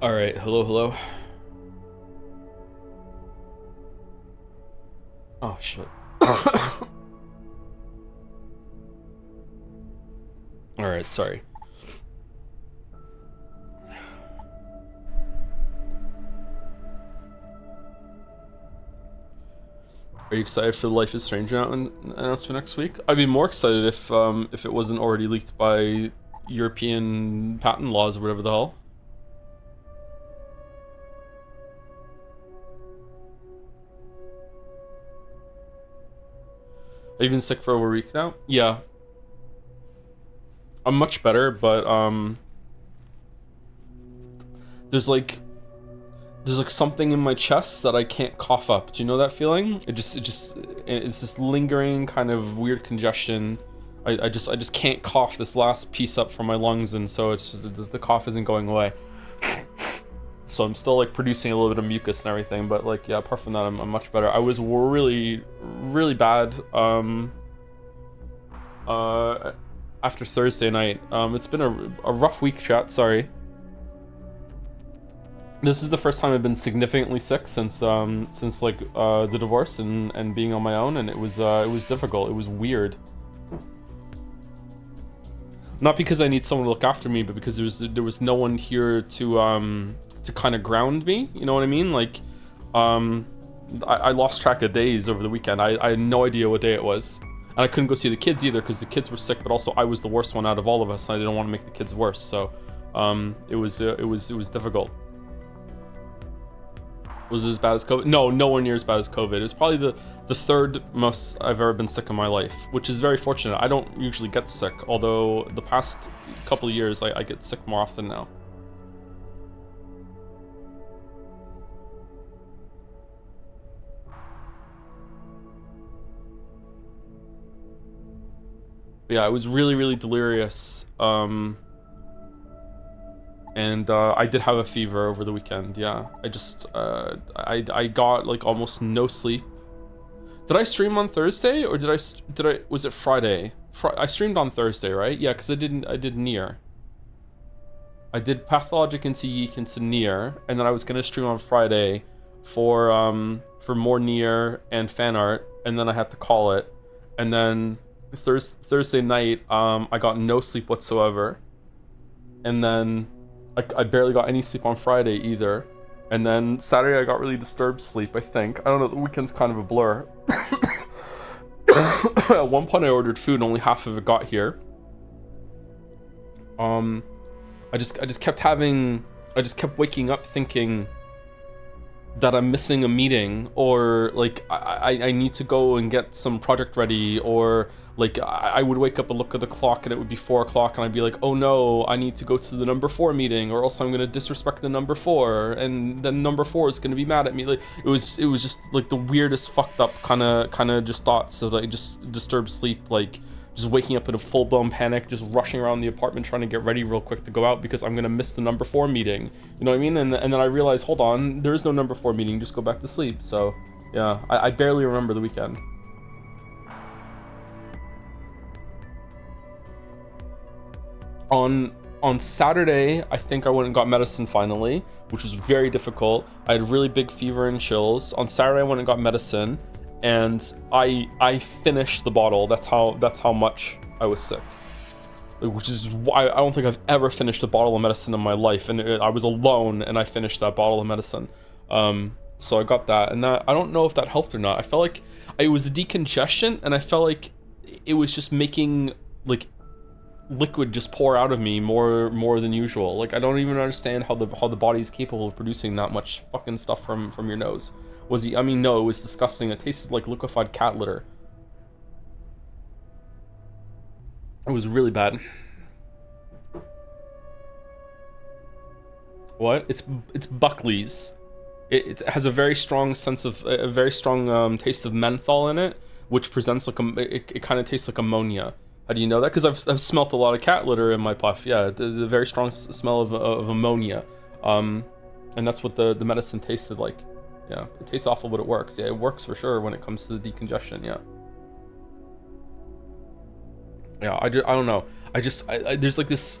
All right, hello, hello. Oh shit. All right, sorry. Are you excited for the Life is Strange announcement next week? I'd be more excited if it wasn't already leaked by European patent laws or whatever the hell. Have you been sick for over a week now? Yeah, I'm much better, but there's like there's like something in my chest that I can't cough up. Do you know that feeling? It's this lingering kind of weird congestion. I just can't cough this last piece up from my lungs, and so it's just, the cough isn't going away. So I'm still like producing a little bit of mucus and everything, but like yeah, apart from that, I'm much better. I was really bad uh after Thursday night. It's been a rough week, chat. Sorry. This is the first time I've been significantly sick since like the divorce and being on my own, and it was difficult. It was weird. Not because I need someone to look after me, but because there was no one here to kind of ground me. You know what I mean? Like, I lost track of days over the weekend. I had no idea what day it was, and I couldn't go see the kids either because the kids were sick. But also, I was the worst one out of all of us, and I didn't want to make the kids worse. So, it was difficult. Was it as bad as COVID? No, nowhere near as bad as COVID. It was probably the third most I've ever been sick in my life, which is very fortunate. I don't usually get sick, although the past couple of years I get sick more often now. But yeah, I was really delirious. And I did have a fever over the weekend. Yeah, I got like almost no sleep. Did I stream on Thursday or did I was it Friday? I streamed on Thursday, right? Yeah, because I did Nier. I did Pathologic into Yeek into Nier, and then I was gonna stream on Friday for more Nier and fan art, and then I had to call it, and then Thursday night I got no sleep whatsoever, and then I barely got any sleep on Friday either. And then Saturday I got really disturbed sleep, I think. I don't know, the weekend's kind of a blur. At one point I ordered food and only half of it got here. I just kept waking up thinking that I'm missing a meeting, or like I need to go and get some project ready, or like I would wake up and look at the clock and it would be 4 o'clock and I'd be like, oh no, I need to go to the number 4 meeting or else I'm gonna disrespect the number 4, and then number 4 is gonna be mad at me. Like it was just like the weirdest fucked up kind of just thoughts of like just disturbed sleep, like just waking up in a full-blown panic, just rushing around the apartment trying to get ready real quick to go out because I'm gonna miss the number 4 meeting. You know what I mean? And then I realized, hold on, there is no number 4 meeting, just go back to sleep. So yeah, I barely remember the weekend. On Saturday, I think I went and got medicine finally, which was very difficult. I had really big fever and chills. On Saturday, I went and got medicine, and I finished the bottle. That's how much I was sick. Which is why I don't think I've ever finished a bottle of medicine in my life, and I was alone, and I finished that bottle of medicine. So I got that, and that I don't know if that helped or not. I felt like it was the decongestion, and I felt like it was just making like liquid just pour out of me more than usual. Like I don't even understand how the body is capable of producing that much fucking stuff from your nose. I mean, no, it was disgusting. It tasted like liquefied cat litter. It was really bad. What? It's Buckley's. It has a very strong sense of a very strong taste of menthol in it, which presents like it kind of tastes like ammonia. How do you know that? Because I've smelt a lot of cat litter in my puff. Yeah, the very strong smell of ammonia, and that's what the medicine tasted like. Yeah, it tastes awful, but it works. Yeah, it works for sure when it comes to the decongestion. Yeah. Yeah, I don't know. There's like this.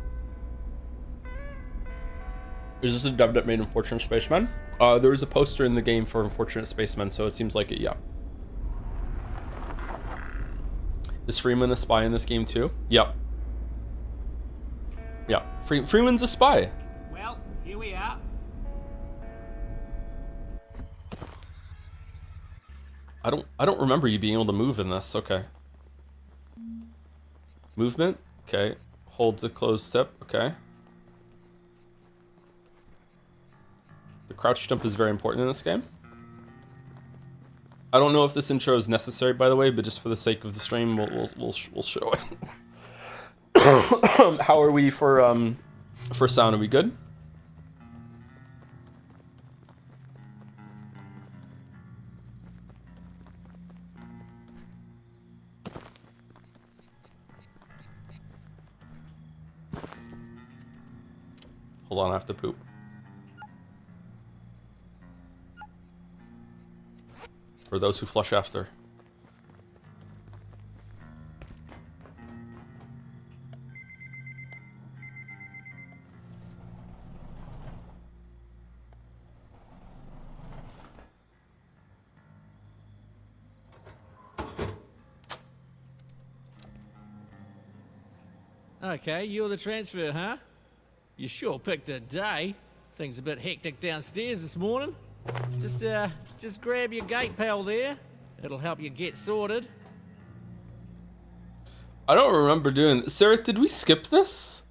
Is this a dub that made Unfortunate Spaceman? There was a poster in the game for Unfortunate Spaceman, so it seems like it, yeah. Is Freeman a spy in this game too? Yep. Yeah, Freeman's a spy. Well, here we are. I don't remember you being able to move in this. Okay. Movement. Okay. Hold the closed step. Okay. The crouch jump is very important in this game. I don't know if this intro is necessary, by the way, but just for the sake of the stream, we'll show it. How are we for sound? Are we good? Hold on, I have to poop. For those who flush after. Okay, you're the transfer, huh? You sure picked a day. Things a bit hectic downstairs this morning. Just grab your gate pal there. It'll help you get sorted. I don't remember doing... Sarah, did we skip this?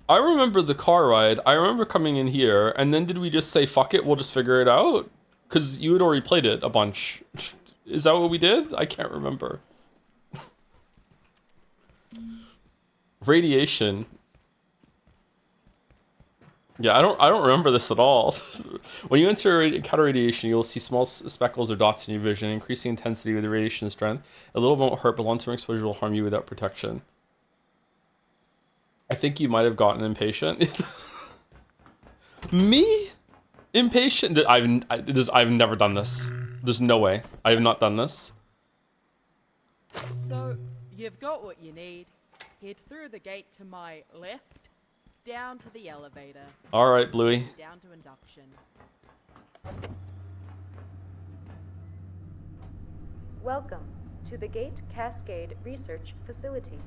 I remember the car ride. I remember coming in here, and then did we just say, fuck it, we'll just figure it out? Because you had already played it a bunch. Is that what we did? I can't remember. Radiation. Yeah, I don't remember this at all. When you encounter radiation, you will see small speckles or dots in your vision, increasing intensity with the radiation strength. A little won't hurt, but long-term exposure will harm you without protection. I think you might have gotten impatient. Me? Impatient? I've never done this. There's no way. I have not done this. So, you've got what you need. Head through the gate to my left, down to the elevator. All right, Bluey. Down to induction. Welcome to the Gate Cascade Research Facility.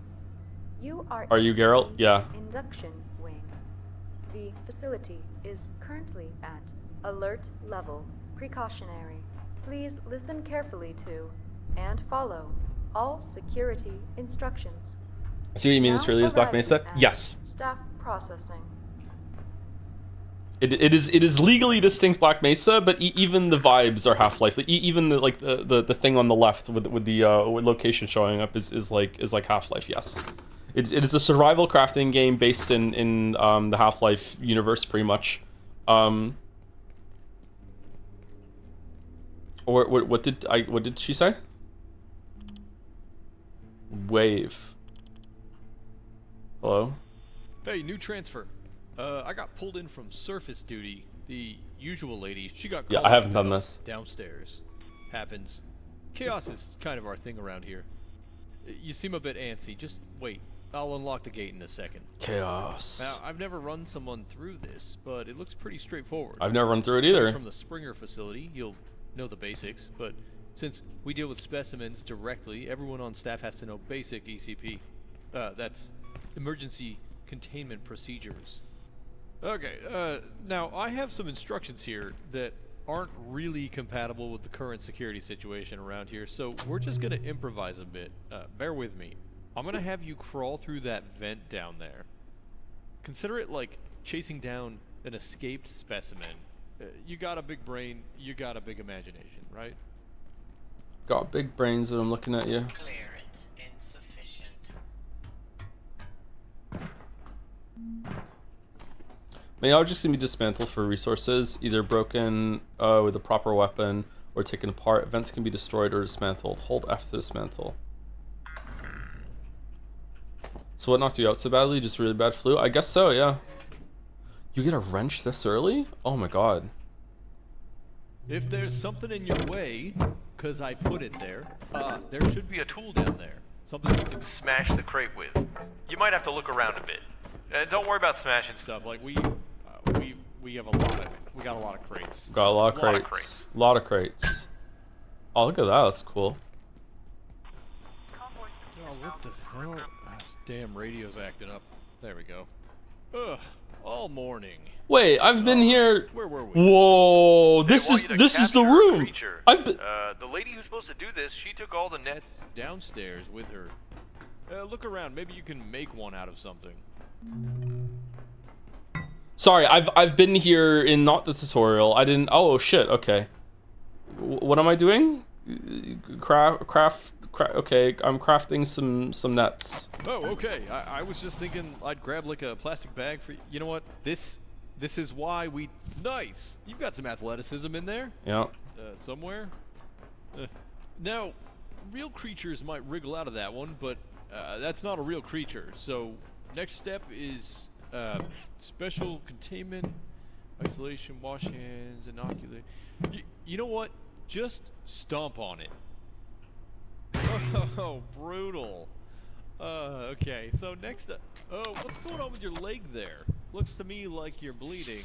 You are you Geralt? Yeah. Induction wing. The facility is currently at alert level precautionary. Please listen carefully to and follow all security instructions. See what you mean? This really is Black Mesa? Yes. Staff processing. It is legally distinct Black Mesa, but even the vibes are Half-Life. Even the thing on the left with the location showing up is like Half-Life. Yes, it is a survival crafting game based in the Half-Life universe, pretty much. Or what did she say? Wave. Hello? Hey, new transfer. I got pulled in from surface duty. The usual lady, she got called. Yeah, I haven't done this. Downstairs. Happens. Chaos is kind of our thing around here. You seem a bit antsy. Just wait. I'll unlock the gate in a second. Chaos. Now, I've never run someone through this, but it looks pretty straightforward. I've never run through it either. From the Springer facility, you'll know the basics, but since we deal with specimens directly, everyone on staff has to know basic ECP. That's emergency containment procedures. Okay, now I have some instructions here that aren't really compatible with the current security situation around here, so we're just gonna improvise a bit. Bear with me. I'm gonna have you crawl through that vent down there. Consider it like chasing down an escaped specimen. You got a big brain, you got a big imagination, right? Got big brains that I'm looking at you. Clearance insufficient. May objects can be dismantled for resources, either broken with a proper weapon or taken apart. Vents can be destroyed or dismantled. Hold F to dismantle. So what knocked you out so badly? Just really bad flu? I guess so, yeah. You get a wrench this early? Oh my god. If there's something in your way, cause I put it there, there should be a tool down there. Something you can smash the crate with. You might have to look around a bit. Don't worry about smashing stuff. Like we we got a lot of crates. Got a lot of Lot of crates. A lot of crates. Oh, look at that. That's cool. Oh, what the hell? This damn radio's acting up. There we go. Ugh, all morning. Wait, I've been here. Where were we? Whoa, They this want is you to the capture a room. creature. I've been. The lady who's supposed to do this, she took all the nets. Downstairs with her. Look around. Maybe you can make one out of something. Sorry, I've been here in not the tutorial. I didn't. Oh shit. Okay. What am I doing? Craft. Okay, I'm crafting some nets. Oh, okay. I was just thinking I'd grab like a plastic bag for. You know what? This is why we. Nice. You've got some athleticism in there. Yeah. Somewhere. Now, real creatures might wriggle out of that one, but that's not a real creature. So next step is special containment, isolation, wash hands, inoculate. You know what? Just stomp on it. Oh, brutal. Okay, so next up. Oh, what's going on with your leg there? Looks to me like you're bleeding.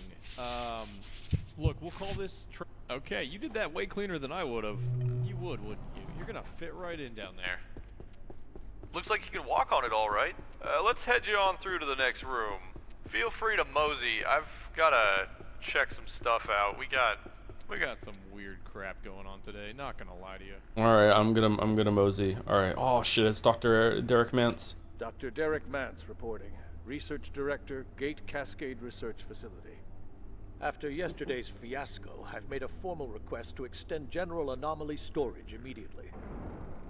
Look, we'll call this. Okay, you did that way cleaner than I would have. You would, wouldn't you? You're gonna fit right in down there. Looks like you can walk on it all right. Let's head you on through to the next room. Feel free to mosey. I've gotta check some stuff out. We got some weird crap going on today. Not gonna lie to you. All right, I'm gonna mosey. All right. Oh shit, it's Dr. Derek Mance. Dr. Derek Mance reporting. Research Director, Gate Cascade Research Facility. After yesterday's fiasco, I've made a formal request to extend general anomaly storage immediately.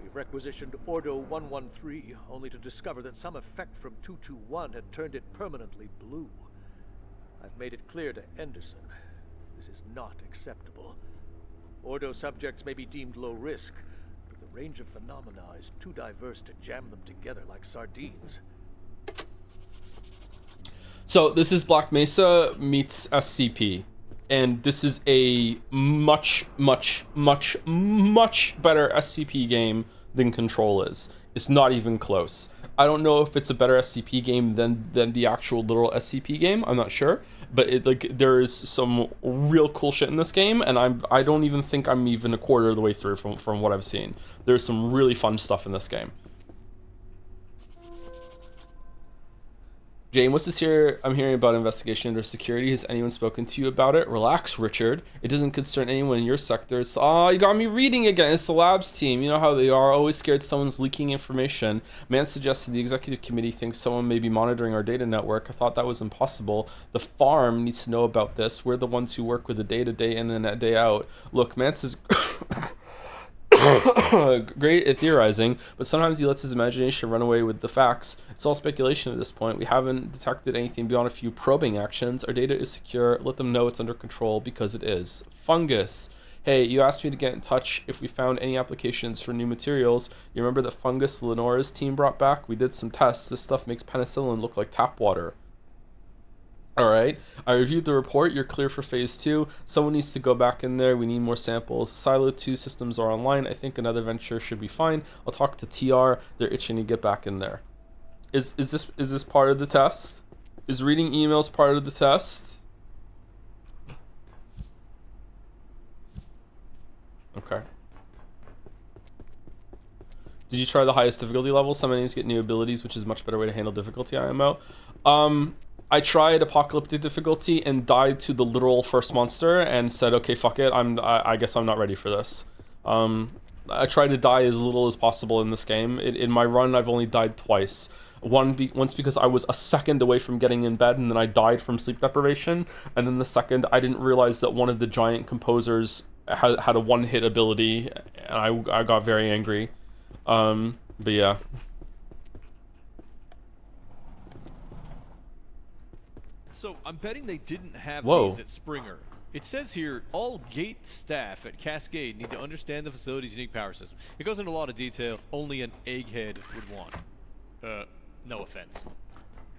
We've requisitioned Ordo 113, only to discover that some effect from 221 had turned it permanently blue. I've made it clear to Henderson. This is not acceptable. Ordo subjects may be deemed low risk, but the range of phenomena is too diverse to jam them together like sardines. So this is Black Mesa meets SCP, and this is a much better SCP game than Control is. It's not even close. I don't know if it's a better SCP game than the actual literal SCP game. I'm not sure, but there is some real cool shit in this game, and I don't even think I'm even a quarter of the way through from what I've seen. There's some really fun stuff in this game. Jane, what's this here? I'm hearing about investigation under security. Has anyone spoken to you about it? Relax, Richard. It doesn't concern anyone in your sector. It's, you got me reading again. It's the labs team. You know how they are. Always scared someone's leaking information. Man suggested the executive committee thinks someone may be monitoring our data network. I thought that was impossible. The farm needs to know about this. We're the ones who work with the data day in and day out. Look, Mance is... great at theorizing, but sometimes he lets his imagination run away with the facts. It's all speculation at this point. We haven't detected anything beyond a few probing actions. Our data is secure. Let them know it's under control, because it is. Fungus. Hey, you asked me to get in touch if we found any applications for new materials. You remember that fungus Lenora's team brought back? We did some tests. This stuff makes penicillin look like tap water. Alright, I reviewed the report. You're clear for phase 2. Someone needs to go back in there. We need more samples. Silo 2 systems are online. I think another venture should be fine. I'll talk to TR. They're itching to get back in there. Is this part of the test? Is reading emails part of the test? Okay. Did you try the highest difficulty level? Some enemies get new abilities, which is a much better way to handle difficulty, IMO. I tried apocalyptic difficulty and died to the literal first monster and said, okay, fuck it. I guess I'm not ready for this. I try to die as little as possible in this game. In my run, I've only died twice. Once because I was a second away from getting in bed, and then I died from sleep deprivation. And then the second, I didn't realize that one of the giant composers had a one-hit ability, and I got very angry. But yeah. So I'm betting they didn't have Whoa. these at Springer. It says here, all gate staff at Cascade need to understand the facility's unique power system. It goes into a lot of detail only an egghead would want. No offense.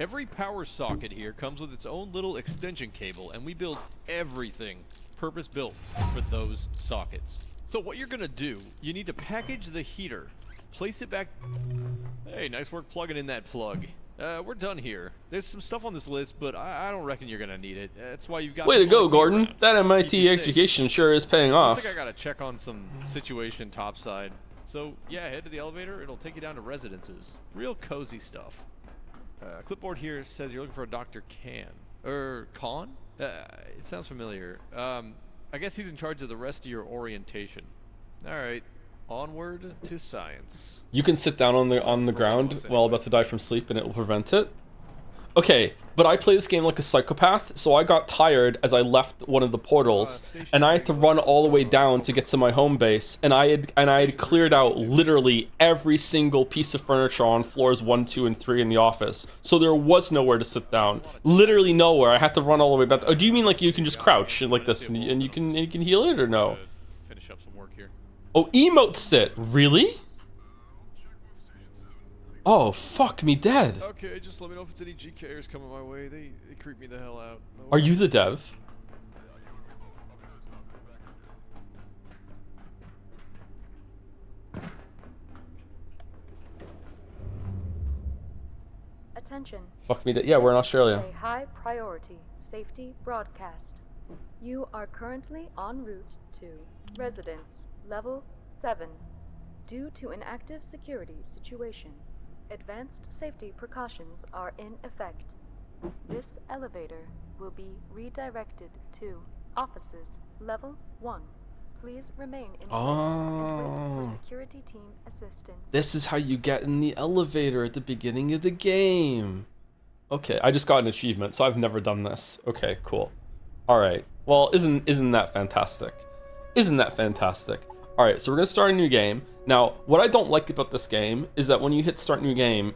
Every power socket here comes with its own little extension cable, and we build everything purpose-built for those sockets. So what you're gonna do, you need to package the heater, place it back... Hey, nice work plugging in that plug. We're done here. There's some stuff on this list, but I don't reckon you're gonna need it. That's why you've got. Way to people go, like me Gordon. around. That Keep MIT you safe. education sure is paying off. Looks like I gotta check on some situation topside. So yeah, head to the elevator. It'll take you down to residences. Real cozy stuff. Clipboard here says you're looking for a Dr. Khan? It sounds familiar. I guess he's in charge of the rest of your orientation. All right, onward to science. You can sit down on the ground while about to die from sleep, and it will prevent it. Okay, but I play this game like a psychopath, so I got tired as I left one of the portals, and I had to run all the way down to get to my home base, and I had cleared out literally every single piece of furniture on floors 1, 2, and 3 in the office, so there was nowhere to sit down. Literally nowhere. I had to run all the way back. Oh, do you mean like you can just crouch like this and you can heal it, or no? Finish up some work here. Oh, emote sit. Really? Oh, fuck me dead. Okay, just let me know if it's any GKers coming my way. They creep me the hell out. No Are you the dev? Attention. Fuck me dead. Yeah, we're in This Australia. is a high priority safety broadcast. You are currently en route to Residence Level 7. Due to an active security situation, advanced safety precautions are in effect. This elevator will be redirected to Offices Level 1. Please remain in place and wait for security team assistance. This is how you get in the elevator at the beginning of the game. Okay, I just got an achievement, so I've never done this. Okay, cool. All right. Well, isn't that fantastic? Isn't that fantastic? All right, so we're gonna start a new game. Now, what I don't like about this game is that when you hit start new game,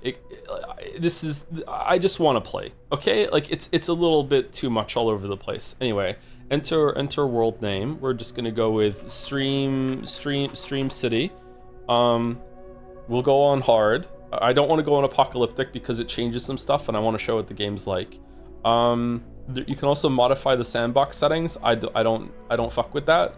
I just want to play. Okay, like it's a little bit too much all over the place. Anyway, enter world name. We're just gonna go with Stream City. We'll go on hard. I don't want to go on apocalyptic because it changes some stuff, and I want to show what the game's like. You can also modify the sandbox settings. I don't fuck with that.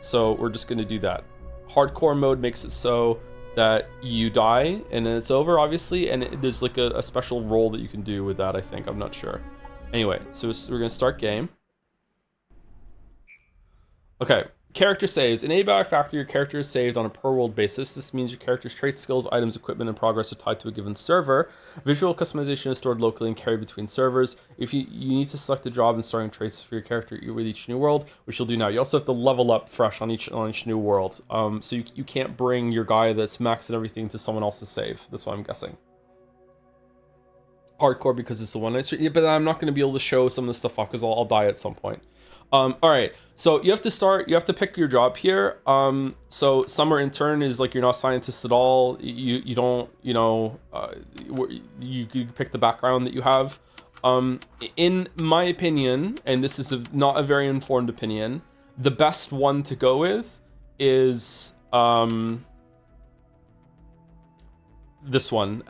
So we're just gonna do that. Hardcore mode makes it so that you die and then it's over, obviously, and there's like a special role that you can do with that, I think. I'm not sure. Anyway, so we're gonna start game. Okay, character saves. In Abiotic Factory, your character is saved on a per world basis. This means your character's traits, skills, items, equipment, and progress are tied to a given server. Visual customization is stored locally and carried between servers. If you need to select a job and starting traits for your character with each new world, which you'll do now. You also have to level up fresh on each new world. So you can't bring your guy that's maxed and everything to someone else's save. That's what I'm guessing. Hardcore because it's the one night stream. Yeah, but I'm not going to be able to show some of this stuff off because I'll die at some point. All right, so you have to pick your job here. So summer intern is like you're not a scientist at all. You don't, you could pick the background that you have. In my opinion, and this is not a very informed opinion, the best one to go with is this one,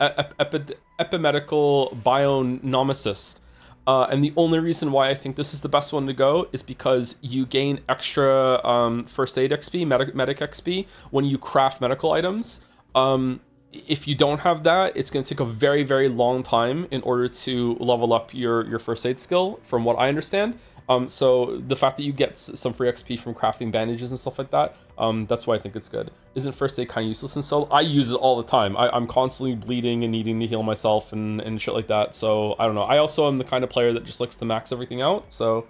epimedical bionomicist. And the only reason why I think this is the best one to go is because you gain extra first aid XP, medic XP, when you craft medical items. If you don't have that, it's going to take a very, very long time in order to level up your first aid skill, from what I understand. So the fact that you get some free XP from crafting bandages and stuff like that, that's why I think it's good. Isn't first aid kind of useless in solo? I use it all the time. I'm constantly bleeding and needing to heal myself and shit like that. So I don't know. I also am the kind of player that just likes to max everything out. So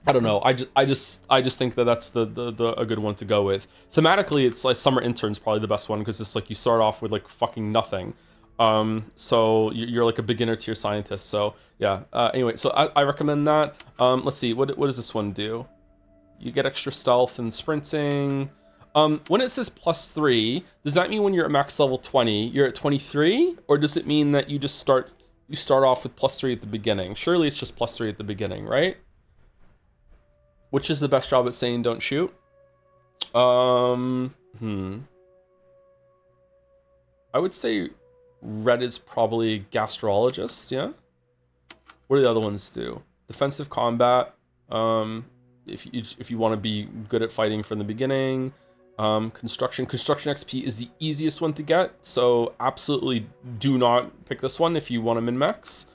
I don't know. I just think that that's a good one to go with. Thematically, it's like summer intern's probably the best one because it's like you start off with like fucking nothing. So you're like a beginner to your scientist. So yeah. Anyway, so I recommend that. Let's see. What does this one do? You get extra stealth and sprinting. When it says +3, does that mean when you're at max level 20, you're at 23, or does it mean that you start off with +3 at the beginning? Surely it's just +3 at the beginning, right? Which is the best job at saying don't shoot? I would say red is probably gastrologist, yeah? What do the other ones do? Defensive combat, if you want to be good at fighting from the beginning. Construction XP is the easiest one to get, so absolutely do not pick this one if you want to min-max.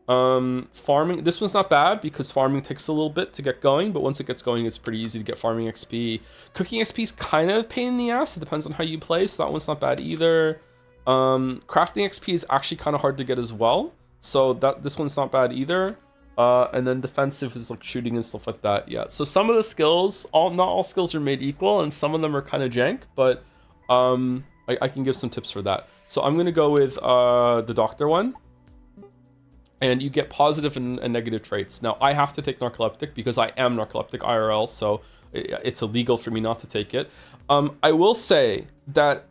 Farming, this one's not bad because farming takes a little bit to get going, but once it gets going, it's pretty easy to get farming XP. Cooking XP is kind of a pain in the ass. It depends on how you play, so that one's not bad either. Crafting XP is actually kind of hard to get as well, so this one's not bad either. And then defensive is like shooting and stuff like that. Yeah, so some of the skills, not all skills are made equal, and some of them are kind of jank, but I can give some tips for that. So I'm gonna go with the doctor one. And you get positive and negative traits. Now, I have to take narcoleptic because I am narcoleptic IRL, so it's illegal for me not to take it. I will say that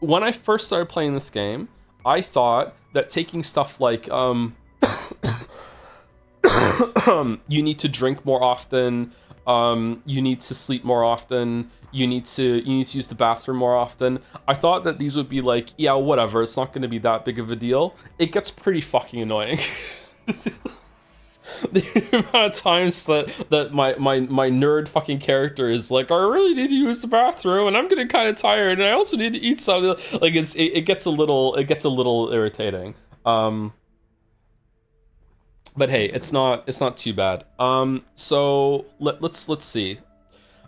when I first started playing this game, I thought that taking stuff like you need to drink more often, you need to sleep more often, you need to use the bathroom more often. I thought that these would be like, yeah, whatever, it's not going to be that big of a deal. It gets pretty fucking annoying. The amount of times that my nerd fucking character is like, I really need to use the bathroom, and I'm getting kind of tired, and I also need to eat something. Like it gets a little irritating. But hey, it's not too bad. So let's see.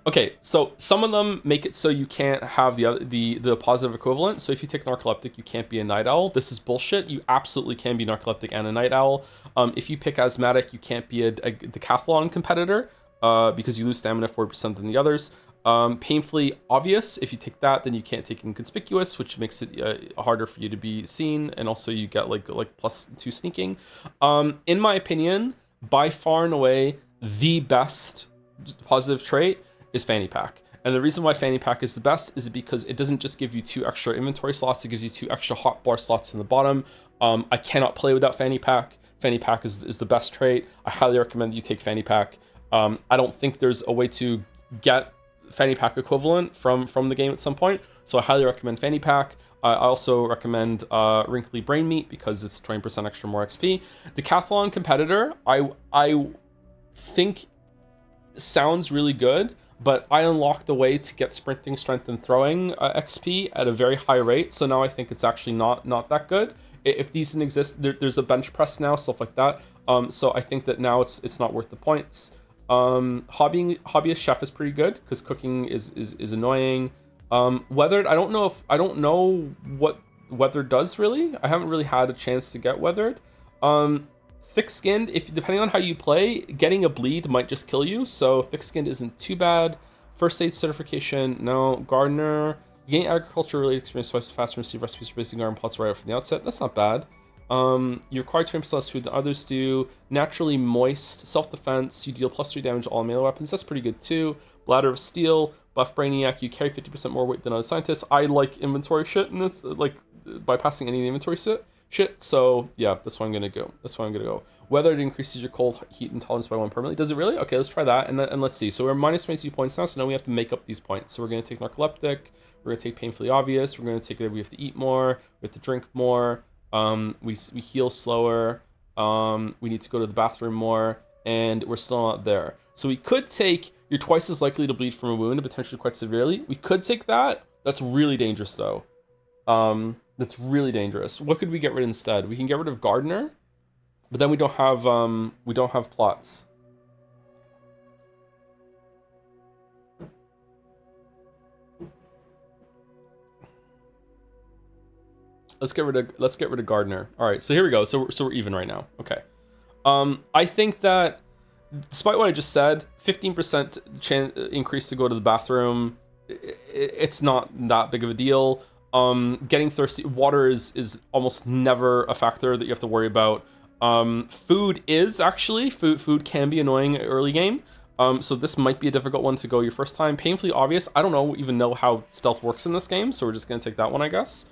Okay, so some of them make it so you can't have the positive equivalent. So if you take narcoleptic, you can't be a night owl. This is bullshit. You absolutely can be narcoleptic and a night owl. If you pick asthmatic, you can't be a decathlon competitor because you lose stamina 40% than the others. Painfully obvious. If you take that, then you can't take inconspicuous, which makes it harder for you to be seen, and also you get like +2 sneaking. In my opinion, by far and away the best positive trait is fanny pack. And the reason why fanny pack is the best is because it doesn't just give you 2 extra inventory slots, it gives you 2 extra hotbar slots in the bottom. I cannot play without fanny pack. Fanny pack is the best trait. I highly recommend that you take fanny pack. I don't think there's a way to get fanny pack equivalent from the game at some point, so I highly recommend fanny pack. I also recommend wrinkly brain meat because it's 20% extra more XP. Decathlon competitor, I think sounds really good, but I unlocked a way to get sprinting, strength, and throwing XP at a very high rate, so now I think it's actually not that good. If these didn't exist, there's a bench press now, stuff like that. So I think that now it's not worth the points. Hobbyist chef is pretty good because cooking is annoying. Weathered, I don't know what weathered does really. I haven't really had a chance to get weathered. Thick-skinned, if depending on how you play, getting a bleed might just kill you, so thick-skinned isn't too bad. First aid certification, no. Gardener, you gain agriculture-related experience twice as fast and receive recipes for basic garden plots right from the outset. That's not bad. You're required to implement less food than others do. Naturally moist, self-defense, you deal +3 damage to all melee weapons. That's pretty good too. Bladder of steel, buff brainiac, you carry 50% more weight than other scientists. I like inventory shit in this, like bypassing any inventory shit. So yeah, that's why I'm gonna go. Whether it increases your cold heat intolerance by 1 permanently. Does it really? Okay, let's try that and let's see. So we're minus 22 points now, so now we have to make up these points. So we're gonna take narcoleptic, we're gonna take painfully obvious, we're gonna take it, we have to eat more, we have to drink more, we heal slower, we need to go to the bathroom more, and we're still not there. So we could take, you're twice as likely to bleed from a wound, potentially quite severely. We could take that. That's really dangerous though. That's really dangerous. What could we get rid of instead? We can get rid of Gardener, but then we don't have plots. Let's get rid of Gardener. All right, so here we go. So we're even right now. Okay. I think that despite what I just said, 15% increase to go to the bathroom, it's not that big of a deal. Getting thirsty, water is almost never a factor that you have to worry about. Food can be annoying early game. So this might be a difficult one to go your first time. Painfully obvious, I don't even know how stealth works in this game, so we're just gonna take that one, I guess.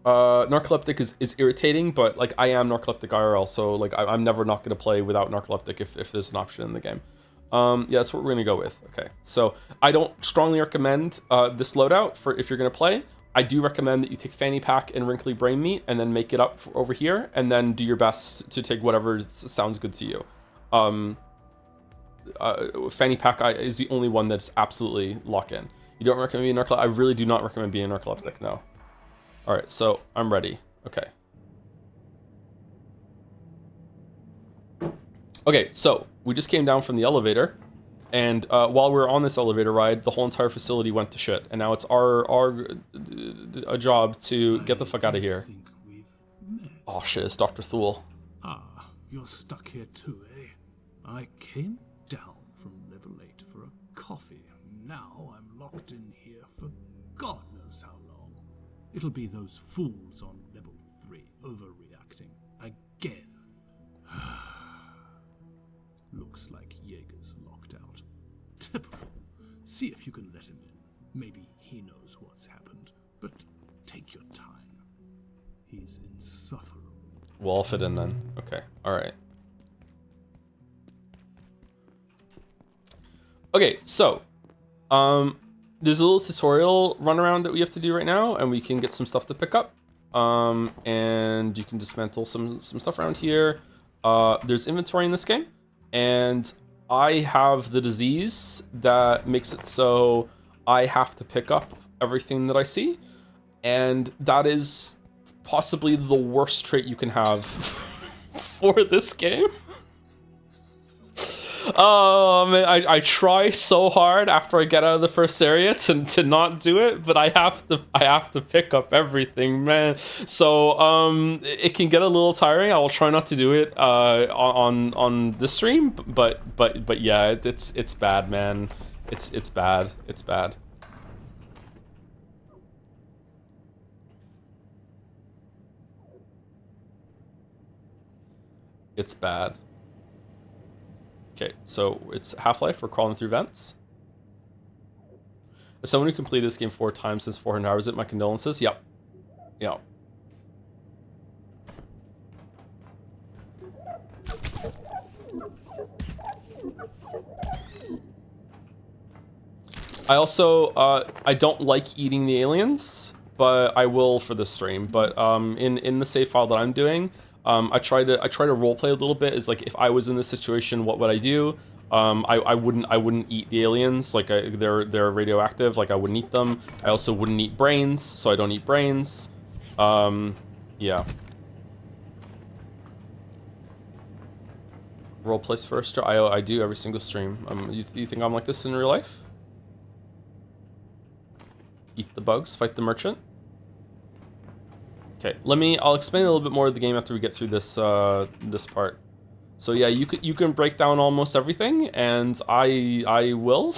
Narcoleptic is irritating, but like I am narcoleptic IRL, so like I'm never not gonna play without narcoleptic if there's an option in the game. Yeah, that's what we're gonna go with. Okay, so I don't strongly recommend this loadout for if you're gonna play. I do recommend that you take fanny pack and wrinkly brain meat and then make it up over here, and then do your best to take whatever sounds good to you. fanny pack is the only one that's absolutely lock in. You don't recommend being narcoleptic? I really do not recommend being narcoleptic, no. Alright, so I'm ready. Okay. Okay, so we just came down from the elevator, and while we were on this elevator ride, the whole entire facility went to shit, and now it's our job to get the fuck out of here. Oh shit, it's Dr. Thule. Ah, you're stuck here too, eh? I came down from level 8 for a coffee. Now I'm locked in here for God knows how long. It'll be those fools on level 3 overreacting again. Looks like Jaeger's locked out. Typical. See if you can let him in. Maybe he knows what's happened. But take your time. He's insufferable. Well, I'll fit in then. Okay, alright. Okay, so, there's a little tutorial run around that we have to do right now, and we can get some stuff to pick up. And you can dismantle some stuff around here. There's inventory in this game, and I have the disease that makes it so I have to pick up everything that I see, and that is possibly the worst trait you can have for this game. Oh man, I try so hard after I get out of the first area to not do it, but I have to pick up everything, man. So it can get a little tiring. I will try not to do it on this stream, but yeah, it's bad, man. It's bad. It's bad. It's bad. Okay, so it's Half-Life. We're crawling through vents. As someone who completed this game 4 times since 400 hours, my condolences. Yep. Yep. I also, I don't like eating the aliens, but I will for this stream. But in the save file that I'm doing, I try to roleplay a little bit. Is like, if I was in this situation, what would I do? I wouldn't eat the aliens. Like they're radioactive. Like I wouldn't eat them. I also wouldn't eat brains, so I don't eat brains. Yeah. Roleplays first. I do every single stream. You think I'm like this in real life? Eat the bugs, fight the merchant. Okay, I'll explain a little bit more of the game after we get through this this part. So yeah, you can break down almost everything, and I will.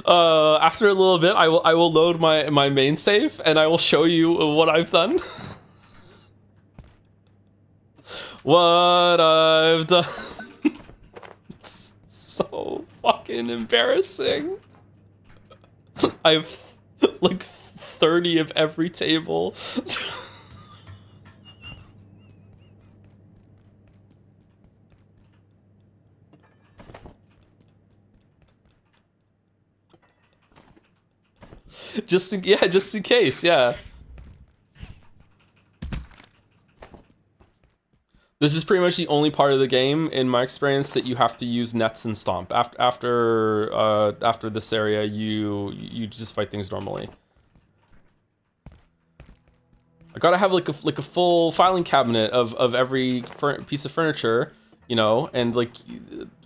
After a little bit, I will load my main save, and I will show you what I've done. What I've done. It's so fucking embarrassing. I've like 30 of every table. just in case, yeah. This is pretty much the only part of the game, in my experience, that you have to use nets and stomp. After this area, you just fight things normally. I gotta have like a full filing cabinet of every piece of furniture, you know, and like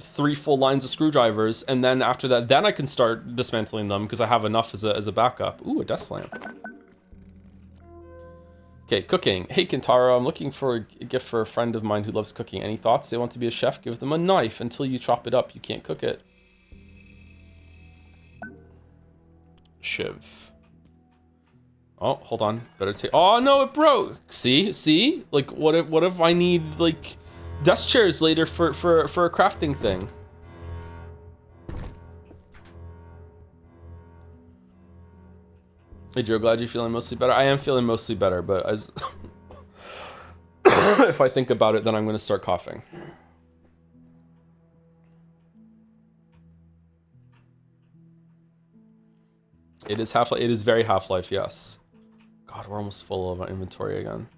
3 full lines of screwdrivers, and then after that, then I can start dismantling them because I have enough as a backup. Ooh, a desk lamp. Okay, cooking. Hey, Kintaro, I'm looking for a gift for a friend of mine who loves cooking. Any thoughts? They want to be a chef? Give them a knife. Until you chop it up, you can't cook it. Shiv. Oh, hold on. Better take. Oh no, it broke. See? Like, what if I need like desk chairs later for a crafting thing? Hey Joe, glad you're feeling mostly better. I am feeling mostly better, but as if I think about it, then I'm going to start coughing. It is Half-Life. It is very Half-Life, yes. God, we're almost full of inventory again.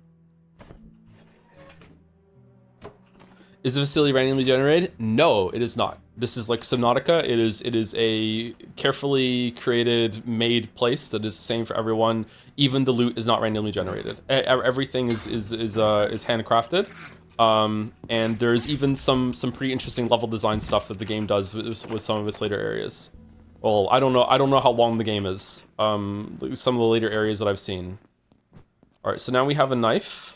Is the facility randomly generated? No, it is not. This is like Subnautica. It is a carefully created, made place that is the same for everyone. Even the loot is not randomly generated. Everything is handcrafted. And there's even some pretty interesting level design stuff that the game does with some of its later areas. Well, I don't know how long the game is. Some of the later areas that I've seen. All right, so now we have a knife.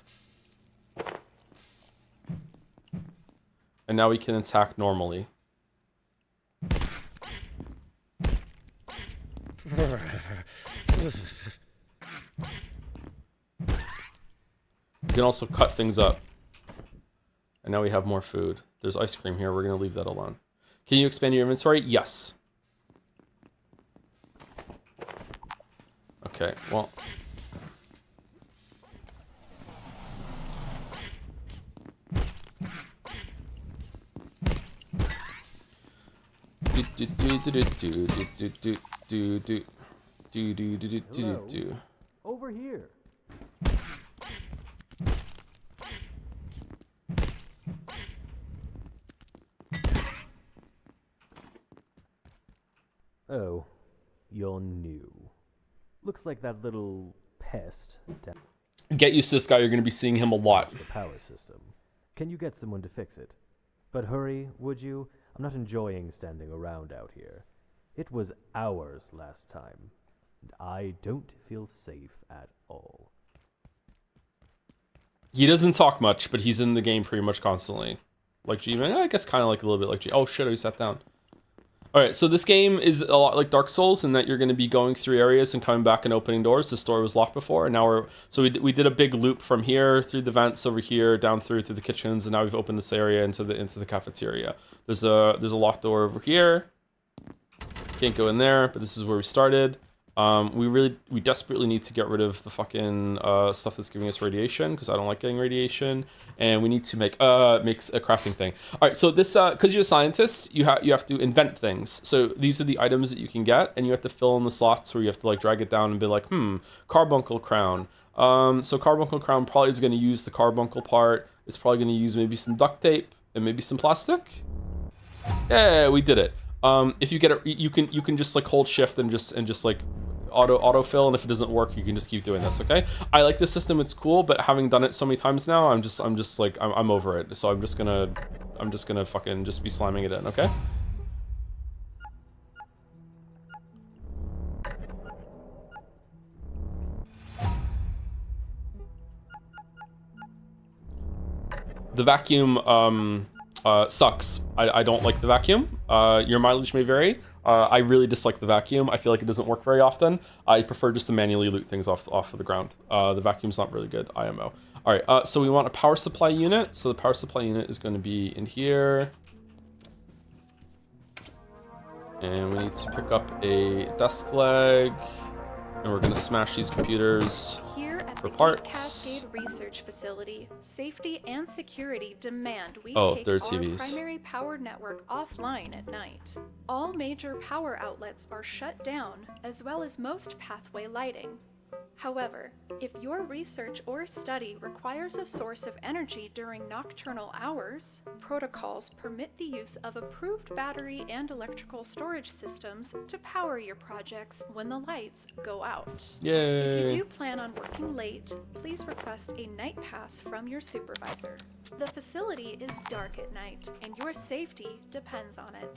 And now we can attack normally. You can also cut things up. And now we have more food. There's ice cream here. We're going to leave that alone. Can you expand your inventory? Yes. Okay, well. Hello. Over here. Oh, you're new. Looks like that little pest. Get used to this guy. You're going to be seeing him a lot. The power system. Can you get someone to fix it? But hurry, would you? I'm not enjoying standing around out here. It was hours last time, and I don't feel safe at all. He doesn't talk much, but he's in the game pretty much constantly. Like G-Man? I guess kind of like a little bit like G. Oh shit, I sat down. Alright, so this game is a lot like Dark Souls in that you're going to be going through areas and coming back and opening doors. This door was locked before, and now we did a big loop from here through the vents over here, down through the kitchens, and now we've opened this area into the cafeteria. There's a locked door over here. Can't go in there, but this is where we started. We desperately need to get rid of the fucking stuff that's giving us radiation, because I don't like getting radiation, and we need to make a crafting thing. All right, so this because you're a scientist, you have to invent things. So these are the items that you can get, and you have to fill in the slots where you have to like drag it down and be like, carbuncle crown. So carbuncle crown probably is going to use the carbuncle part. It's probably going to use maybe some duct tape and maybe some plastic. Yeah, we did it. If you get it, you can just like hold shift and just like autofill, and if it doesn't work, you can just keep doing this. Okay, I like this system. It's cool, but having done it so many times now, I'm over it. So I'm just gonna fucking just be slamming it in. Okay. The vacuum sucks. I don't like the vacuum. Your mileage may vary. I really dislike the vacuum. I feel like it doesn't work very often. I prefer just to manually loot things off of the ground. The vacuum's not really good, IMO. All right, so we want a power supply unit. So the power supply unit is going to be in here. And we need to pick up a desk leg. And we're going to smash these computers for parts. Cascade Research Facility, safety and security demand we take they're our TVs. primary power network offline at night. All major power outlets are shut down, as well as most pathway lighting. However, if your research or study requires a source of energy during nocturnal hours, protocols permit the use of approved battery and electrical storage systems to power your projects when the lights go out. Yay! If you do plan on working late, please request a night pass from your supervisor. The facility is dark at night, and your safety depends on it.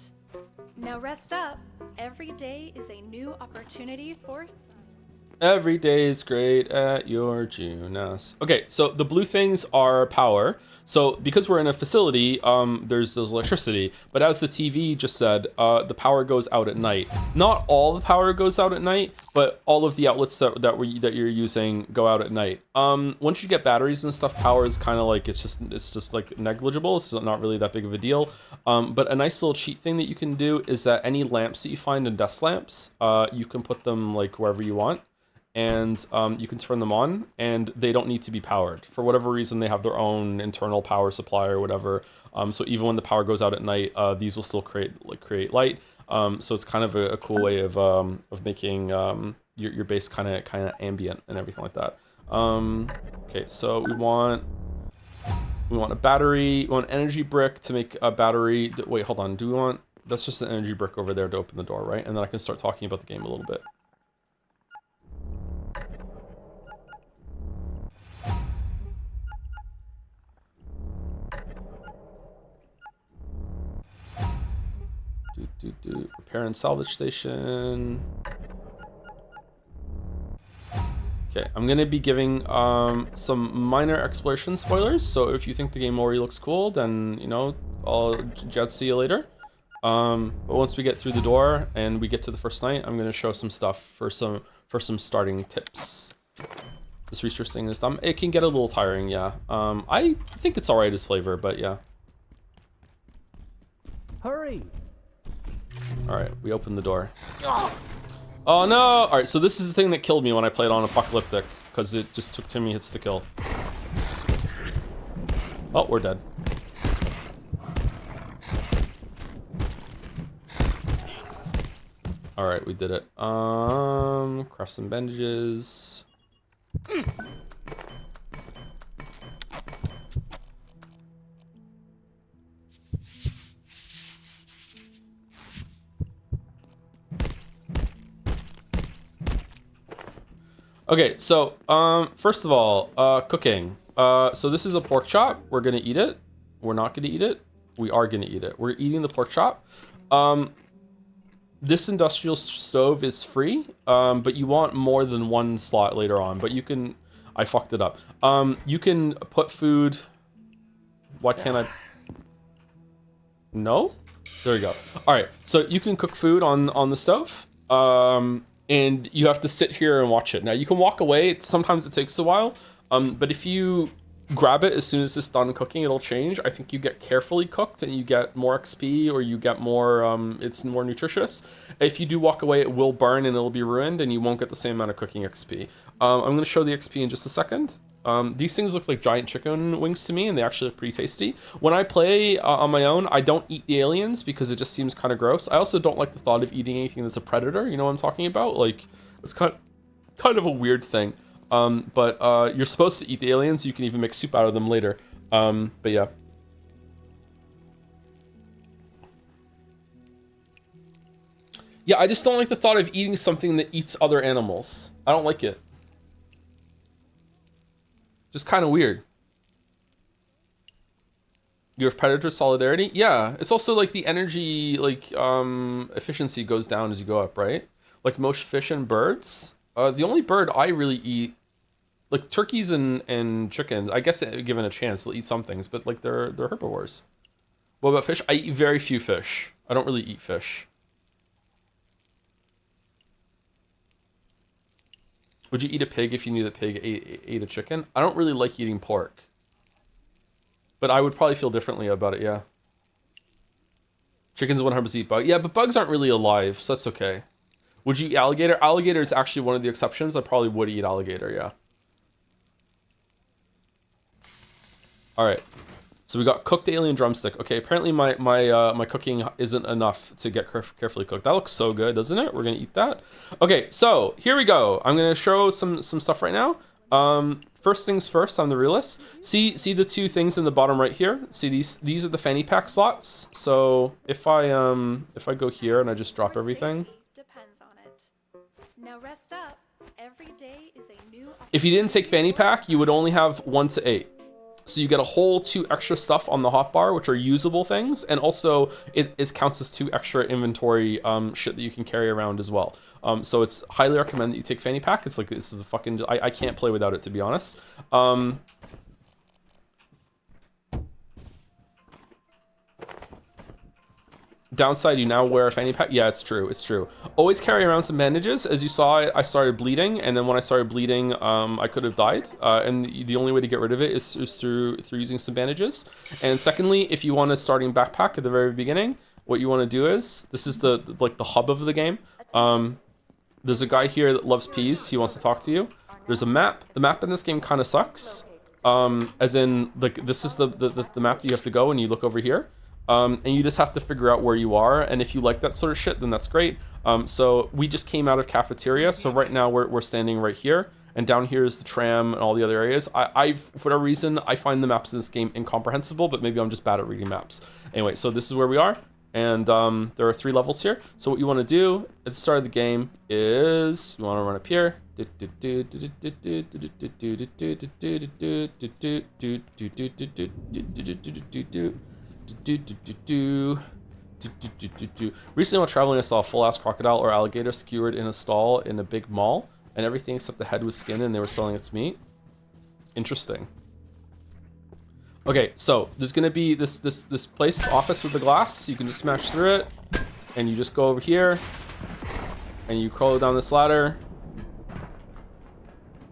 Now rest up. Every day is a new opportunity for Every day is great at your Junas. Okay, so the blue things are power. So because we're in a facility, there's electricity. But as the TV just said, the power goes out at night. Not all the power goes out at night, but all of the outlets that you're using go out at night. Once you get batteries and stuff, power is kind of like it's just like negligible. It's not really that big of a deal. But a nice little cheat thing that you can do is that any lamps that you find in desk lamps, you can put them like wherever you want. And you can turn them on, and they don't need to be powered. For whatever reason, they have their own internal power supply or whatever. So even when the power goes out at night, these will still create light. So it's kind of a cool way of making your base kind of ambient and everything like that. Okay, so we want We want a battery. We want an energy brick to make a battery. Wait, hold on. Do we want... That's just an energy brick over there to open the door, right? And then I can start talking about the game a little bit. Repair and salvage station. Okay, I'm gonna be giving some minor exploration spoilers. So if you think the game already looks cool, then you know I'll see you later. But once we get through the door and we get to the first night, I'm gonna show some stuff for some starting tips. This research thing is dumb. It can get a little tiring, yeah. I think it's alright as flavor, but yeah. Hurry! Alright, we open the door. Oh no! Alright, so this is the thing that killed me when I played on Apocalyptic, because it just took too many hits to kill. Oh, we're dead. Alright, we did it. Craft some bandages. Okay, so first of all, cooking. So this is a pork chop. We're gonna eat it. We're not gonna eat it. We are gonna eat it. We're eating the pork chop. This industrial stove is free, but you want more than one slot later on. But you can, I fucked it up. You can put food. Why can't I? No? There you go. All right, so you can cook food on the stove. And you have to sit here and watch it. Now you can walk away. Sometimes it takes a while, but if you grab it as soon as it's done cooking, it'll change. I think you get carefully cooked and you get more XP, or you get more, it's more nutritious. If you do walk away, it will burn and it'll be ruined and you won't get the same amount of cooking XP. I'm gonna show the XP in just a second. These things look like giant chicken wings to me, and they actually look pretty tasty. When I play on my own, I don't eat the aliens because it just seems kind of gross. I also don't like the thought of eating anything that's a predator. You know what I'm talking about? Like, it's kind of a weird thing. But you're supposed to eat the aliens. You can even make soup out of them later. But yeah. Yeah, I just don't like the thought of eating something that eats other animals. I don't like it. Just kind of weird. You have predator solidarity? Yeah, it's also like the energy, like, efficiency goes down as you go up, right? Like most fish and birds. The only bird I really eat, like turkeys and chickens, I guess given a chance, they'll eat some things, but like they're herbivores. What about fish? I eat very few fish. I don't really eat fish. Would you eat a pig if you knew the pig ate a chicken? I don't really like eating pork. But I would probably feel differently about it, yeah. Chickens 100% eat bugs. Yeah, but bugs aren't really alive, so that's okay. Would you eat alligator? Alligator is actually one of the exceptions. I probably would eat alligator, yeah. Alright. So we got cooked alien drumstick. Okay, apparently my cooking isn't enough to get carefully cooked. That looks so good, doesn't it? We're gonna eat that. Okay, so here we go. I'm gonna show some stuff right now. First things first, I'm the realist. See the two things in the bottom right here? See these are the fanny pack slots. So if I go here and I just drop everything. Depends on it. Now rest up. Every day is a new. If you didn't take fanny pack, you would only have 1 to 8. So you get a whole 2 extra stuff on the hotbar, which are usable things, and also it counts as 2 extra inventory shit that you can carry around as well. So it's highly recommend that you take fanny pack. It's like, this is a fucking, I can't play without it, to be honest. Downside, you now wear a fanny pack. Yeah, it's true. Always carry around some bandages. As you saw, I started bleeding, and then when I started bleeding, I could have died. And the only way to get rid of it is through using some bandages. And secondly, if you want a starting backpack at the very beginning, what you want to do is, this is the hub of the game. There's a guy here that loves peas. He wants to talk to you. There's a map. The map in this game kind of sucks. As in, like, this is the map that you have to go, and you look over here. And you just have to figure out where you are, and if you like that sort of shit, then that's great. So we just came out of cafeteria, so right now we're standing right here, and down here is the tram and all the other areas. I for whatever reason, I find the maps in this game incomprehensible, but maybe I'm just bad at reading maps. Anyway, so this is where we are, and there are 3 levels here. So what you want to do at the start of the game is you want to run up here. Recently while traveling, I saw a full-ass crocodile or alligator skewered in a stall in a big mall, and everything except the head was skinned, and they were selling its meat. Interesting. Okay, so there's gonna be this place, office with the glass, so you can just smash through it, and you just go over here, and you crawl down this ladder,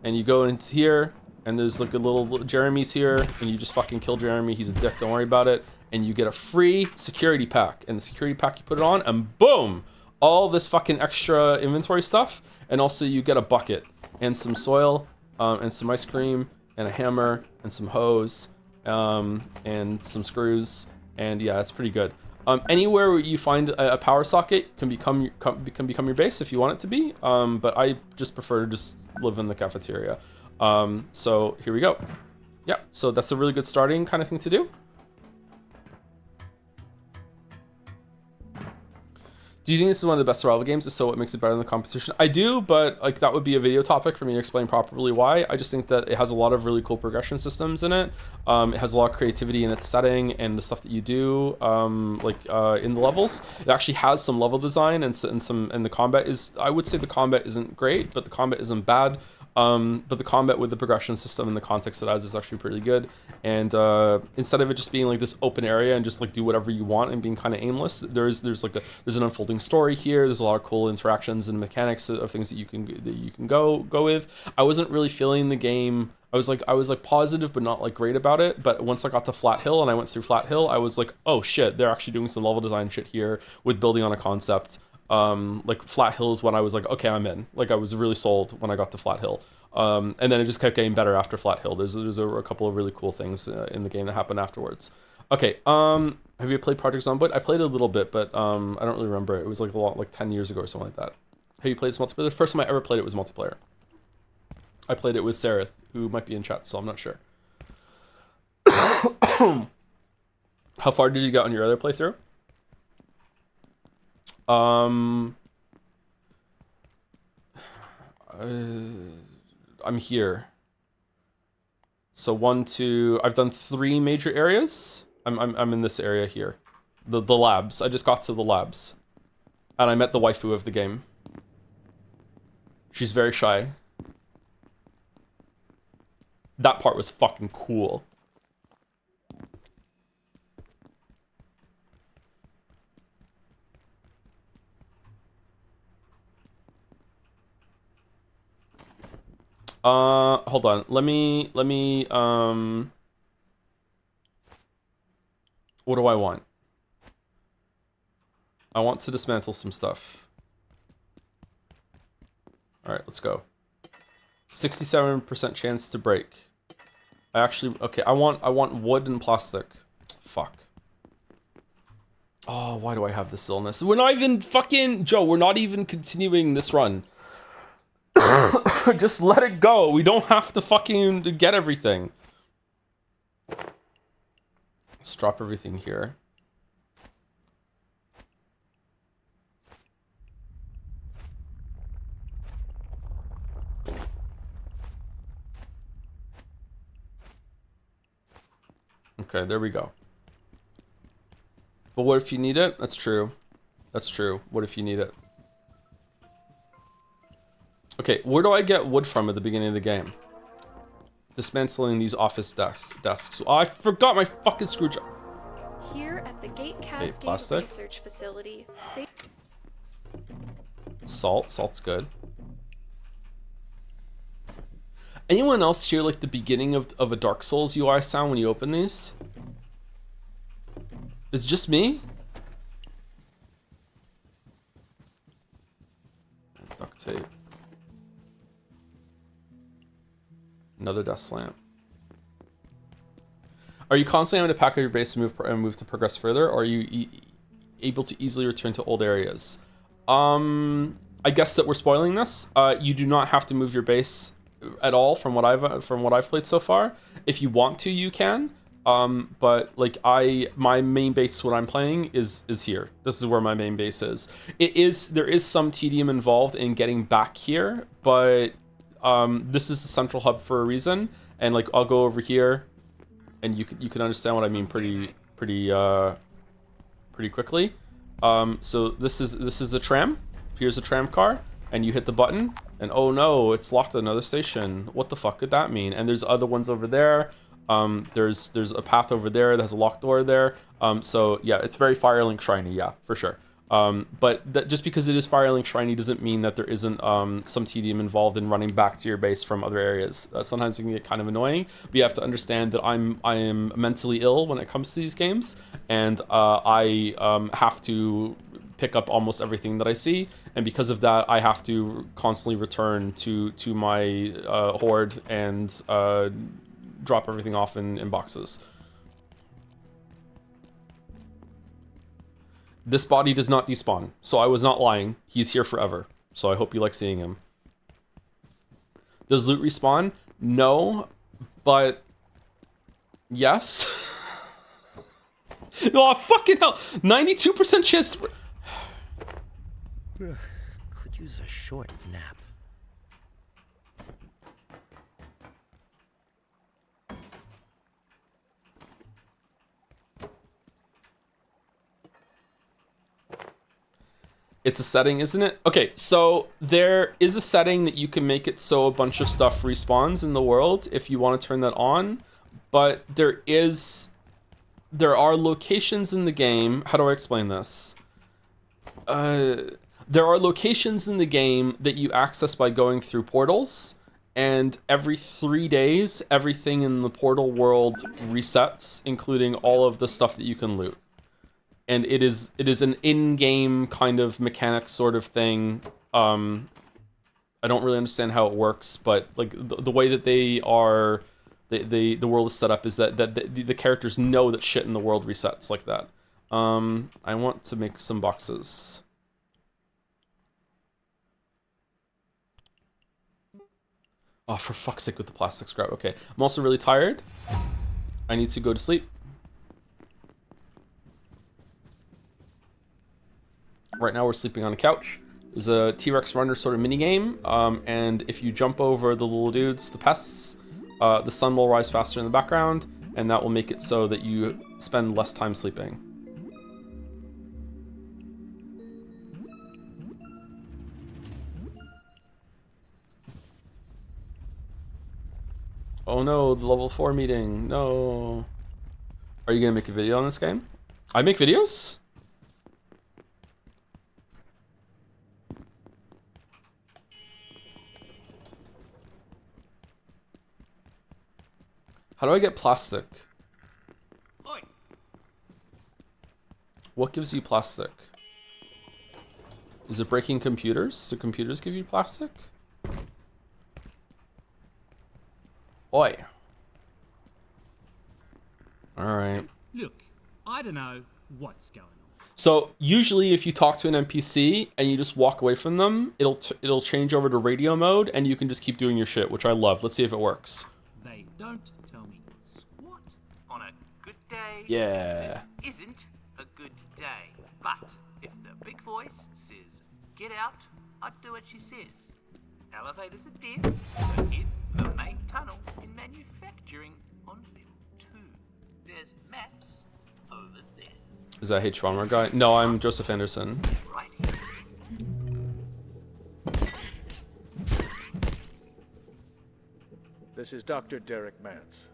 and you go into here, and there's like a little Jeremy's here, and you just fucking kill Jeremy. He's a dick, don't worry about it. And you get a free security pack, and the security pack, you put it on, and boom, all this fucking extra inventory stuff. And also you get a bucket and some soil, and some ice cream and a hammer and some hose, and some screws. And yeah, it's pretty good. Anywhere where you find a power socket can become your base if you want it to be. But I just prefer to just live in the cafeteria. So here we go. Yeah, so that's a really good starting kind of thing to do. Do you think this is one of the best survival games? If so, what makes it better than the competition? I do, but like that would be a video topic for me to explain properly why. I just think that it has a lot of really cool progression systems in it. It has a lot of creativity in its setting and the stuff that you do, in the levels. It actually has some level design and the combat is, I would say the combat isn't great, but the combat isn't bad. But the combat with the progression system and the context it has is actually pretty good. And instead of it just being like this open area and just like do whatever you want and being kind of aimless, there's an unfolding story here. There's a lot of cool interactions and mechanics of things that you can go with. I wasn't really feeling the game. I was like positive but not like great about it. But once I got to Flat Hill and I went through Flat Hill, I was like, oh shit, they're actually doing some level design shit here with building on a concept. Like Flat Hill is when I was like, okay, I'm in. Like I was really sold when I got to Flat Hill. And then it just kept getting better after Flat Hill. There's a couple of really cool things in the game that happened afterwards. Okay, have you played Project Zomboid? I played a little bit, but I don't really remember. It was like 10 years ago or something like that. Have you played this multiplayer? The first time I ever played it was multiplayer. I played it with Sareth, who might be in chat, so I'm not sure. How far did you get on your other playthrough? I'm here. So 1, 2. I've done 3 major areas. I'm in this area here, the labs. I just got to the labs, and I met the waifu of the game. She's very shy. That part was fucking cool. Hold on. Let me, what do I want? I want to dismantle some stuff. All right, let's go. 67% chance to break. Okay, I want wood and plastic. Fuck. Oh, why do I have this illness? We're not even fucking, Joe, we're not even continuing this run. Just let it go. We don't have to fucking get everything. Let's drop everything here. Okay, there we go. But what if you need it? That's true. That's true. What if you need it? Okay, where do I get wood from at the beginning of the game? Dismantling these office desks. Oh, I forgot my fucking screwdriver. Here at the Gate Okay, Cascade plastic. Research Facility. Salt's good. Anyone else hear like the beginning of a Dark Souls UI sound when you open these? It's just me? Duct tape. Another desk lamp. Are you constantly having to pack up your base and move to progress further, or are you able to easily return to old areas? I guess that we're spoiling this. You do not have to move your base at all from what I've played so far. If you want to, you can. But like my main base, what I'm playing is here. This is where my main base is. There is some tedium involved in getting back here, but this is the central hub for a reason. And like I'll go over here, and you can understand what I mean pretty quickly. So this is a tram. Here's a tram car, and you hit the button, and oh no, it's locked at another station. What the fuck could that mean? And there's other ones over there. There's a path over there that has a locked door there. So yeah, it's very Firelink shiny, yeah, for sure. But just because it is Firelink shiny doesn't mean that there isn't some tedium involved in running back to your base from other areas. Sometimes it can get kind of annoying, but you have to understand that I am mentally ill when it comes to these games, and I have to pick up almost everything that I see, and because of that, I have to constantly return to my horde and drop everything off in boxes. This body does not despawn, so I was not lying. He's here forever, so I hope you like seeing him. Does loot respawn? No, but yes. Oh, fucking hell. 92% chance to... Could use a short nap. It's a setting, isn't it? Okay, so there is a setting that you can make it so a bunch of stuff respawns in the world if you want to turn that on, but there are locations in the game. How do I explain this? There are locations in the game that you access by going through portals, and every 3 days, everything in the portal world resets, including all of the stuff that you can loot. And it is an in-game kind of mechanic sort of thing. I don't really understand how it works, but like the way that the world is set up is that the characters know that shit in the world resets like that. I want to make some boxes. Oh, for fuck's sake with the plastic scrap. Okay, I'm also really tired. I need to go to sleep. Right now we're sleeping on a couch. There's a T-Rex runner sort of minigame, and if you jump over the little dudes, the pests, the sun will rise faster in the background, and that will make it so that you spend less time sleeping. Oh no, the level 4 meeting, no. Are you gonna make a video on this game? I make videos? How do I get plastic? Oi. What gives you plastic? Is it breaking computers? Do computers give you plastic? Oi. Alright. Look, I don't know what's going on. So usually if you talk to an NPC and you just walk away from them, it'll change over to radio mode and you can just keep doing your shit, which I love. Let's see if it works. They don't tell me squat. On a good day, Yeah. this isn't a good day. But if the big voice says, get out, I'd do what she says. Elevators are dead, so hit the main tunnel in manufacturing on level 2. There's maps over there. Is that H. Bomber guy? No, I'm Joseph Anderson. Right. This is Dr. Derek Mance.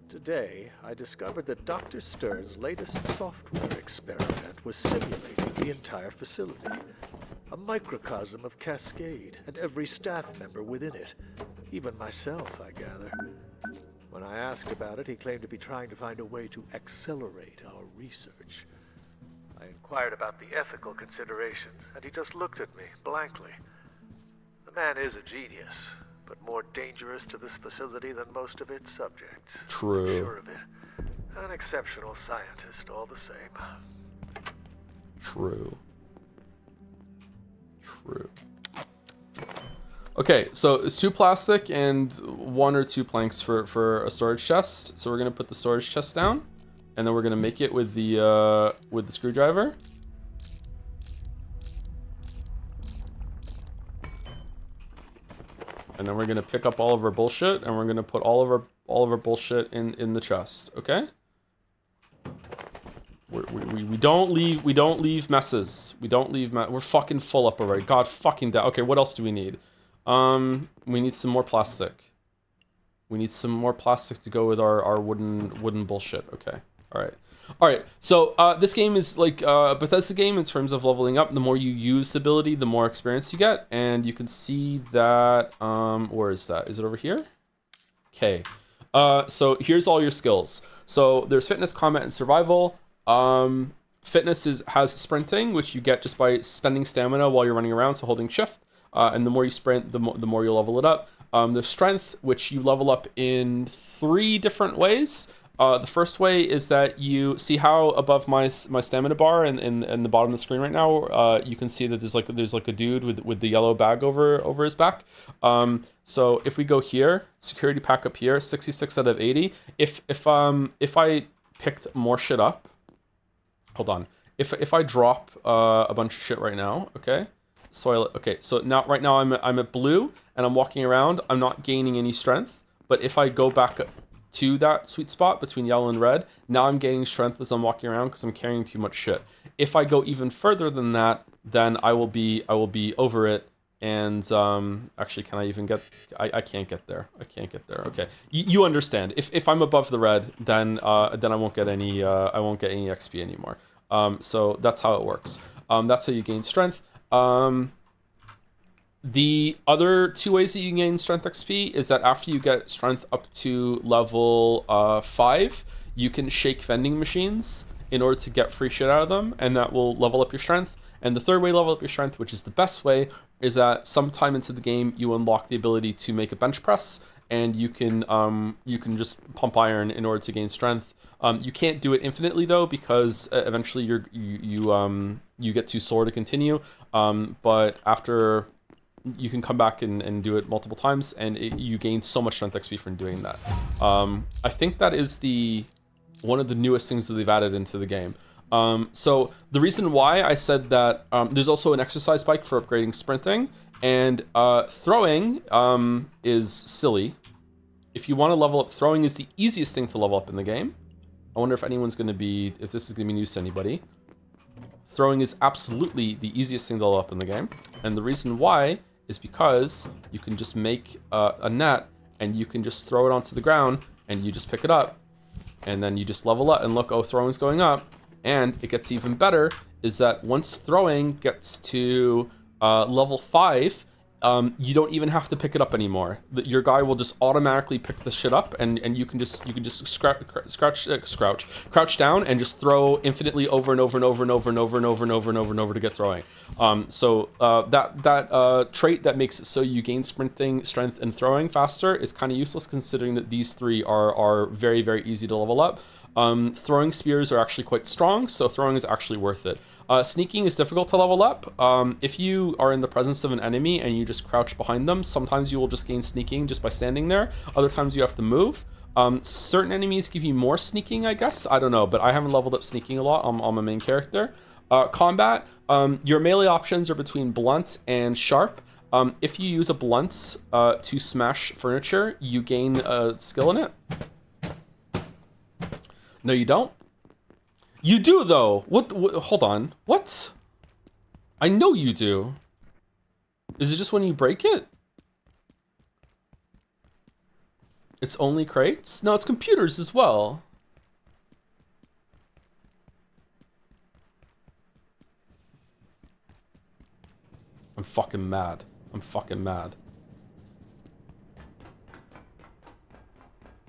Today, I discovered that Dr. Stern's latest software experiment was simulating the entire facility. A microcosm of Cascade, and every staff member within it. Even myself, I gather. When I asked about it, he claimed to be trying to find a way to accelerate our research. I inquired about the ethical considerations, and he just looked at me blankly. The man is a genius, but more dangerous to this facility than most of its subjects. True. I'm sure of it. An exceptional scientist, all the same. True. True. Okay, so it's 2 plastic and 1 or 2 planks for a storage chest. So we're gonna put the storage chest down, and then we're gonna make it with the screwdriver. And then we're gonna pick up all of our bullshit, and we're gonna put all of our bullshit in the chest. Okay. We don't leave messes. We're fucking full up already. God fucking damn. Okay, what else do we need? We need some more plastic. We need some more plastic to go with our wooden bullshit. Okay. All right. So this game is like a Bethesda game in terms of leveling up. The more you use the ability, the more experience you get, and you can see that. Where is that? Is it over here? Okay. So here's all your skills. So there's fitness, combat, and survival. Fitness has sprinting, which you get just by spending stamina while you're running around, so holding shift. And the more you sprint, the more you level it up. There's strength, which you level up in 3 different ways. The first way is that you see how above my stamina bar in the bottom of the screen right now, you can see that there's like a dude with the yellow bag over his back. So if we go here, security pack up here, 66 out of 80. If I picked more shit up. Hold on. If I drop a bunch of shit right now, okay? So now right now I'm at blue and I'm walking around. I'm not gaining any strength, but if I go back to that sweet spot between yellow and red, now I'm gaining strength as I'm walking around because I'm carrying too much shit. If I go even further than that, then I will be over it. And actually, can I even get? I can't get there. I can't get there. Okay, you understand. If I'm above the red, then I won't get any XP anymore. So that's how it works. That's how you gain strength. The other 2 ways that you can gain strength XP is that after you get strength up to level 5, you can shake vending machines in order to get free shit out of them, and that will level up your strength. And the third way to level up your strength, which is the best way, is that sometime into the game you unlock the ability to make a bench press, and you can just pump iron in order to gain strength. You can't do it infinitely though, because eventually you get too sore to continue. But after you can come back and do it multiple times, and you gain so much strength XP from doing that. I think that is one of the newest things that they've added into the game. So the reason why I said that there's also an exercise bike for upgrading sprinting, and throwing is silly. If you want to level up, throwing is the easiest thing to level up in the game. I wonder if this is going to be news to anybody. Throwing is absolutely the easiest thing to level up in the game, and the reason why is because you can just make a net, and you can just throw it onto the ground, and you just pick it up, and then you just level up, and look, oh, throwing's going up. And it gets even better is that once throwing gets to level 5, you don't even have to pick it up anymore. Your guy will just automatically pick the shit up, and you can just crouch down and just throw infinitely over and over and over and over and over and over and over and over and over to get throwing. So that trait that makes it so you gain sprinting, strength, and throwing faster is kind of useless, considering that these 3 are very, very easy to level up. Throwing spears are actually quite strong, so throwing is actually worth it. Sneaking is difficult to level up. If you are in the presence of an enemy and you just crouch behind them, sometimes you will just gain sneaking just by standing there. Other times you have to move. Certain enemies give you more sneaking, I guess. I don't know, but I haven't leveled up sneaking a lot on my main character. Combat, your melee options are between blunt and sharp. If you use a blunt to smash furniture, you gain a skill in it. No, you don't. You do, though. What? Hold on. What? I know you do. Is it just when you break it? It's only crates? No, it's computers as well. I'm fucking mad. I'm fucking mad.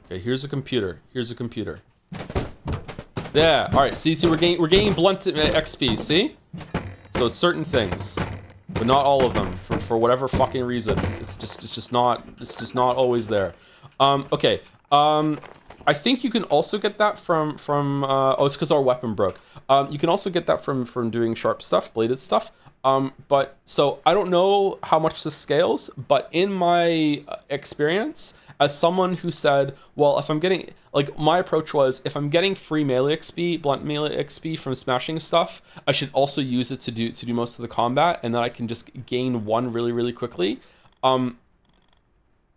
Okay, here's a computer. Here's a computer. Yeah, all right, see, we're gaining blunt XP, see? So it's certain things, but not all of them for whatever fucking reason. It's just not always there. Okay. I think you can also get that from oh, it's because our weapon broke. You can also get that from doing sharp stuff, bladed stuff. But so I don't know how much this scales, but in my experience, as someone who said, well, if I'm getting, like, my approach was, if I'm getting free melee XP, blunt melee XP from smashing stuff, I should also use it to do most of the combat, and then I can just gain one really, really quickly.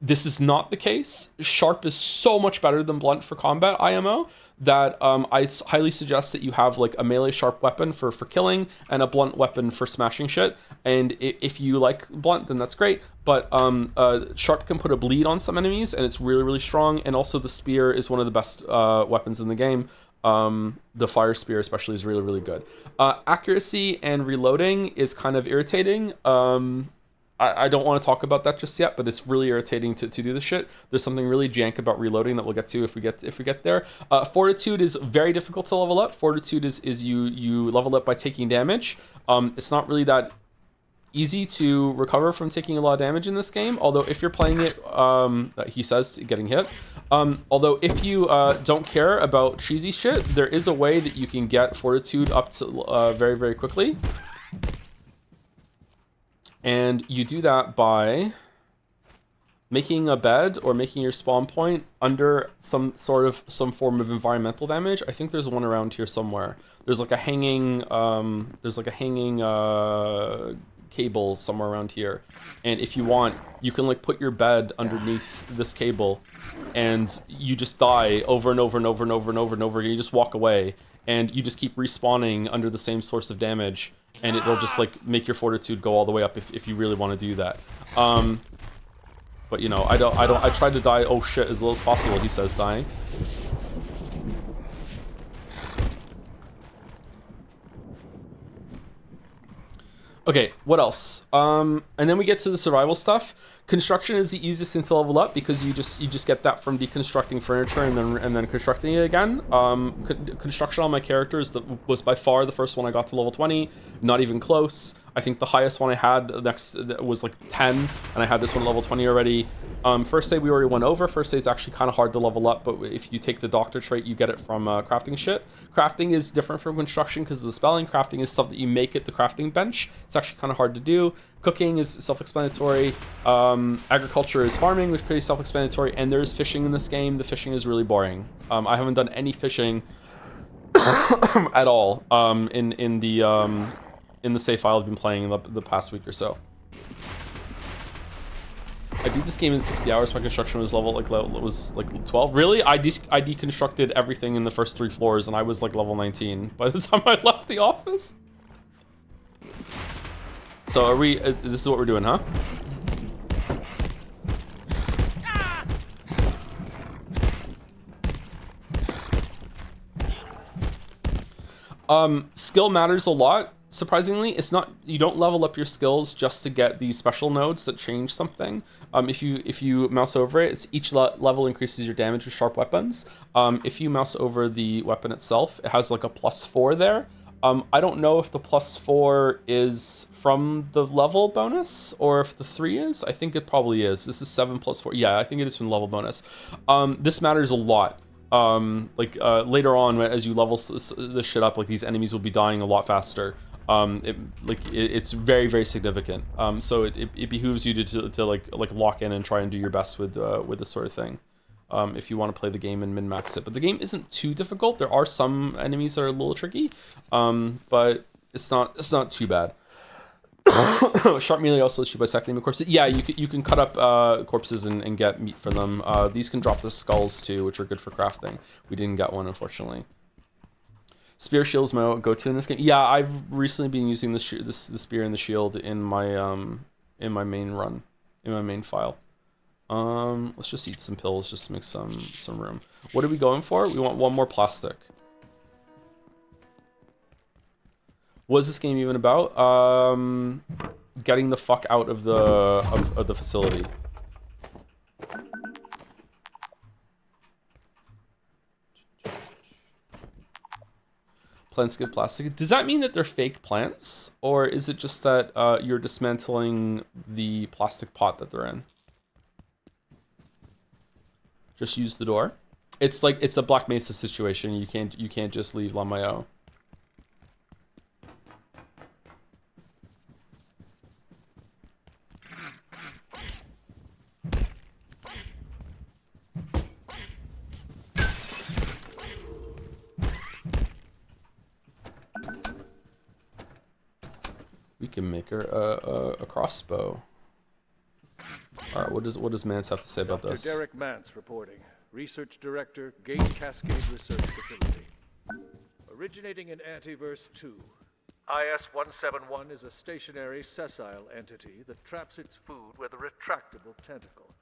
This is not the case. Sharp is so much better than blunt for combat IMO that I highly suggest that you have like a melee sharp weapon for killing and a blunt weapon for smashing shit. And if you like blunt, then that's great. But sharp can put a bleed on some enemies, and it's really, really strong. And also the spear is one of the best weapons in the game. The fire spear especially is really, really good. Accuracy and reloading is kind of irritating. I don't want to talk about that just yet, but it's really irritating to do this shit. There's something really jank about reloading that we'll get to if we get there. Fortitude is very difficult to level up. Fortitude is you level up by taking damage. It's not really that easy to recover from taking a lot of damage in this game, although if you're playing it, he says, getting hit. Although if you don't care about cheesy shit, there is a way that you can get Fortitude up to very, very quickly. And you do that by making a bed or making your spawn point under some form of environmental damage. I think there's one around here somewhere. There's like a hanging cable somewhere around here. And if you want, you can like put your bed underneath this cable, and you just die over and over and over and over and over and over again. You just walk away, and you just keep respawning under the same source of damage. And it'll just like make your fortitude go all the way up if you really want to do that. But you know, I tried to die, oh shit, as little as possible, he says, dying. Okay, what else? And then we get to the survival stuff. Construction is the easiest thing to level up because you just get that from deconstructing furniture and then constructing it again. Construction on my characters was by far the first one I got to level 20, not even close. I think the highest one I had next was like 10, and I had this one level 20 already. First aid we already went over. First aid's actually kind of hard to level up, but if you take the doctor trait, you get it from crafting shit. Crafting is different from construction because of the spelling. Crafting is stuff that you make at the crafting bench. It's actually kind of hard to do. Cooking is self-explanatory. Agriculture is farming, which is pretty self-explanatory. And there's fishing in this game. The fishing is really boring. I haven't done any fishing at all in the save file I've been playing the past week or so. I beat this game in 60 hours. My construction was level 12. Really? I deconstructed everything in the first 3 floors, and I was like level 19 by the time I left the office. So are we? This is what we're doing, huh? Skill matters a lot. Surprisingly, it's not, you don't level up your skills just to get these special nodes that change something. If you mouse over it, it's each level increases your damage with sharp weapons. If you mouse over the weapon itself, it has like a +4 there. I don't know if the +4 is from the level bonus or if the 3 is. I think it probably is. This is 7 + 4. Yeah, I think it is from level bonus. This matters a lot. Later on, as you level this shit up, like these enemies will be dying a lot faster. It's very, very significant. So it behooves you to like lock in and try and do your best with this sort of thing. If you want to play the game and min-max it. But the game isn't too difficult. There are some enemies that are a little tricky, but it's not too bad. Sharp melee also lets you bisecting the corpses. Yeah, you can cut up corpses and get meat from them. These can drop the skulls too, which are good for crafting. We didn't get one, unfortunately. Spear shield is my go-to in this game. Yeah, I've recently been using the spear and the shield in my main run, in my main file. Let's just eat some pills just to make some room. What are we going for? We want one more plastic. What is this game even about? Getting the fuck out of the facility. Plants give plastic. Does that mean that they're fake plants? Or is it just that you're dismantling the plastic pot that they're in? Just use the door. It's like, it's a Black Mesa situation. You can't just leave Lamayo. can make a crossbow. All right, what does Mance have to say about this? Dr. Derek Mance reporting. Research Director, Gate Cascade Research Facility. Originating in Antiverse 2, IS-171 is a stationary, sessile entity that traps its food with a retractable tentacle.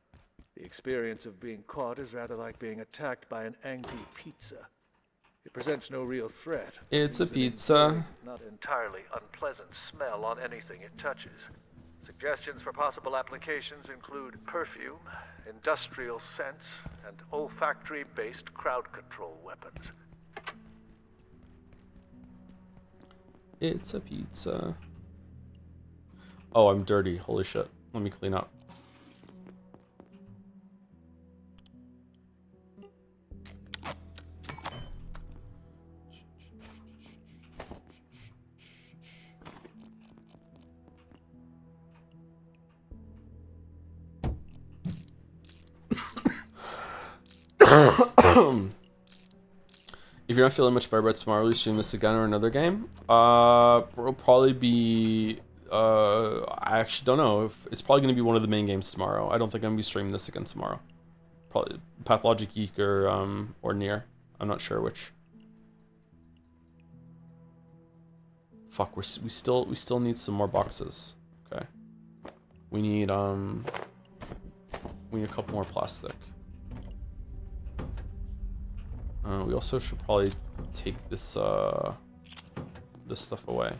The experience of being caught is rather like being attacked by an angry pizza. It presents no real threat. It's a Leaves an pizza. enduring, not entirely unpleasant smell on anything it touches. Suggestions for possible applications include perfume, industrial scents, and olfactory-based crowd control weapons. It's a pizza. Oh, I'm dirty. Holy shit. Let me clean up. If you're not feeling much better about tomorrow, will you stream this again or another game? It'll probably be. I actually don't know. If it's probably going to be one of the main games tomorrow. I don't think I'm going to be streaming this again tomorrow. Probably Pathologic Geek or Nier. I'm not sure which. Fuck, we still need some more boxes. Okay. We need a couple more plastic. We also should probably take this this stuff away.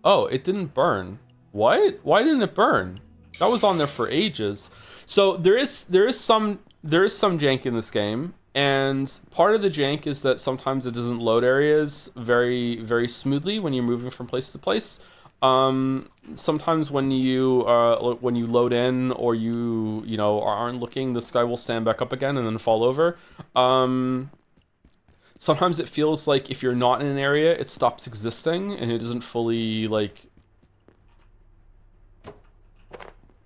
Oh, it didn't burn. What? Why didn't it burn? That was on there for ages. So there is some jank in this game, and part of the jank is that sometimes it doesn't load areas very smoothly when you're moving from place to place. Sometimes when you load in or you aren't looking, this guy will stand back up again and then fall over. Sometimes it feels like if you're not in an area, it stops existing and it doesn't fully like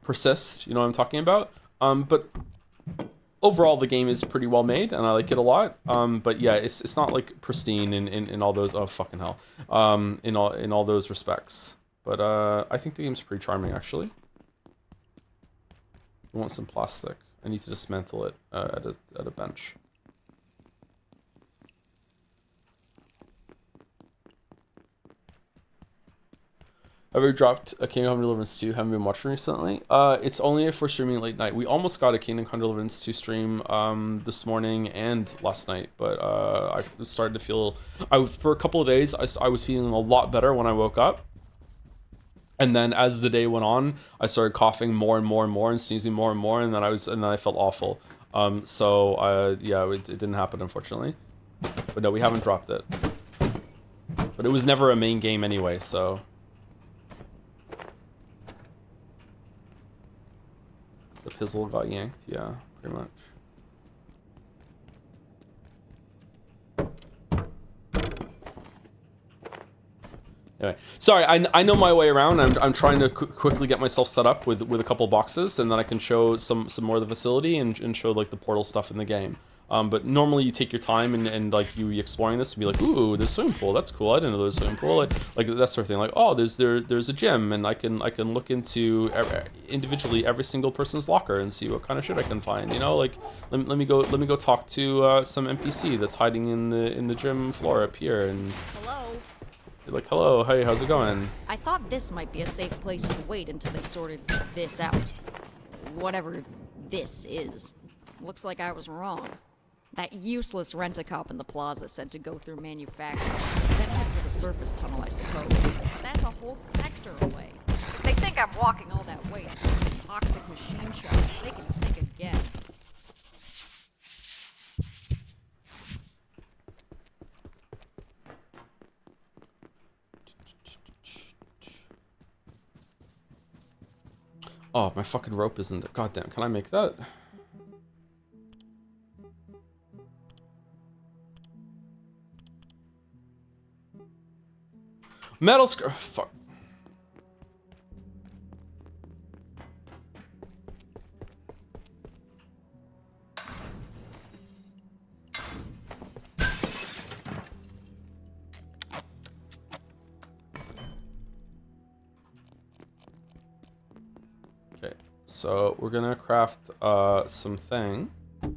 persist. You know what I'm talking about? But overall, the game is pretty well made and I like it a lot. But yeah, it's not like pristine in all those. Oh fucking hell! In all those respects. But I think the game's pretty charming, actually. I want some plastic. I need to dismantle it at a bench. Have you dropped a Kingdom Come Deliverance 2? Haven't been watching recently. It's only if we're streaming late night. We almost got a Kingdom Come Deliverance 2 stream this morning and last night, but I started to feel... for a couple of days, I was feeling a lot better when I woke up. And then as the day went on, I started coughing more and more and more and sneezing more and more, and then I felt awful. Yeah, it didn't happen, unfortunately. But no, we haven't dropped it. But it was never a main game anyway, so... The pizzle got yanked, yeah, pretty much. Anyway, sorry, I know my way around. I'm trying to quickly get myself set up with a couple boxes, and then I can show some more of the facility and show like the portal stuff in the game. But normally you take your time and like you exploring this and be like, ooh, there's a swimming pool. That's cool. I didn't know there was a swimming pool. Like that sort of thing. Like, oh, there's a gym, and I can look into individually every single person's locker and see what kind of shit I can find. You know, like let me go talk to some NPC that's hiding in the gym floor up here and. Hello. You're like, hello, hey, how's it going? I thought this might be a safe place to wait until they sorted this out. Whatever this is. Looks like I was wrong. That useless rent-a-cop in the plaza said to go through manufacturing, then head for the surface tunnel, I suppose. That's a whole sector away. If they think I'm walking all that way to toxic machine shops, they can think again. Oh, my fucking rope isn't there. Goddamn, can I make that? Metal fuck. Okay, so we're gonna craft some thing, and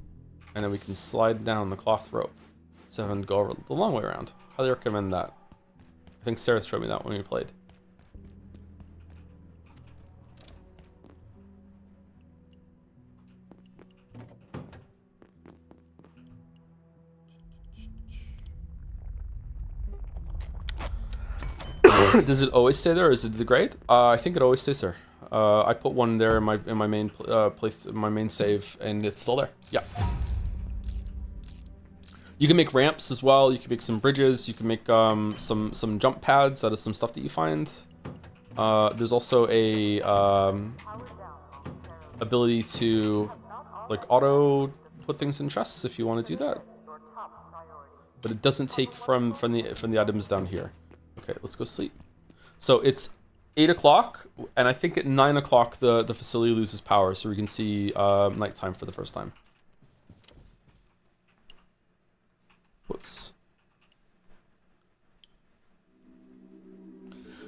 then we can slide down the cloth rope. So having to go over the long way around. Highly recommend that. I think Sarah showed me that when we played. Does it always stay there, or is it degrade? I think it always stays there. I put one there in my main place, my main save, and it's still there. Yeah. You can make ramps as well. You can make some bridges. You can make some jump pads out of some stuff that you find. There's also a ability to like auto put things in chests if you want to do that. But it doesn't take from the items down here. Okay, let's go sleep. So it's 8 o'clock, and I think at 9 o'clock the facility loses power, so we can see nighttime for the first time. Whoops.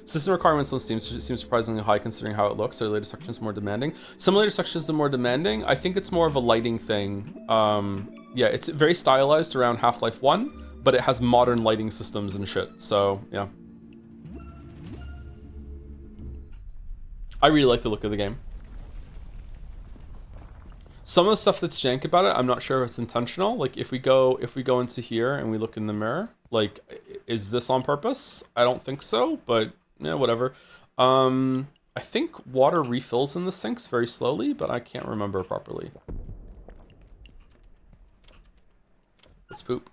System requirements on Steam seem surprisingly high considering how it looks. Are later sections more demanding? Some later sections are more demanding. I think it's more of a lighting thing. Yeah, it's very stylized around Half-Life 1, but it has modern lighting systems and shit, so yeah. I really like the look of the game. Some of the stuff that's jank about it, I'm not sure if it's intentional. Like if we go into here and we look in the mirror, like is this on purpose? I don't think so, but yeah, whatever. I think water refills in the sinks very slowly, but I can't remember properly. Let's poop.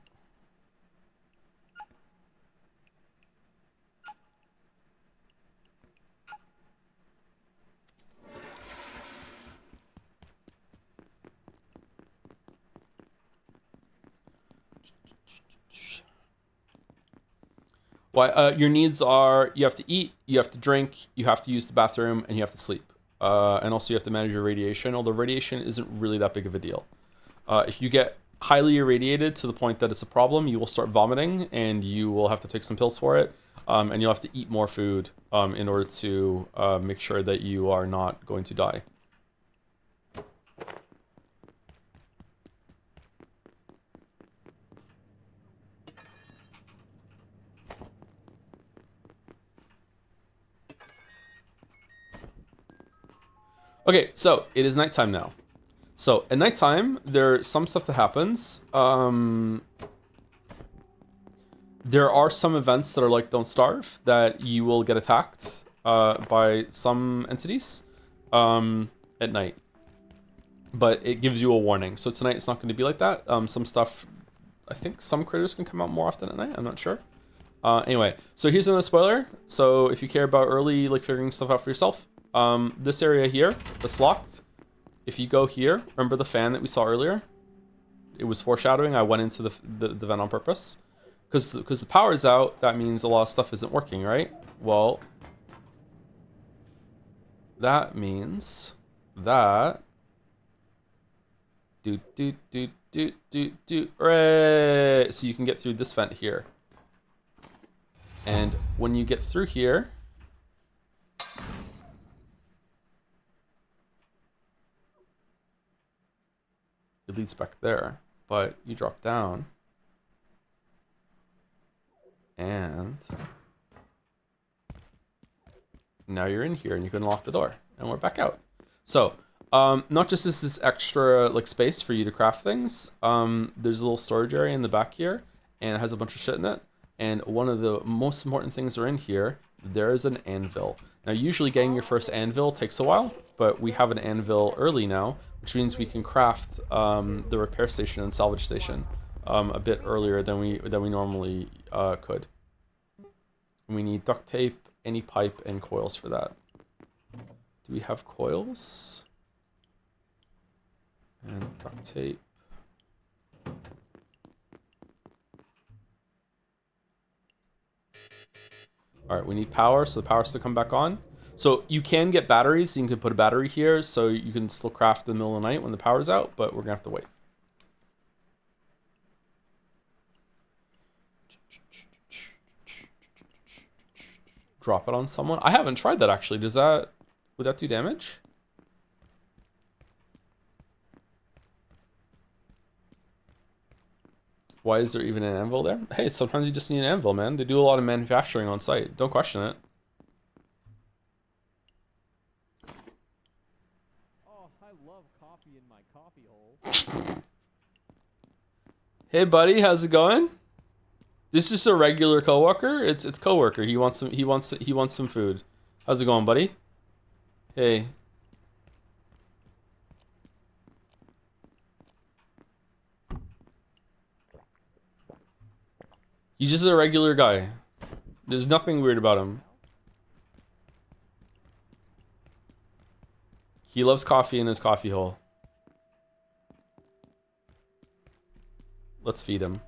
Why? Your needs are you have to eat, you have to drink, you have to use the bathroom, and you have to sleep. And also you have to manage your radiation, although radiation isn't really that big of a deal. If you get highly irradiated to the point that it's a problem, you will start vomiting, and you will have to take some pills for it. And you'll have to eat more food in order to make sure that you are not going to die. Okay, so it is nighttime now. So at nighttime, there's some stuff that happens. There are some events that are like Don't Starve, that you will get attacked by some entities at night. But it gives you a warning. So tonight it's not going to be like that. Some stuff, I think some critters can come out more often at night. I'm not sure. Anyway, so here's another spoiler. So if you care about early, like figuring stuff out for yourself, this area here that's locked, if you go here, remember the fan that we saw earlier? It was foreshadowing. I went into the vent on purpose. Because the power is out, that means a lot of stuff isn't working, right? Well, that means that... Right. So you can get through this vent here. And when you get through here... It leads back there, but you drop down. And now you're in here and you can lock the door and we're back out. So not just is this extra like space for you to craft things, there's a little storage area in the back here and it has a bunch of shit in it. And one of the most important things are in here. There's an anvil. Now usually getting your first anvil takes a while, but we have an anvil early now, which means we can craft the repair station and salvage station a bit earlier than we normally could. We need duct tape, any pipe, and coils for that. Do we have coils? And duct tape. All right, we need power, so the power has to come back on. So you can get batteries. You can put a battery here, so you can still craft in the middle of the night when the power's out, but we're gonna have to wait. Drop it on someone. I haven't tried that actually. Would that do damage? Why is there even an anvil there? Hey, sometimes you just need an anvil, man. They do a lot of manufacturing on site. Don't question it. Oh, I love coffee in my coffee hole. Hey, buddy, how's it going? This is a regular coworker. It's coworker. He wants some food. How's it going, buddy? Hey. He's just a regular guy. There's nothing weird about him. He loves coffee in his coffee hole. Let's feed him.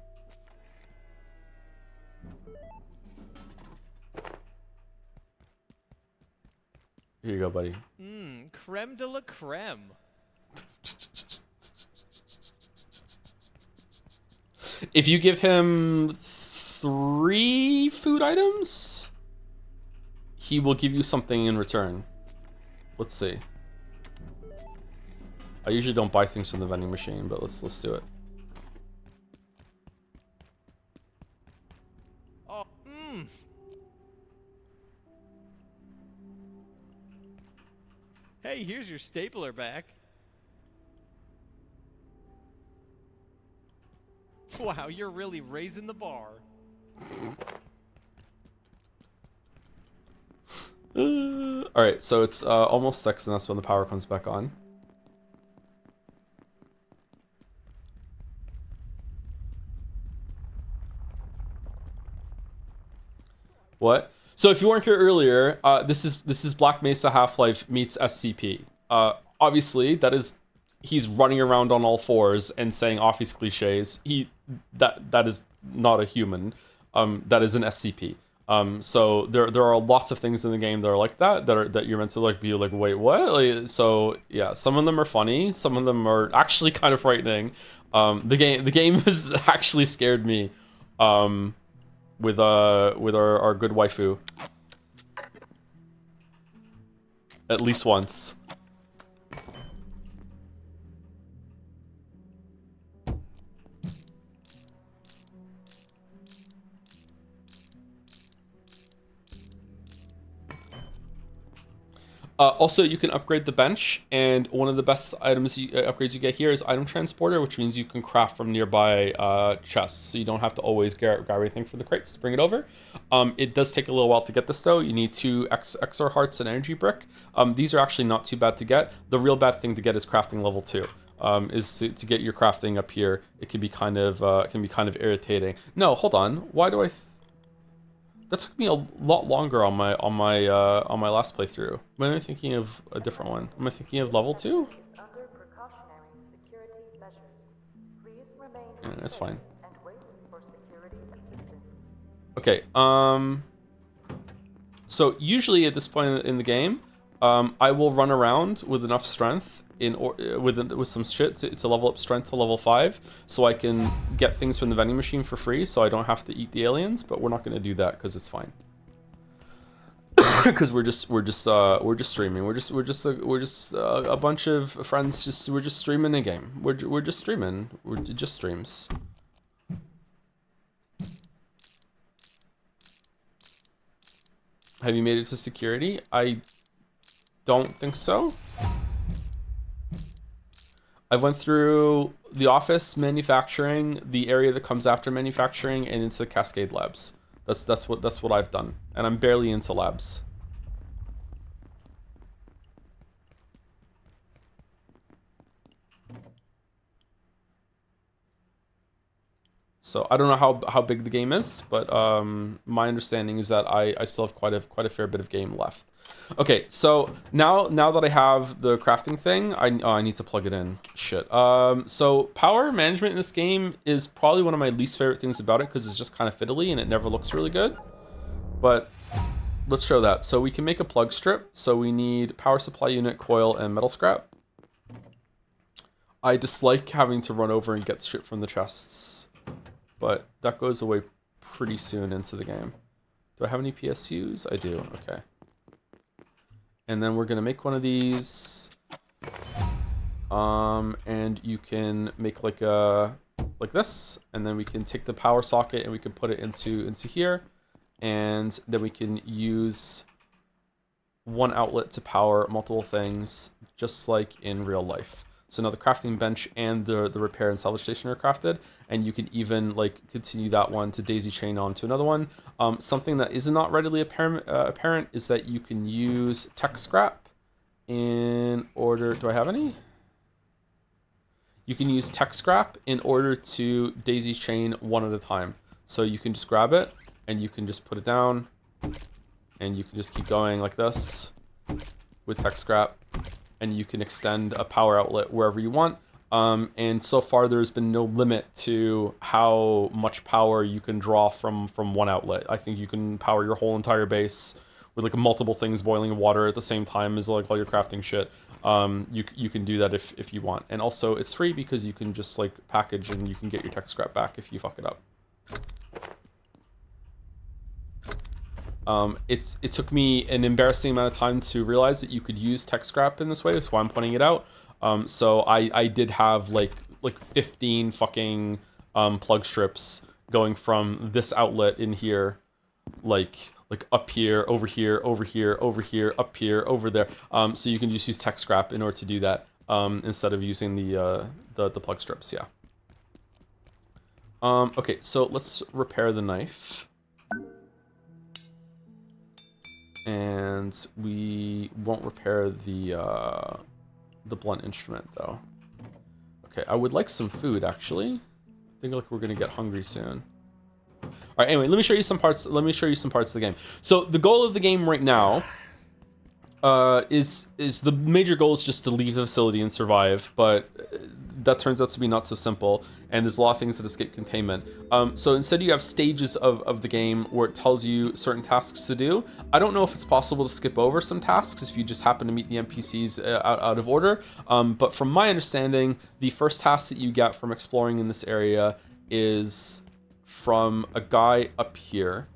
Here you go, buddy. Creme de la creme. If you give him 3 food items, he will give you something in return. Let's see. I usually don't buy things from the vending machine, but let's do it. Oh, Hey, here's your stapler back. Wow, you're really raising the bar. Alright, so it's almost 6 and that's when the power comes back on. What? So if you weren't here earlier, this is Black Mesa Half-Life meets SCP. Obviously, he's running around on all fours and saying office cliches. That is not a human. That is an SCP. So there are lots of things in the game that are like that you're meant to like be like, wait, what? Like, so yeah, some of them are funny, some of them are actually kind of frightening. The game has actually scared me. With our good waifu. At least once. Also, you can upgrade the bench, and one of the best upgrades you get here is item transporter, which means you can craft from nearby chests, so you don't have to always grab everything for the crates to bring it over. It does take a little while to get this though. You need 2 XR hearts and energy brick. These are actually not too bad to get. The real bad thing to get is crafting level 2. Is to get your crafting up here. It can be kind of irritating. No, hold on. Why do I? That took me a lot longer on my last playthrough. Am I thinking of a different one? Am I thinking of level 2? Yeah, that's fine. Okay. So usually at this point in the game, I will run around with enough strength with some shit to level up strength to level 5, so I can get things from the vending machine for free, so I don't have to eat the aliens. But we're not going to do that because it's fine. Because we're just streaming. We're just a bunch of friends. We're just streaming a game. We're just streaming. We're just streams. Have you made it to security? I don't think so. I went through the office, manufacturing, the area that comes after manufacturing, and into the Cascade labs. That's what I've done, and I'm barely into labs. So I don't know how big the game is, but my understanding is that I still have quite a fair bit of game left. Okay, so now that I have the crafting thing, I need to plug it in. Shit. So power management in this game is probably one of my least favorite things about it, because it's just kind of fiddly and it never looks really good. But let's show that. So we can make a plug strip. So we need power supply unit, coil, and metal scrap. I dislike having to run over and get shit from the chests, but that goes away pretty soon into the game. Do I have any PSUs? I do. Okay. And then we're gonna make one of these. And you can make like a like this, and then we can take the power socket and we can put it into here, and then we can use one outlet to power multiple things, just like in real life. So now the crafting bench and the repair and salvage station are crafted, and you can even like continue that one to daisy chain on to another one. Something that is not readily apparent is that you can use tech scrap in order. Do I have any? You can use tech scrap in order to daisy chain one at a time. So you can just grab it and you can just put it down, and you can just keep going like this with tech scrap, and you can extend a power outlet wherever you want. And so far there's been no limit to how much power you can draw from one outlet. I think you can power your whole entire base with like multiple things boiling water at the same time as like all your crafting shit. You can do that if you want. And also it's free because you can just like package and you can get your tech scrap back if you fuck it up. It took me an embarrassing amount of time to realize that you could use tech scrap in this way. That's why I'm pointing it out. So I did have like 15 fucking plug strips going from this outlet in here, like up here, over here, over here, over here, up here, over there. So you can just use tech scrap in order to do that instead of using the plug strips. Yeah. Okay, so let's repair the knife. And we won't repair the blunt instrument though. Okay, I would like some food actually. I think like we're gonna get hungry soon. All right, anyway, let me show you some parts. Let me show you some parts of the game. So the goal of the game right now is the major goal is just to leave the facility and survive, but that turns out to be not so simple, and there's a lot of things that escape containment. So instead you have stages of the game where it tells you certain tasks to do. I don't know if it's possible to skip over some tasks if you just happen to meet the NPCs out of order, but from my understanding, the first task that you get from exploring in this area is from a guy up here.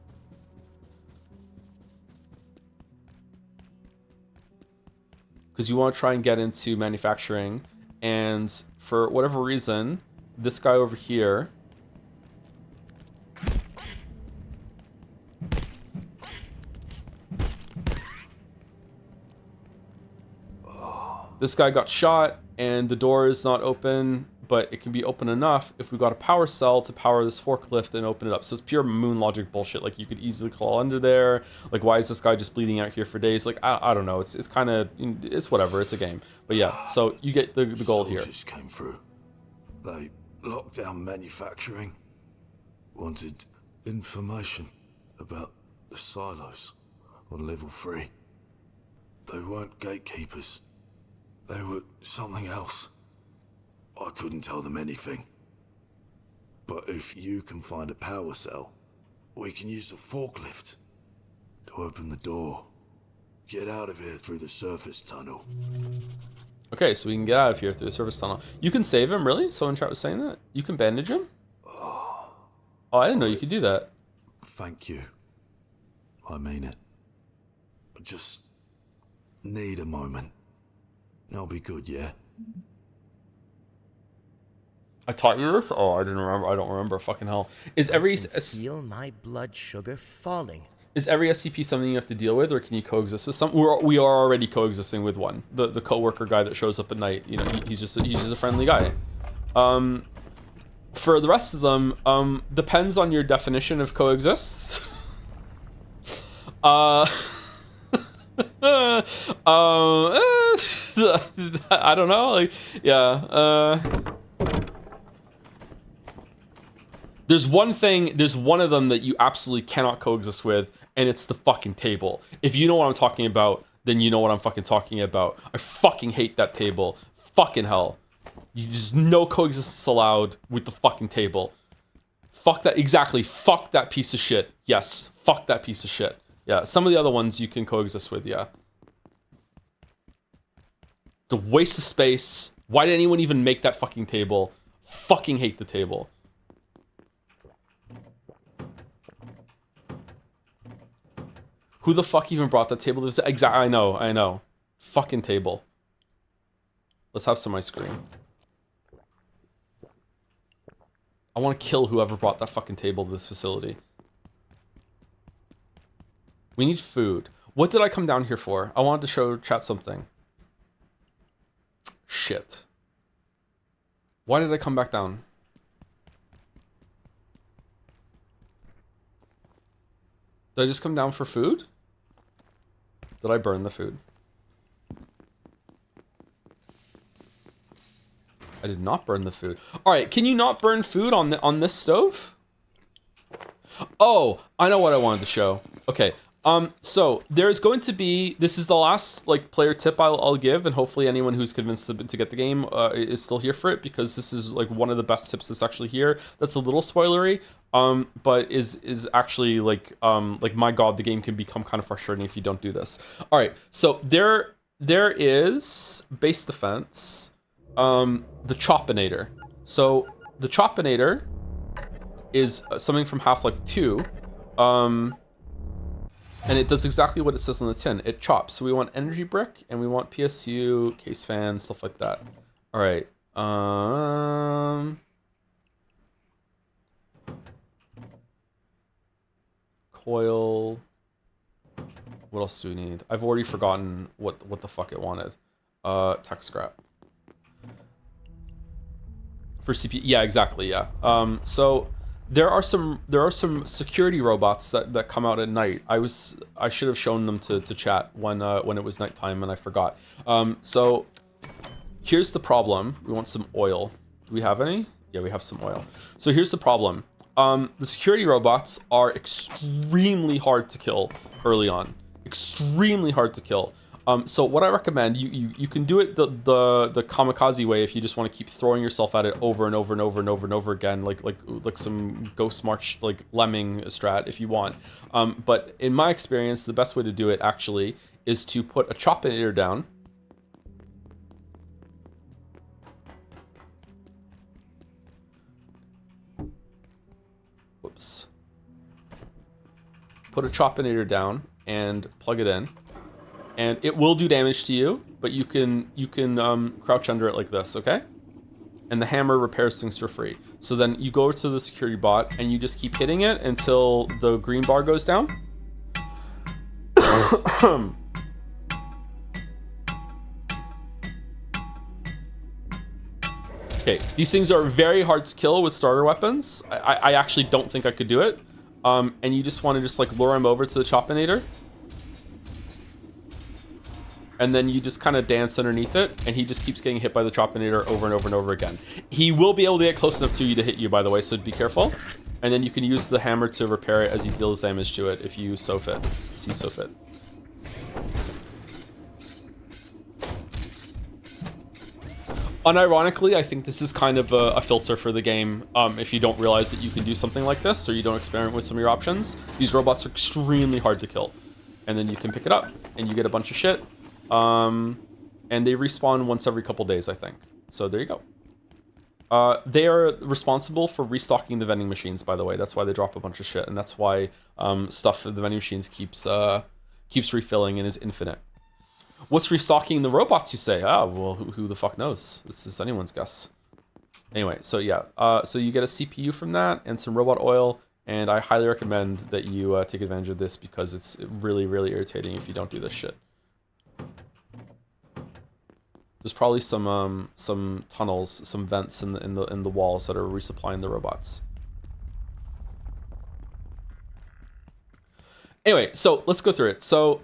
Because you want to try and get into manufacturing, and for whatever reason, this guy over here this guy got shot and the door is not open, but it can be open enough if we got a power cell to power this forklift and open it up. So it's pure moon logic bullshit. Like you could easily crawl under there. Like why is this guy just bleeding out here for days? Like I don't know. It's kind of, it's whatever. It's a game. But yeah, so you get the goal here. Soldiers came through. They locked down manufacturing. Wanted information about the silos on level 3. They weren't gatekeepers. They were something else. I couldn't tell them anything. But if you can find a power cell, we can use a forklift to open the door. Get out of here through the surface tunnel. Okay, so we can get out of here through the surface tunnel. You can save him, really? Someone in chat was saying that? You can bandage him? Oh, I didn't know you could do that. Thank you. I mean it. I just need a moment. I'll be good, yeah? I taught you this? Oh, I didn't remember. I don't remember. Fucking hell. Is every feel my blood sugar falling. Is every SCP something you have to deal with, or can you coexist with some? We are already coexisting with one. The coworker guy that shows up at night. You know, he's just a friendly guy. For the rest of them, depends on your definition of coexist. I don't know. Like, yeah. There's one of them that you absolutely cannot coexist with, and it's the fucking table. If you know what I'm talking about, then you know what I'm fucking talking about. I fucking hate that table. Fucking hell. There's no coexistence allowed with the fucking table. Fuck that, exactly. Fuck that piece of shit. Yes, fuck that piece of shit. Yeah, some of the other ones you can coexist with, yeah. It's a waste of space. Why did anyone even make that fucking table? Fucking hate the table. Who the fuck even brought that table? I know. Fucking table. Let's have some ice cream. I want to kill whoever brought that fucking table to this facility. We need food. What did I come down here for? I wanted to show chat something. Shit. Why did I come back down? Did I just come down for food? Did I burn the food? I did not burn the food. All right, can you not burn food on this stove? Oh, I know what I wanted to show. Okay, so there's going to be, this is the last like player tip I'll give, and hopefully anyone who's convinced to get the game is still here for it, because this is like one of the best tips that's actually here. That's a little spoilery, but is actually like my god, the game can become kind of frustrating if you don't do this. All right, so there is base defense, the Chopinator. So the Chopinator is something from Half-Life 2, and it does exactly what it says on the tin. It chops. So we want energy brick, and we want PSU, case fan, stuff like that. All right. Coil. What else do we need? I've already forgotten what the fuck it wanted. Tech scrap. For CPU, yeah, exactly, yeah. So there are some security robots that come out at night. I should have shown them to chat when it was nighttime, and I forgot. So here's the problem. We want some oil. Do we have any? Yeah, we have some oil. So here's the problem. The security robots are extremely hard to kill early on. Extremely hard to kill. So what I recommend, you can do it the kamikaze way if you just want to keep throwing yourself at it over and over and over and over and over again, like some Ghost March like lemming strat if you want. But in my experience, the best way to do it actually is to put a Chopinator down. Whoops. Put a Chopinator down and plug it in. And it will do damage to you, but you can crouch under it like this, okay? And the hammer repairs things for free. So then you go over to the security bot and you just keep hitting it until the green bar goes down. Okay, these things are very hard to kill with starter weapons. I actually don't think I could do it. And you just want to just like lure him over to the Chopinator. And then you just kind of dance underneath it, and he just keeps getting hit by the Chopinator over and over and over again. He will be able to get close enough to you to hit you, by the way, so be careful. And then you can use the hammer to repair it as he deals damage to it if you so fit. See so fit. Unironically, I think this is kind of a filter for the game. If you don't realize that you can do something like this, or you don't experiment with some of your options, these robots are extremely hard to kill. And then you can pick it up, and you get a bunch of shit. And they respawn once every couple days, I think. So there you go. They are responsible for restocking the vending machines, by the way. That's why they drop a bunch of shit, and that's why stuff in the vending machines keeps refilling and is infinite. What's restocking the robots, you say? Ah, well, who the fuck knows? This is anyone's guess. Anyway, so yeah. So you get a CPU from that and some robot oil, and I highly recommend that you take advantage of this because it's really, really irritating if you don't do this shit. There's probably some tunnels, some vents in the walls that are resupplying the robots. Anyway, so let's go through it. So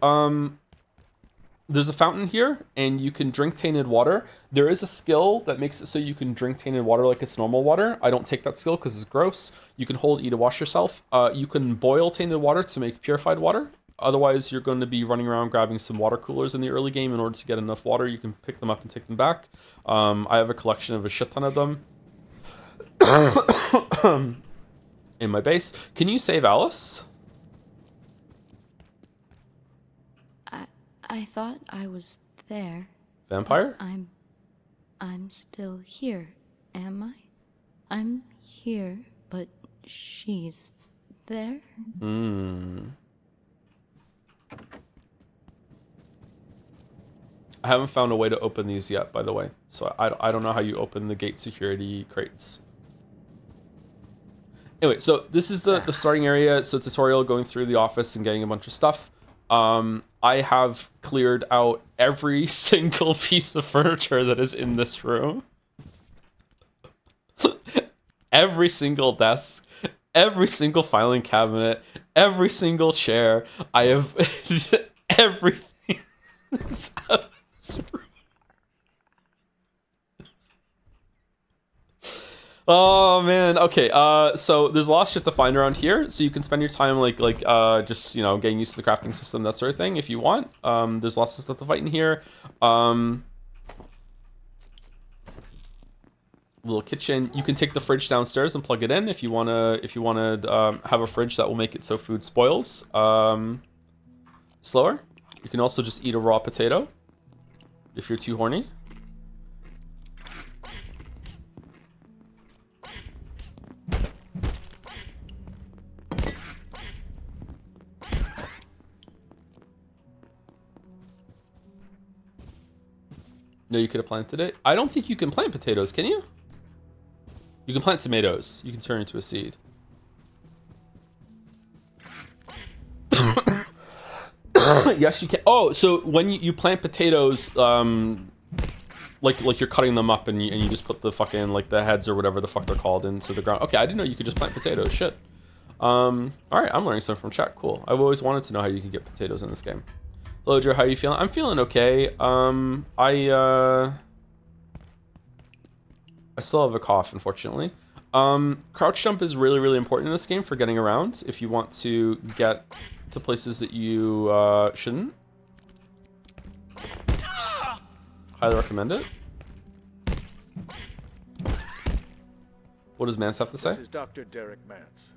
there's a fountain here, and you can drink tainted water. There is a skill that makes it so you can drink tainted water like it's normal water. I don't take that skill because it's gross. You can hold E to wash yourself. You can boil tainted water to make purified water. Otherwise, you're going to be running around grabbing some water coolers in the early game in order to get enough water. You can pick them up and take them back. I have a collection of a shit ton of them in my base. Can you save Alice? I thought I was there. Vampire? I'm still here, am I? I'm here, but she's there? I haven't found a way to open these yet, by the way. So I don't know how you open the gate security crates. Anyway, so this is the starting area. So tutorial going through the office and getting a bunch of stuff. I have cleared out every single piece of furniture that is in this room. Every single desk, every single filing cabinet, every single chair. I have everything that's out of this room. Oh man. Okay. So there's a lot of shit to find around here. So you can spend your time just getting used to the crafting system, that sort of thing, if you want. There's lots of stuff to fight in here. Little kitchen. You can take the fridge downstairs and plug it in if you wanna. If you wanna have a fridge that will make it so food spoils slower. You can also just eat a raw potato if you're too horny. No, you could have planted it. I don't think you can plant potatoes, can you? You can plant tomatoes. You can turn into a seed. Yes, you can. Oh, so when you plant potatoes, like you're cutting them up and you just put the fucking the heads or whatever the fuck they're called into the ground. Okay, I didn't know you could just plant potatoes. Shit. All right, I'm learning something from chat. Cool. I've always wanted to know how you can get potatoes in this game. Hello, Joe. How are you feeling? I'm feeling okay. I still have a cough, unfortunately. Crouch jump is really, really important in this game for getting around if you want to get to places that you shouldn't. Highly recommend it. What does Mance have to say? This is Dr. Derek Mance.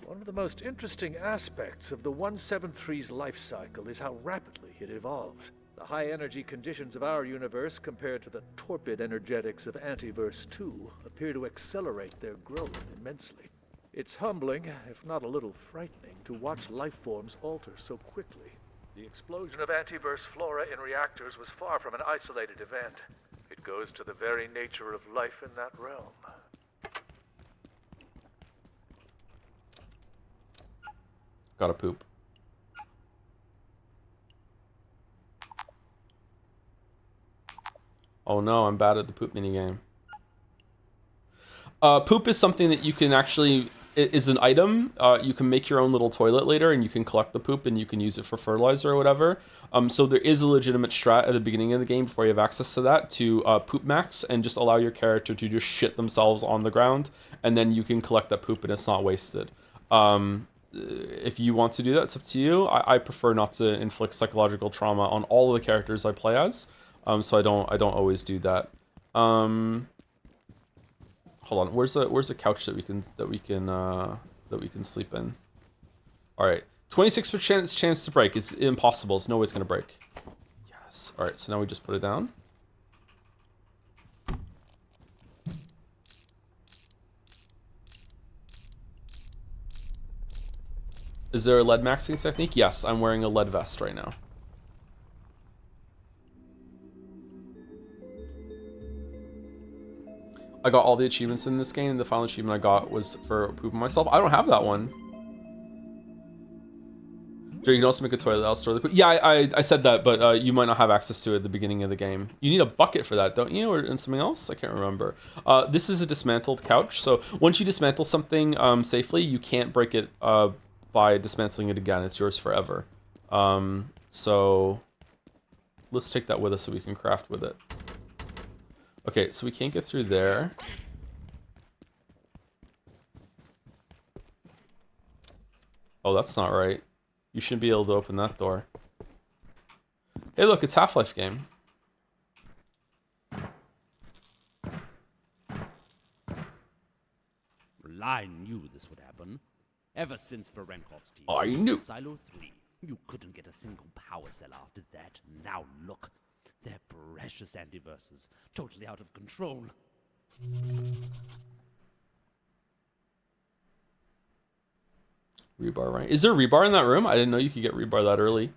One of the most interesting aspects of the 173's life cycle is how rapidly it evolves. The high-energy conditions of our universe compared to the torpid energetics of Antiverse 2 appear to accelerate their growth immensely. It's humbling, if not a little frightening, to watch life forms alter so quickly. The explosion of Antiverse flora in reactors was far from an isolated event. It goes to the very nature of life in that realm. Gotta poop. Oh no, I'm bad at the poop minigame. Poop is something that you can actually, is an item. You can make your own little toilet later and you can collect the poop and you can use it for fertilizer or whatever. So there is a legitimate strat at the beginning of the game before you have access to that to poop max and just allow your character to just shit themselves on the ground and then you can collect that poop and it's not wasted. If you want to do that, it's up to you. I prefer not to inflict psychological trauma on all of the characters I play as, so I don't always do that. Hold on, where's the couch that we can sleep in? All right, 26% chance to break. It's impossible. It's no way it's gonna break. Yes. All right, so now we just put it down. Is there a lead maxing technique? Yes, I'm wearing a lead vest right now. I got all the achievements in this game. The final achievement I got was for pooping myself. I don't have that one. Joe, you can also make a toilet. I'll store the poop. Yeah, I said that, but you might not have access to it at the beginning of the game. You need a bucket for that, don't you? Or something else? I can't remember. This is a dismantled couch. So once you dismantle something safely, you can't break it by dismantling it again. It's yours forever. So let's take that with us so we can craft with it. Okay, so we can't get through there. Oh, that's not right. You shouldn't be able to open that door. Hey, look, it's Half-Life game. Well, I knew this would happen. Ever since Varenkov's team I knew. Silo 3, you couldn't get a single power cell after that. Now look, they're precious antiverses, totally out of control. Rebar, right? Is there rebar in that room? I didn't know you could get rebar that early.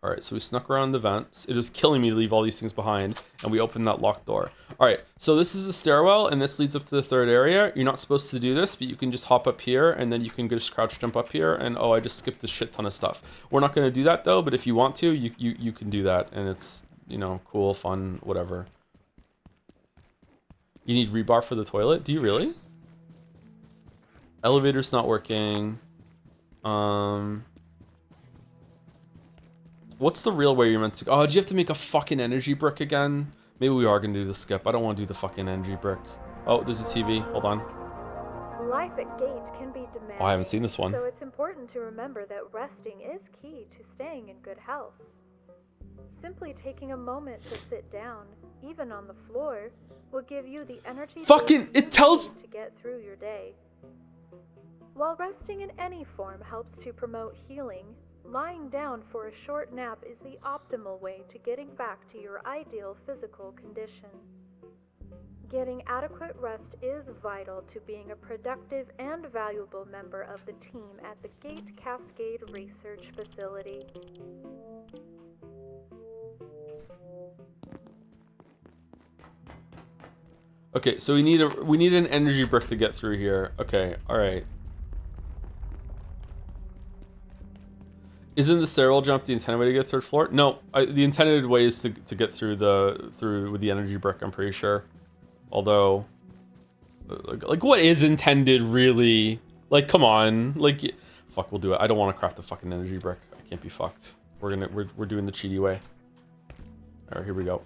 All right, so we snuck around the vents. It was killing me to leave all these things behind, and we opened that locked door. All right, so this is a stairwell, and this leads up to the third area. You're not supposed to do this, but you can just hop up here, and then you can just crouch jump up here, and oh, I just skipped a shit ton of stuff. We're not gonna do that though, but if you want to, you can do that, and it's, you know, cool, fun, whatever. You need rebar for the toilet? Do you really? Elevator's not working. What's the real way you're meant to go? Oh, do you have to make a fucking energy brick again? Maybe we are gonna do the skip. I don't want to do the fucking energy brick. Oh, there's a TV. Hold on. Life at Gate can be demanding. Oh, I haven't seen this one. So it's important to remember that resting is key to staying in good health. Simply taking a moment to sit down, even on the floor, will give you the energy it tells to get through your day. While resting in any form helps to promote healing, lying down for a short nap is the optimal way to getting back to your ideal physical condition. Getting adequate rest is vital to being a productive and valuable member of the team at the Gate Cascade Research Facility. Okay, so we need an energy brick to get through here. Okay, all right. Isn't the stairwell jump the intended way to get third floor? No, the intended way is to get through with the energy brick, I'm pretty sure. Although, like what is intended really? Like, come on, like, fuck, we'll do it. I don't want to craft a fucking energy brick. I can't be fucked. We're doing the cheaty way. All right, here we go.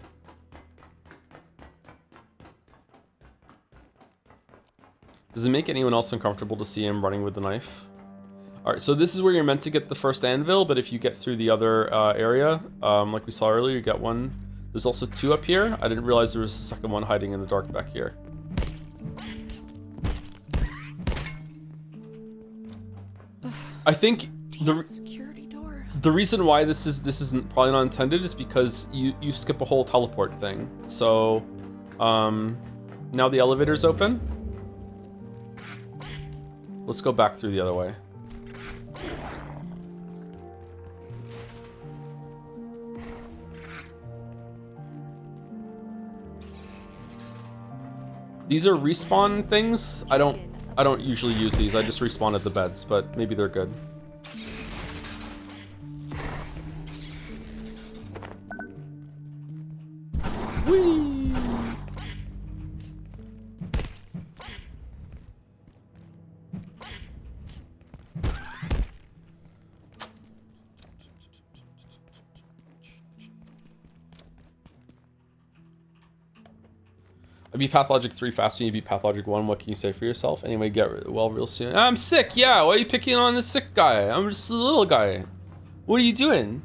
Does it make anyone else uncomfortable to see him running with the knife? All right, so this is where you're meant to get the first anvil, but if you get through the other area, like we saw earlier, you get one. There's also two up here. I didn't realize there was a second one hiding in the dark back here. I think the reason why this isn't probably not intended is because you skip a whole teleport thing. So now the elevator's open. Let's go back through the other way. These are respawn things. I don't usually use these. I just respawn at the beds, but maybe they're good. Whee! I beat Pathologic 3 faster than you beat Pathologic 1. What can you say for yourself? Anyway, get well real soon. I'm sick, yeah. Why are you picking on the sick guy? I'm just a little guy. What are you doing?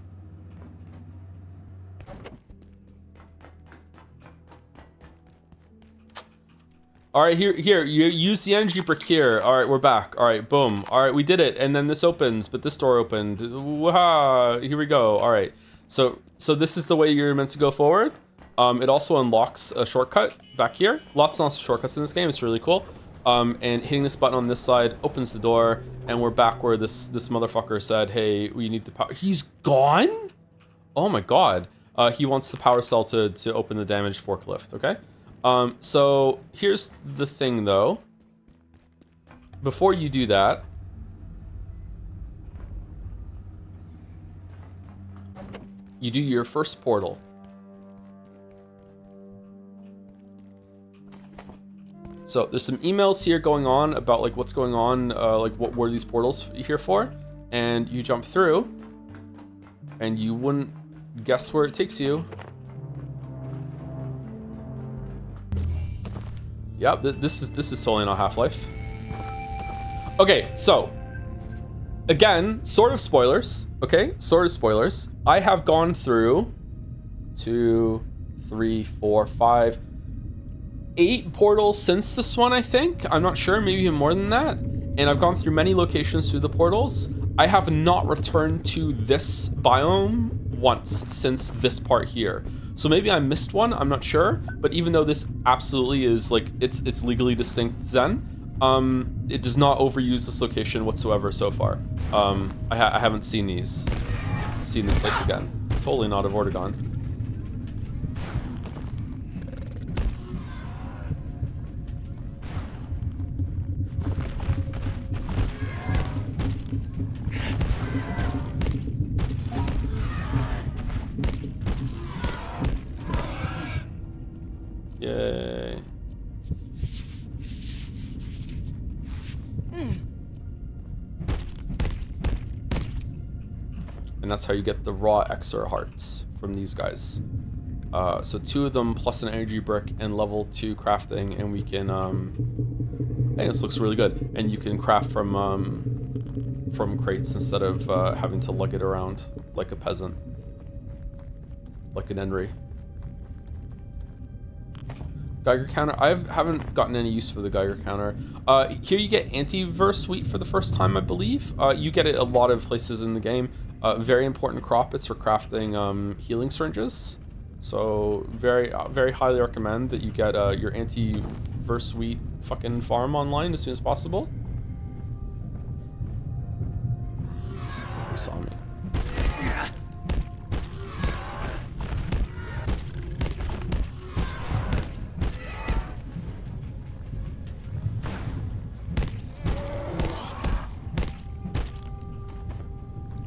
All right, here, you use the energy brick here. All right, we're back. All right, boom. All right, we did it. And then this opens, but this door opened. Waha, here we go. All right, so this is the way you're meant to go forward. It also unlocks a shortcut back here. Lots and lots of shortcuts in this game. It's really cool. And hitting this button on this side opens the door, and we're back where this motherfucker said, "Hey, we need the power." He's gone? Oh my god. He wants the power cell to open the damaged forklift. Okay. So here's the thing, though. Before you do that, you do your first portal. So there's some emails here going on about like what's going on, like what were these portals here for, and you jump through, and you wouldn't guess where it takes you. Yep, this is totally not Half-Life. Okay, so again, sort of spoilers. Okay, sort of spoilers. I have gone through 2, 3, 4, 5. 8 portals since this one, I think. I'm not sure, maybe even more than that. And I've gone through many locations through the portals. I have not returned to this biome once since this part here. So maybe I missed one, I'm not sure. But even though this absolutely is like, it's legally distinct Zen, it does not overuse this location whatsoever so far. I haven't seen this place again. Totally not a Vortigaunt. Yay. And that's how you get the raw Extra hearts from these guys. So 2 of them plus an energy brick and level 2 crafting, and we can hey, this looks really good. And you can craft from crates instead of having to lug it around like a peasant. Like an Enry. Geiger counter. I haven't gotten any use for the Geiger counter. Here you get antiverse wheat for the first time, I believe. You get it a lot of places in the game. Very important crop. It's for crafting healing syringes. So very highly recommend that you get your antiverse wheat fucking farm online as soon as possible. He saw me.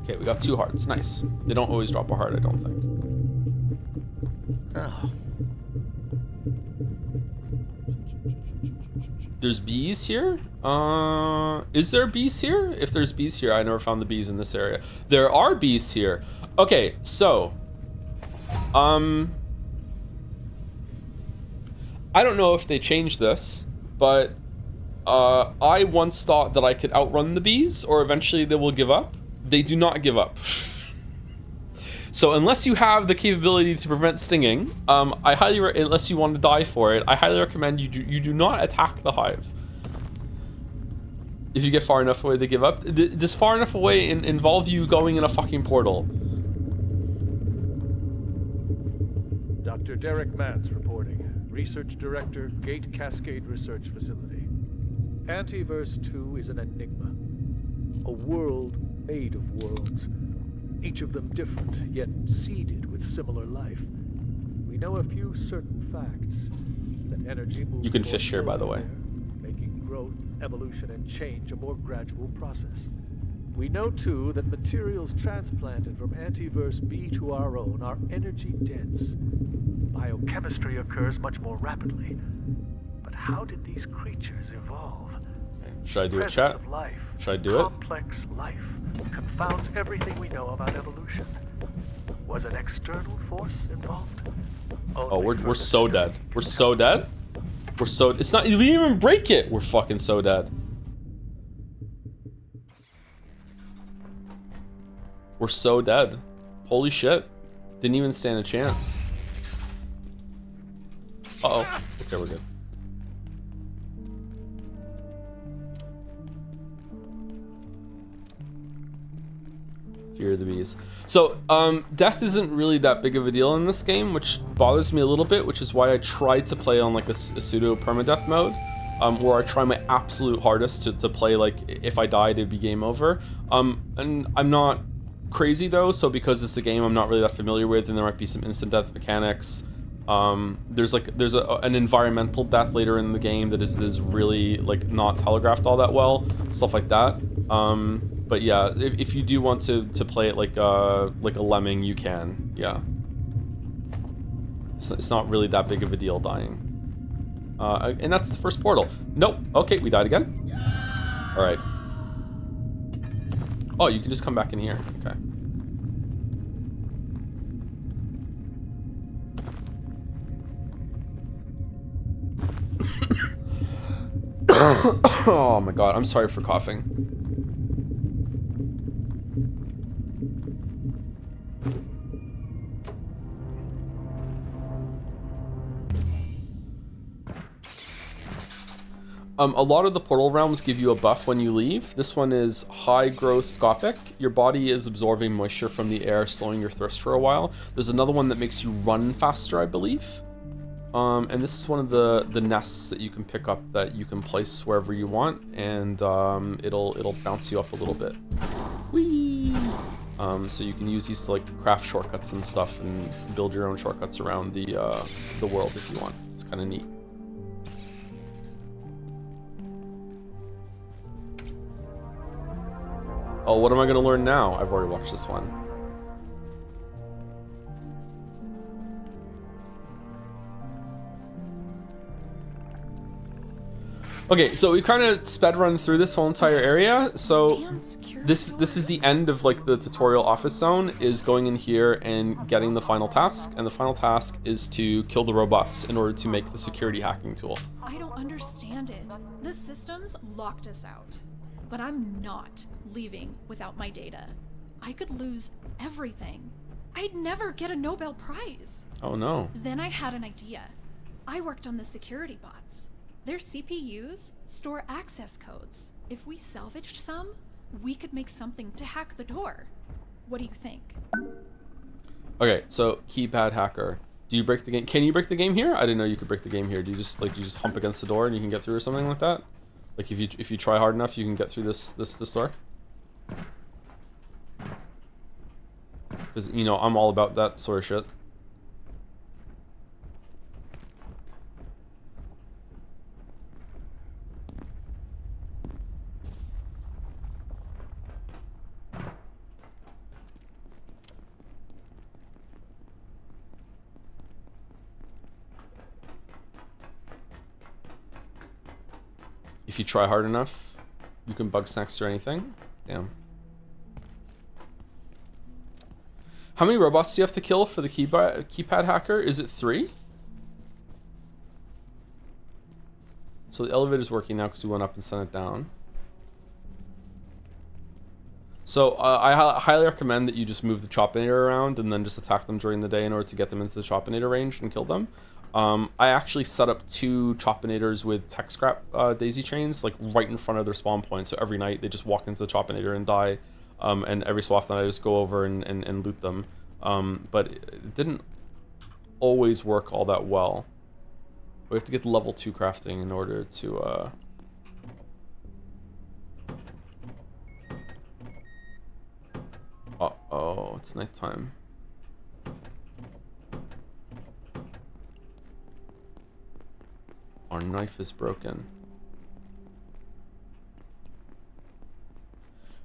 Okay, we got 2 hearts. Nice. They don't always drop a heart, I don't think. Oh. There's bees here? Is there bees here? If there's bees here, I never found the bees in this area. There are bees here. Okay, so... I don't know if they changed this, but... I once thought that I could outrun the bees, or eventually they will give up. They do not give up. So unless you have the capability to prevent stinging, I highly unless you want to die for it, I highly recommend you do not attack the hive. If you get far enough away, they give up. Does far enough away involve you going in a fucking portal? Dr. Derek Mance reporting. Research Director, Gate Cascade Research Facility. Antiverse 2 is an enigma. A world made of worlds. Each of them different, yet seeded with similar life. We know a few certain facts. That energy moves. You can fish here, by the way. Making growth, evolution, and change a more gradual process. We know, too, that materials transplanted from Antiverse B to our own are energy dense. Biochemistry occurs much more rapidly. But how did these creatures evolve? Should I do a chat? Should I do it? Complex life confounds everything we know about evolution. Was an external force involved? Oh, we're so dead. We're so dead. We're so. It's not. We didn't even break it. We're fucking so dead. We're so dead. Holy shit. Didn't even stand a chance. Uh-oh. Okay, we're good. Fear of the bees. So, death isn't really that big of a deal in this game, which bothers me a little bit, which is why I try to play on like a pseudo permadeath mode, where I try my absolute hardest to play like if I died it'd be game over. And I'm not crazy though, so because it's the game I'm not really that familiar with, and there might be some instant death mechanics. There's an environmental death later in the game that is really like not telegraphed all that well, stuff like that. But yeah, if you do want to play it like a lemming, you can. Yeah, it's not really that big of a deal dying. And that's the first portal. Nope. Okay, we died again. All right. Oh, you can just come back in here. Okay. Oh my god, I'm sorry for coughing. A lot of the portal realms give you a buff when you leave. This one is hygroscopic. Your body is absorbing moisture from the air, slowing your thirst for a while. There's another one that makes you run faster, I believe. And this is one of the nests that you can pick up that you can place wherever you want, and it'll bounce you up a little bit. Whee! So you can use these to like craft shortcuts and stuff and build your own shortcuts around the world if you want. It's kind of neat. Oh, what am I going to learn now? I've already watched this one. Okay, so we kind of sped run through this whole entire area. So this is the end of like the tutorial office zone, is going in here and getting the final task, and the final task is to kill the robots in order to make the security hacking tool. I don't understand it. The systems locked us out, but I'm not leaving without my data. I could lose everything. I'd never get a Nobel Prize. Oh no. Then I had an idea. I worked on the security bots. Their CPUs store access codes. If we salvaged some, we could make something to hack the door. What do you think? Okay, so keypad hacker. Do you break the game? Can you break the game here? I didn't know you could break the game here. Do you just hump against the door and you can get through or something like that? Like if you try hard enough, you can get through this door? Because, you know, I'm all about that sort of shit. If you try hard enough, you can bug snacks through anything. Damn. How many robots do you have to kill for the keypad hacker? Is it 3? So the elevator's working now because we went up and sent it down. So I highly recommend that you just move the Chopinator around and then just attack them during the day in order to get them into the Chopinator range and kill them. I actually set up 2 Chopinators with tech scrap daisy chains like right in front of their spawn point, so every night they just walk into the Chopinator and die, and every so often I just go over and loot them, but it didn't always work all that well. We have to get level 2 crafting in order to uh-oh, it's nighttime. Our knife is broken.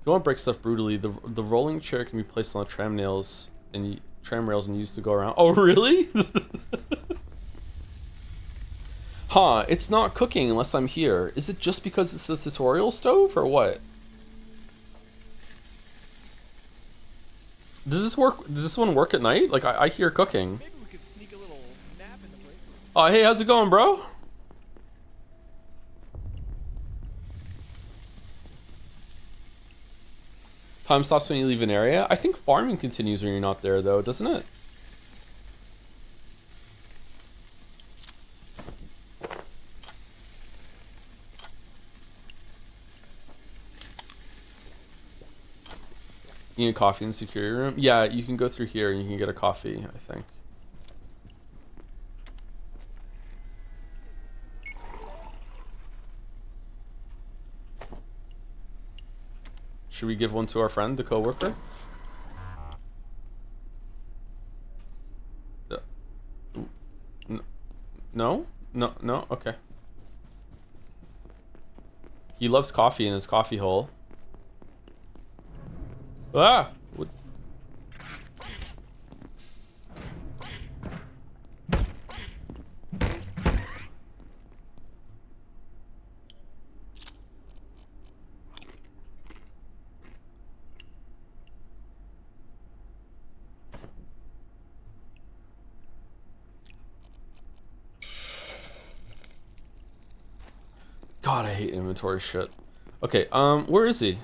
If you want to break stuff brutally, the rolling chair can be placed on the tram rails and used to go around. Oh, really? Huh, it's not cooking unless I'm here. Is it just because it's the tutorial stove or what? Does this work? Does this one work at night? Like I hear cooking. Maybe we could sneak a little nap in the break room. Oh, hey, how's it going, bro? Time stops when you leave an area. I think farming continues when you're not there, though, doesn't it? You need coffee in the security room? Yeah, you can go through here and you can get a coffee, I think. Should we give one to our friend, the coworker? No? No? Okay. He loves coffee in his coffee hole. Ah! What? God, I hate inventory shit. Okay, where is he?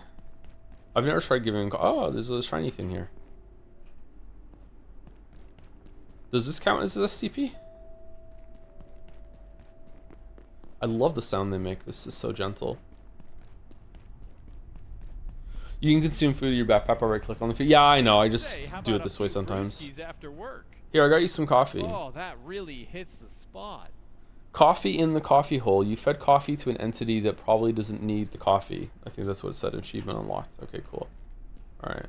I've never tried giving him... Oh, there's a shiny thing here. Does this count as an SCP? I love the sound they make. This is so gentle. You can consume food in your backpack by right-click on the food. Yeah, I know. I just do it this way sometimes. After work? Here, I got you some coffee. Oh, that really hits the spot. Coffee in the coffee hole. You fed coffee to an entity that probably doesn't need the coffee. I think that's what it said. Achievement unlocked. Okay, cool. Alright.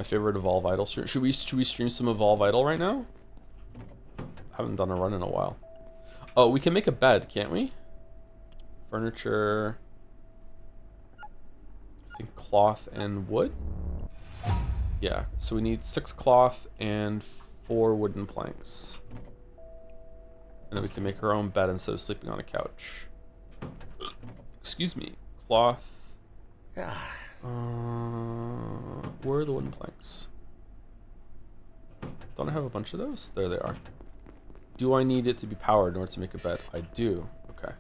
My favorite Evolve Idol stream. Should we stream some Evolve Idol right now? Haven't done a run in a while. Oh, we can make a bed, can't we? Furniture. I think cloth and wood. Yeah, so we need 6 cloth and 4 wooden planks. And then we can make our own bed instead of sleeping on a couch. Excuse me. Cloth. Where are the wooden planks? Don't I have a bunch of those? There they are. Do I need it to be powered in order to make a bed? I do. Okay.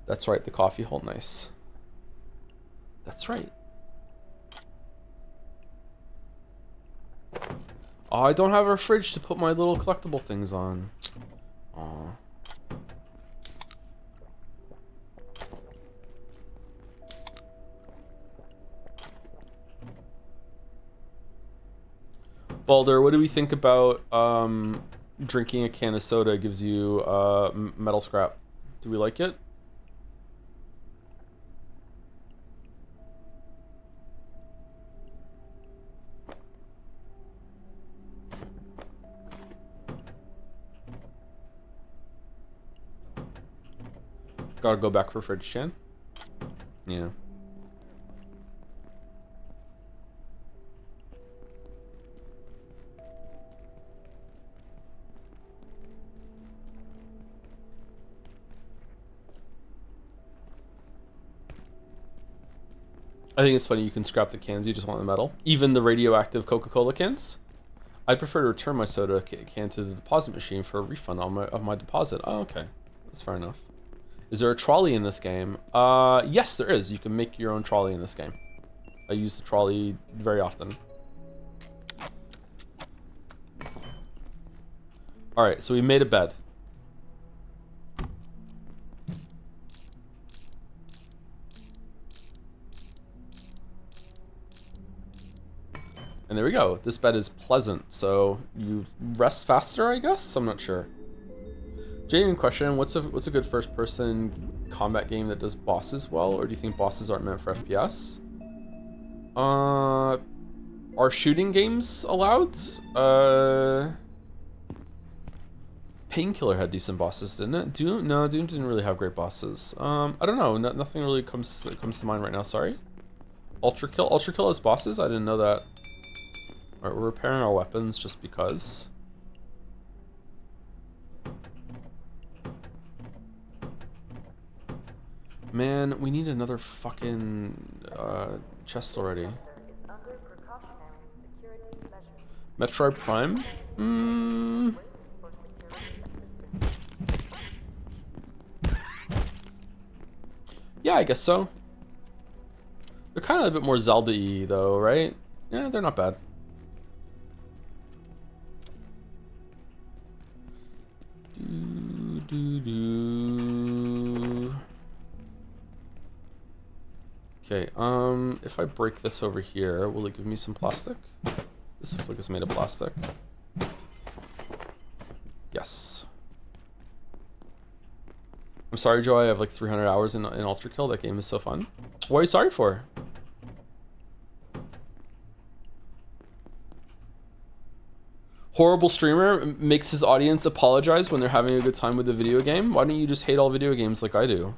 That's right, the coffee hole. Nice. That's right. Oh, I don't have a fridge to put my little collectible things on. Aw. Balder, what do we think about drinking a can of soda gives you metal scrap? Do we like it? Gotta go back for fridge, Chan. Yeah. I think it's funny you can scrap the cans, you just want the metal. Even the radioactive Coca-Cola cans? I'd prefer to return my soda can to the deposit machine for a refund of my deposit. Oh, okay. That's fair enough. Is there a trolley in this game? Yes, there is. You can make your own trolley in this game. I use the trolley very often. Alright, so we made a bed. And there we go. This bed is pleasant, so you rest faster, I guess? I'm not sure. Genuine question, what's a good first-person combat game that does bosses well, or do you think bosses aren't meant for FPS? Are shooting games allowed? Painkiller had decent bosses, didn't it? Doom didn't really have great bosses. I don't know. Nothing really comes to mind right now. Sorry. Ultra Kill has bosses. I didn't know that. All right, we're repairing our weapons just because. Man, we need another fucking chest already. Metroid Prime? Yeah, I guess so. They're kind of a bit more Zelda-y, though, right? Yeah, they're not bad. Okay, if I break this over here, will it give me some plastic? This looks like it's made of plastic. Yes. I'm sorry, Joe, I have like 300 hours in Ultra Kill. That game is so fun. What are you sorry for? Horrible streamer makes his audience apologize when they're having a good time with the video game. Why don't you just hate all video games like I do?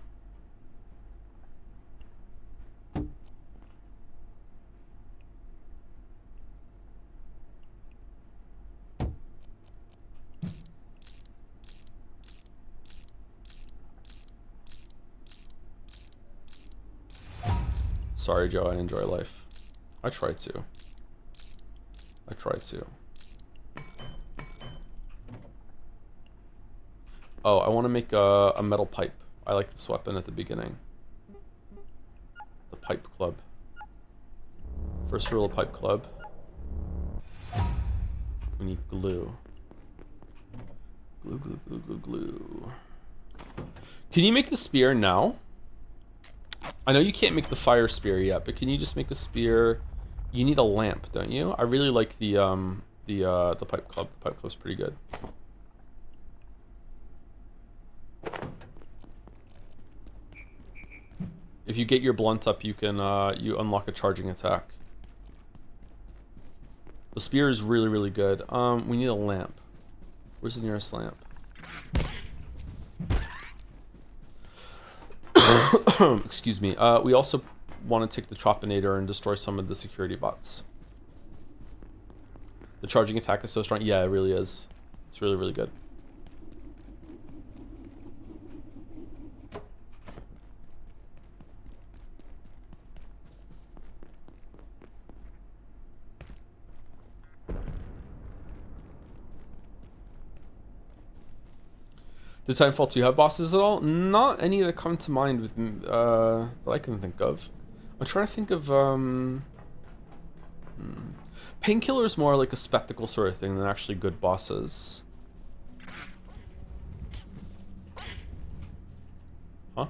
Sorry, Joe, I enjoy life. I try to. I try to. Oh, I want to make a metal pipe. I like this weapon at the beginning. The Pipe Club. First rule of Pipe Club. We need glue. Glue, glue, glue, glue, glue. Can you make the spear now? I know you can't make the fire spear yet, but can you just make a spear? You need a lamp, don't you? I really like the Pipe Club. The Pipe Club's pretty good. If you get your blunt up, you can you unlock a charging attack. The spear is really, really good. We need a lamp. Where's the nearest lamp? Excuse me. We also want to take the Chopinator and destroy some of the security bots. The charging attack is so strong. Yeah, it really is. It's really, really good. Did Titanfall 2 have bosses at all? Not any that come to mind with that I can think of. I'm trying to think of Painkiller is more like a spectacle sort of thing than actually good bosses. Huh?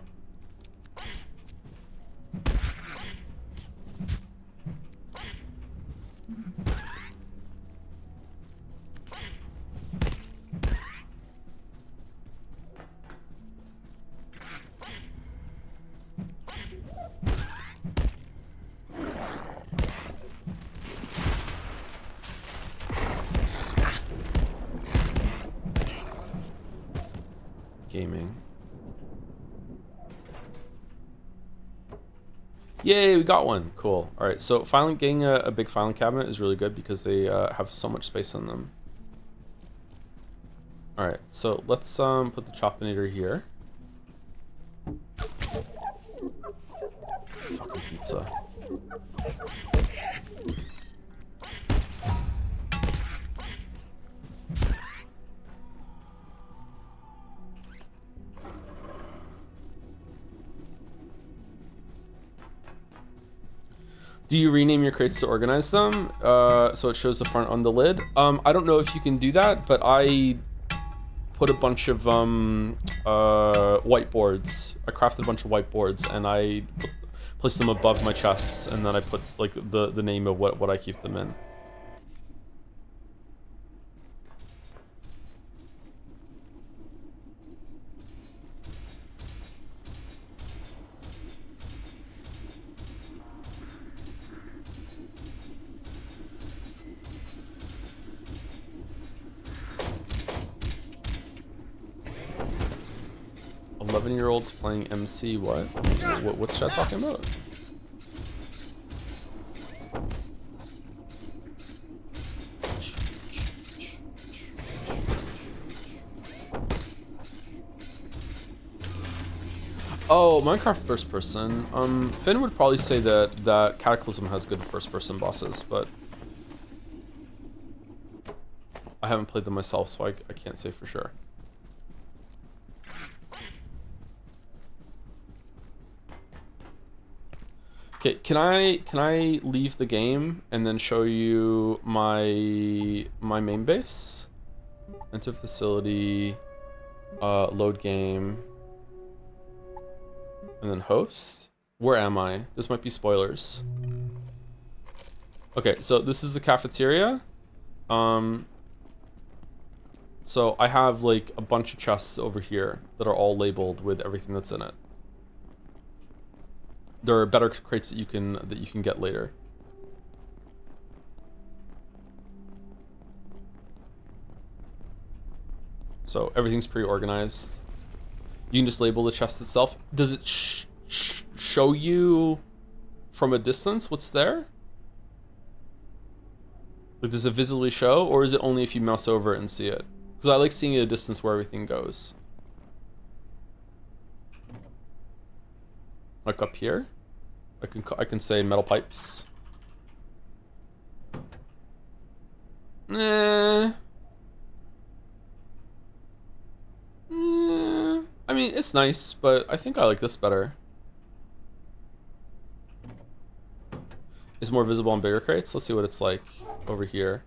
Gaming. Yay, we got one. Cool. All right, so filing, getting a big filing cabinet is really good because they have so much space in them. All right, so let's put the Chopinator here. Fucking pizza. Do you rename your crates to organize them? So it shows the front on the lid? I don't know if you can do that, but I put a bunch of whiteboards. I crafted a bunch of whiteboards and I placed them above my chests, and then I put like the name of what I keep them in. 11-year-olds playing MC, what? What's chat talking about? Oh, Minecraft first person. Finn would probably say that Cataclysm has good first person bosses, but I haven't played them myself, so I can't say for sure. Okay, can I leave the game and then show you my main base? Enter facility, load game, and then host. Where am I? This might be spoilers. Okay, so this is the cafeteria. So I have like a bunch of chests over here that are all labeled with everything that's in it. There are better crates that you can get later. So everything's pre-organized. You can just label the chest itself. Does it show you from a distance what's there? Like, does it visibly show, or is it only if you mouse over it and see it? Because I like seeing at a distance where everything goes. Like up here, I can say metal pipes. I mean, it's nice, but I think I like this better. It's more visible on bigger crates. Let's see what it's like over here.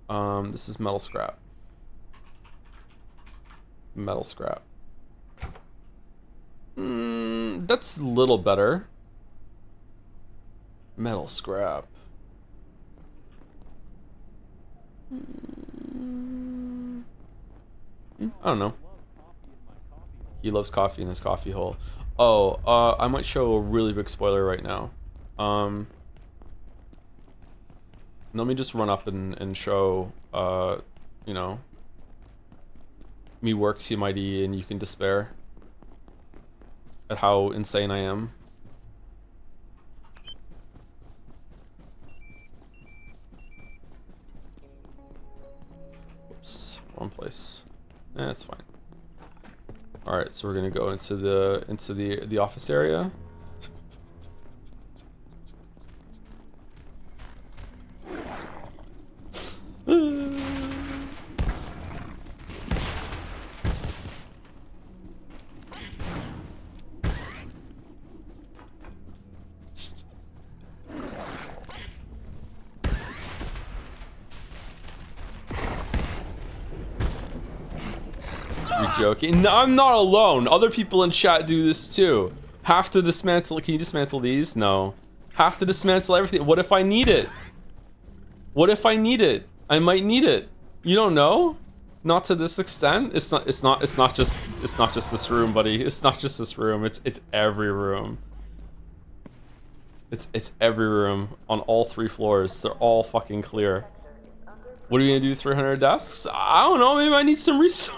This is metal scrap. Metal scrap. That's a little better. Metal scrap. I don't know. He loves coffee in his coffee hole. Oh, I might show a really big spoiler right now. Let me just run up and show, you know, me works humighty and you can despair at how insane I am. Oops, wrong place. That's fine. All right, so we're gonna go into the office area. You're joking? No, I'm not alone. Other people in chat do this too. Have to dismantle. Can you dismantle these? No. Have to dismantle everything. What if I need it? What if I need it? I might need it. You don't know? Not to this extent. It's not just this room, buddy. It's not just this room. It's every room. It's every room on all 3 floors. They're all fucking clear. What are you gonna do with 300 desks? I don't know. Maybe I need some resources.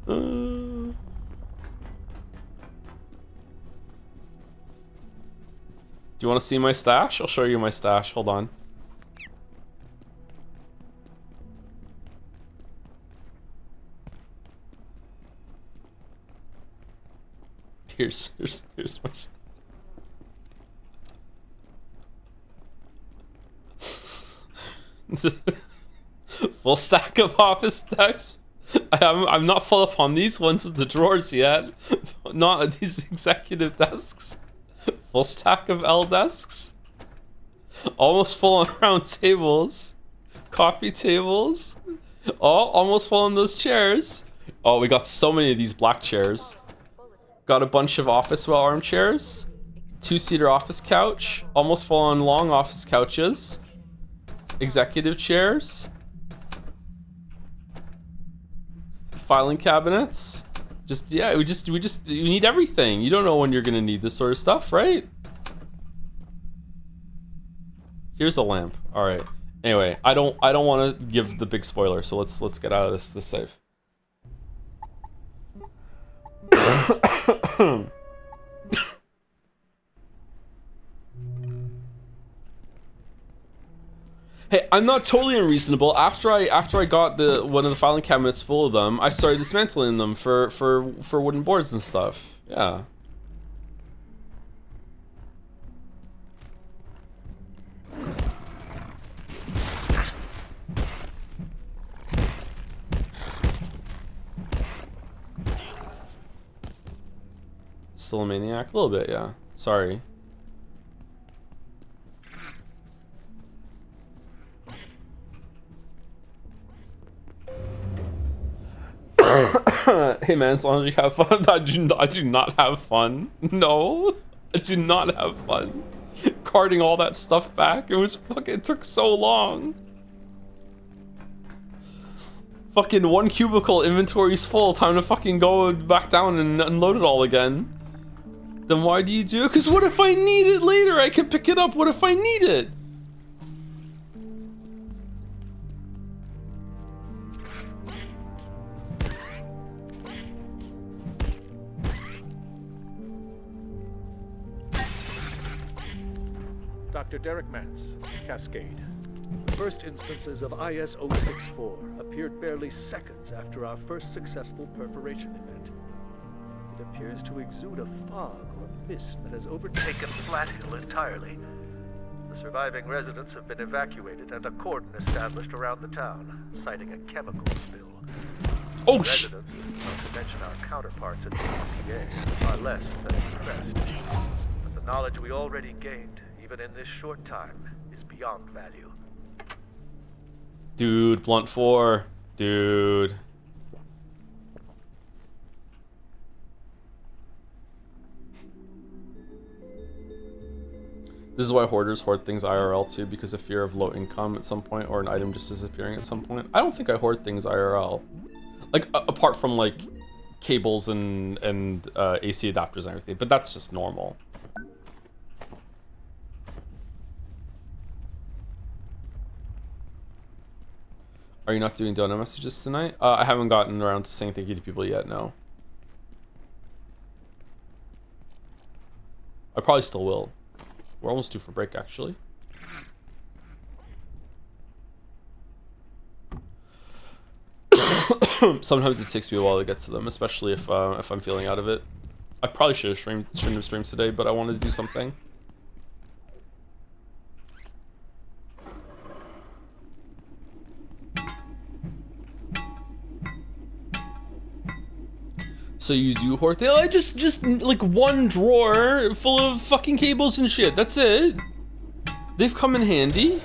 Do you want to see my stash? I'll show you my stash. Hold on. Here's my full stack of office desks. I'm not full up on these ones with the drawers yet. Not these executive desks. Full stack of L desks. Almost full on round tables. Coffee tables. Oh, almost full on those chairs. Oh, we got so many of these black chairs. Got a bunch of office well armchairs. 2-seater office couch. Almost full on long office couches. Executive chairs. Filing cabinets. Yeah, we need everything. You don't know when you're gonna need this sort of stuff, right? Here's a lamp. All right. Anyway, I don't want to give the big spoiler, so let's get out of this save. Hey, I'm not totally unreasonable. After I got one of the filing cabinets full of them, I started dismantling them for wooden boards and stuff. Yeah. Still a maniac? A little bit, yeah. Sorry. Hey man, as long as you have fun. I do not have fun. No, I do not have fun. Carting all that stuff back, it took so long. Fucking one cubicle, inventory's full, time to fucking go back down and unload it all again. Then why do you do it? Because what if I need it later? I can pick it up. What if I need it? Dr. Derek Mance, Cascade. The first instances of IS-064 appeared barely seconds after our first successful perforation event. It appears to exude a fog or mist that has overtaken Flat Hill entirely. The surviving residents have been evacuated and a cordon established around the town, citing a chemical spill. Oh, residents, not to mention our counterparts at the EPA, are less than impressed. But the knowledge we already gained, even in this short time, is beyond value. Dude, Blunt 4. Dude. This is why hoarders hoard things IRL too, because of fear of low income at some point or an item just disappearing at some point. I don't think I hoard things IRL. Like apart from like cables and AC adapters and everything, but that's just normal. Are you not doing donut messages tonight? I haven't gotten around to saying thank you to people yet, no. I probably still will. We're almost due for break, actually. Sometimes it takes me a while to get to them, especially if I'm feeling out of it. I probably should have streamed streams today, but I wanted to do something. So you do hoard things? I just like one drawer full of fucking cables and shit. That's it. They've come in handy.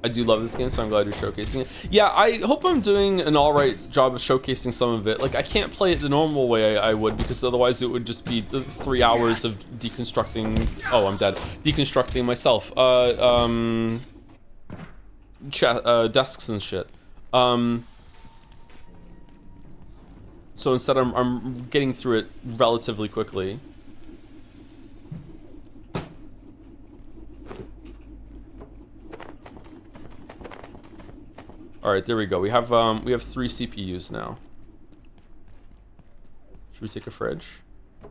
I do love this game, so I'm glad you're showcasing it. Yeah, I hope I'm doing an alright job of showcasing some of it. Like, I can't play it the normal way I would, because otherwise it would just be 3 hours of deconstructing... Oh, I'm dead. Deconstructing myself. Desks and shit. So instead I'm getting through it relatively quickly. All right, there we go. We have 3 CPUs now. Should we take a fridge? All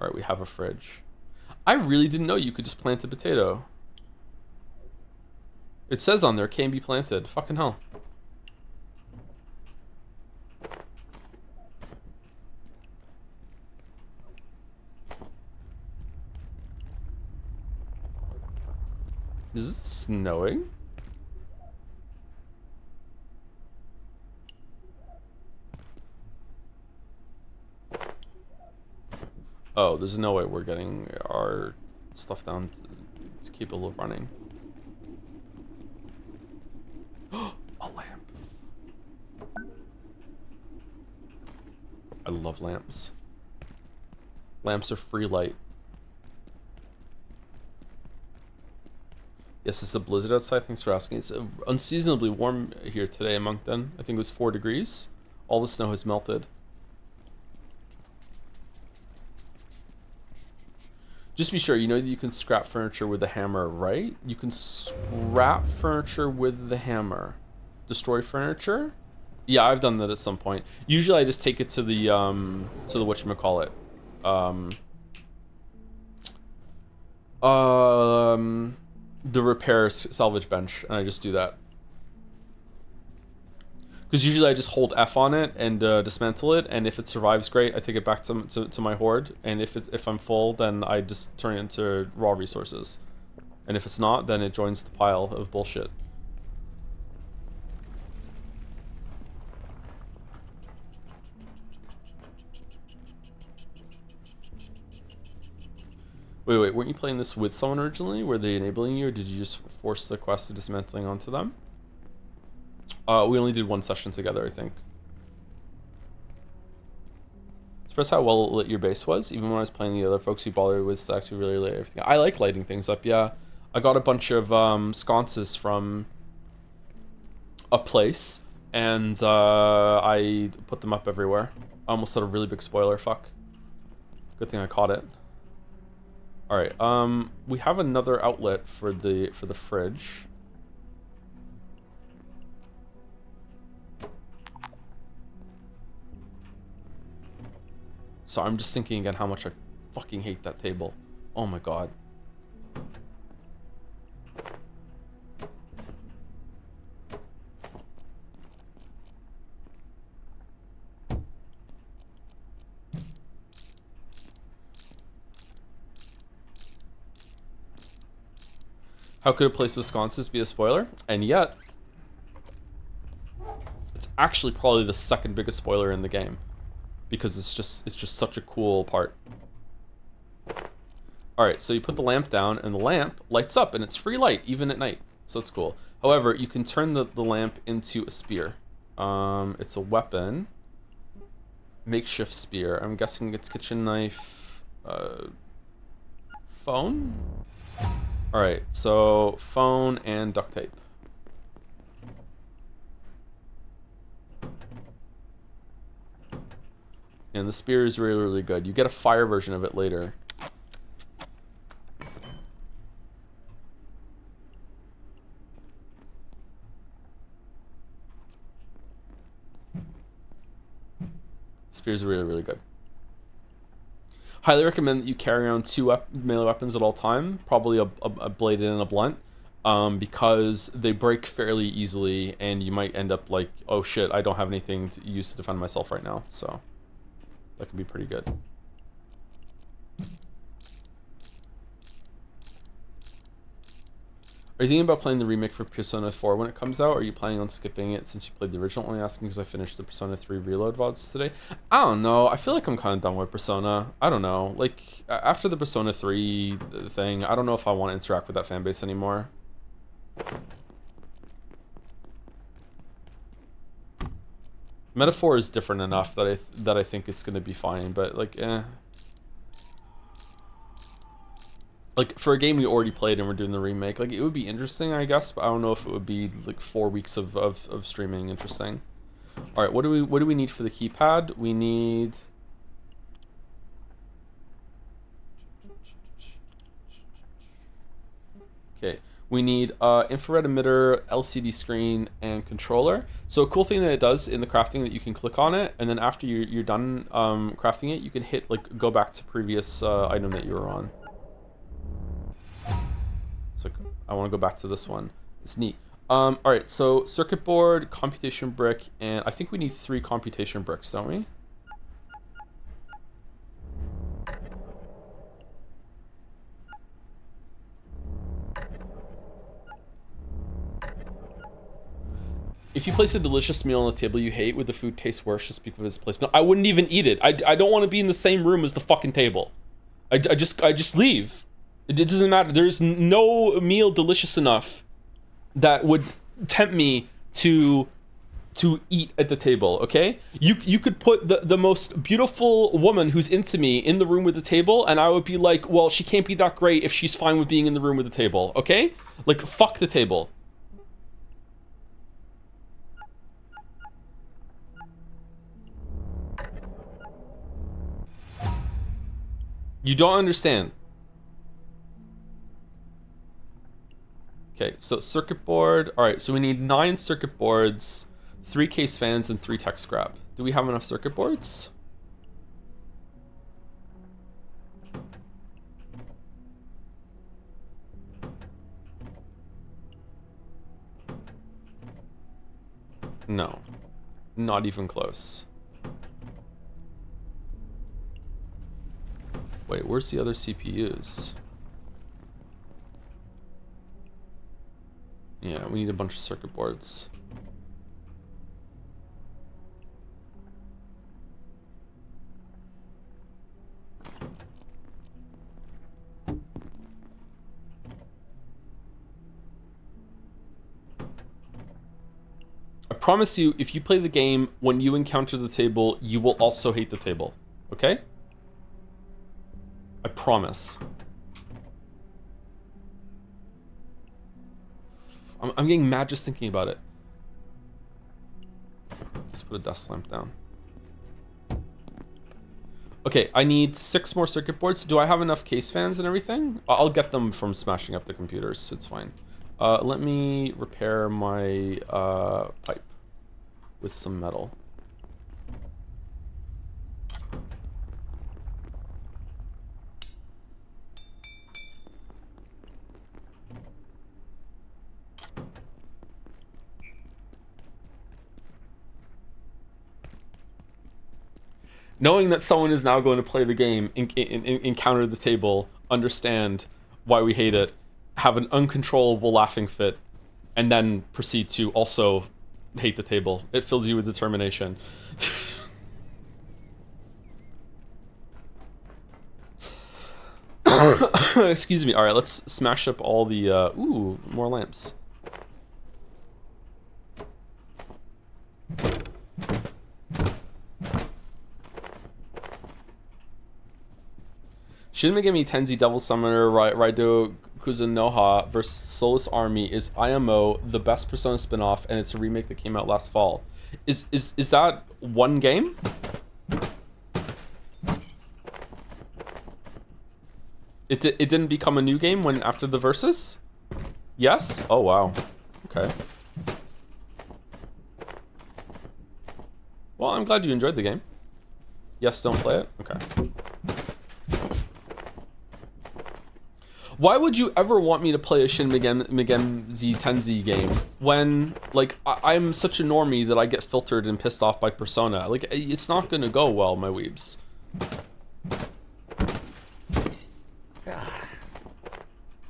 right, we have a fridge. I really didn't know you could just plant a potato. It says on there, can be planted. Fucking hell. Is it snowing? Oh, there's no way we're getting our stuff down to keep it running. A lamp. I love lamps. Lamps are free light. Yes, it's a blizzard outside. Thanks for asking. It's unseasonably warm here today in Moncton. I think it was 4 degrees. All the snow has melted. Just be sure, you know that you can scrap furniture with a hammer, right? You can scrap furniture with the hammer. Destroy furniture? Yeah, I've done that at some point. Usually I just take it to the whatchamacallit. The repair salvage bench, and I just do that. Because usually I just hold F on it and dismantle it, and if it survives, great. I take it back to my hoard, and if I'm full, then I just turn it into raw resources. And if it's not, then it joins the pile of bullshit. Wait, weren't you playing this with someone originally? Were they enabling you, or did you just force the quest of dismantling onto them? We only did 1 session together, I think. Express how well lit your base was. Even when I was playing the other folks who bothered with stacks, we really lit everything. I like lighting things up, yeah. I got a bunch of sconces from a place, and I put them up everywhere. I almost had a really big spoiler, fuck. Good thing I caught it. Alright, we have another outlet for the fridge. So I'm just thinking again how much I fucking hate that table. Oh my god. How could a place with sconces be a spoiler? And yet, it's actually probably the second biggest spoiler in the game. Because it's just such a cool part. Alright, so you put the lamp down, and the lamp lights up, and it's free light, even at night. So that's cool. However, you can turn the lamp into a spear. It's a weapon. Makeshift spear. I'm guessing it's kitchen knife. Phone? Alright, so phone and duct tape. And the spear is really, really good. You get a fire version of it later. Spears are really, really good. Highly recommend that you carry around 2 melee weapons at all time, probably a bladed and a blunt, because they break fairly easily, and you might end up like, oh shit, I don't have anything to use to defend myself right now, so that can be pretty good. Are you thinking about playing the remake for Persona 4 when it comes out? Or are you planning on skipping it since you played the original? Only asking because I finished the Persona 3 Reload VODs today. I don't know. I feel like I'm kind of done with Persona. I don't know. Like, after the Persona 3 thing, I don't know if I want to interact with that fan base anymore. Metaphor is different enough that I think it's going to be fine, but like, like, for a game we already played and we're doing the remake, like, it would be interesting, I guess, but I don't know if it would be, like, 4 weeks of streaming interesting. Alright, what do we need for the keypad? We need... Okay, we need infrared emitter, LCD screen, and controller. So a cool thing that it does in the crafting that you can click on it, and then after you're done crafting it, you can hit, like, go back to previous item that you were on. So I want to go back to this one. It's neat. All right, so circuit board, computation brick, and I think we need 3 computation bricks, don't we? If you place a delicious meal on the table you hate, would the food taste worse just because of its placement? I wouldn't even eat it. I don't want to be in the same room as the fucking table. I just leave. It doesn't matter. There's no meal delicious enough that would tempt me to eat at the table, okay? You could put the most beautiful woman who's into me in the room with the table, and I would be like, well, she can't be that great if she's fine with being in the room with the table, okay? Like, fuck the table. You don't understand. Okay, so circuit board. All right, so we need 9 circuit boards, 3 case fans, and 3 tech scrap. Do we have enough circuit boards? No, not even close. Wait, where's the other CPUs? Yeah, we need a bunch of circuit boards. I promise you, if you play the game, when you encounter the table, you will also hate the table. Okay? I promise. I'm getting mad just thinking about it. Let's put a desk lamp down. Okay, I need 6 more circuit boards. Do I have enough case fans and everything? I'll get them from smashing up the computers. It's fine. Let me repair my pipe with some metal. Knowing that someone is now going to play the game, encounter the table, understand why we hate it, have an uncontrollable laughing fit, and then proceed to also hate the table. It fills you with determination. Excuse me. All right, let's smash up all the... ooh, more lamps. Shin Megami Tensei Devil Summoner Raido Yakuza Noha versus Solus Army is IMO, the best Persona spin-off, and it's a remake that came out last fall. Is that one game? It didn't become a new game when after the Versus? Yes? Oh wow. Okay. Well, I'm glad you enjoyed the game. Yes, don't play it? Okay. Why would you ever want me to play a Shin Megami Tensei game when, like, I'm such a normie that I get filtered and pissed off by Persona? Like, it's not gonna go well, my weebs.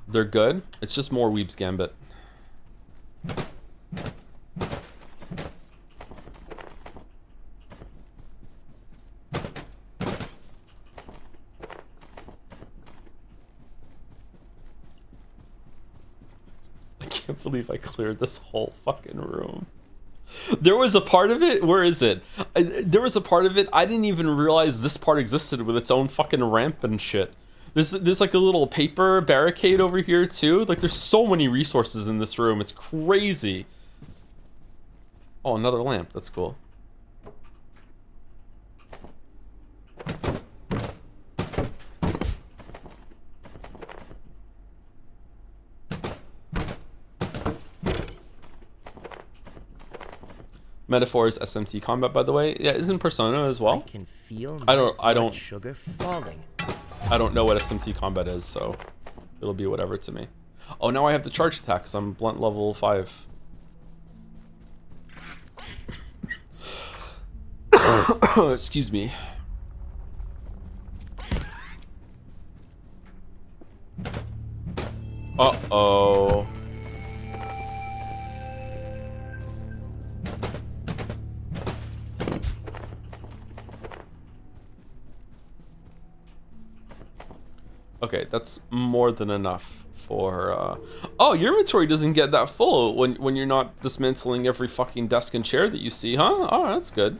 They're good. It's just more Weeb's Gambit. I can't believe I cleared this whole fucking room. There was a part of it, where is it? There was a part of it, I didn't even realize this part existed with its own fucking ramp and shit. There's like a little paper barricade over here too. Like there's so many resources in this room. It's crazy. Oh, another lamp. That's cool. Metaphor is SMT combat, by the way. Yeah, isn't Persona as well? I can feel I don't sugar falling. I don't know what SMT combat is, so it'll be whatever to me. Oh, now I have the charge attack because I'm blunt level 5. Excuse me. Uh-oh. Okay, that's more than enough for, Oh, your inventory doesn't get that full when you're not dismantling every fucking desk and chair that you see, huh? Oh, that's good.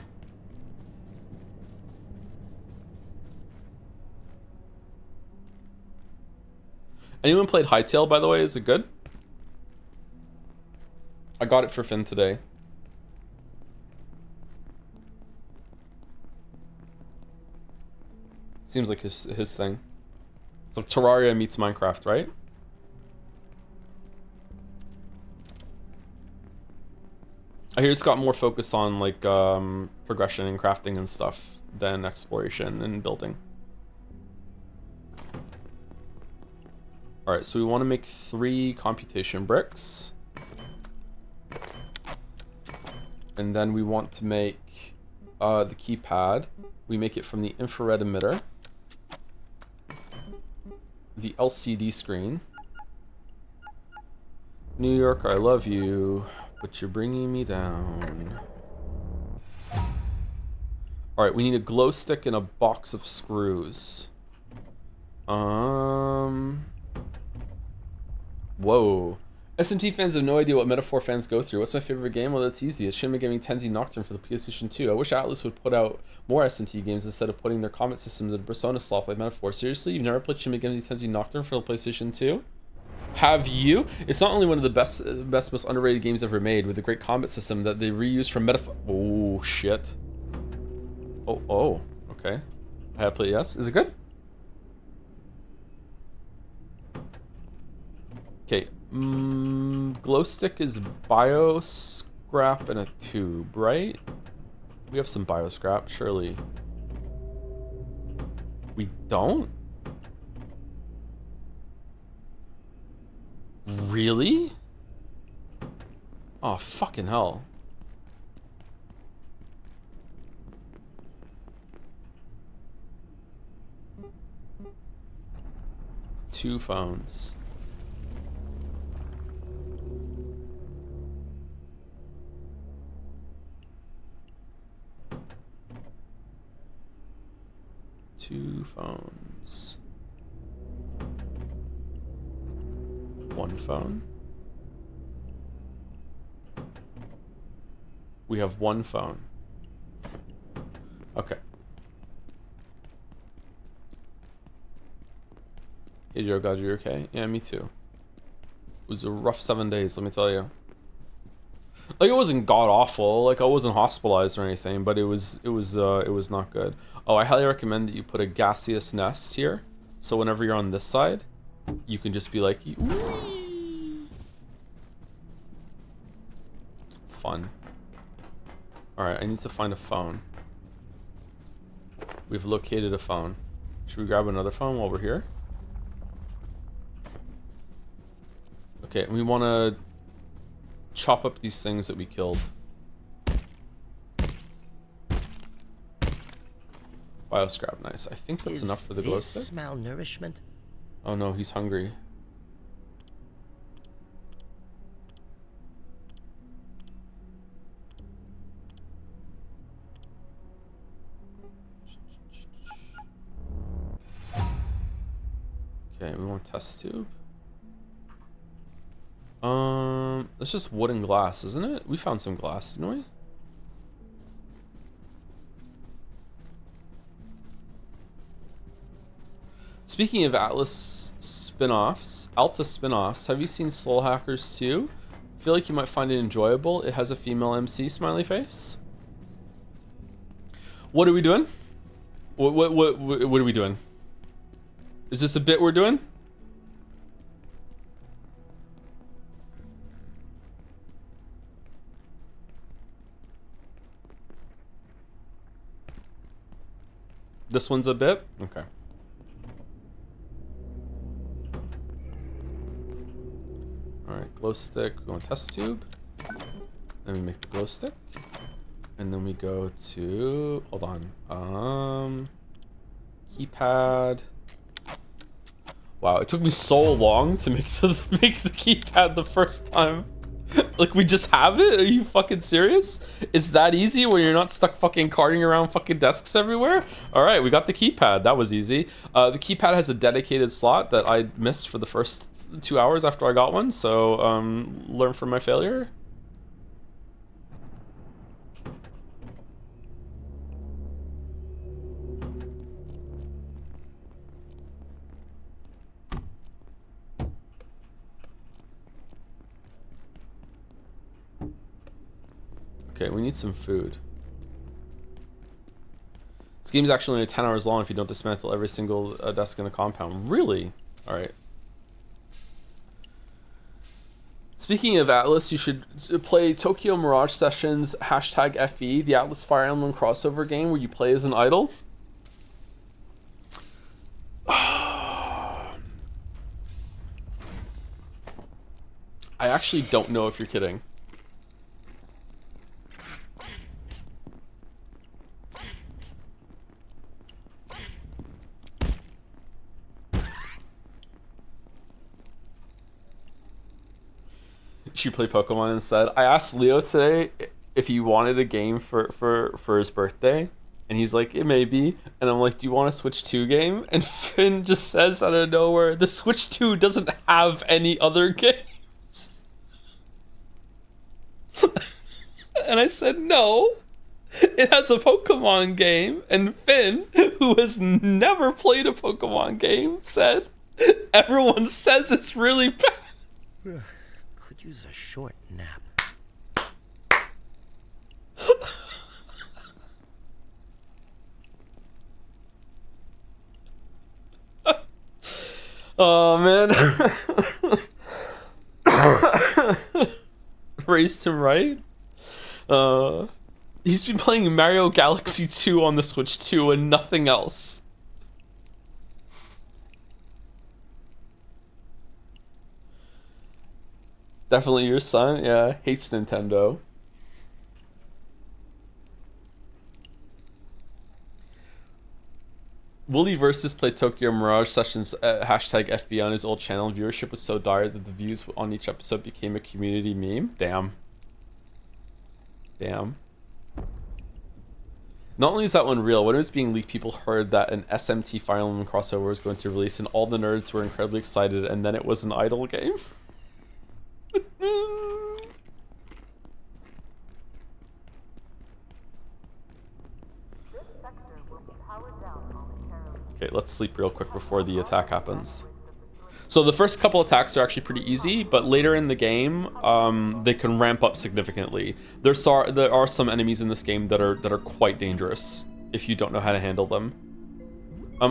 Anyone played Hytale, by the way? Is it good? I got it for Finn today. Seems like his thing. It's like Terraria meets Minecraft, right? I hear it's got more focus on like progression and crafting and stuff than exploration and building. Alright, so we want to make 3 computation bricks. And then we want to make the keypad. We make it from the infrared emitter. The LCD screen. New York, I love you, but you're bringing me down. Alright, we need a glow stick and a box of screws. Whoa. SMT fans have no idea what Metaphor fans go through. What's my favorite game? Well, that's easy. It's Shin Megami Tensei Nocturne for the PlayStation 2. I wish Atlas would put out more SMT games instead of putting their combat systems in Persona sloth like Metaphor. Seriously? You've never played Shin Megami Tensei Nocturne for the PlayStation 2? Have you? It's not only one of the best, most underrated games ever made, with a great combat system that they reused from Metaphor. Oh, shit. Oh, okay. I have played, yes. Is it good? Okay. Glow stick is bio scrap and a tube, right? We have some bio scrap, surely. We don't? Really? Oh, fucking hell. Two phones. Two phones. One phone. We have one phone. Okay. Hey Joe, God, you're okay? Yeah, me too. was a rough 7 days, let me tell you. Like, it wasn't god awful, like I wasn't hospitalized or anything, but it was not good. Oh, I highly recommend that you put a gaseous nest here, so whenever you're on this side, you can just be like, whee! Fun. Alright, I need to find a phone. We've located a phone. Should we grab another phone while we're here? Okay, we want to chop up these things that we killed. Bioscrap, nice. I think that's enough for the glow stick. Is this malnourishment? Oh no, he's hungry. Okay, we want test tube. It's just wood and glass, isn't it? We found some glass, didn't we? Speaking of Atlas spin-offs, Alta spin-offs, have you seen Soul Hackers 2? I feel like you might find it enjoyable. It has a female MC smiley face. What are we doing? What are we doing? Is this a bit we're doing? This one's a bit? Okay. Alright, glow stick. We want test tube. Then we make the glow stick. And then we go to... Hold on. Keypad. Wow, it took me so long to make the keypad the first time. Like, we just have it? Are you fucking serious? It's that easy where you're not stuck fucking carting around fucking desks everywhere? Alright, we got the keypad. That was easy. The keypad has a dedicated slot that I missed for the first 2 hours after I got one, so learn from my failure. Okay, we need some food. This game's actually only 10 hours long if you don't dismantle every single desk in the compound. Really? Alright. Speaking of Atlas, you should play Tokyo Mirage Sessions #FE, the Atlas Fire Emblem crossover game where you play as an idol. I actually don't know if you're kidding. Should play Pokemon instead. I asked Leo today if he wanted a game for his birthday, and he's like, it may be. And I'm like, do you want a Switch 2 game? And Finn just says out of nowhere, the Switch 2 doesn't have any other games. And I said, no, it has a Pokemon game. And Finn, who has never played a Pokemon game, said, everyone says it's really bad. Use a short nap. Oh man. Raised him right. He's been playing Mario Galaxy 2 on the Switch 2 and nothing else. Definitely your son, yeah, hates Nintendo. Wooly Versus played Tokyo Mirage Sessions #FB on his old channel. Viewership was so dire that the views on each episode became a community meme. Damn. Damn. Not only is that one real, when it was being leaked, people heard that an SMT Fire Emblem crossover was going to release, and all the nerds were incredibly excited, and then it was an idle game. Okay, let's sleep real quick before the attack happens. So the first couple attacks are actually pretty easy, but later in the game, they can ramp up significantly. There are some enemies in this game that are quite dangerous if you don't know how to handle them.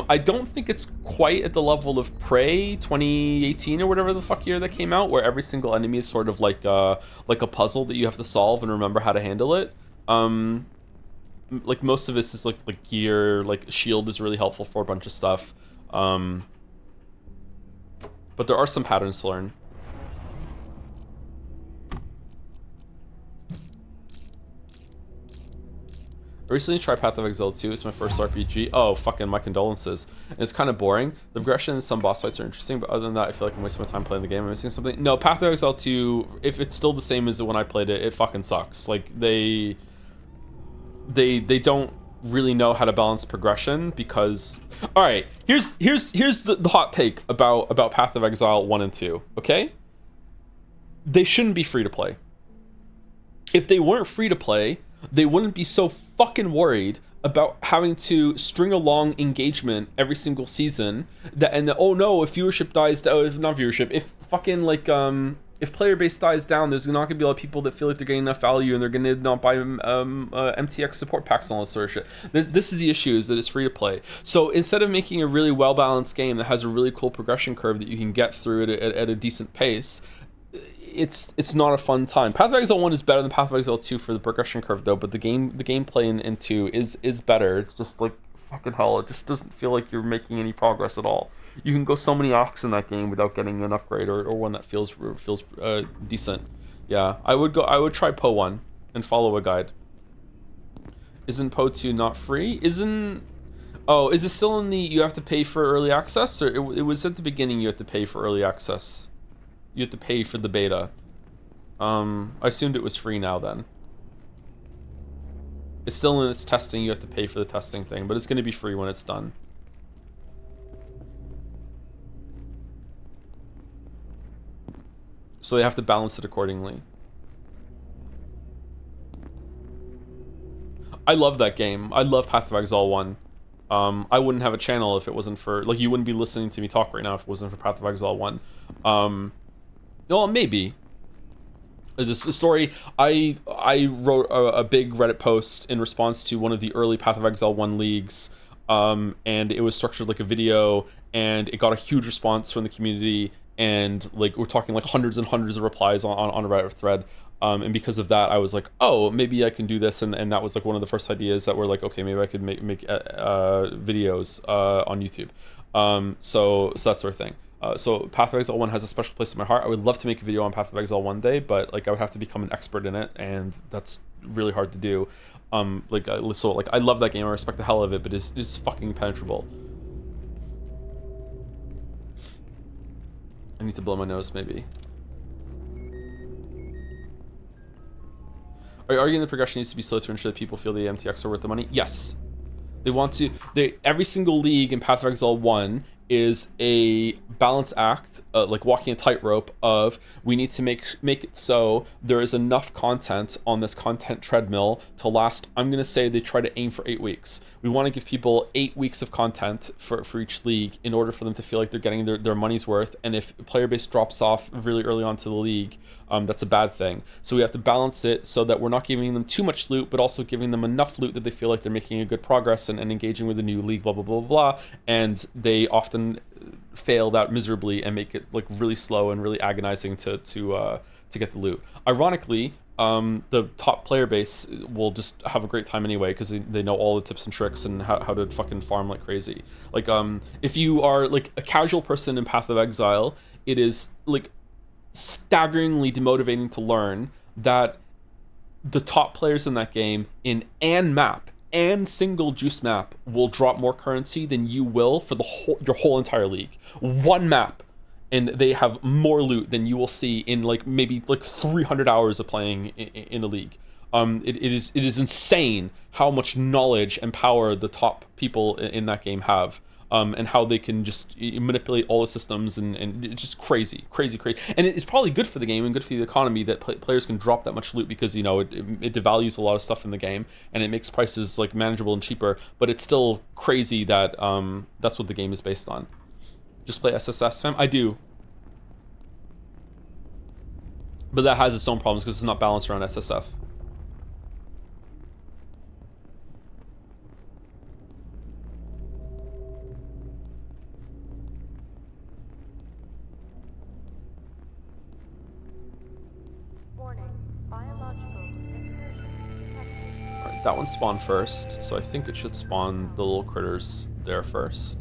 I don't think it's quite at the level of Prey 2018 or whatever the fuck year that came out, where every single enemy is sort of like a puzzle that you have to solve and remember how to handle it. Like most of this is like gear, like shield is really helpful for a bunch of stuff. But there are some patterns to learn. I recently tried Path of Exile 2. It's my first RPG. Oh, fucking my condolences. And it's kind of boring. The progression and some boss fights are interesting, but other than that, I feel like I'm wasting my time playing the game. I'm missing something. No, Path of Exile 2, if it's still the same as when I played it, it fucking sucks. Like, they don't really know how to balance progression because... Alright, here's the hot take about Path of Exile 1 and 2, okay? They shouldn't be free to play. If they weren't free to play, they wouldn't be so fucking worried about having to string along engagement every single season oh no, if viewership dies, not viewership, if fucking like if player base dies down, there's not gonna be a lot of people that feel like they're getting enough value and they're gonna not buy MTX support packs and all that sort of shit. This is the issue, is that it's free to play. So instead of making a really well balanced game that has a really cool progression curve that you can get through at a decent pace, it's not a fun time. Path of Exile 1 is better than Path of Exile 2 for the progression curve though, but the gameplay in 2 is better. It's just like fucking hell, it just doesn't feel like you're making any progress at all. You can go so many arcs in that game without getting an upgrade or one that feels decent. Yeah, I would try Poe 1 and follow a guide. Isn't Poe 2 not free? Is it still in the you have to pay for early access, or it was at the beginning you have to pay for early access? You have to pay for the beta. I assumed it was free now then. It's still in its testing, you have to pay for the testing thing, but it's going to be free when it's done. So they have to balance it accordingly. I love that game. I love Path of Exile 1. I wouldn't have a channel if it wasn't for... Like, you wouldn't be listening to me talk right now if it wasn't for Path of Exile 1. Well, maybe. The story, I wrote a big Reddit post in response to one of the early Path of Exile 1 leagues, and it was structured like a video, and it got a huge response from the community, and like we're talking like hundreds and hundreds of replies on a Reddit thread, and because of that I was like, oh, maybe I can do this, and that was like one of the first ideas that were like, okay, maybe I could make videos on YouTube, so that sort of thing. So Path of Exile 1 has a special place in my heart. I would love to make a video on Path of Exile one day, but like I would have to become an expert in it, and that's really hard to do. I love that game. I respect the hell of it, but it's fucking impenetrable. I need to blow my nose, maybe. Are you arguing the progression needs to be slow to ensure that people feel the MTX are worth the money? Yes. They want to. Every single league in Path of Exile 1 is a balance act, like walking a tightrope of, we need to make it so there is enough content on this content treadmill to last. I'm going to say they try to aim for 8 weeks. We want to give people 8 weeks of content for each league in order for them to feel like they're getting their money's worth. And if player base drops off really early on to the league, that's a bad thing. So we have to balance it so that we're not giving them too much loot, but also giving them enough loot that they feel like they're making a good progress and engaging with a new league, blah, blah, blah, blah. And they often fail that miserably and make it like really slow and really agonizing to get the loot. Ironically, the top player base will just have a great time anyway because they know all the tips and tricks and how to fucking farm like crazy. Like, if you are like a casual person in Path of Exile, it is like staggeringly demotivating to learn that the top players in that game in an map and single juice map will drop more currency than you will for your whole entire league. One map, and they have more loot than you will see in like maybe like 300 hours of playing in a league. It is insane how much knowledge and power the top people in that game have. And how they can just manipulate all the systems and it's just crazy. And it's probably good for the game and good for the economy that players can drop that much loot because, you know, it devalues a lot of stuff in the game and it makes prices like manageable and cheaper, but it's still crazy that that's what the game is based on. Just play SSS, fam? I do. But that has its own problems because it's not balanced around SSF. Alright, that one spawned first, so I think it should spawn the little critters there first.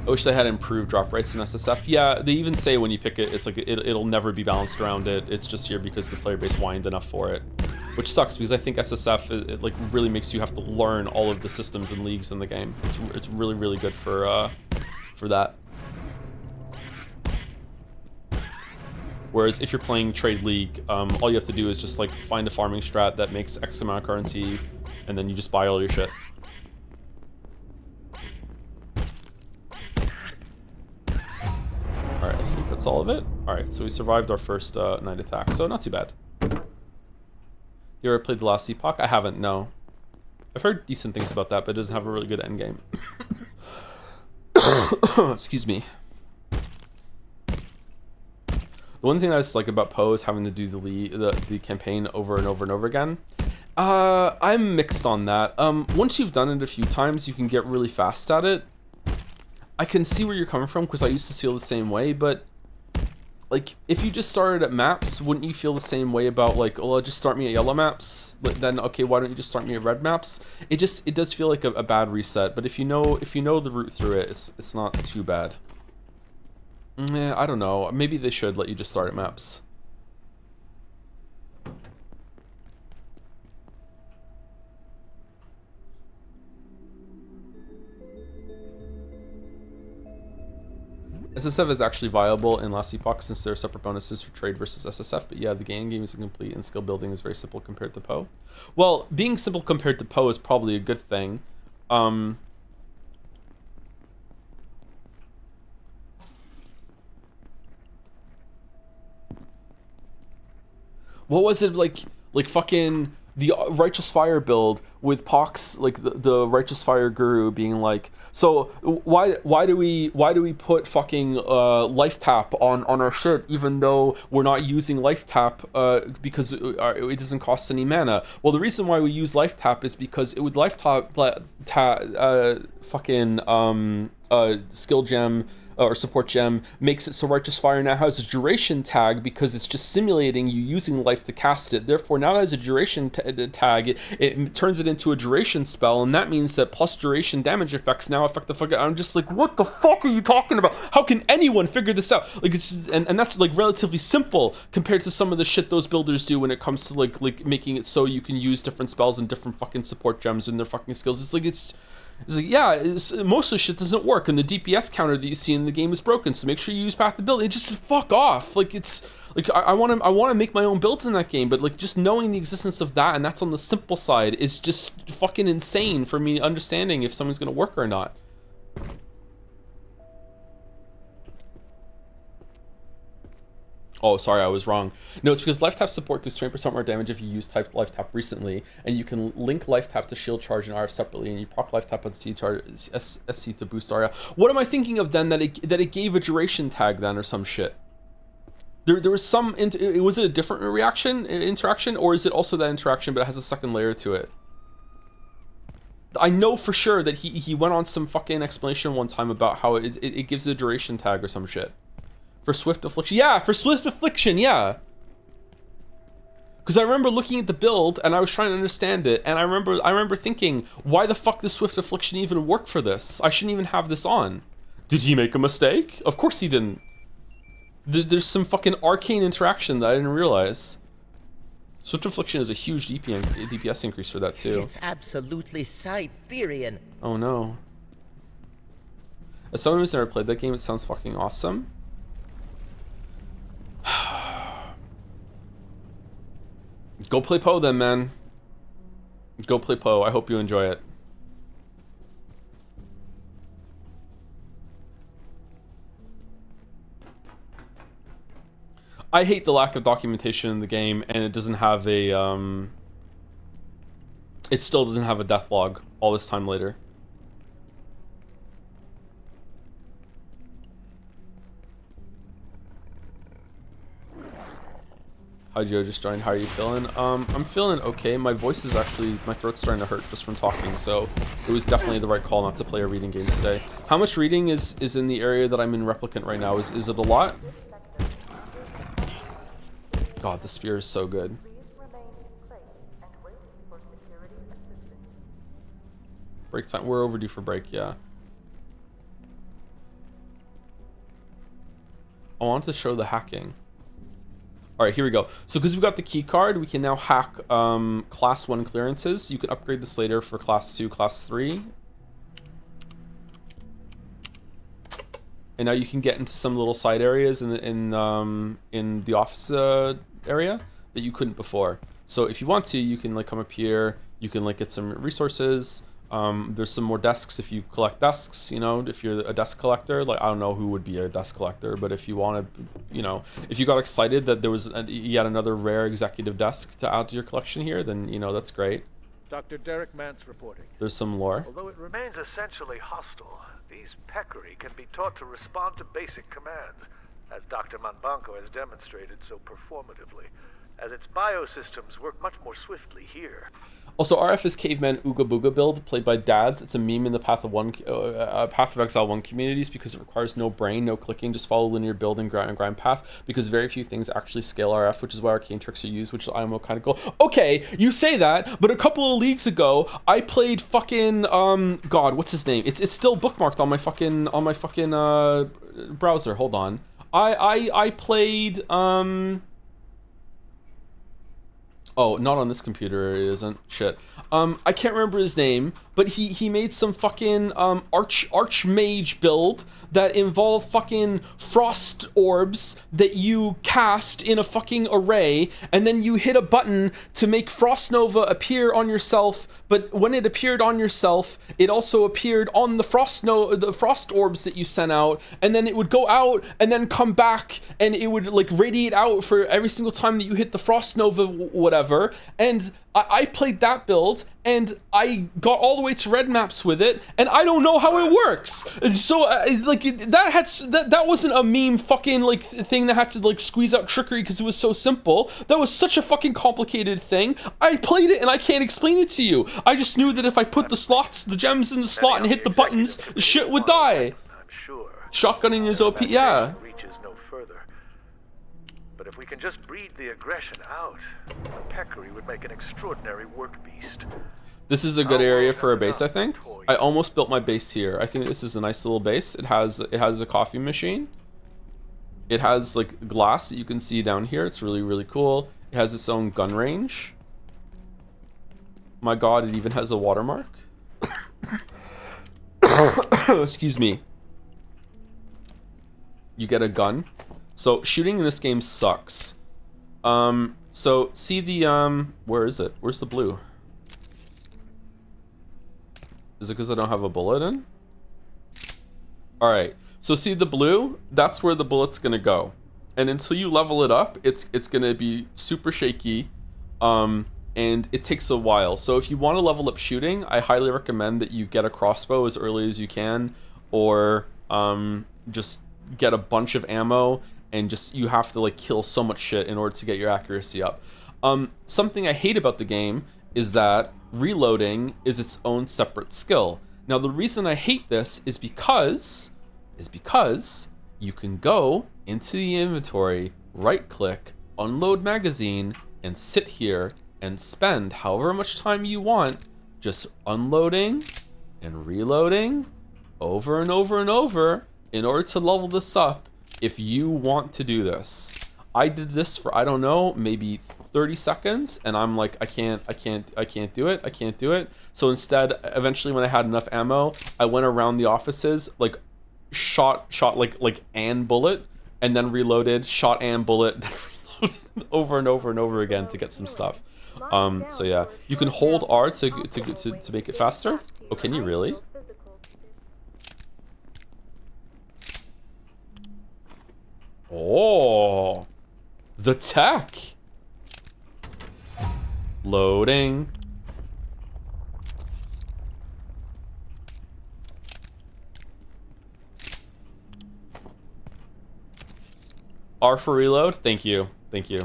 I wish they had improved drop rates in SSF. Yeah, they even say when you pick it, it's like it'll never be balanced around it. It's just here because the player base whined enough for it, which sucks because I think SSF it like really makes you have to learn all of the systems and leagues in the game. It's really really good for that. Whereas if you're playing Trade League, all you have to do is just like find a farming strat that makes X amount of currency, and then you just buy all your shit. Alright, I think that's all of it. Alright, so we survived our first night attack, so not too bad. You ever played The Last Epoch? I haven't, no. I've heard decent things about that, but it doesn't have a really good endgame. Excuse me. The one thing I just like about Poe is having to do the campaign over and over and over again. I'm mixed on that. Once you've done it a few times, you can get really fast at it. I can see where you're coming from because I used to feel the same way, but like if you just started at maps, wouldn't you feel the same way about like, oh, just start me at yellow maps? Then okay, why don't you just start me at red maps? It does feel like a bad reset, but if you know the route through it, it's not too bad. Yeah, I don't know. Maybe they should let you just start at maps. SSF is actually viable in Last Epoch since there are separate bonuses for trade versus SSF, but yeah, the game is incomplete and skill building is very simple compared to Poe. Well, being simple compared to Poe is probably a good thing. What was it like fucking the Righteous Fire build with Pox, like the Righteous Fire guru being like, so why do we put fucking life tap on our shit even though we're not using life tap because it doesn't cost any mana? Well, the reason why we use life tap is because it would life tap skill gem or support gem makes it so Righteous Fire now has a duration tag because it's just simulating you using life to cast it. Therefore, now as a duration tag, it turns it into a duration spell, and that means that plus duration damage effects now affect the fucking. I'm just like, what the fuck are you talking about? How can anyone figure this out? Like, it's just, and that's like relatively simple compared to some of the shit those builders do when it comes to like making it so you can use different spells and different fucking support gems in their fucking skills. It's like yeah, most of the shit doesn't work, and the DPS counter that you see in the game is broken. So make sure you use Path to Build. It just fuck off. Like it's like I want to make my own builds in that game, but like just knowing the existence of that and that's on the simple side is just fucking insane for me understanding if something's gonna work or not. Oh, sorry, I was wrong. No, it's because life tap support gives 20% more damage if you use typed life tap recently, and you can link life tap to shield charge and RF separately, and you proc life tap on SC to boost Aria. What am I thinking of then? That it gave a duration tag then or some shit. There was some. Was it a different interaction, or is it also that interaction but it has a second layer to it? I know for sure that he went on some fucking explanation one time about how it gives a duration tag or some shit. For Swift Affliction. Yeah, for Swift Affliction, yeah. Because I remember looking at the build and I was trying to understand it, and I remember thinking, why the fuck does Swift Affliction even work for this? I shouldn't even have this on. Did he make a mistake? Of course he didn't. There's some fucking arcane interaction that I didn't realize. Swift Affliction is a huge DPS increase for that too. It's absolutely Siberian. Oh no. As someone who's never played that game, it sounds fucking awesome. Go play Poe then, man. Go play Poe. I hope you enjoy it. I hate the lack of documentation in the game, and it doesn't have a, it still doesn't have a death log all this time later. Hi Joe, just joined. How are you feeling? I'm feeling okay. My voice is actually, my throat's starting to hurt just from talking, so it was definitely the right call not to play a reading game today. How much reading is in the area that I'm in Replicant right now? Is it a lot? God, the spear is so good. Break time. We're overdue for break, yeah. I wanted to show the hacking. Alright, here we go. So because we got the key card, we can now hack class 1 clearances. You can upgrade this later for class 2, class 3. And now you can get into some little side areas in the office area that you couldn't before. So if you want to, you can like come up here, you can like get some resources. There's some more desks if you collect desks, you know, if you're a desk collector. Like, I don't know who would be a desk collector, but if you want to, you know, if you got excited that there was yet another rare executive desk to add to your collection here, then, you know, that's great. Dr. Derek Mance reporting. There's some lore. Although it remains essentially hostile, these peccary can be taught to respond to basic commands, as Dr. Manbanco has demonstrated so performatively, as its biosystems work much more swiftly here. Also, RF is Caveman Ooga Booga build, played by dads. It's a meme in the Path of Exile 1 communities because it requires no brain, no clicking, just follow linear build and grind path, because very few things actually scale RF, which is why arcane tricks are used, which IMO kind of go, okay, you say that, but a couple of leagues ago, I played fucking, God, what's his name? It's still bookmarked on my fucking, browser, hold on. I played, oh, not on this computer, it isn't. Shit. I can't remember his name, but he made some fucking archmage build that involved fucking frost orbs that you cast in a fucking array, and then you hit a button to make Frost Nova appear on yourself, but when it appeared on yourself, it also appeared on the frost orbs that you sent out, and then it would go out and then come back, and it would like radiate out for every single time that you hit the Frost Nova whatever, and I played that build, and I got all the way to red maps with it, and I don't know how it works. So like that wasn't a meme fucking like thing that had to like squeeze out trickery because it was so simple. That was such a fucking complicated thing. I played it and I can't explain it to you. I just knew that if I put the gems in the slot and hit the buttons, shit would die. Shotgunning is OP, yeah. But if we can just breed the aggression out, the peccary would make an extraordinary work beast. This is a good area for a base, I think. I almost built my base here. I think this is a nice little base. It has a coffee machine. It has like glass that you can see down here. It's really, really cool. It has its own gun range. My God, it even has a watermark. Excuse me. You get a gun. So shooting in this game sucks. So see the where is it? Where's the blue? Is it because I don't have a bullet in? Alright. So see the blue? That's where the bullet's gonna go. And until you level it up, it's gonna be super shaky. And it takes a while. So if you want to level up shooting, I highly recommend that you get a crossbow as early as you can, or just get a bunch of ammo, and just you have to like kill so much shit in order to get your accuracy up. Something I hate about the game is that reloading is its own separate skill. Now the reason I hate this is because you can go into the inventory, right click, unload magazine, and sit here and spend however much time you want just unloading and reloading over and over and over in order to level this up if you want to do this. I did this for, I don't know, maybe 30 seconds, and I'm like, I can't do it. So instead, eventually when I had enough ammo, I went around the offices, like shot like and bullet, and then reloaded, shot and bullet, then reloaded over and over and over again to get some stuff. So yeah, you can hold R to make it faster. Oh, can you really? Oh, The tech. Loading. R for reload. Thank you. Thank you.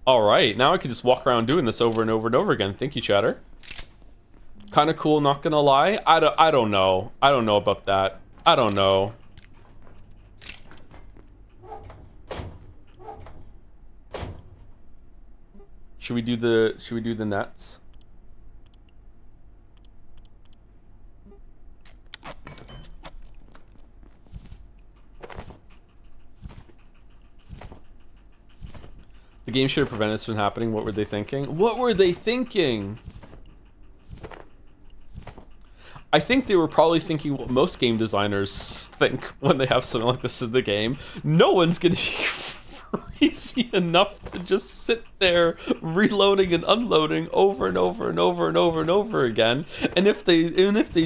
All right, now I can just walk around doing this over and over and over again. Thank you, chatter. Kind of cool, not gonna lie. I don't know. I don't know about that. I don't know. Should we do the nets? The game should have prevented this from happening. What were they thinking? What were they thinking? I think they were probably thinking what most game designers think when they have something like this in the game. No one's gonna be crazy enough to just sit there reloading and unloading over and over and over and over and over again. And if they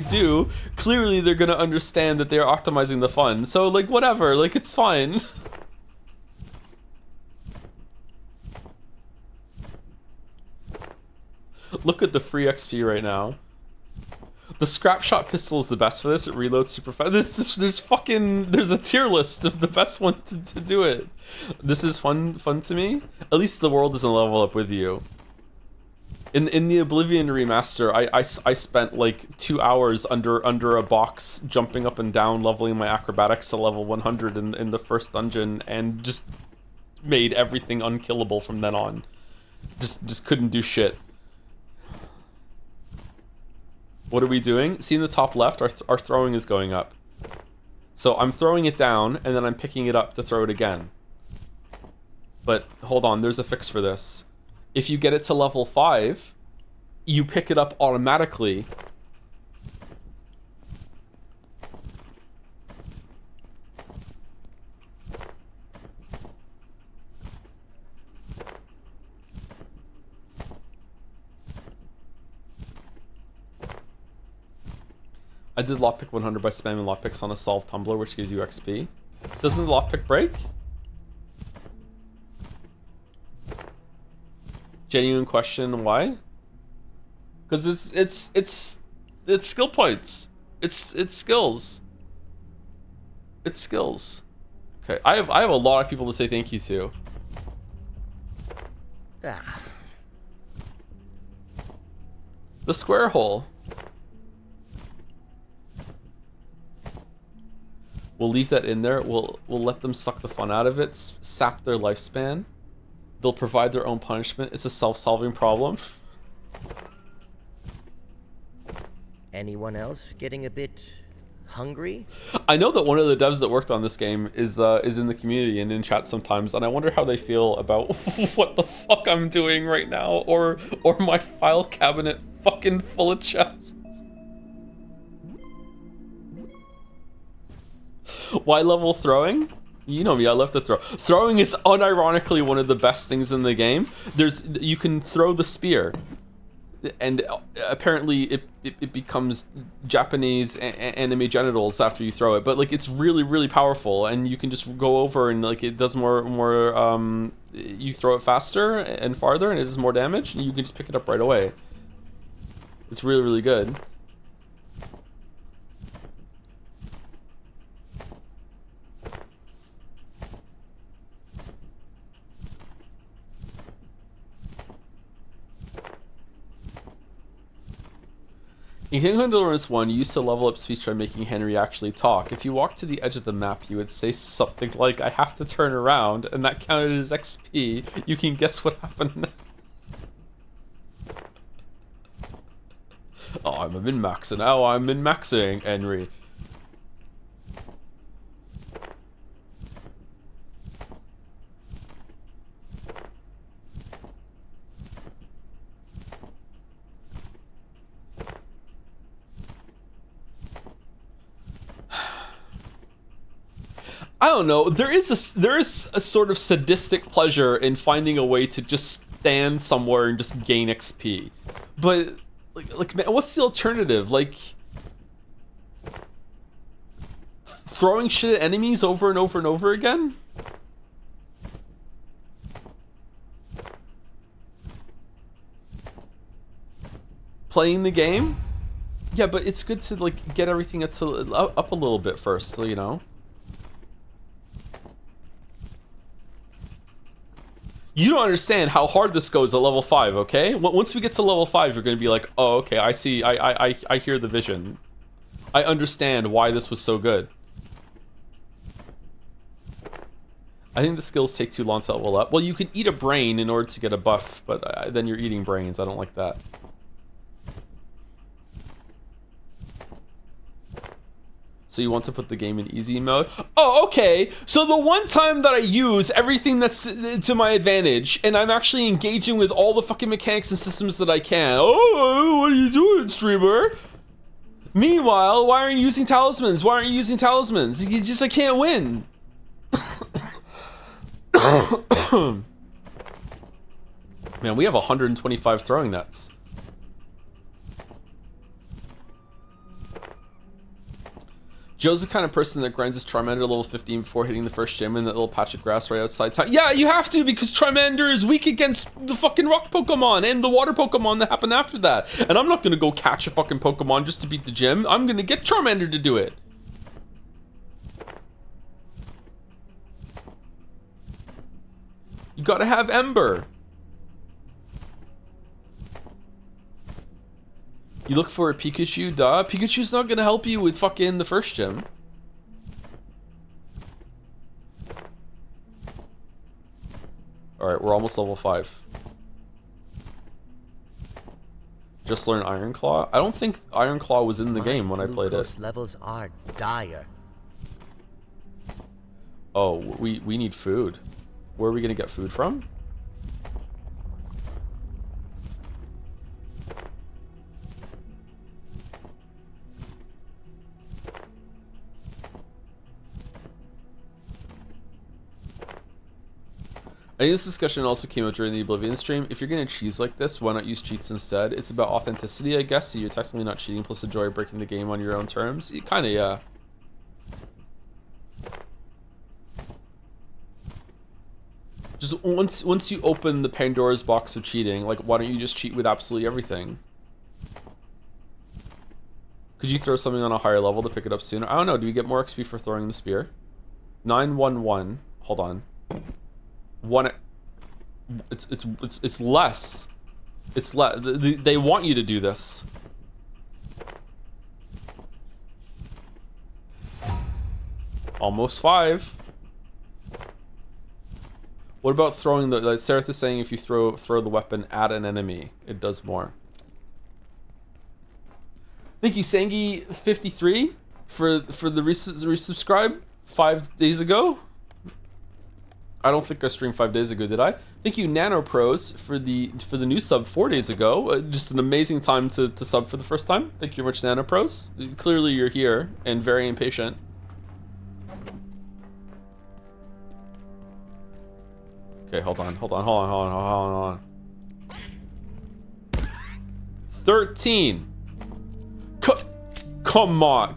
do, clearly they're gonna understand that they're optimizing the fun. So like whatever, like it's fine. Look at the free XP right now. The scrap shot pistol is the best for this. It reloads super fast. There's a tier list of the best one to do it. This is fun to me. At least the world doesn't level up with you. In the Oblivion remaster, I spent like 2 hours under a box, jumping up and down, leveling my acrobatics to level 100 in the first dungeon, and just made everything unkillable from then on. Just couldn't do shit. What are we doing? See in the top left, our throwing is going up. So I'm throwing it down, and then I'm picking it up to throw it again. But hold on, there's a fix for this. If you get it to level 5, you pick it up automatically. I did lockpick 100 by spamming lockpicks on a solved tumbler, which gives you XP. Doesn't the lockpick break? Genuine question, why? Because it's skill points. It's skills. It's skills. Okay, I have a lot of people to say thank you to. The square hole. We'll leave that in there. We'll let them suck the fun out of it, sap their lifespan. They'll provide their own punishment. It's a self-solving problem. Anyone else getting a bit hungry? I know that one of the devs that worked on this game is in the community and in chat sometimes, and I wonder how they feel about what the fuck I'm doing right now, or my file cabinet fucking full of chests. Why level throwing? You know me, I love to throw. Throwing is unironically one of the best things in the game. You can throw the spear, and apparently it becomes Japanese anime genitals after you throw it. But like it's really, really powerful, and you can just go over and like it does more. You throw it faster and farther, and it does more damage, and you can just pick it up right away. It's really, really good. In Kingdom Deliverance 1, you used to level up speech by making Henry actually talk. If you walked to the edge of the map, you would say something like, I have to turn around, and that counted as XP. You can guess what happened next. Oh, I'm min-maxing. Oh, I'm min-maxing, Henry. I don't know. There is a sort of sadistic pleasure in finding a way to just stand somewhere and just gain XP. But like man, what's the alternative? Like throwing shit at enemies over and over and over again? Playing the game? Yeah, but it's good to like get everything up a little bit first, so, you know. You don't understand how hard this goes at level 5, okay? Once we get to level 5, you're gonna be like, oh, okay, I see, I hear the vision. I understand why this was so good. I think the skills take too long to level up. Well, you can eat a brain in order to get a buff, but then you're eating brains. I don't like that. So you want to put the game in easy mode? Oh, okay. So the one time that I use everything that's to my advantage, and I'm actually engaging with all the fucking mechanics and systems that I can. Oh, what are you doing, streamer? Meanwhile, why aren't you using talismans? Why aren't you using talismans? You just, I can't win. Man, we have 125 throwing nets. Joe's the kind of person that grinds his Charmander level 15 before hitting the first gym in that little patch of grass right outside town. Yeah, you have to, because Charmander is weak against the fucking rock Pokemon and the water Pokemon that happen after that. And I'm not gonna go catch a fucking Pokemon just to beat the gym. I'm gonna get Charmander to do it. You gotta have Ember. You look for a Pikachu, duh. Pikachu's not gonna help you with fucking the first gym. Alright, we're almost level 5. Just learn Iron Claw? I don't think Iron Claw was in the game when I played it. Glucose levels are dire. Oh, we need food. Where are we gonna get food from? I think this discussion also came up during the Oblivion stream. If you're gonna cheese like this, why not use cheats instead? It's about authenticity, I guess, so you're technically not cheating, plus the joy of breaking the game on your own terms. Kinda, yeah. Just once you open the Pandora's box of cheating, like, why don't you just cheat with absolutely everything? Could you throw something on a higher level to pick it up sooner? I don't know. Do we get more XP for throwing the spear? 911. Hold on. It's less. It's less. They want you to do this. Almost 5. What about throwing the? Like Seraph is saying, if you throw the weapon at an enemy, it does more. Thank you, Sangi53, for the resubscribe 5 days ago. I don't think I streamed 5 days ago, did I? Thank you, NanoPros, for the new sub 4 days ago. Just an amazing time to sub for the first time. Thank you very much, NanoPros. Clearly you're here and very impatient. Okay, hold on. 13. Come on.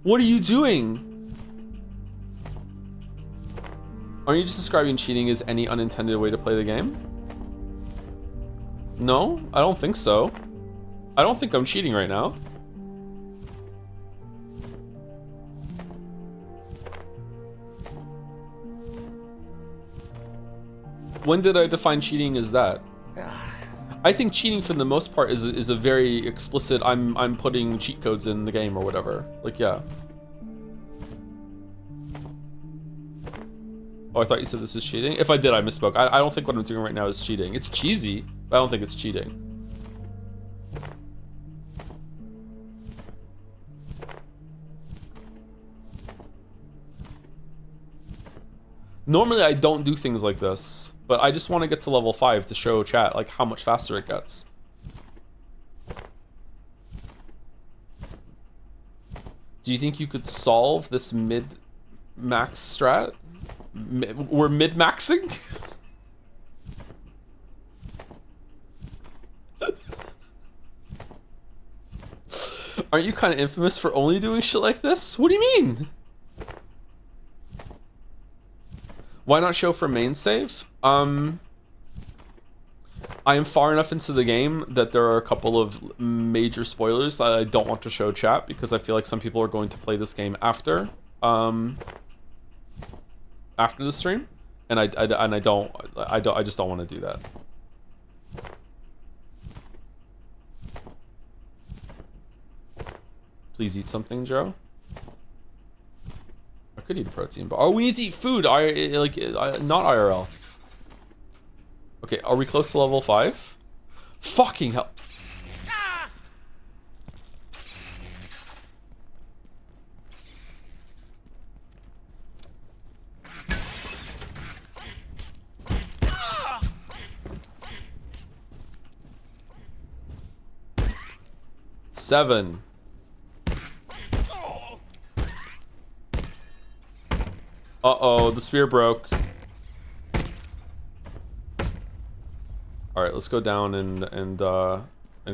What are you doing? Aren't you just describing cheating as any unintended way to play the game? No, I don't think so. I don't think I'm cheating right now. When did I define cheating as that? I think cheating for the most part is a very explicit, I'm putting cheat codes in the game or whatever. Like, yeah. Oh, I thought you said this was cheating? If I did, I misspoke. I don't think what I'm doing right now is cheating. It's cheesy, but I don't think it's cheating. Normally I don't do things like this, but I just want to get to level 5 to show chat like how much faster it gets. Do you think you could solve this mid-max strat? We're mid-maxing? Aren't you kind of infamous for only doing shit like this? What do you mean? Why not show for main save? I am far enough into the game that there are a couple of major spoilers that I don't want to show chat because I feel like some people are going to play this game after the stream, and I just don't want to do that. Please eat something, Joe. I could eat a protein bar. Oh, we need to eat food. Not IRL. Okay, are we close to level 5? Fucking hell. Seven. Uh-oh, the spear broke. Alright, let's go down and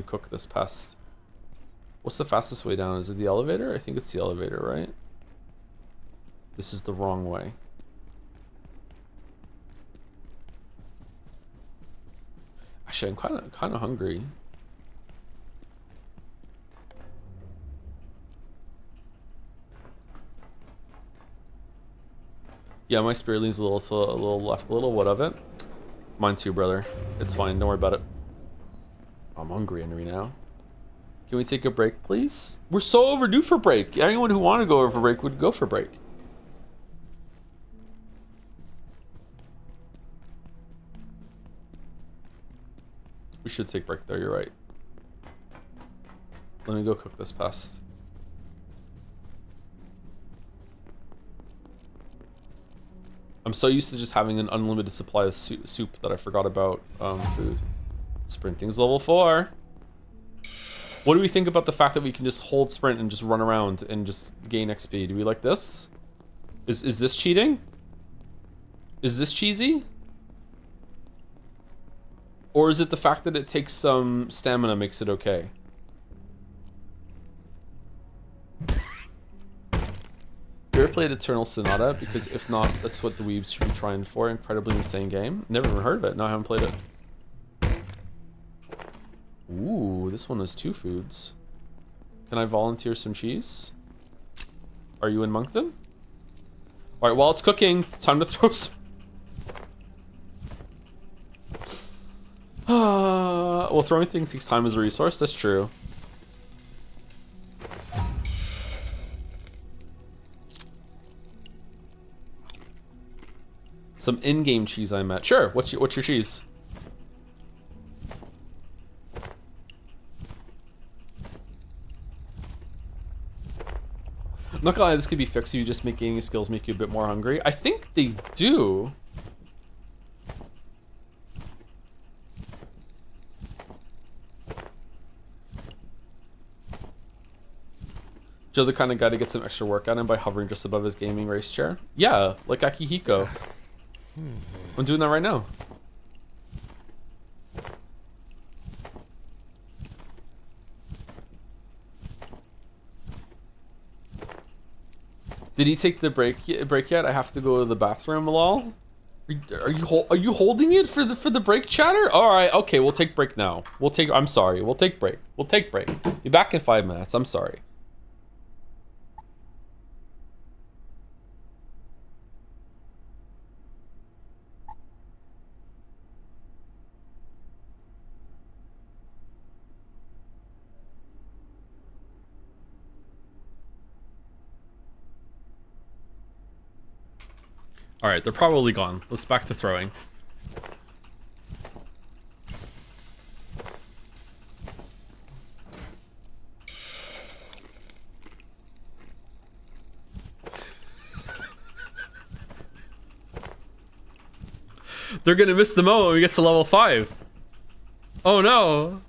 cook this pest. What's the fastest way down? Is it the elevator? I think it's the elevator, right? This is the wrong way. Actually, I'm kind of hungry. Yeah, my spirit leans a little left, a little what of it. Mine too, brother. It's fine, don't worry about it. I'm hungry, Henry, now. Can we take a break, please? We're so overdue for break. Anyone who wanted to go over for break would go for break. We should take break though, you're right. Let me go cook this pest. I'm so used to just having an unlimited supply of soup that I forgot about food. Sprinting's level 4. What do we think about the fact that we can just hold sprint and just run around and just gain XP? Do we like this? Is this cheating? Is this cheesy? Or is it the fact that it takes some stamina makes it okay? You ever played Eternal Sonata? Because if not, that's what the weebs should be trying for. Incredibly insane game. Never even heard of it. No, I haven't played it. Ooh, this one has 2 foods. Can I volunteer some cheese? Are you in Moncton? Alright, while it's cooking, time to throw some... well, throwing things takes time as a resource. That's true. Some in-game cheese I met. Sure. What's your cheese? I'm not gonna lie, this could be fixed if you just make gaining skills make you a bit more hungry. I think they do. Joe the kind of guy to get some extra work out of him by hovering just above his gaming race chair? Yeah, like Akihiko. I'm doing that right now. Did he take the break yet? I have to go to the bathroom, lol. Are you holding it for the break, chatter? All right, okay, we'll take break now. I'm sorry. We'll take break. Be back in 5 minutes. I'm sorry. All right, they're probably gone. Let's back to throwing. They're gonna miss the moment when we get to level 5. Oh no.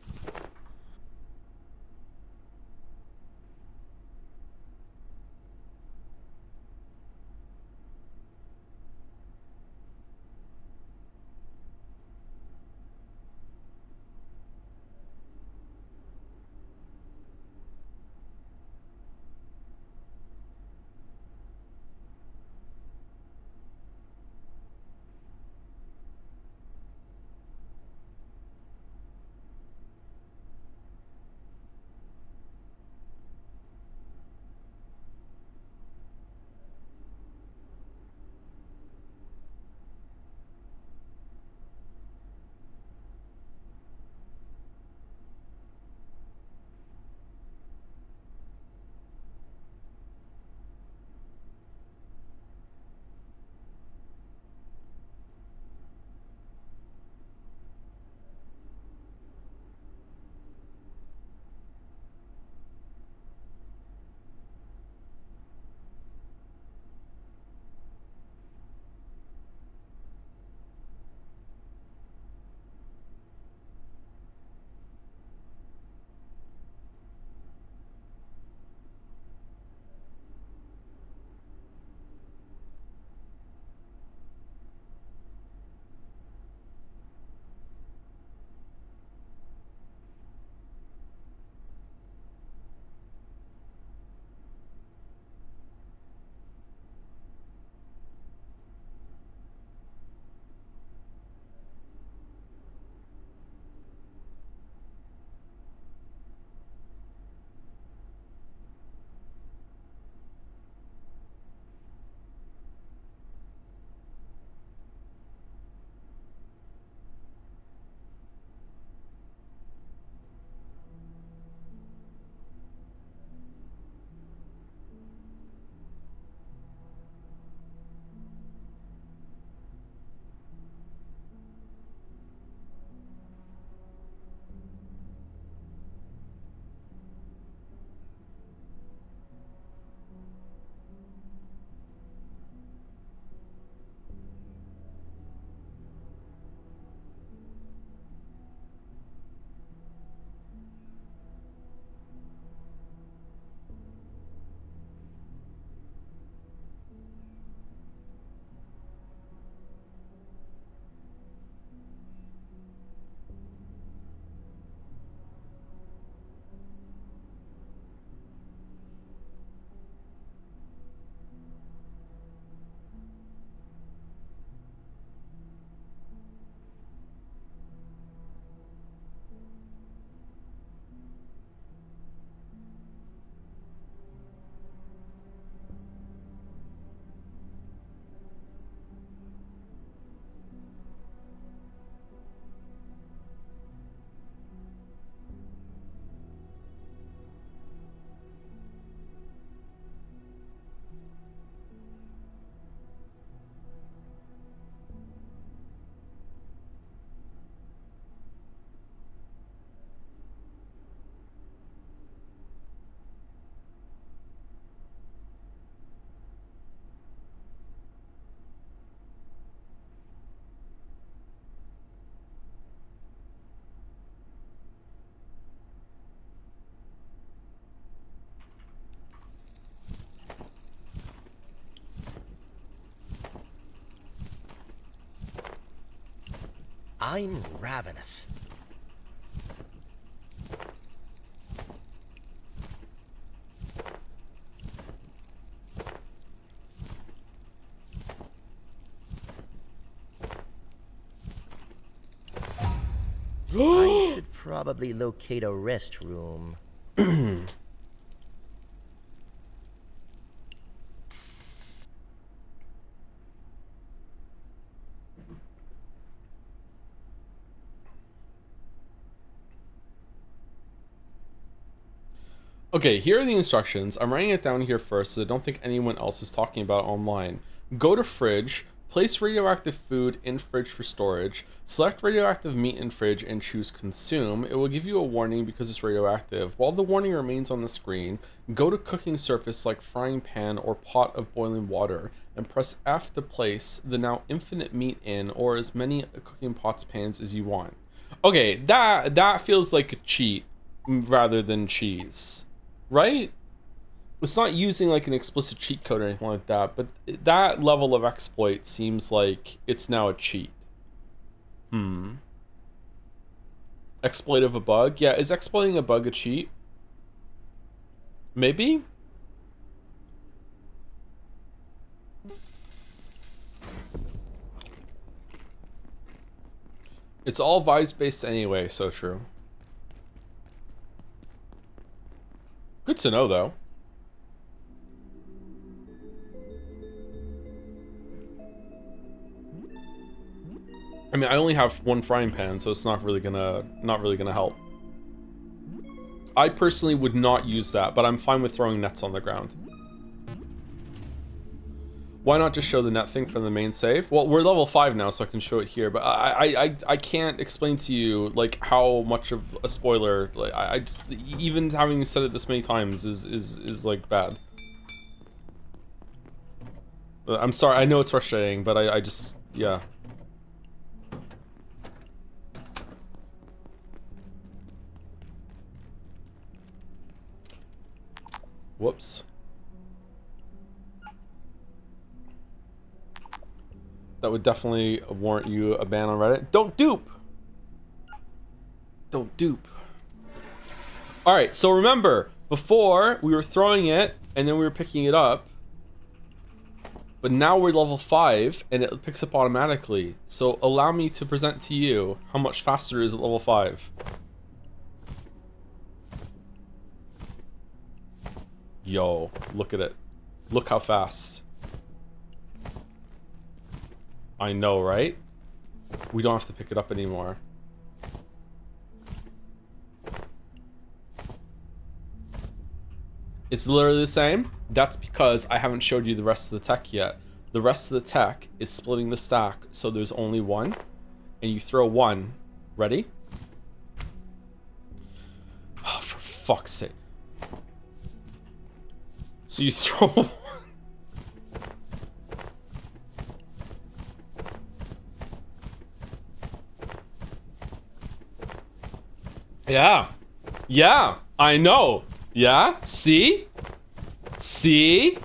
I'm ravenous. I should probably locate a restroom. Okay, here are the instructions. I'm writing it down here first, so I don't think anyone else is talking about it online. Go to fridge, place radioactive food in fridge for storage, select radioactive meat in fridge and choose consume. It will give you a warning because it's radioactive. While the warning remains on the screen, go to cooking surface like frying pan or pot of boiling water and press F to place the now infinite meat in, or as many cooking pots pans as you want. Okay, that feels like a cheat rather than cheese. Right? It's not using like an explicit cheat code or anything like that, but that level of exploit seems like it's now a cheat. Exploit of a bug? Yeah, is exploiting a bug a cheat? Maybe? It's all vibes based anyway, so true. Good to know, though. I mean, I only have one frying pan, so it's not really gonna help. I personally would not use that, but I'm fine with throwing nets on the ground. Why not just show the net thing from the main save? Well, we're level 5 now, so I can show it here, but I can't explain to you like how much of a spoiler, like I just, even having said it this many times is like bad. I'm sorry, I know it's frustrating, but I just, yeah. Whoops. That would definitely warrant you a ban on Reddit. Don't dupe! Don't dupe. Alright, so remember, before we were throwing it and then we were picking it up, but now we're level 5 and it picks up automatically. So allow me to present to you how much faster it is at level 5. Yo, look at it. Look how fast. I know, right? We don't have to pick it up anymore. It's literally the same. That's because I haven't showed you the rest of the tech yet. The rest of the tech is splitting the stack, so there's only one. And you throw one. Ready? Oh, for fuck's sake. So you throw one. Yeah. Yeah, I know. Yeah, see? See?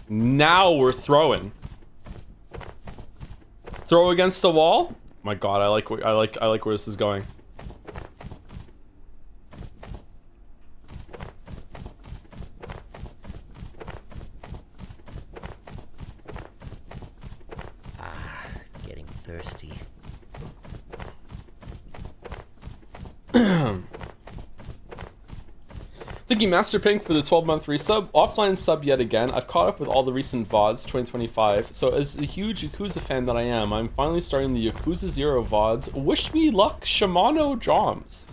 Now we're throwing. Throw against the wall? My god, I like where this is going. Getting thirsty. Thank you, Master Pink, for the 12-month resub. Offline sub yet again. I've caught up with all the recent VODs 2025, so as a huge Yakuza fan that I am, I'm finally starting the Yakuza 0 VODs. Wish me luck, Shimano Joms.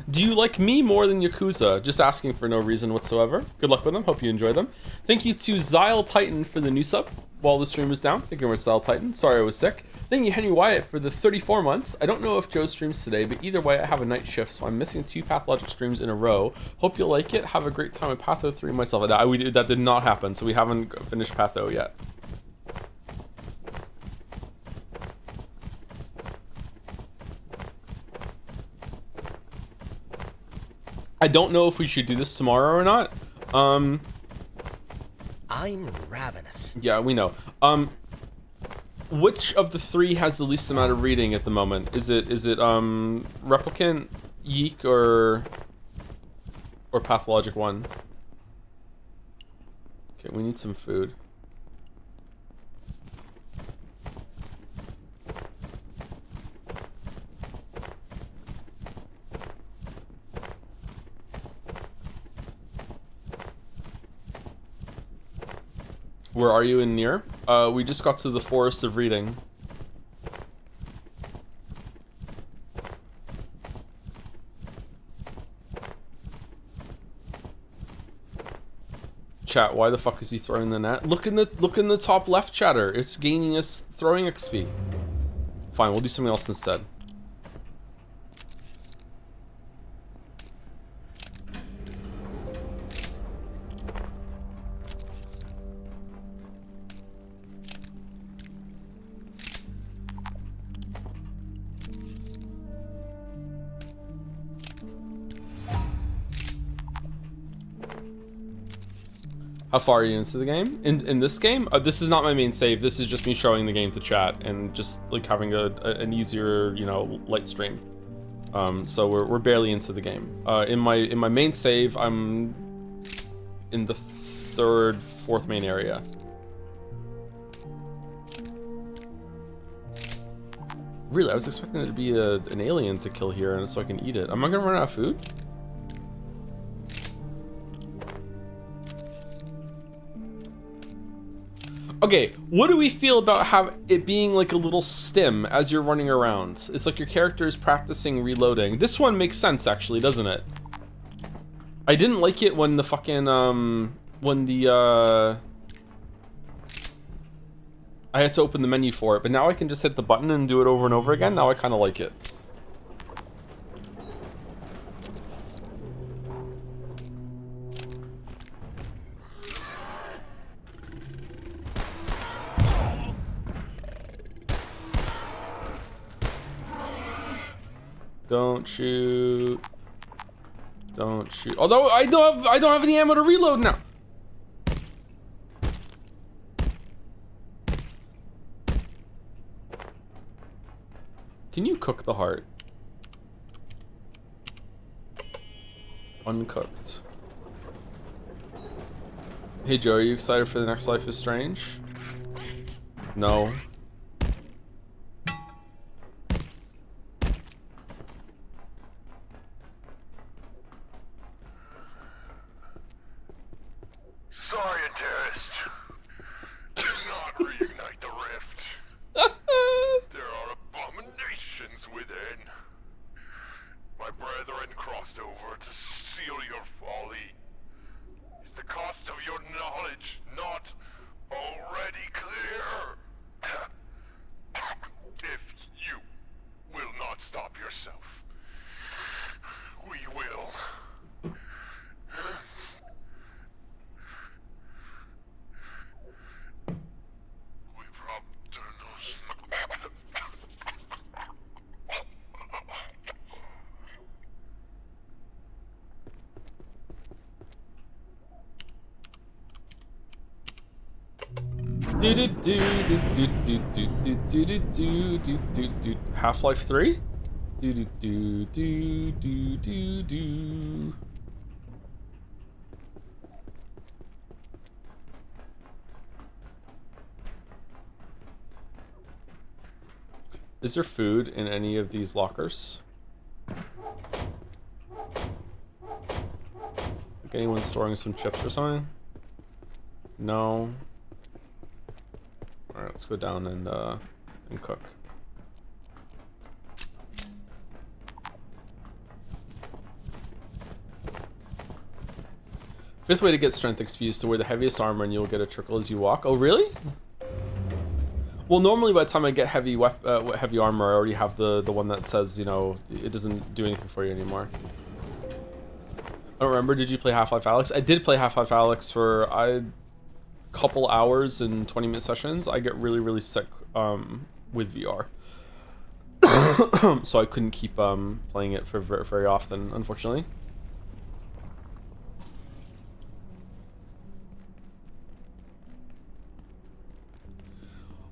Do you like me more than Yakuza? Just asking for no reason whatsoever. Good luck with them. Hope you enjoy them. Thank you to Zyle Titan for the new sub while the stream was down. Thank you very much, Zyle Titan. Sorry I was sick. Thank you, Henry Wyatt, for the 34 months. I don't know if Joe streams today, but either way, I have a night shift, so I'm missing 2 Pathologic streams in a row. Hope you'll like it. Have a great time with Patho 3 myself. That did not happen, so we haven't finished Patho yet. I don't know if we should do this tomorrow or not. I'm ravenous. Yeah, we know. Which of the three has the least amount of reading at the moment? Is it replicant, yeek, or pathologic 1? Okay, we need some food. Where are you in near? We just got to the forest of reading. Chat, why the fuck is he throwing the net? Look in the top left, chatter. It's gaining us throwing XP. Fine, we'll do something else instead. How far are you into the game? In this game? This is not my main save. This is just me showing the game to chat and just like having an easier, you know, light stream. So we're barely into the game. In my main save, I'm in the fourth main area. Really, I was expecting there to be an alien to kill here, and so I can eat it. Am I gonna run out of food? Okay, what do we feel about it being like a little stim as you're running around? It's like your character is practicing reloading. This one makes sense, actually, doesn't it? I didn't like it when the fucking, I had to open the menu for it, but now I can just hit the button and do it over and over again. Now I kind of like it. Don't shoot. Don't shoot. Although I don't have any ammo to reload now. Can you cook the heart? Uncooked. Hey Joe, are you excited for the next Life is Strange? No. Scientist, do not reignite the rift. There are abominations within. My brethren crossed over to seal your folly. Is the cost of your knowledge not already clear? If you will not stop yourself, we will. Half-Life 3? Is there food in any of these lockers? Like anyone storing some chips or something? No. Alright, let's go down and cook. Fifth way to get strength XP is to wear the heaviest armor and you'll get a trickle as you walk. Oh, really? Well, normally by the time I get heavy armor, I already have the one that says, you know, it doesn't do anything for you anymore. I don't remember, did you play Half-Life Alyx? I did play Half-Life Alyx for a couple hours in 20-minute sessions. I get really, really sick with VR. So I couldn't keep playing it for very often, unfortunately.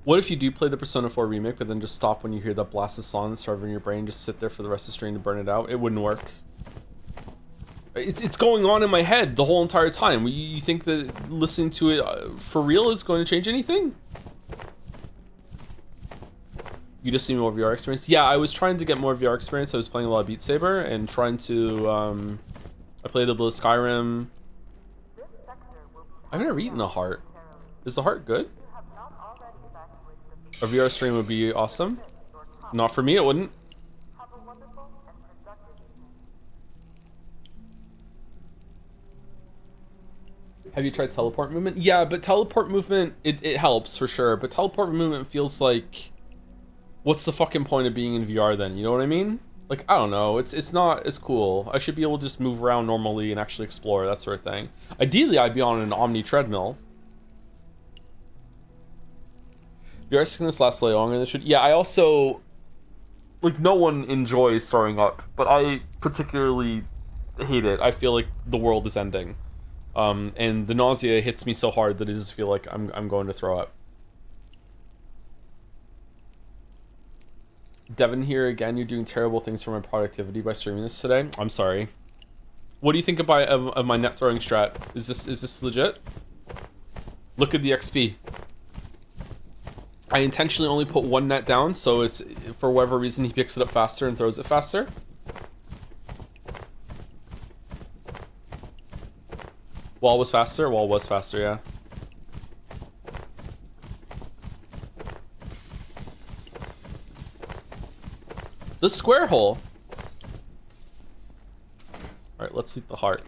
What if you do play the Persona 4 remake, but then just stop when you hear that blasted song that's started in your brain, just sit there for the rest of the stream to burn it out? It wouldn't work. It's going on in my head the whole entire time. You think that listening to it for real is going to change anything? You just need more VR experience? Yeah, I was trying to get more VR experience. I was playing a lot of Beat Saber and trying to, I played a bit of Skyrim. I've never eaten a heart. Is the heart good? A VR stream would be awesome. Not for me, it wouldn't. Have you tried teleport movement? Yeah, but teleport movement, it helps for sure. But teleport movement feels like, what's the fucking point of being in VR then? You know what I mean? Like, I don't know. It's not as cool. I should be able to just move around normally and actually explore, that sort of thing. Ideally, I'd be on an Omni treadmill. VR sickness lasts way longer than it should. Yeah, I also, like, no one enjoys throwing up, but I particularly hate it. I feel like the world is ending. And the nausea hits me so hard that I just feel like I'm going to throw up. Devin here again, you're doing terrible things for my productivity by streaming this today. I'm sorry. What do you think of my net throwing strat? Is this legit? Look at the XP. I intentionally only put one net down, so it's, for whatever reason, he picks it up faster and throws it faster. Wall was faster? Wall was faster, yeah. The square hole. Alright, let's see the heart.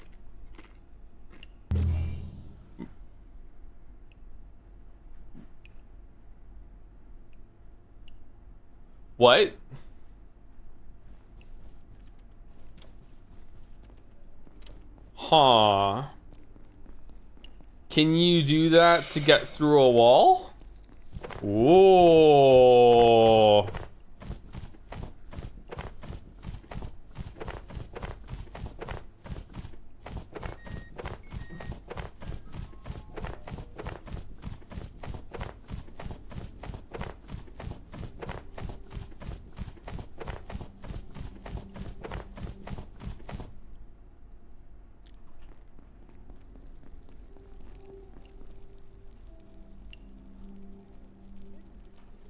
What? Huh. Can you do that to get through a wall? Whoa.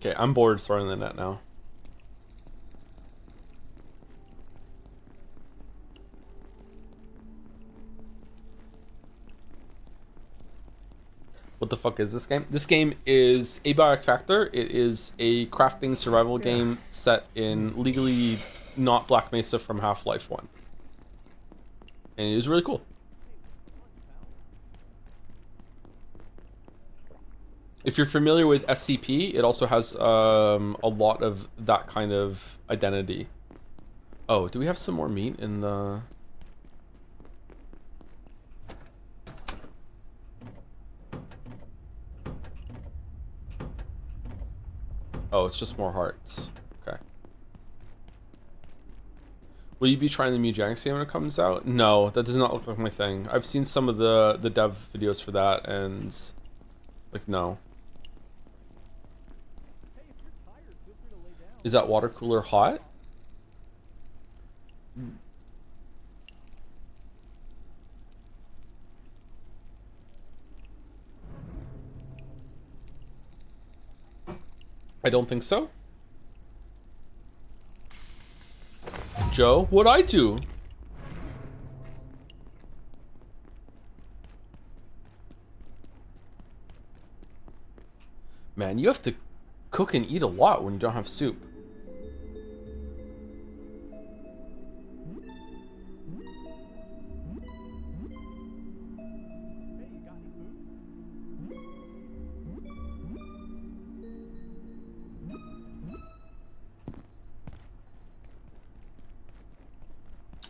Okay, I'm bored throwing the net now. What the fuck is this game? This game is Abiotic Factor. It is a crafting survival game set in legally not Black Mesa from Half-Life 1. And it is really cool. If you're familiar with SCP, it also has a lot of that kind of identity. Oh, do we have some more meat in the... Oh, it's just more hearts. Okay. Will you be trying the Mujang game when it comes out? No, that does not look like my thing. I've seen some of the dev videos for that, and... like, no. Is that water cooler hot? I don't think so. Joe, what'd I do? Man, you have to cook and eat a lot when you don't have soup.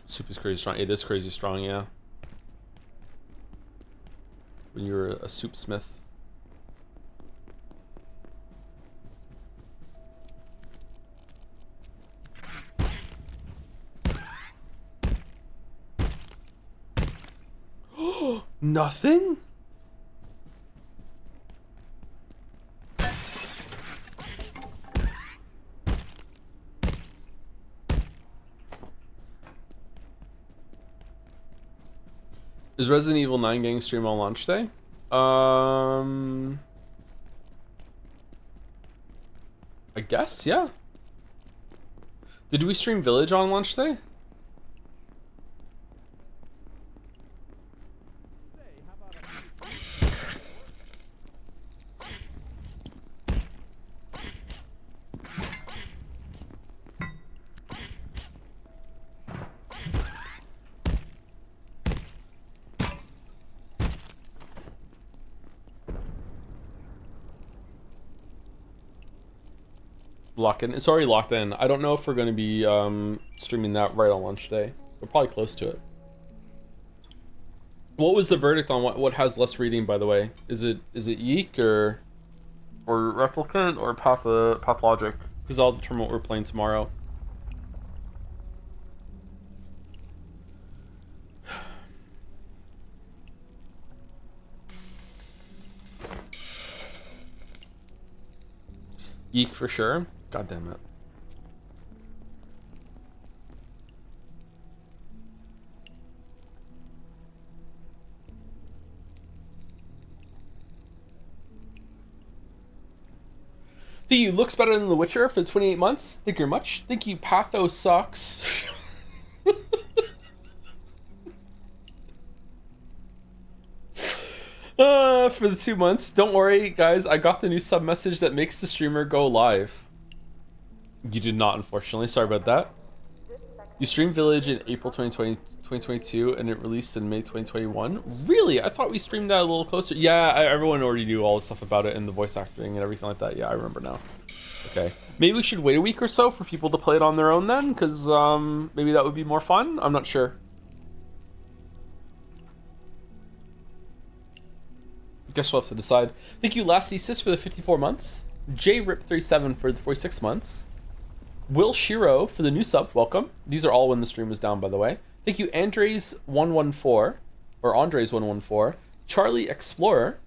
Soup is crazy strong. It is crazy strong, yeah. When you're a soup smith. Nothing? Is Resident Evil 9 getting stream on launch day? I guess, yeah. Did we stream Village on launch day? Lock in. It's already locked in. I don't know if we're going to be streaming that right on launch day. We're probably close to it. What was the verdict on what has less reading, by the way? Is it Yeek or Replicant or Pathologic? Because I'll determine what we're playing tomorrow. Yeek for sure. God damn it. Think you looks better than The Witcher for 28 months? Think you're much? Think you Patho sucks? For the 2 months. Don't worry, guys. I got the new sub message that makes the streamer go live. You did not, unfortunately. Sorry about that. You streamed Village in April 2022, and it released in May 2021. Really? I thought we streamed that a little closer. Yeah, everyone already knew all the stuff about it and the voice acting and everything like that. Yeah, I remember now. Okay. Maybe we should wait a week or so for people to play it on their own then, because maybe that would be more fun. I'm not sure. Guess we'll have to decide. Thank you, Last Thesis, for the 54 months. JRip37 for the 46 months. Will Shiro for the new sub. Welcome. These are all when the stream was down, by the way. Thank you, Andres114, or Andres114. Charlie Explorer.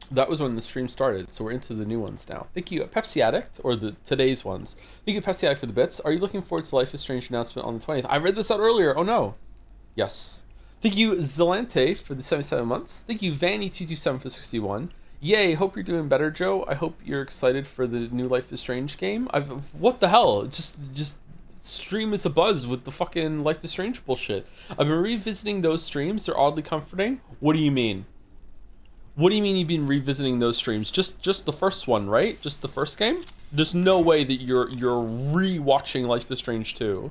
That was when the stream started, so we're into the new ones now. Thank you, Pepsi Addict, or today's ones. Thank you, Pepsi Addict, for the bits. Are you looking forward to Life is Strange announcement on the 20th? I read this out earlier. Oh no. Yes. Thank you, Zelante, for the 77 months. Thank you, Vanny227 for 61. Yay, hope you're doing better, Joe. I hope you're excited for the new Life is Strange game. What the hell? Just stream is a buzz with the fucking Life is Strange bullshit. I've been revisiting those streams. They're oddly comforting. What do you mean? What do you mean you've been revisiting those streams? Just the first one, right? Just the first game? There's no way that you're re-watching Life is Strange 2.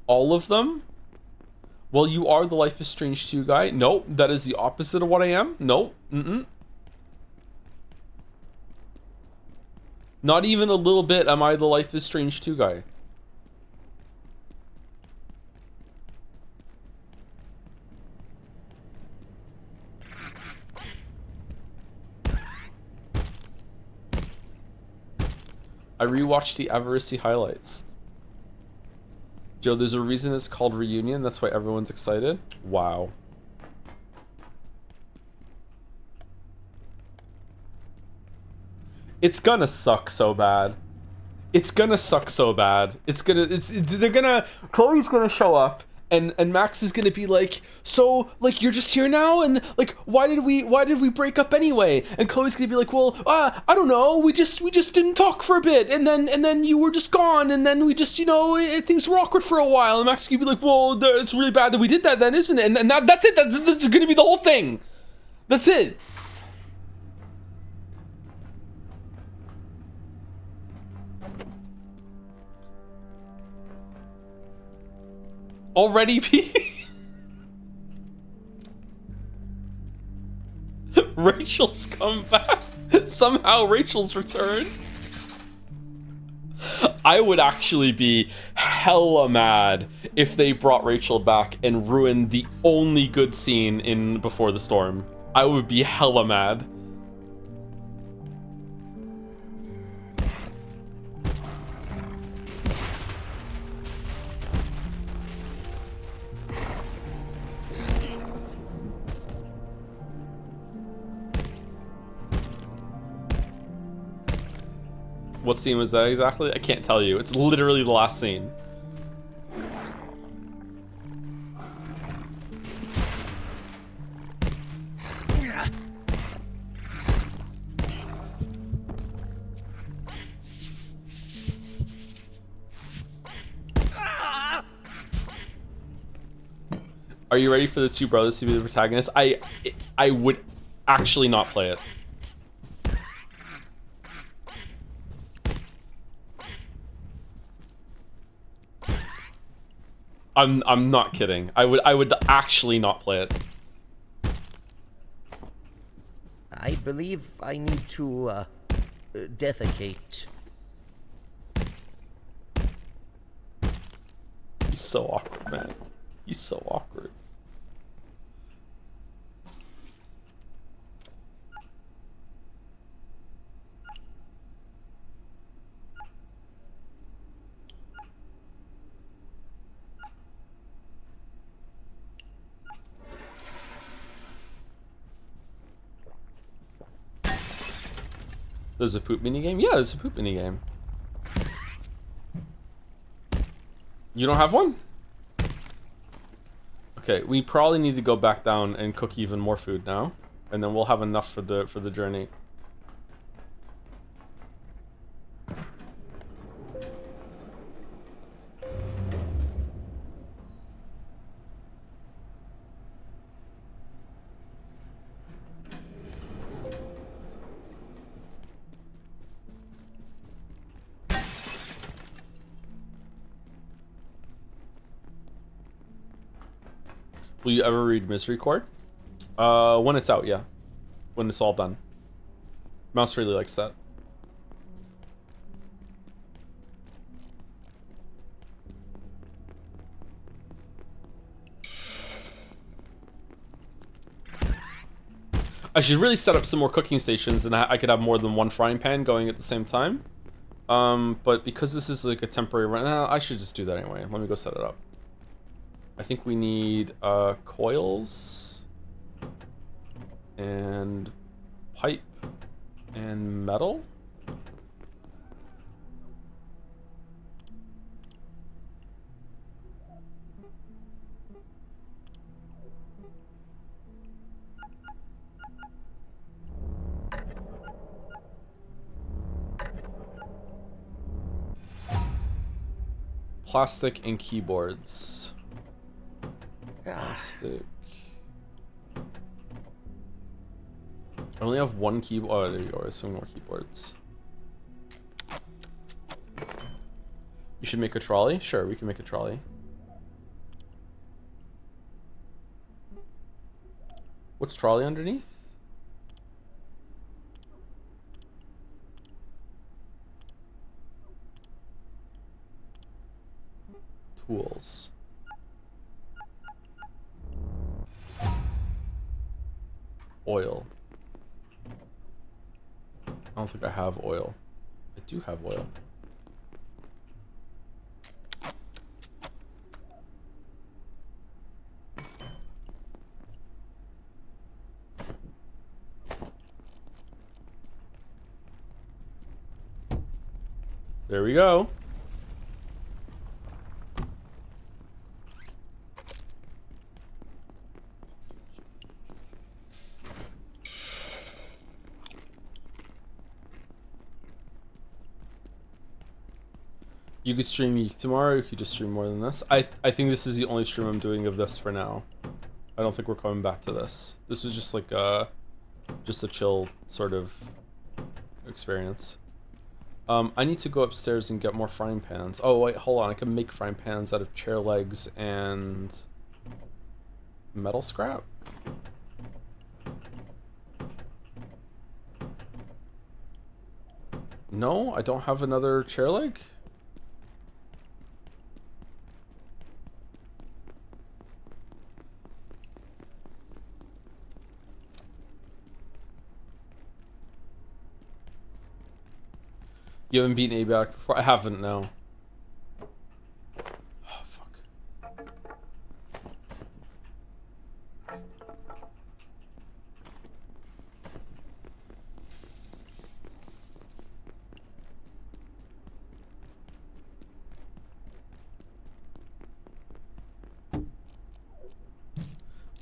All of them? Well, you are the Life is Strange 2 guy. Nope, that is the opposite of what I am. Nope. Not even a little bit am I the Life is Strange 2 guy. I rewatched the Avarice highlights. Joe, there's a reason it's called Reunion. That's why everyone's excited. Wow. It's gonna suck so bad. It's gonna suck so bad. Chloe's gonna show up and Max is gonna be like, so like you're just here now, and like why did we break up anyway? And Chloe's gonna be like, well, I don't know, we just didn't talk for a bit, and then you were just gone, and then we just, you know, things were awkward for a while, and Max is gonna be like, well, it's really bad that we did that then, isn't it? And that's it. That's gonna be the whole thing. That's it. Already, Rachel's come back. Somehow Rachel's returned. I would actually be hella mad if they brought Rachel back and ruined the only good scene in Before the Storm. I would be hella mad. What scene was that exactly? I can't tell you. It's literally the last scene. Are you ready for the two brothers to be the protagonists? I would actually not play it. I'm not kidding. I would actually not play it. I believe I need to defecate. He's so awkward, man. He's so awkward. There's a poop minigame? Yeah, there's a poop minigame. You don't have one? Okay, we probably need to go back down and cook even more food now, and then we'll have enough for the journey. Will you ever read Misery Chord? When it's out, yeah. When it's all done. Mouse really likes that. I should really set up some more cooking stations, and I could have more than one frying pan going at the same time. But because this is like a temporary run, I should just do that anyway. Let me go set it up. I think we need coils and pipe and metal. Plastic and keyboards. Plastic. I only have one keyboard. Oh, there you go. There's some more keyboards. You should make a trolley? Sure, we can make a trolley. What's trolley underneath? Tools. Oil. I don't think I have oil. I do have oil. There we go. You could stream tomorrow, you could just stream more than this. I think this is the only stream I'm doing of this for now. I don't think we're coming back to this. This was just like just a chill sort of experience. I need to go upstairs and get more frying pans. Oh wait, hold on, I can make frying pans out of chair legs and metal scrap. No, I don't have another chair leg. You haven't beaten Abiotic before? I haven't, no. Oh, fuck.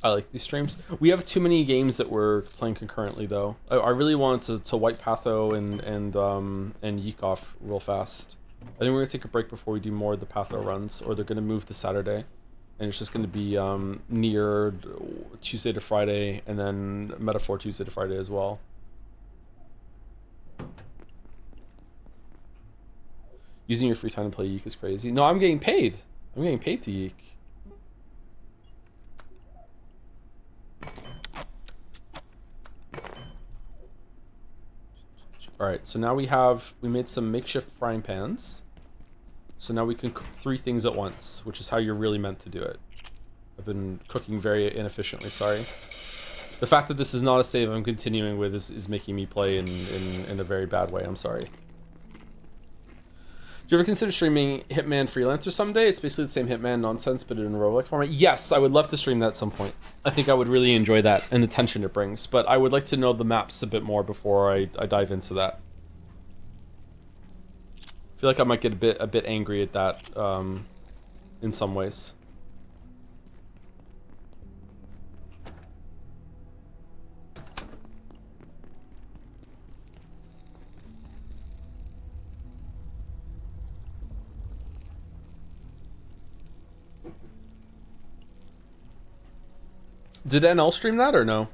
I like these streams. We have too many games that we're playing concurrently, though. I really wanted to wipe Patho and Yeek off real fast. I think we're gonna take a break before we do more of the Patho runs, or they're gonna move to Saturday, and it's just gonna be near Tuesday to Friday, and then Metaphor Tuesday to Friday as well. Using your free time to play Yeek is crazy. No, I'm getting paid. I'm getting paid to Yeek. Alright, so now we made some makeshift frying pans. So now we can cook 3 things at once, which is how you're really meant to do it. I've been cooking very inefficiently, sorry. The fact that this is not a save I'm continuing with is making me play in a very bad way, I'm sorry. Do you ever consider streaming Hitman Freelancer someday? It's basically the same Hitman nonsense, but in a roguelike format. Yes, I would love to stream that at some point. I think I would really enjoy that and the tension it brings, but I would like to know the maps a bit more before I dive into that. I feel like I might get a bit angry at that in some ways. Did NL stream that or no?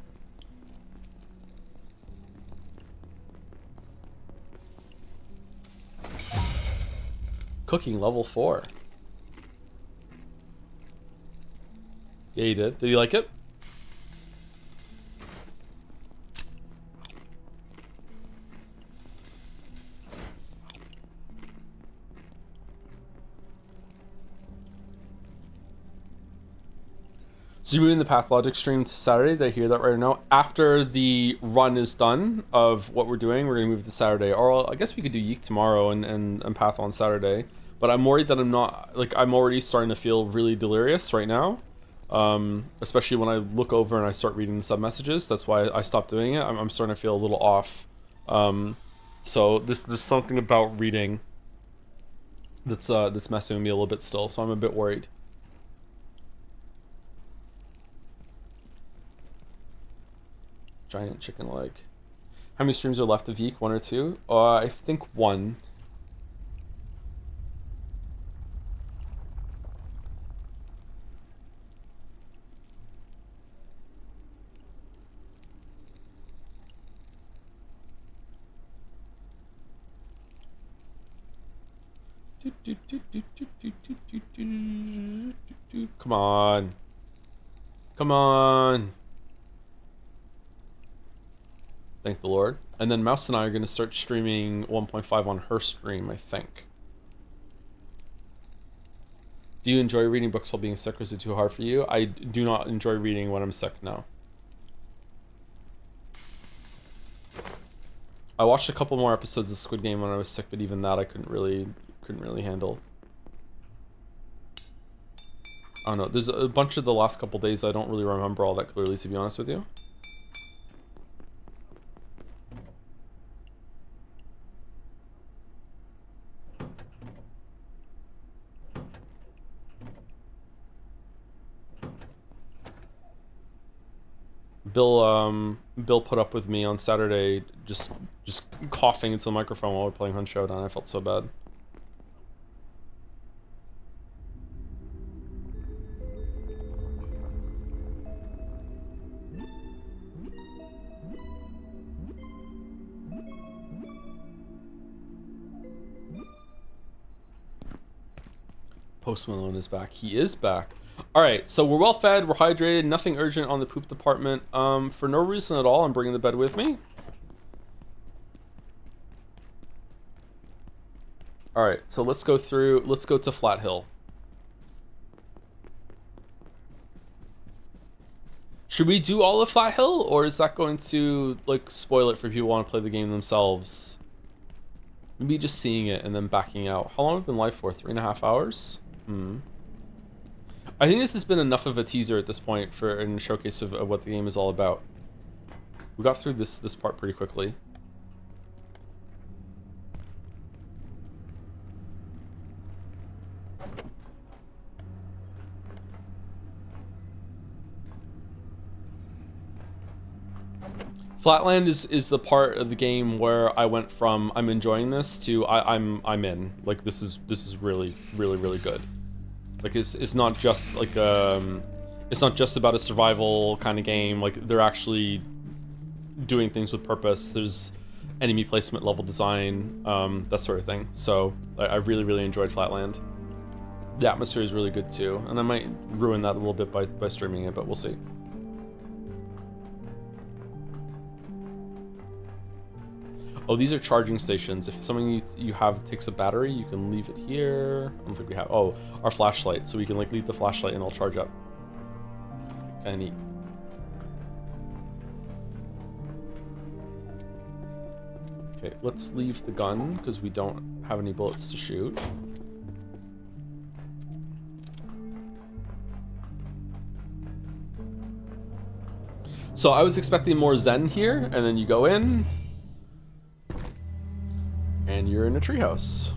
Cooking level 4. Yeah, he did. Did you like it? So you're moving the Pathologic stream to Saturday? Did I hear that right now? After the run is done of what we're doing, we're going to move to Saturday. Or I guess we could do Yeek tomorrow and Path on Saturday. But I'm worried that I'm not... Like, I'm already starting to feel really delirious right now. Especially when I look over and I start reading the sub-messages. That's why I stopped doing it. I'm starting to feel a little off. So there's something about reading that's messing with me a little bit still. So I'm a bit worried. Giant chicken leg. How many streams are left of Yeek? 1 or 2? I think 1. Come on. Come on. Thank the Lord. And then Mouse and I are going to start streaming 1.5 on her stream, I think. Do you enjoy reading books while being sick, or is it too hard for you? I do not enjoy reading when I'm sick now. I watched a couple more episodes of Squid Game when I was sick, but even that I couldn't really handle. I don't know. There's a bunch of the last couple days I don't really remember all that clearly, to be honest with you. Bill put up with me on Saturday just coughing into the microphone while we're playing Hunt Showdown. I felt so bad. Post Malone is back. He is back. Alright, so we're well fed, we're hydrated, nothing urgent on the poop department. For no reason at all, I'm bringing the bed with me. Alright, so let's go to Flat Hill. Should we do all of Flat Hill, or is that going to, like, spoil it for people who want to play the game themselves? Maybe just seeing it and then backing out. How long have we been live for? 3.5 hours? I think this has been enough of a teaser at this point for a showcase of what the game is all about. We got through this part pretty quickly. Flatland is the part of the game where I went from I'm enjoying this to I'm in. Like this is really good. Like it's not just like it's not just about a survival kind of game. Like they're actually doing things with purpose. There's enemy placement, level design, that sort of thing. So I really enjoyed Flatland. The atmosphere is really good too, and I might ruin that a little bit by streaming it, but we'll see. Oh, these are charging stations. If something you have takes a battery, you can leave it here. I don't think we have. Oh, our flashlight. So we can like leave the flashlight and it'll charge up. Kind of neat. Okay, let's leave the gun because we don't have any bullets to shoot. So I was expecting more Zen here, and then you go in, and you're in a treehouse.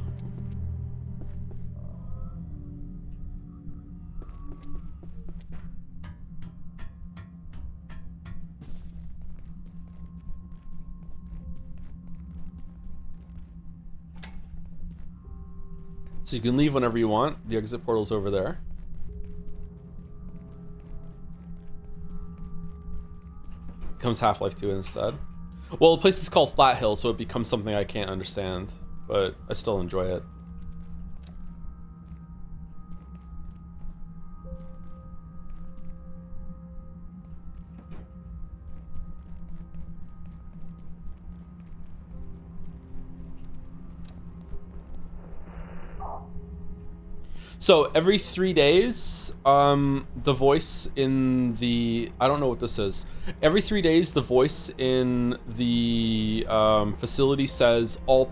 So you can leave whenever you want. The exit portal's over there. Becomes Half-Life 2 instead. Well, the place is called Flat Hill, so it becomes something I can't understand, but I still enjoy it. So every 3 days, the voice in the, I don't know what this is. Every 3 days, the voice in the facility says all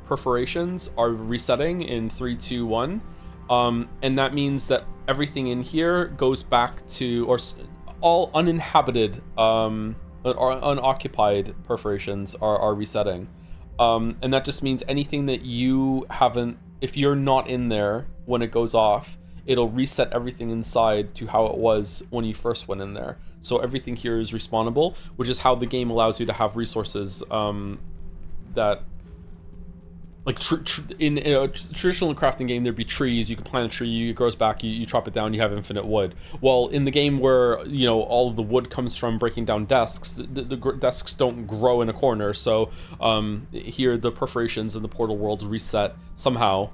perforations are resetting in 3, 2, 1. And that means that everything in here goes back to, or all uninhabited or unoccupied perforations are resetting. And that just means anything that you haven't, if you're not in there when it goes off, it'll reset everything inside to how it was when you first went in there. So everything here is respawnable, which is how the game allows you to have resources that, like in a traditional crafting game, there'd be trees. You can plant a tree, it grows back, you chop it down, you have infinite wood. Well, in the game where, you know, all of the wood comes from breaking down desks, the desks don't grow in a corner. So here the perforations in the portal worlds reset somehow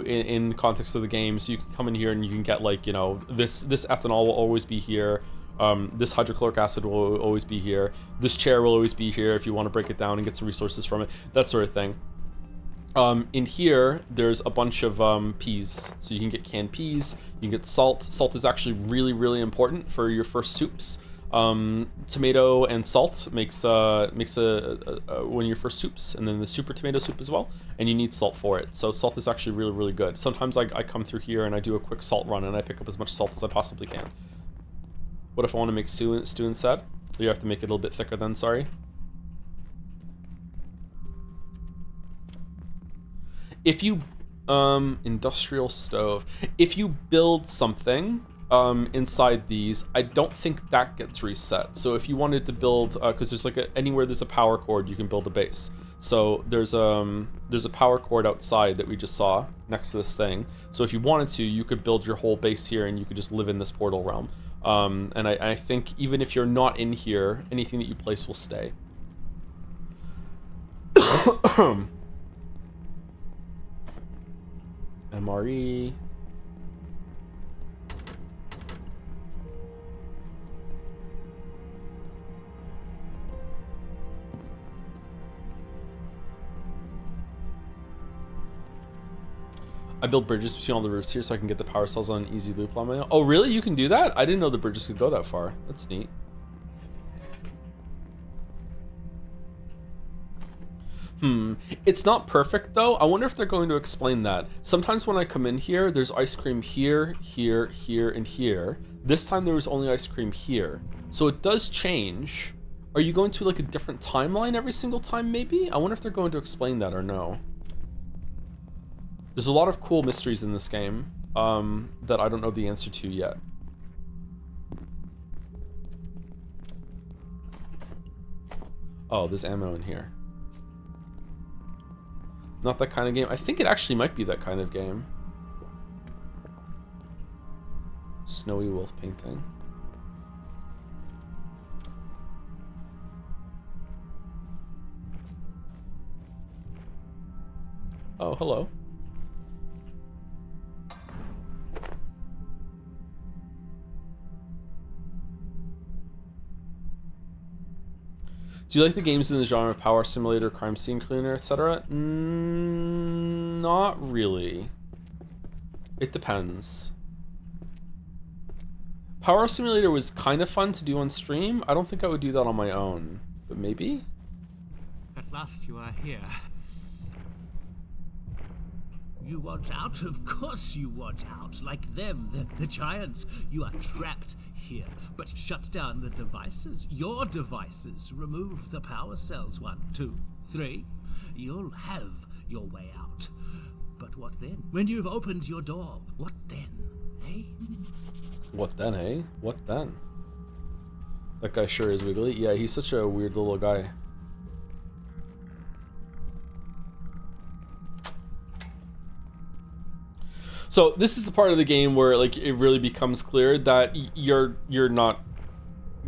in the context of the game. So you can come in here and you can get, like, you know, this ethanol will always be here. This hydrochloric acid will always be here. This chair will always be here if you want to break it down and get some resources from it, that sort of thing. In here, there's a bunch of peas. So you can get canned peas, you can get salt. Salt is actually really important for your first soups. Tomato and salt makes one of your first soups, and then the super tomato soup as well, and you need salt for it. So salt is actually really good. Sometimes I come through here and I do a quick salt run and I pick up as much salt as I possibly can. What if I want to make stew instead? You have to make it a little bit thicker then, sorry. If you, industrial stove, if you build something inside these, I don't think that gets reset. So if you wanted to build, because there's like anywhere there's a power cord, you can build a base. So there's a power cord outside that we just saw next to this thing. So if you wanted to, you could build your whole base here and you could just live in this portal realm. And I think even if you're not in here, anything that you place will stay. MRE. I build bridges between all the roofs here so I can get the power cells on an easy loop on my own. Oh, really? You can do that? I didn't know the bridges could go that far. That's neat. It's not perfect though. I wonder if they're going to explain that. Sometimes when I come in here, there's ice cream here, here, here, and here. This time there was only ice cream here. So it does change. Are you going to like a different timeline every single time maybe? I wonder if they're going to explain that or no. There's a lot of cool mysteries in this game that I don't know the answer to yet. Oh, there's ammo in here. Not that kind of game. I think it actually might be that kind of game. Snowy wolf painting. Oh, hello. Do you like the games in the genre of power simulator, crime scene cleaner, etc.? Not really. It depends. Power simulator was kind of fun to do on stream. I don't think I would do that on my own, but maybe? At last you are here. You want out? Of course you want out. Like them, the giants. You are trapped here. But shut down the devices. Your devices. Remove the power cells. 1, 2, 3. You'll have your way out. But what then? When you've opened your door, what then, eh? What then, eh? What then? That guy sure is wiggly. Yeah, he's such a weird little guy. So this is the part of the game where like it really becomes clear that you're not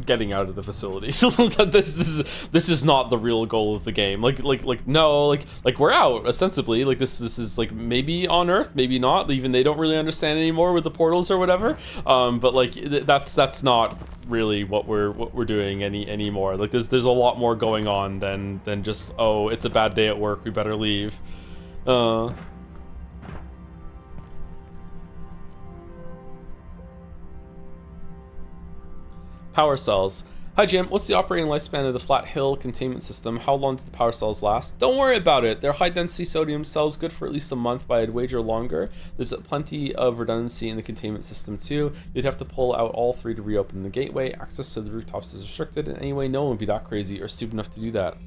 getting out of the facility. That this is not the real goal of the game. Like we're out ostensibly. Like this is like maybe on Earth, maybe not. Even they don't really understand anymore with the portals or whatever. But like that's not really what we're doing anymore. Like there's a lot more going on than just, oh, it's a bad day at work, we better leave. Power cells. Hi Jim, what's the operating lifespan of the Flat Hill containment system? How long do the power cells last? Don't worry about it. They're high density sodium cells, good for at least a month, but I'd wager longer. There's plenty of redundancy in the containment system too. You'd have to pull out all 3 to reopen the gateway. Access to the rooftops is restricted, and anyway, no one would be that crazy or stupid enough to do that.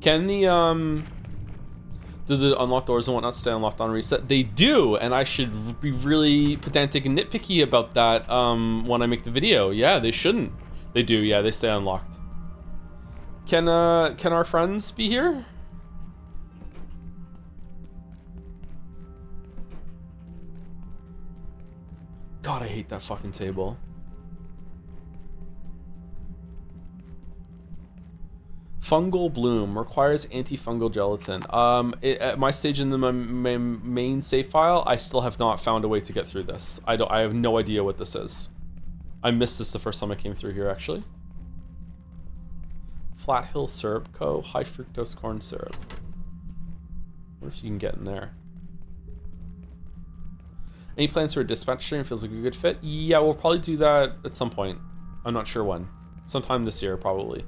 Can the do the unlocked doors and whatnot stay unlocked on reset? They do, and I should be really pedantic and nitpicky about that when I make the video. Yeah, they shouldn't. They do, yeah, they stay unlocked. Can our friends be here? God, I hate that fucking table. Fungal bloom requires antifungal gelatin. At my stage in the main save file, I still have not found a way to get through this. I have no idea what this is. I missed this the first time I came through here, actually. Flat Hill Syrup Co. High fructose corn syrup. What if you can get in there? Any plans for a dispatch stream? Feels like a good fit. Yeah, we'll probably do that at some point. I'm not sure when. Sometime this year, probably.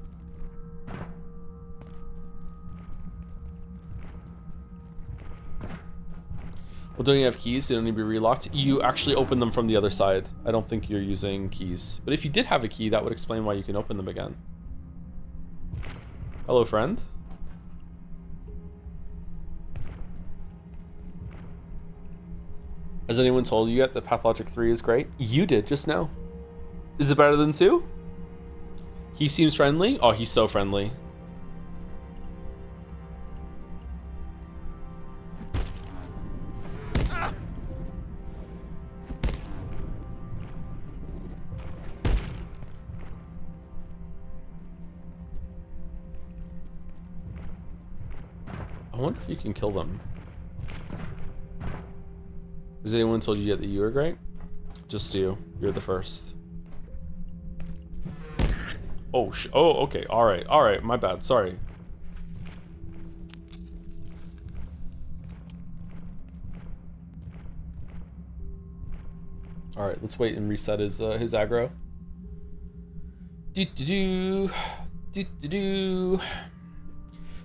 Well, don't you have keys? They don't need to be relocked. You actually open them from the other side. I don't think you're using keys. But if you did have a key, that would explain why you can open them again. Hello, friend. Has anyone told you yet that Pathologic 3 is great? You did just now. Is it better than 2? He seems friendly. Oh, he's so friendly. I wonder if you can kill them. Has anyone told you yet that you are great? Just you. You're the first. Oh, okay. All right. My bad. Sorry. All right. Let's wait and reset his aggro.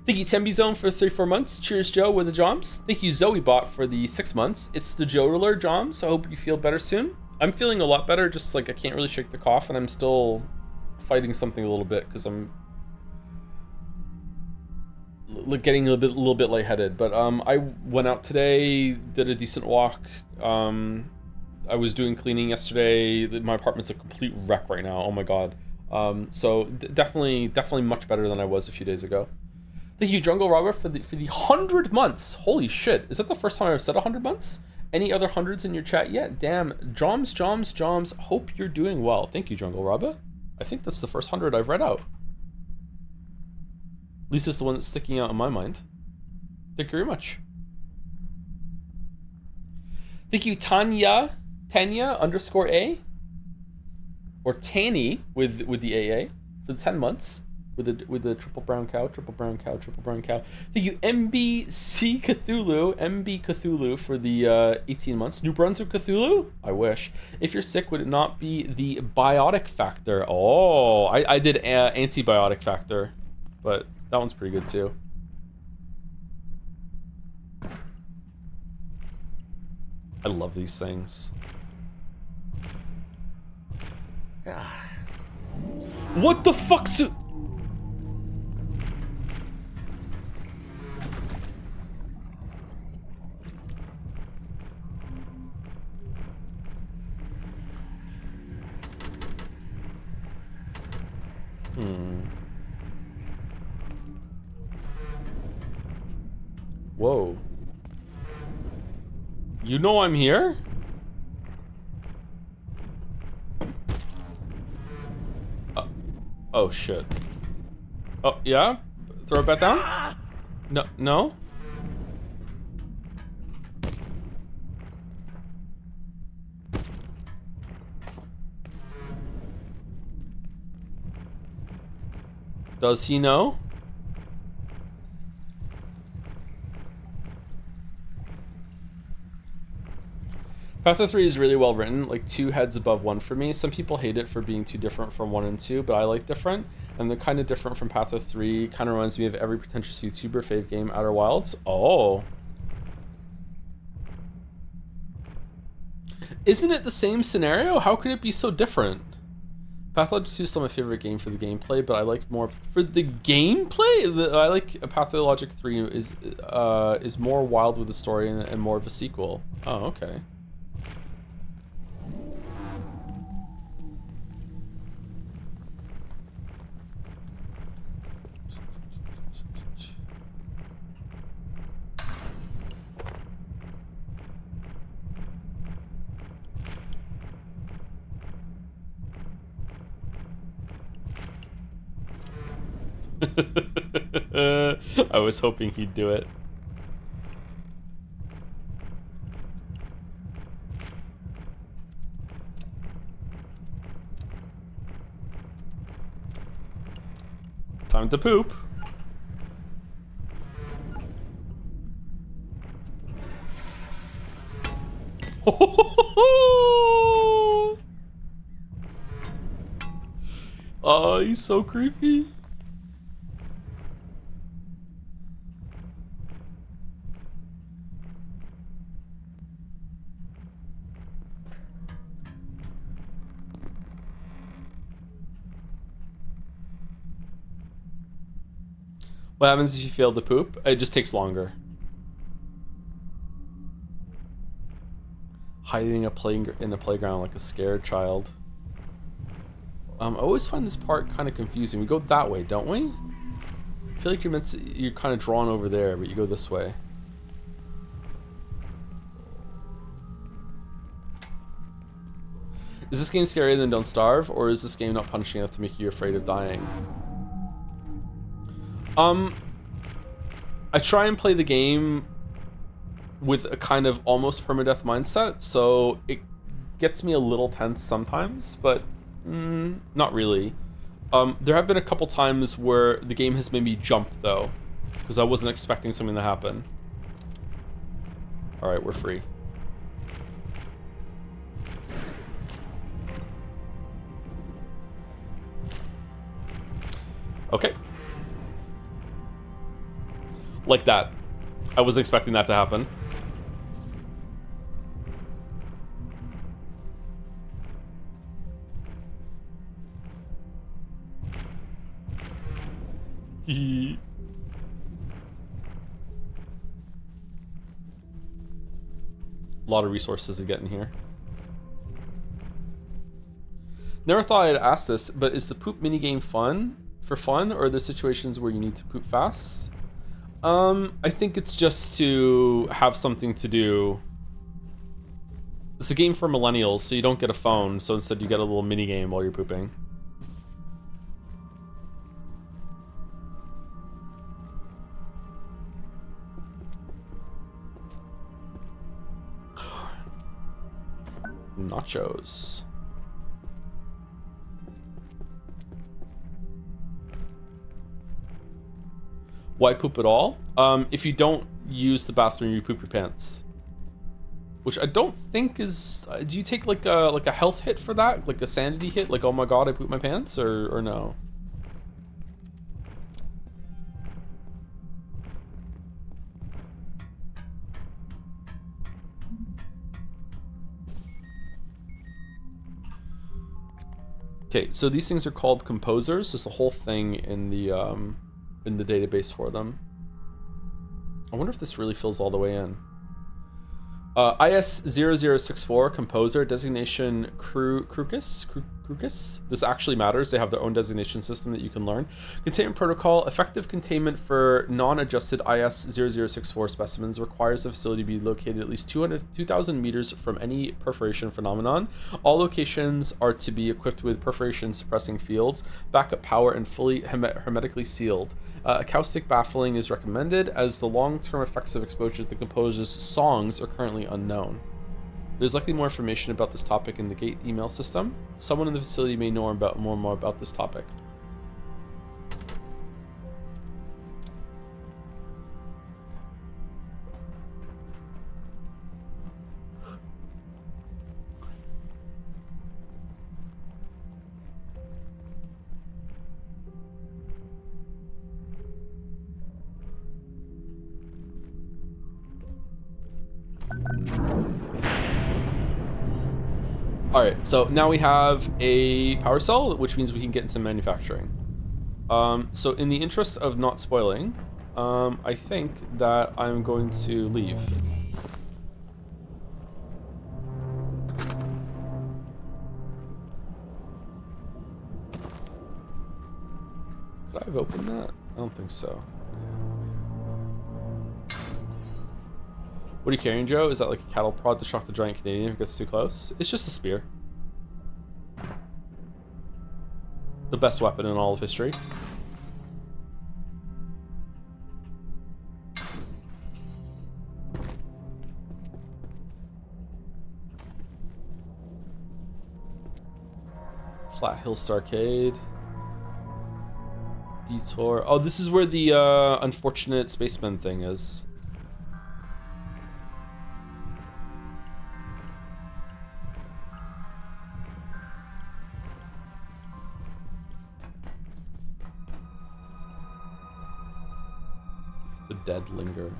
Thank you, Tembi Zone, for 34 months. Cheers, Joe, with the Joms. Thank you, Zoe Bot, for the 6 months. It's the Jodeler, Joms. I hope you feel better soon. I'm feeling a lot better, just like I can't really shake the cough, and I'm still fighting something a little bit because I'm getting a little bit lightheaded. But I went out today, did a decent walk. I was doing cleaning yesterday. My apartment's a complete wreck right now. Oh my god. So definitely much better than I was a few days ago. Thank you, Jungle Robber, for the 100 months. Holy shit! Is that the first time I've said 100 months? Any other hundreds in your chat yet? Damn, Joms. Hope you're doing well. Thank you, Jungle Robber. I think that's the first 100 I've read out. At least it's the one that's sticking out in my mind. Thank you very much. Thank you, Tanya _A. Or Tanny with the AA for the 10 months with the triple brown cow. Thank you, MB Cthulhu for the 18 months. New Brunswick Cthulhu? I wish. If you're sick, would it not be the biotic factor? Oh, I did antibiotic factor, but that one's pretty good too. I love these things. What the fuck's it? Whoa. You know I'm here? Oh shit. Oh, yeah? Throw it back down? No? Does he know? Path of 3 is really well written, like 2 heads above 1 for me. Some people hate it for being too different from 1 and 2, but I like different. And the kind of different from Path of 3 kind of reminds me of every pretentious YouTuber fave game, Outer Wilds. Oh. Isn't it the same scenario? How could it be so different? Pathologic 2 is still my favorite game for the gameplay, but I like more for the gameplay. I like Pathologic 3 is more wild with the story and more of a sequel. Oh, okay. I was hoping he'd do it. Time to poop. Oh, he's so creepy. What happens if you fail to poop? It just takes longer. Hiding in a playground like a scared child. I always find this part kind of confusing. We go that way, don't we? I feel like you're kind of drawn over there, but you go this way. Is this game scarier than Don't Starve, or is this game not punishing enough to make you afraid of dying? I try and play the game with a kind of almost permadeath mindset, so it gets me a little tense sometimes, but not really. There have been a couple times where the game has made me jump, though, because I wasn't expecting something to happen. Alright, we're free. Okay. Like that. I wasn't expecting that to happen. A lot of resources to get in here. Never thought I'd ask this, but is the poop minigame fun? For fun, or are there situations where you need to poop fast? I think it's just to have something to do. It's a game for millennials, so you don't get a phone, so instead you get a little mini game while you're pooping. Nachos. Why poop at all? If you don't use the bathroom, you poop your pants. Which I don't think is... do you take like a health hit for that? Like a sanity hit? Like, oh my god, I pooped my pants? Or no? Okay, so these things are called composers. There's a whole thing in the database for them. I wonder if this really fills all the way in. IS0064 composer designation Crocus. This actually matters. They have their own designation system that you can learn. Containment protocol. Effective containment for non-adjusted IS0064 specimens requires the facility be located at least 2,000 meters from any perforation phenomenon. All locations are to be equipped with perforation suppressing fields, backup power, and fully hermetically sealed. Acoustic baffling is recommended as the long-term effects of exposure to the composer's songs are currently unknown. There's likely more information about this topic in the Gate email system. Someone in the facility may know more about this topic. Alright, so now we have a power cell, which means we can get into manufacturing. So in the interest of not spoiling, I think that I'm going to leave. Could I have opened that? I don't think so. What are you carrying, Joe? Is that like a cattle prod to shock the giant Canadian if it gets too close? It's just a spear. The best weapon in all of history. Flat Hill Starcade. Detour. Oh, this is where the unfortunate spaceman thing is. The dead linger.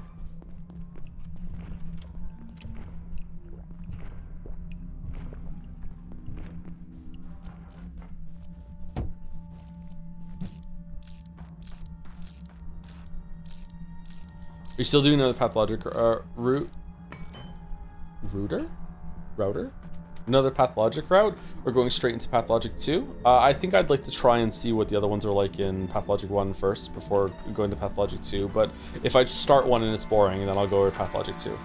Are you still doing another pathologic router? Another pathologic route, or going straight into pathologic 2? I think I'd like to try and see what the other ones are like in pathologic 1 first before going to pathologic 2, but if I start one and it's boring, then I'll go to pathologic 2.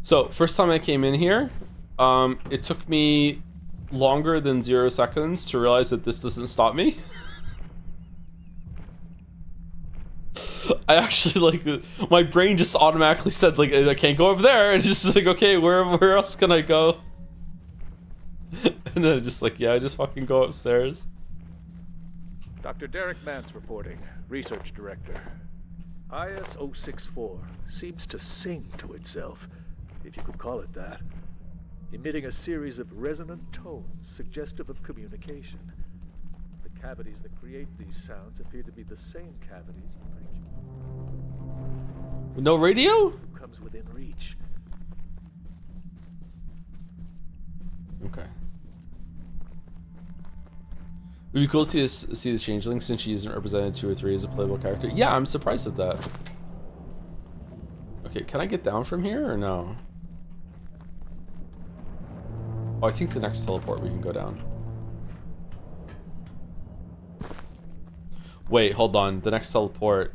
So, first time I came in here, it took me longer than 0 seconds to realize that this doesn't stop me. I actually, like, my brain just automatically said, like, I can't go over there, and just like, okay, where else can I go? And then just like, yeah, I just fucking go upstairs. Dr. Derek Mance reporting, Research Director. IS-064 seems to sing to itself, if you could call it that, emitting a series of resonant tones suggestive of communication. The cavities that create these sounds appear to be the same cavities the creature No radio? who comes within reach. Okay. Would be cool to see the changeling since she isn't represented 2 or 3 as a playable character. Yeah, I'm surprised at that. Okay, can I get down from here or no? Oh, I think the next teleport we can go down. Wait, hold on. The next teleport.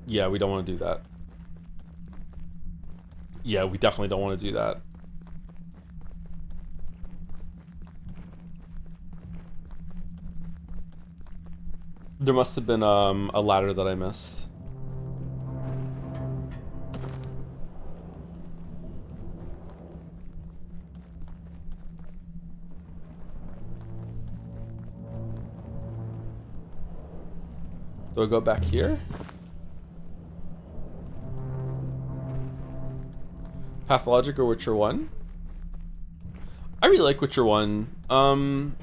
Yeah, we don't want to do that. Yeah, we definitely don't want to do that. There must have been a ladder that I missed. Do I go back here? Pathologic or Witcher 1? I really like Witcher 1.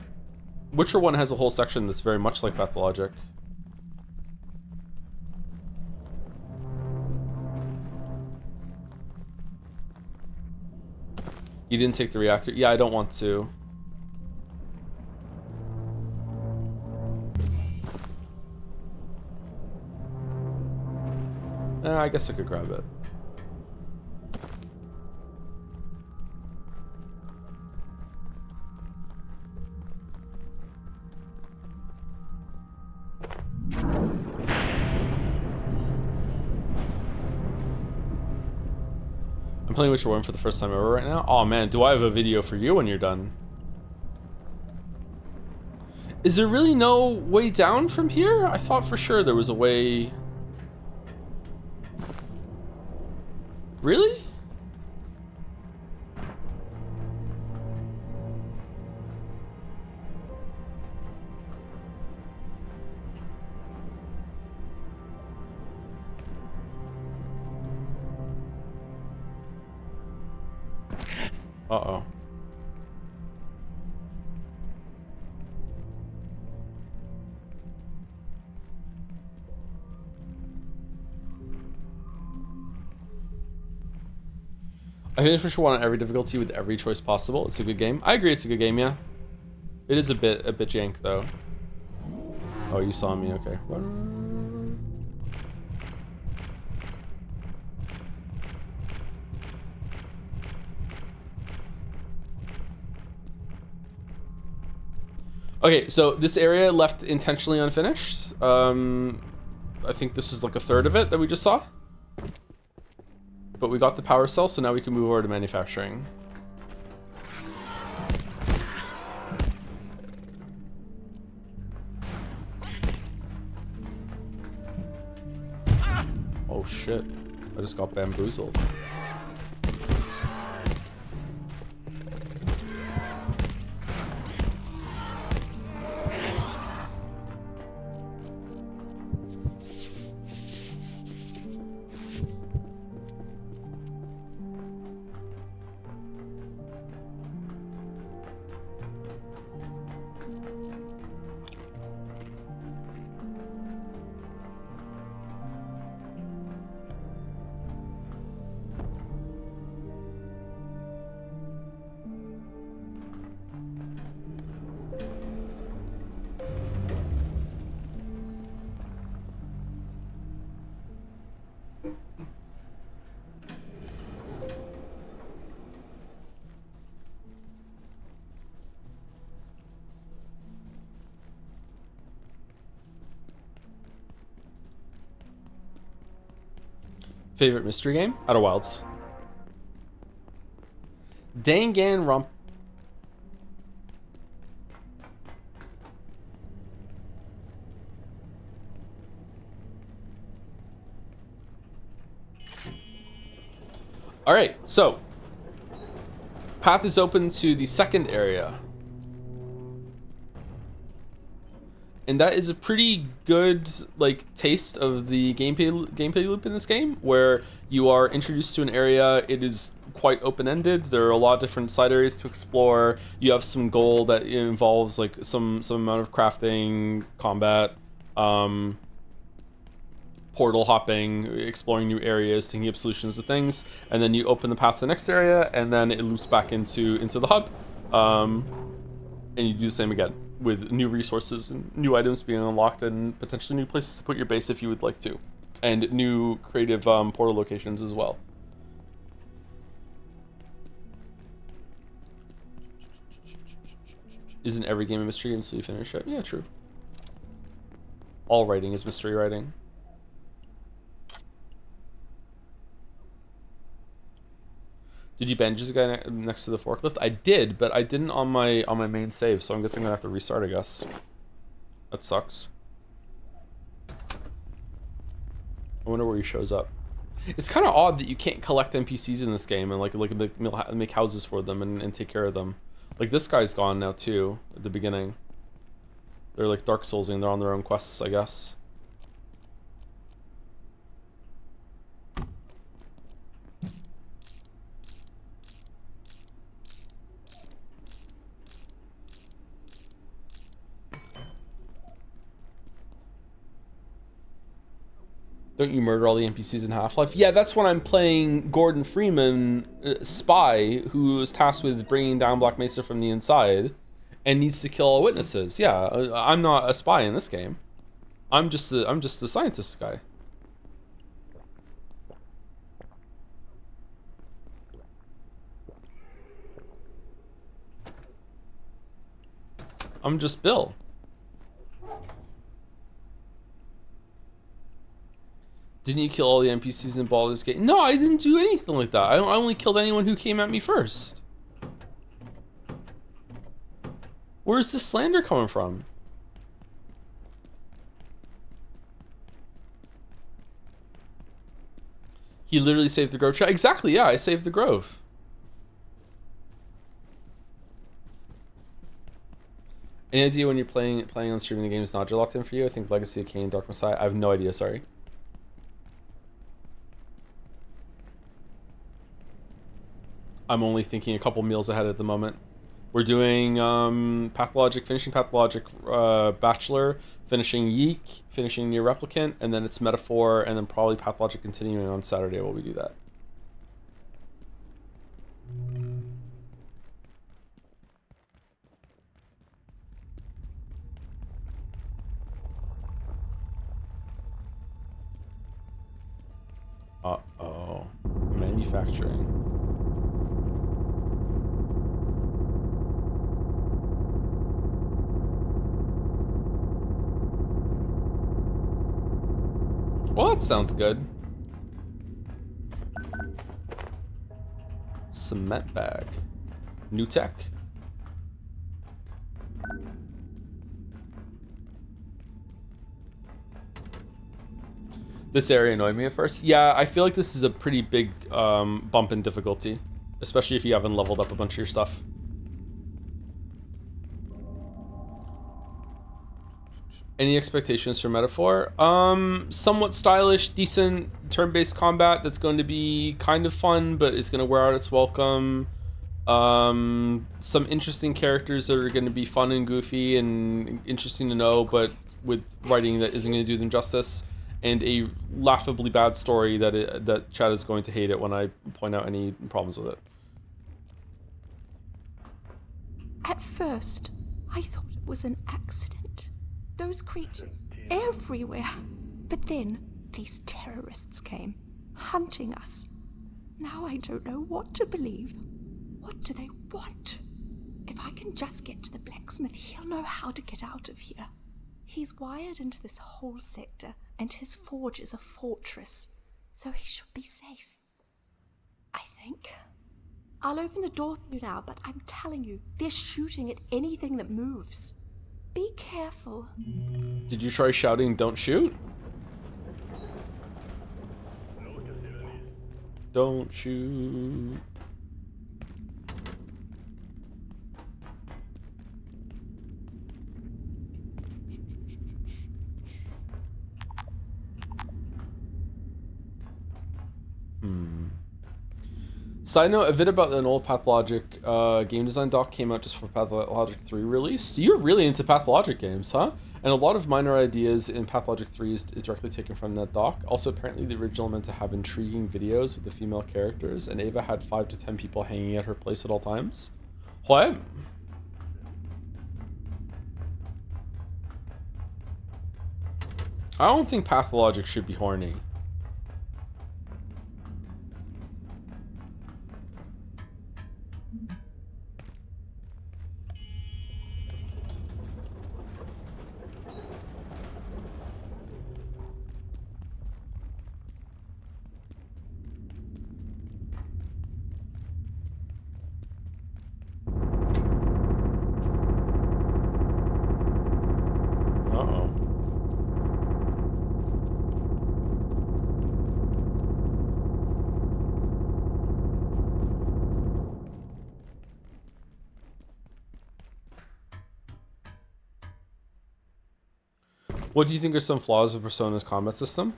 Witcher 1 has a whole section that's very much like Pathologic. You didn't take the reactor? Yeah, I don't want to. I guess I could grab it. I'm playing Witcher 1 for the first time ever right now. Oh man, do I have a video for you when you're done? Is there really no way down from here? I thought for sure there was a way... Really? Uh-oh. I finished Witcher 1 on every difficulty with every choice possible. It's a good game. I agree it's a good game, yeah. It is a bit jank though. Oh, you saw me, okay. Okay, so this area left intentionally unfinished. I think this was like a third of it that we just saw. But we got the power cell, so now we can move over to manufacturing. Oh shit, I just got bamboozled. Favorite mystery game? Outer Wilds. Danganronpa. All right, so path is open to the second area. And that is a pretty good like taste of the gameplay loop in this game, where you are introduced to an area. It is quite open-ended. There are a lot of different side areas to explore. You have some goal that involves like some amount of crafting, combat, portal hopping, exploring new areas, thinking up solutions to things, and then you open the path to the next area, and then it loops back into the hub, and you do the same again with new resources and new items being unlocked, and potentially new places to put your base if you would like to, and new creative portal locations as well. Isn't every game a mystery until you finish it? Yeah, true. All writing is mystery writing. Did you bandages the guy next to the forklift? I did, but I didn't on my main save, so I'm guessing I'm gonna have to restart, I guess. That sucks. I wonder where he shows up. It's kind of odd that you can't collect NPCs in this game and like make houses for them and take care of them. Like this guy's gone now too at the beginning. They're like Dark Soulsing, they're on their own quests, I guess. Don't you murder all the NPCs in Half-Life? Yeah, that's when I'm playing Gordon Freeman, spy, who is tasked with bringing down Black Mesa from the inside and needs to kill all witnesses. Yeah, I'm not a spy in this game. I'm just the scientist guy. I'm just Bill. Didn't you kill all the NPCs in Baldur's Gate? No, I didn't do anything like that. I only killed anyone who came at me first. Where's this slander coming from? He literally saved the Grove. Exactly, yeah, I saved the Grove. Any idea when you're playing on streaming the game is not locked in for you? I think Legacy of Kain, Dark Messiah. I have no idea, sorry. I'm only thinking a couple meals ahead at the moment. We're doing finishing Pathologic Bachelor, finishing Yeek, finishing Near Replicant, and then it's Metaphor, and then probably Pathologic continuing on Saturday while we do that. Uh-oh. Manufacturing. Well, that sounds good. Cement bag. New tech. This area annoyed me at first. Yeah, I feel like this is a pretty big bump in difficulty, especially if you haven't leveled up a bunch of your stuff. Any expectations for Metaphor? Somewhat stylish, decent turn-based combat that's going to be kind of fun, but it's going to wear out its welcome. Some interesting characters that are going to be fun and goofy and interesting to know, but with writing that isn't going to do them justice. And a laughably bad story that Chad is going to hate it when I point out any problems with it. At first, I thought it was an accident. Those creatures everywhere. But then these terrorists came, hunting us. Now I don't know what to believe. What do they want? If I can just get to the blacksmith, he'll know how to get out of here. He's wired into this whole sector, and his forge is a fortress, so he should be safe. I think. I'll open the door for you now, but I'm telling you, they're shooting at anything that moves. Be careful. Did you try shouting, "Don't shoot"? Don't shoot. Side note, a vid about an old Pathologic game design doc came out just for Pathologic 3 release. You're really into Pathologic games, huh? And a lot of minor ideas in Pathologic 3 is directly taken from that doc. Also, apparently the original meant to have intriguing videos with the female characters, and Ava had 5 to 10 people hanging at her place at all times. What? I don't think Pathologic should be horny. Uh-oh. What do you think are some flaws of Persona's combat system?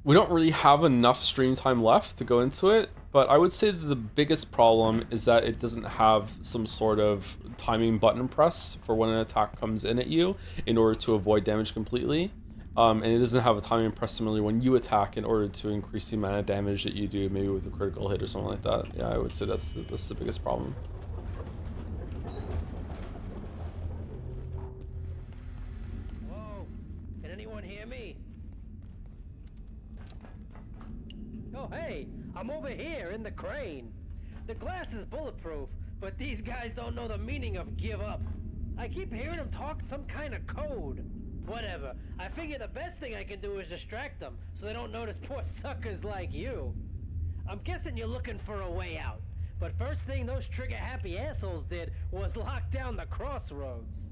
We don't really have enough stream time left to go into it, but I would say that the biggest problem is that it doesn't have some sort of timing button press for when an attack comes in at you in order to avoid damage completely. And it doesn't have a timing press similarly when you attack in order to increase the amount of damage that you do, maybe with a critical hit or something like that. Yeah, I would say that's the biggest problem. Can anyone hear me? Oh, hey, I'm over here in the crane. The glass is bulletproof, but these guys don't know the meaning of give up. I keep hearing them talk some kind of code. Whatever, I figure the best thing I can do is distract them so they don't notice poor suckers like you. I'm guessing you're looking for a way out, but first thing those trigger-happy assholes did was lock down the crossroads.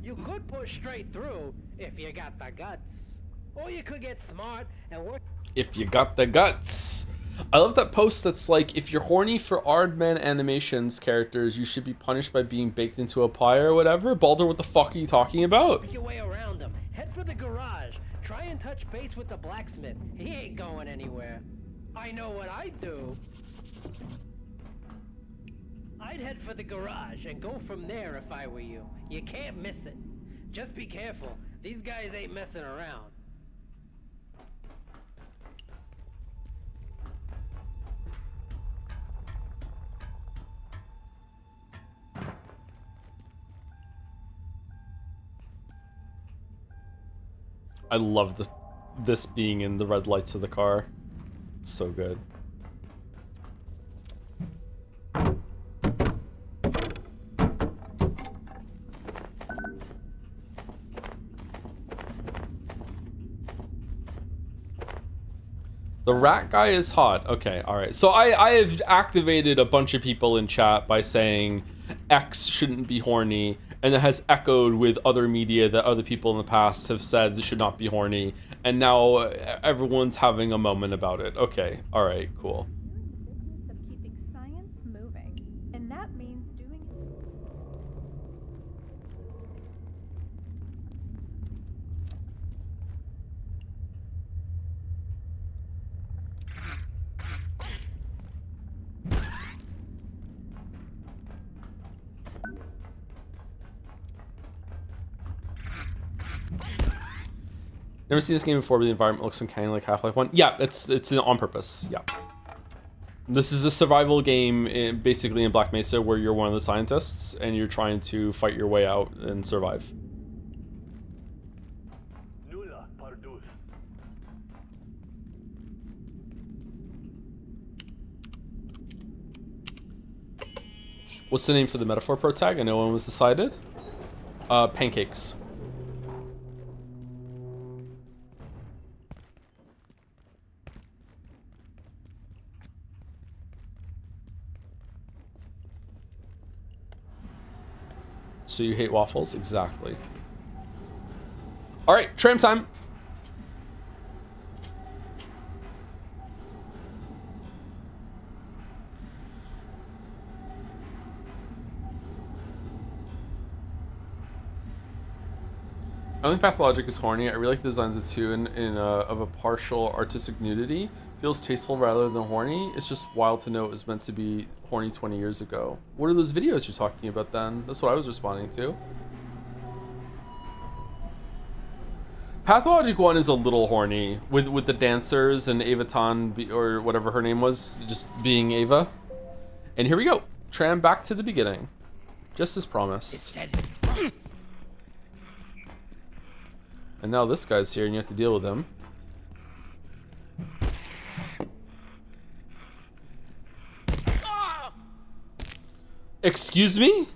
You could push straight through if you got the guts. Or you could get smart and work. If you got the guts. I love that post that's like, if you're horny for Aardman Animations characters, you should be punished by being baked into a pie or whatever. Baldur, what the fuck are you talking about? Work your way around them. Head for the garage. Try and touch base with the blacksmith. He ain't going anywhere. I know what I'd do. I'd head for the garage and go from there if I were you. You can't miss it. Just be careful. These guys ain't messing around. I love this being in the red lights of the car. It's so good. The rat guy is hot. Okay, alright. So I have activated a bunch of people in chat by saying X shouldn't be horny, and it has echoed with other media that other people in the past have said it should not be horny, and now everyone's having a moment about it. Okay, alright, cool. Of keeping science moving, and that means doing Never seen this game before, but the environment looks uncanny like Half-Life 1. Yeah, it's on purpose. Yeah. This is a survival game, basically in Black Mesa, where you're one of the scientists and you're trying to fight your way out and survive. What's the name for the metaphor pro tag? I know one was decided. Pancakes. So you hate waffles? Exactly. All right, tram time. I think Pathologic is horny. I really like the designs of two of a partial artistic nudity. Feels tasteful rather than horny. It's just wild to know it was meant to be horny 20 years ago. What are those videos you're talking about then? That's what I was responding to. Pathologic 1 is a little horny with the dancers and Ava Tan or whatever her name was just being Ava. And here we go. Tram back to the beginning. Just as promised. And now this guy's here and you have to deal with him. Excuse me?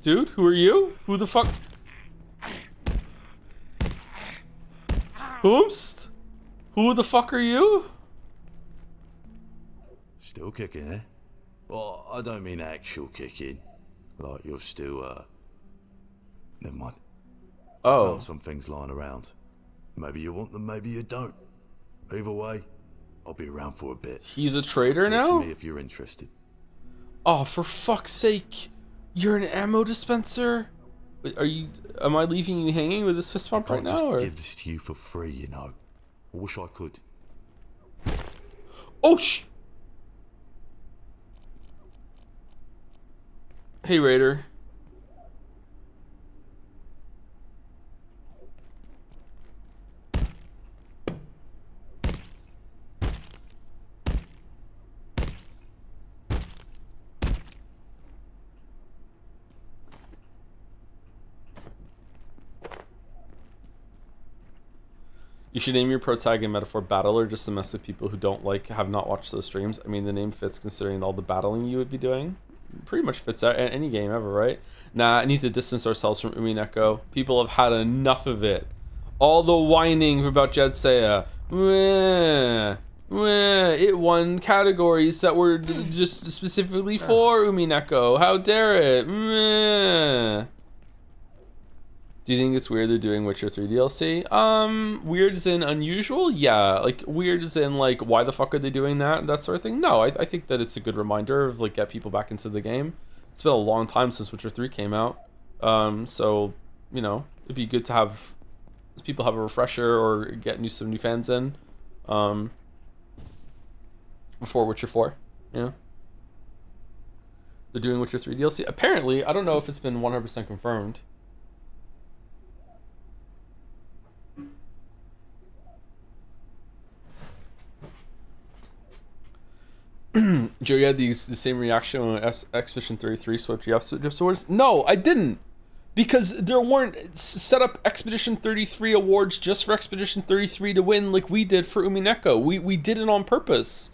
Dude, who are you? Who the fuck? Whomst? Who the fuck are you? Still kicking, eh? Well, I don't mean actual kicking. Like you're still, never mind. Oh. I found some things lying around. Maybe you want them, maybe you don't. Either way, I'll be around for a bit. He's a trader Talk now? to me if you're interested. Oh, for fuck's sake. You're an ammo dispenser? Am I leaving you hanging with this fist pump right Can't just now? Or? give this to you for free, you know. I wish I could. Oh, Hey, Raider. You should name your protag and metaphor battler just to mess with people who have not watched those streams. I mean, the name fits considering all the battling you would be doing. Pretty much fits out any game ever, right? Nah, I need to distance ourselves from Umineko. People have had enough of it. All the whining about Jedsea. It won categories that were just specifically for Umineko. How dare it? Meh. Do you think it's weird they're doing Witcher 3 DLC? Weird as in unusual? Yeah. Like, weird as in, like, why the fuck are they doing that? That sort of thing? No, I think that it's a good reminder of, like, get people back into the game. It's been a long time since Witcher 3 came out. So, you know, it'd be good to have people have a refresher or get some new fans in. Before Witcher 4, you know? They're doing Witcher 3 DLC. Apparently, I don't know if it's been 100% confirmed. Joe, you had the same reaction when Expedition 33 swept Jeff Swords? No, I didn't. Because there weren't set up Expedition 33 awards just for Expedition 33 to win like we did for Umineko. We did it on purpose.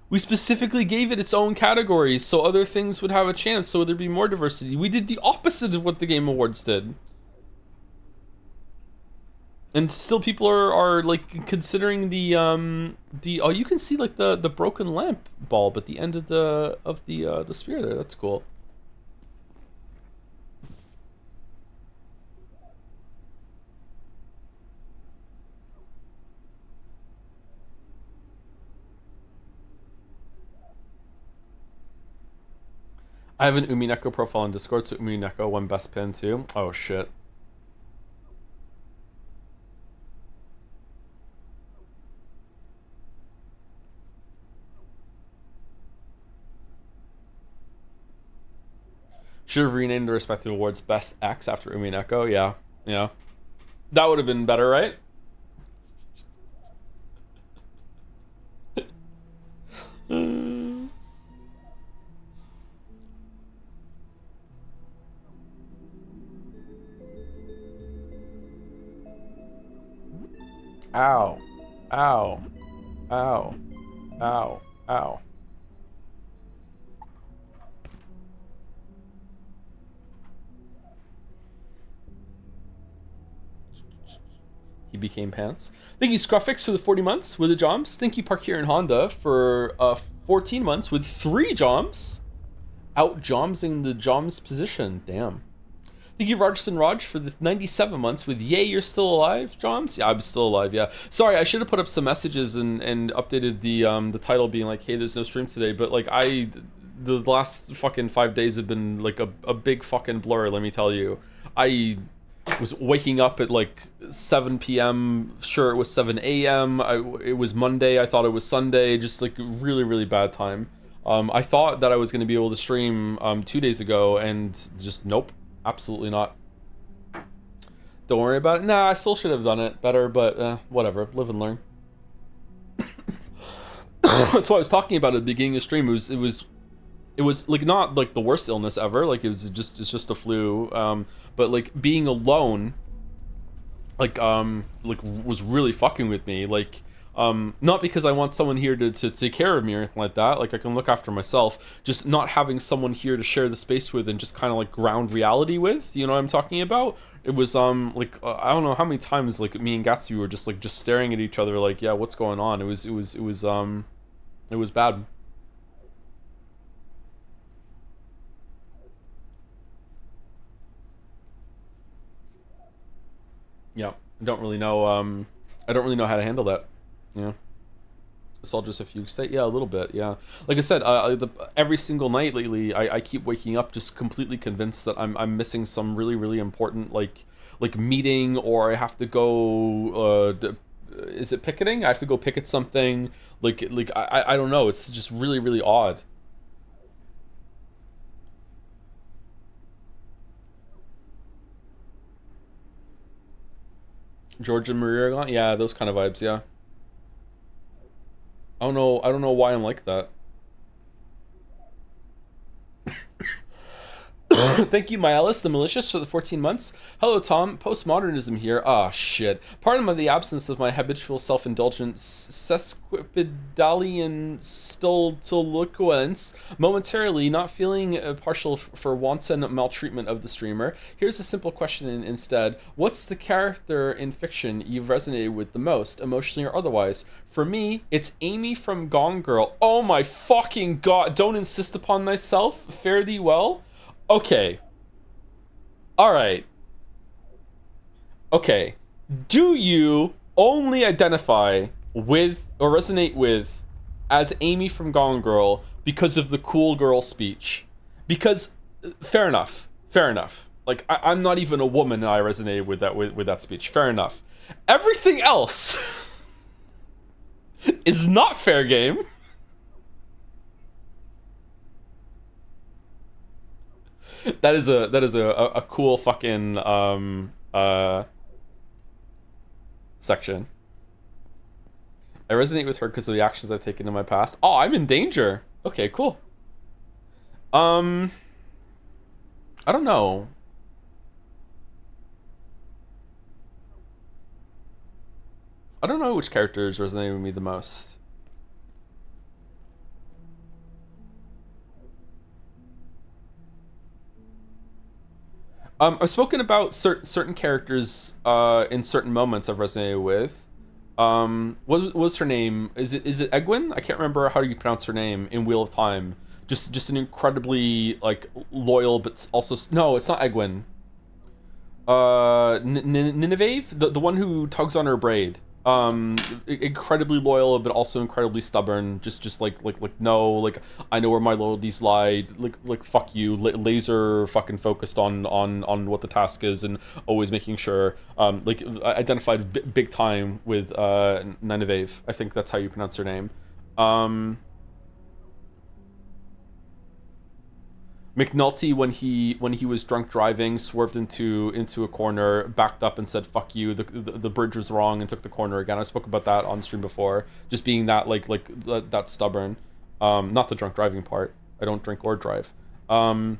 We specifically gave it its own categories so other things would have a chance, so there'd be more diversity. We did the opposite of what the Game Awards did. And still people are like considering the oh, you can see like the broken lamp bulb at the end of the spear there. That's cool. I have an Umineko profile on Discord, so Umineko won best pin too. Oh shit. Should have renamed the respective awards Best X after Umineko. Yeah, yeah. That would have been better, right? Ow. Ow. Ow. Ow. Ow. He became pants. Thank you, Scruffix, for the 40 months with the jobs. Thank you, Park here in Honda, for 14 months with 3 Joms. Out Jomsing the Joms position. Damn. Thank you, Rogerson Raj, for the 97 months with Yay, You're Still Alive, Joms? Yeah, I'm still alive, yeah. Sorry, I should have put up some messages and updated the title being like, hey, there's no stream today, but like the last fucking 5 days have been like a big fucking blur, let me tell you. I was waking up at like 7 p.m. Sure, it was 7 a.m. It was Monday. I thought it was Sunday. Just like really, really bad time. I thought that I was going to be able to stream 2 days ago, and just nope, absolutely not. Don't worry about it. Nah, I still should have done it better, but whatever. Live and learn. That's what I was talking about at the beginning of the stream. It was like not like the worst illness ever. Like it's just a flu. But like being alone, like was really fucking with me. Like not because I want someone here to take care of me or anything like that. Like I can look after myself. Just not having someone here to share the space with and just kind of like ground reality with. You know what I'm talking about? It was like I don't know how many times like me and Gatsby were just staring at each other like, yeah, what's going on? It was bad. Yeah, I don't really know how to handle that. Yeah, it's all just a fugue state. Yeah, a little bit. Yeah, like I said, every single night lately, I keep waking up just completely convinced that I'm missing some really, really important like meeting, or I have to go. Is it picketing? I have to go picket something. Like I don't know. It's just really, really odd. George and Maria are gone? Yeah, those kind of vibes, yeah. I don't know why I'm like that. Thank you, Myellis, the Malicious, for the 14 months. Hello, Tom. Postmodernism here. Ah, shit. Pardon the absence of my habitual self-indulgent sesquipedalian stultiloquence. Momentarily, not feeling partial for wanton maltreatment of the streamer. Here's a simple question instead. What's the character in fiction you've resonated with the most, emotionally or otherwise? For me, it's Amy from Gone Girl. Oh my fucking god. Don't insist upon thyself. Fare thee well. Okay. Alright. Okay. Do you only identify with or resonate with as Amy from Gone Girl because of the cool girl speech? Because fair enough. Fair enough. Like I'm not even a woman and I resonated with that speech. Fair enough. Everything else is not fair game. That is a cool fucking section. I resonate with her because of the actions I've taken in my past. Oh, I'm in danger. Okay, cool. I don't know. I don't know which characters resonate with me the most. I've spoken about certain characters in certain moments I've resonated with. What was her name? Is it Egwene? I can't remember how you pronounce her name in Wheel of Time. Just an incredibly like loyal, but also no, it's not Egwene. Nineveh, the one who tugs on her braid. Incredibly loyal, but also incredibly stubborn. Just like no, like I know where my loyalties lie. Like fuck you, laser fucking focused on what the task is, and always making sure. Like identified big time with Nineveh. I think that's how you pronounce her name. McNulty, when he was drunk driving, swerved into a corner, backed up and said "fuck you." The bridge was wrong and took the corner again. I spoke about that on stream before. Just being that that stubborn. Not the drunk driving part. I don't drink or drive. I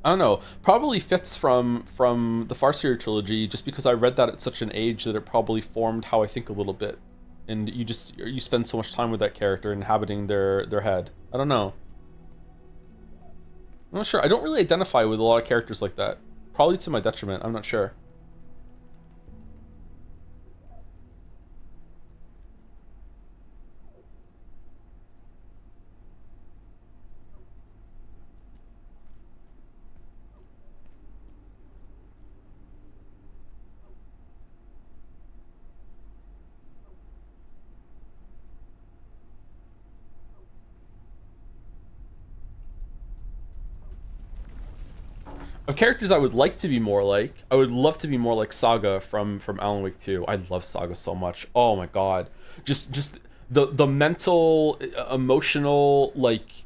don't know. Probably fits from the Farseer trilogy, just because I read that at such an age that it probably formed how I think a little bit. And you spend so much time with that character, inhabiting their head. I don't know. I'm not sure. I don't really identify with a lot of characters like that. Probably to my detriment. I'm not sure. Of characters I would like to be more like, I would love to be more like Saga from Alan Wake 2. I love Saga so much. Oh my god. Just the mental, emotional, like,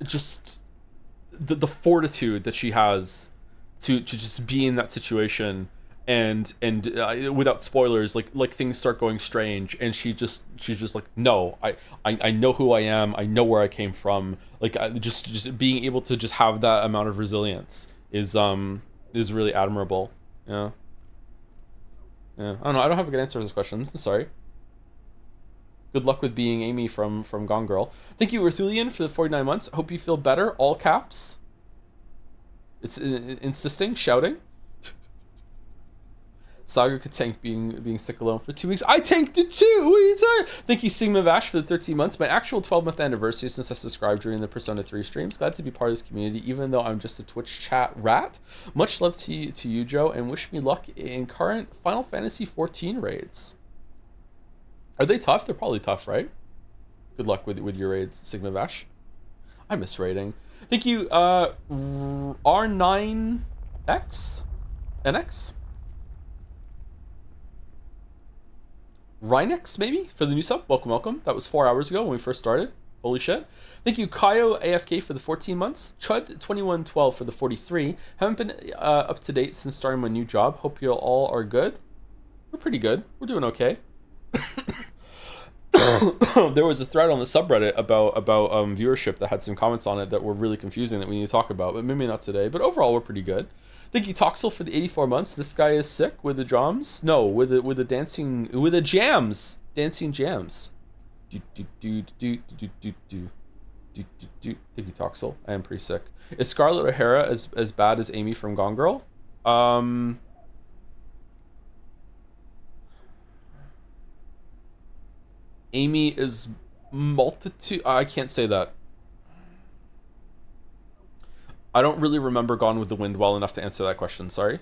just the fortitude that she has to just be in that situation, and without spoilers, like things start going strange, and she's just like, no, I know who I am, I know where I came from. Like, just being able to just have that amount of resilience is really admirable. Yeah. I don't know, I don't have a good answer to this question, I'm sorry. Good luck with being Amy from Gone Girl. Thank you, Arthulian, for the 49 months. Hope you feel better. All caps. It's insisting, shouting. Saga could tank being sick alone for 2 weeks. I tanked it too! What are you talking? Thank you, Sigma Vash, for the 13 months. My actual 12-month anniversary since I subscribed during the Persona 3 streams. Glad to be part of this community, even though I'm just a Twitch chat rat. Much love to you, Joe, and wish me luck in current Final Fantasy 14 raids. Are they tough? They're probably tough, right? Good luck with your raids, Sigma Vash. I miss raiding. Thank you, R9X? NX? Rhinex, maybe, for the new sub. Welcome. That was 4 hours ago when we first started. Holy shit. Thank you, Kaio AFK, for the 14 months. Chud2112 for the 43. Haven't been up to date since starting my new job. Hope you all are good. We're pretty good. We're doing okay. There was a thread on the subreddit about viewership that had some comments on it that were really confusing that we need to talk about, but maybe not today. But overall, we're pretty good. Thank you, Toxel, for the 84 months. This guy is sick with the drums. No, with the jams. Dancing jams. Thank you, Toxel. I am pretty sick. Is Scarlett O'Hara as bad as Amy from Gone Girl? Amy is multitude. I can't say that. I don't really remember Gone with the Wind well enough to answer that question. Sorry.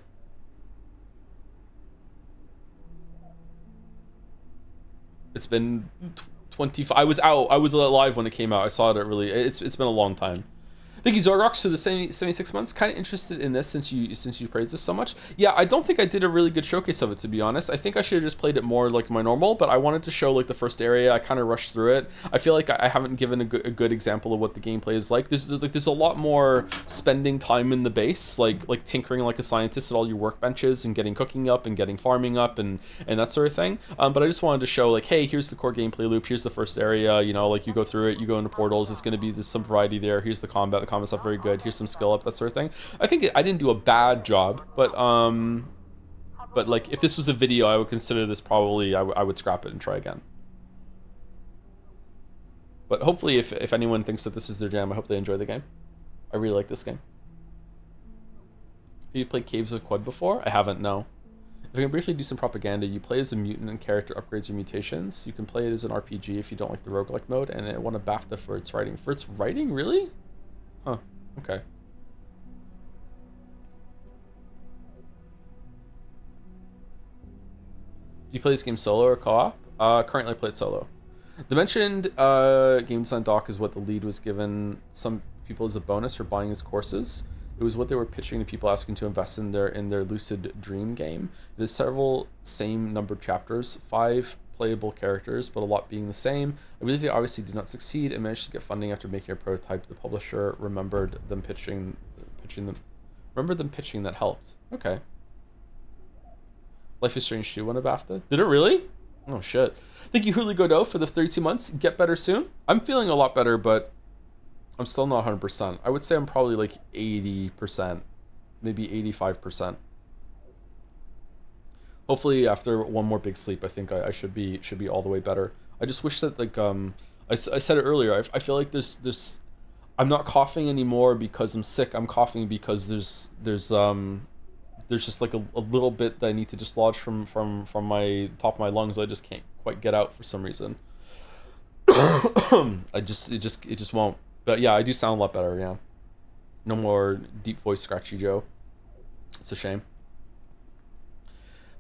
It's been 25. I was out. I was alive when it came out. I saw it at really. It's been a long time. Thank you, Zorgox, for the 76 months. Kind of interested in this since you praised this so much. Yeah, I don't think I did a really good showcase of it, to be honest. I think I should have just played it more like my normal, but I wanted to show like the first area. I kind of rushed through it. I feel like I haven't given a good example of what the gameplay is like. There's a lot more spending time in the base, like tinkering like a scientist at all your workbenches and getting cooking up and getting farming up and that sort of thing. But I just wanted to show like, hey, here's the core gameplay loop. Here's the first area. You know, like you go through it, you go into portals. It's going to be some variety there. Here's the combat. The combat's not very good. Here's some skill up, that sort of thing. I think I didn't do a bad job, but like if this was a video, I would consider this probably I would scrap it and try again. But hopefully, if anyone thinks that this is their jam, I hope they enjoy the game. I really like this game. Have you played Caves of Quad before? I haven't, no. If I can briefly do some propaganda, you play as a mutant and character upgrades your mutations. You can play it as an RPG if you don't like the roguelike mode, and it won a BAFTA for its writing. For its writing? Really? Huh. Okay. Do you play this game solo or co-op? Currently I play it solo. The mentioned game design doc is what the lead was given some people as a bonus for buying his courses. It was what they were pitching to people asking to invest in their lucid dream game. There's several same numbered chapters, 5 playable characters, but a lot being the same. I believe they obviously did not succeed and managed to get funding after making a prototype. The publisher remembered them pitching that helped. Okay. Life is Strange 2 won a BAFTA. Did it really? Oh shit. Thank you, Huli Godot, for the 32 months. Get better soon. I'm feeling a lot better, but I'm still not 100%. I would say I'm probably like 80%, maybe 85%. Hopefully after one more big sleep, I think I should be all the way better. I just wish that like I said it earlier. I feel like there's I'm not coughing anymore because I'm sick. I'm coughing because there's just like a little bit that I need to dislodge from my top of my lungs. I just can't quite get out for some reason. It just won't. But yeah, I do sound a lot better. Yeah, no more deep voice scratchy Joe. It's a shame.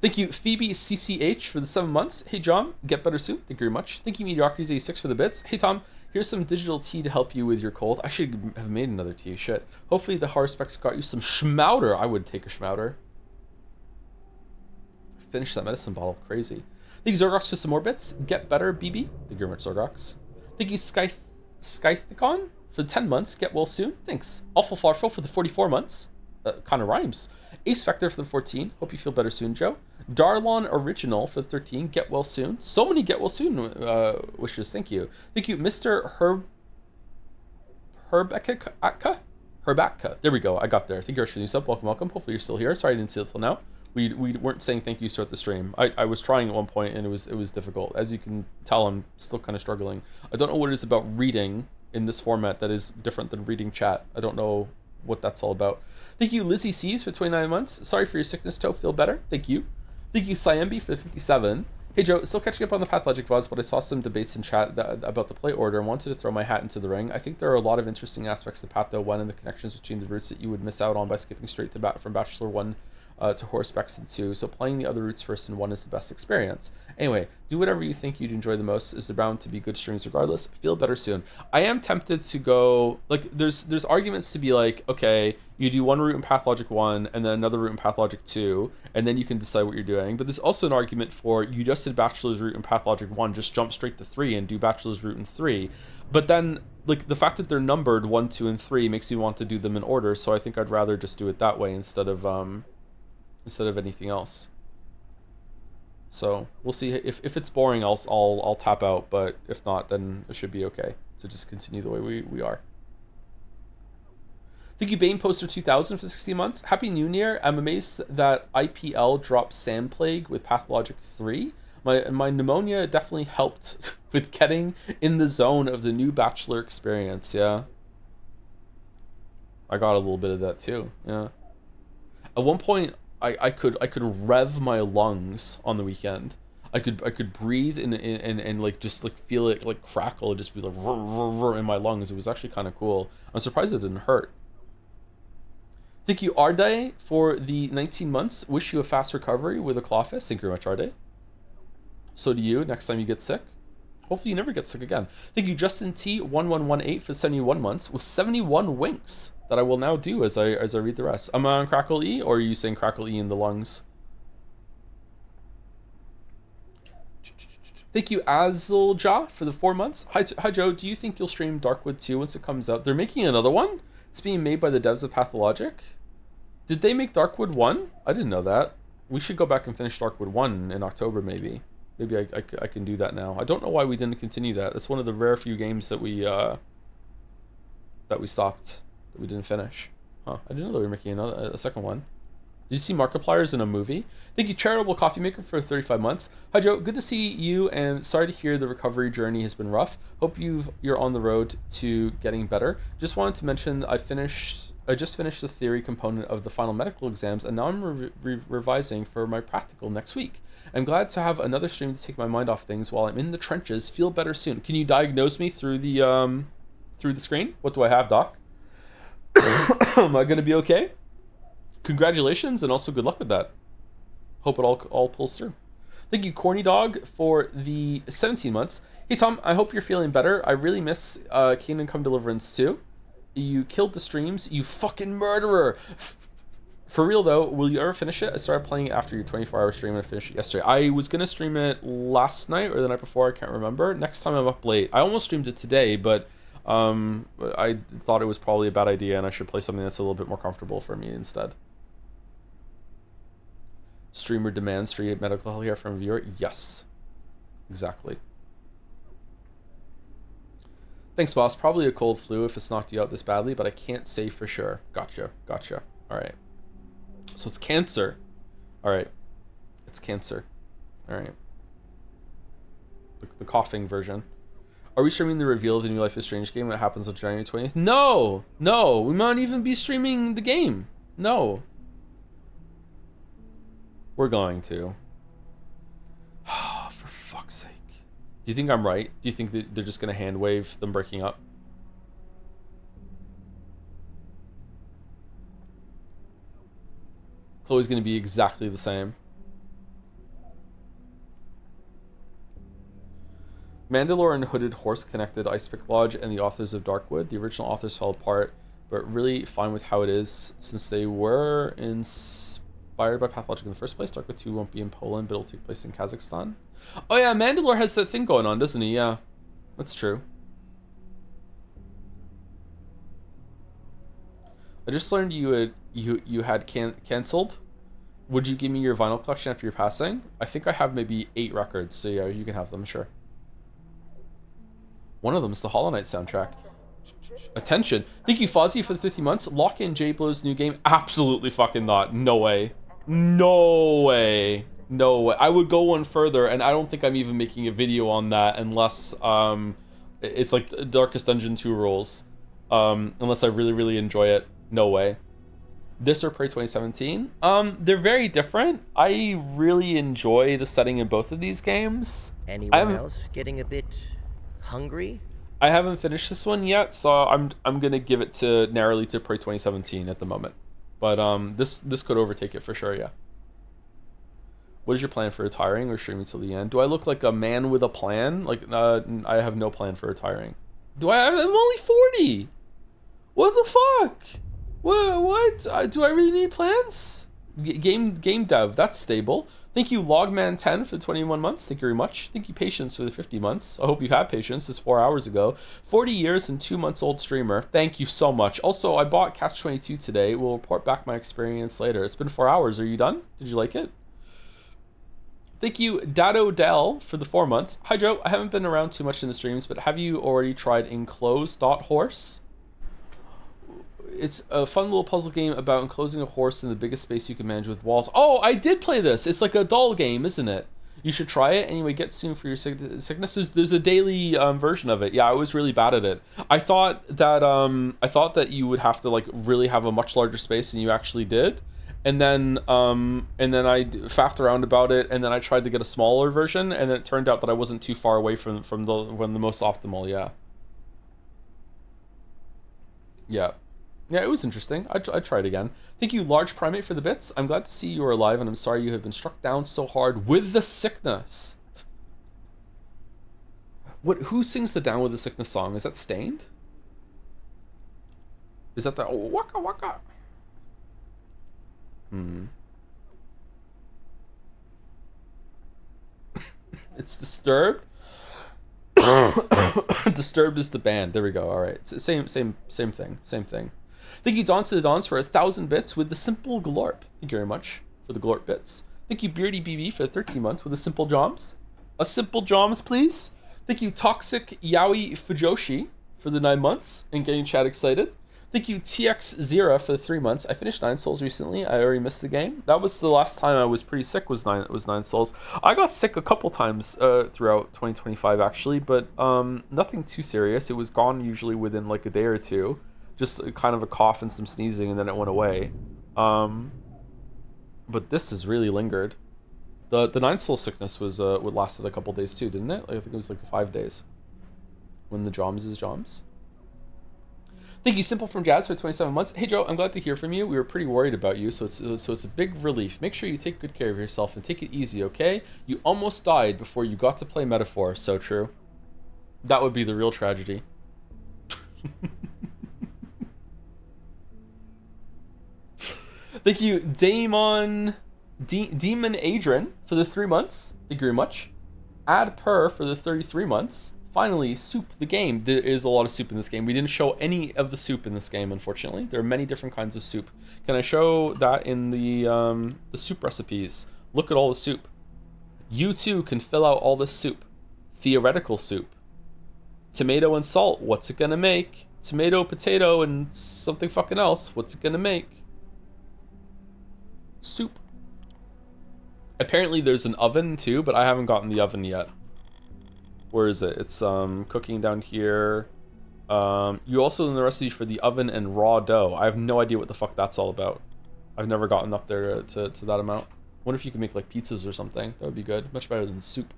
Thank you, Phoebe CCH, for the 7 months. Hey, John, get better soon. Thank you very much. Thank you, Mediocrities86, for the bits. Hey, Tom, Here's some digital tea to help you with your cold. I should have made another tea. Shit. Hopefully the Haruspecs got you some schmouter. I would take a schmouter. Finish that medicine bottle. Crazy. Thank you, Zorgox, for some more bits. Get better, BB. Thank you very much, Zorgox. Thank you, Skythicon, for 10 months. Get well soon. Thanks. Awful Farful for the 44 months. Kind of rhymes. Ace Vector for the 14. Hope you feel better soon, Joe. Darlon Original for the 13. Get well soon. So many get well soon wishes. Thank you. Thank you, Mr. Herbatka. There we go. I got there. Thank you for your sub. Welcome, welcome. Hopefully you're still here. Sorry I didn't see it till now. We weren't saying thank you throughout the stream. I was trying at one point and it was difficult. As you can tell, I'm still kind of struggling. I don't know what it is about reading in this format that is different than reading chat. I don't know what that's all about. Thank you, Lizzie C's, for 29 months. Sorry for your sickness, Toe. Feel better. Thank you. Thank you, Siambi, for the 57. Hey, Joe. Still catching up on the Pathologic VODs, but I saw some debates in chat about the play order and wanted to throw my hat into the ring. I think there are a lot of interesting aspects to Patho 1 and the connections between the routes that you would miss out on by skipping straight to from Bachelor 1 to Horsepecs in 2. So playing the other routes first in 1 is the best experience. Anyway, do whatever you think you'd enjoy the most. Is there bound to be good streams regardless? Feel better soon. I am tempted to go, like, there's arguments to be like, okay, you do one route in Pathologic 1 and then another route in Pathologic 2, and then you can decide what you're doing. But there's also an argument for you just did Bachelor's route in Pathologic 1, just jump straight to 3 and do Bachelor's route in 3. But then, like, the fact that they're numbered 1, 2, and 3 makes me want to do them in order, so I think I'd rather just do it that way instead of anything else. So we'll see. If it's boring, I'll tap out, but if not, then it should be okay. So just continue the way we are. Thank you, Bane Poster 2000 for 60 months. Happy New Year. I'm amazed that IPL dropped Sand Plague with Pathologic 3. My pneumonia definitely helped with getting in the zone of the new Bachelor experience. Yeah, I got a little bit of that too. Yeah. At one point, I could rev my lungs on the weekend. I could breathe and like just like feel it like crackle. It'd just be like in my lungs. It was actually kind of cool. I'm surprised it didn't hurt. Thank you, Arde, for the 19 months. Wish you a fast recovery with a claw fist. Thank you very much, Arde. So do you next time you get sick. Hopefully you never get sick again. Thank you, Justin T1118 for 71 months with 71 winks that I will now do as I read the rest. Am I on Crackle E, or are you saying Crackle E in the lungs? Thank you, Azulja, for the 4 months. Hi, Joe. Do you think you'll stream Darkwood 2 once it comes out? They're making another one? It's being made by the devs of Pathologic? Did they make Darkwood 1? I didn't know that. We should go back and finish Darkwood 1 in October, maybe. Maybe I can do that now. I don't know why we didn't continue that. It's one of the rare few games that we stopped, that we didn't finish. Huh, I didn't know they were making a second one. Did you see Markiplier's in a movie? Thank you, Charitable Coffee Maker, for 35 months. Hi, Joe. Good to see you, and sorry to hear the recovery journey has been rough. Hope you're on the road to getting better. Just wanted to mention I just finished the theory component of the final medical exams, and now I'm revising for my practical next week. I'm glad to have another stream to take my mind off things while I'm in the trenches. Feel better soon. Can you diagnose me through the screen? What do I have, Doc? Am I gonna be okay? Congratulations, and also good luck with that. Hope it all pulls through. Thank you, Corny Dog, for the 17 months. Hey, Tom, I hope you're feeling better. I really miss Kingdom Come Deliverance 2. You killed the streams, you fucking murderer. For real, though, will you ever finish it? I started playing it after your 24-hour stream and I finished it yesterday. I was going to stream it last night or the night before, I can't remember. Next time I'm up late. I almost streamed it today, but I thought it was probably a bad idea and I should play something that's a little bit more comfortable for me instead. Streamer demands free medical health care from a viewer? Yes. Exactly. Thanks, boss. Probably a cold flu if it's knocked you out this badly, but I can't say for sure. Gotcha. Alright. So it's cancer. Alright. It's cancer. Alright. The coughing version. Are we streaming the reveal of the new Life is Strange game that happens on January 20th? No! No! We might not even be streaming the game. No. We're going to. For fuck's sake. Do you think I'm right? Do you think that they're just going to hand wave them breaking up? Chloe's going to be exactly the same. Mandalore and Hooded Horse connected Icepick Lodge and the authors of Darkwood. The original authors fell apart, but really fine with how it is since they were inspired by Pathologic in the first place. Darkwood 2 won't be in Poland, but it'll take place in Kazakhstan. Oh yeah, Mandalore has that thing going on, doesn't he? Yeah, that's true. I just learned you had cancelled. Would you give me your vinyl collection after your passing? I think I have maybe 8 records, so yeah, you can have them, sure. One of them is the Hollow Knight soundtrack. Attention. Thank you, Fozzie, for the 50 months. Lock in J Blow's new game. Absolutely fucking not. No way. No way. No way. I would go one further, and I don't think I'm even making a video on that unless it's like Darkest Dungeon 2 rules. Unless I really, really enjoy it. No way. This or Prey 2017? They're very different. I really enjoy the setting in both of these games. Anyone else getting a bit hungry? I haven't finished this one yet, so I'm gonna give it to narrowly to Prey 2017 at the moment. But this could overtake it for sure, yeah. What is your plan for retiring or streaming till the end? Do I look like a man with a plan? Like I have no plan for retiring. I'm only 40. What the fuck? What? Do I really need plans? Game dev, that's stable. Thank you, Logman10 for 21 months. Thank you very much. Thank you, Patience, for the 50 months. I hope you've had patience. It's 4 hours ago. 40 years and 2 months old streamer. Thank you so much. Also, I bought Catch 22 today. We'll report back my experience later. It's been 4 hours. Are you done? Did you like it? Thank you, Dado Dell, for the 4 months. Hi, Joe. I haven't been around too much in the streams, but have you already tried Enclose.horse? It's a fun little puzzle game about enclosing a horse in the biggest space you can manage with walls. Oh, I did play this. It's like a doll game, isn't it? You should try it. Anyway, get soon for your sickness. There's a daily version of it. Yeah, I was really bad at it. I thought that you would have to like really have a much larger space than you actually did. And then I faffed around about it, and then I tried to get a smaller version, and then it turned out that I wasn't too far away from the most optimal. Yeah, it was interesting. I'd try it again. Thank you, Large Primate, for the bits. I'm glad to see you are alive, and I'm sorry you have been struck down so hard with the sickness. Who sings the Down with the Sickness song? Is that Stained? Is that the Waka Waka? It's Disturbed. Disturbed is the band. There we go. All right. It's same thing. Thank you, Dance to the Dawns, for 1,000 bits with the Simple Glorp. Thank you very much for the Glorp bits. Thank you, Beardy BB, for 13 months with a Simple Joms. A Simple Joms, please. Thank you, Toxic Yaoi Fujoshi, for the 9 months and getting chat excited. Thank you, TX Zera, for the 3 months. I finished 9 Souls recently. I already missed the game. That was the last time I was pretty sick. Was 9 Souls. I got sick a couple times throughout 2025 actually, but nothing too serious. It was gone usually within like a day or two. Just kind of a cough and some sneezing, and then it went away. But this has really lingered. The 9 Soul sickness was would lasted a couple days too, didn't it? Like, I think it was like 5 days. When the Joms is Joms. Thank you, Simple from Jazz, for 27 months. Hey, Joe, I'm glad to hear from you. We were pretty worried about you, so it's a big relief. Make sure you take good care of yourself and take it easy, okay? You almost died before you got to play Metaphor. So true. That would be the real tragedy. Thank you, Demon Adrian, for the 3 months. Thank you very much. Ad Per for the 33 months. Finally, Soup the game. There is a lot of soup in this game. We didn't show any of the soup in this game, unfortunately. There are many different kinds of soup. Can I show that in the soup recipes? Look at all the soup. You too can fill out all this soup. Theoretical soup. Tomato and salt. What's it gonna make? Tomato, potato, and something fucking else. What's it gonna make? Soup. Apparently there's an oven too, but I haven't gotten the oven yet. Where is it? It's cooking down here. You also in the recipe for the oven and raw dough. I have no idea what the fuck that's all about. I've never gotten up there to that amount. Wonder if you can make like pizzas or something. That would be good. Much better than soup.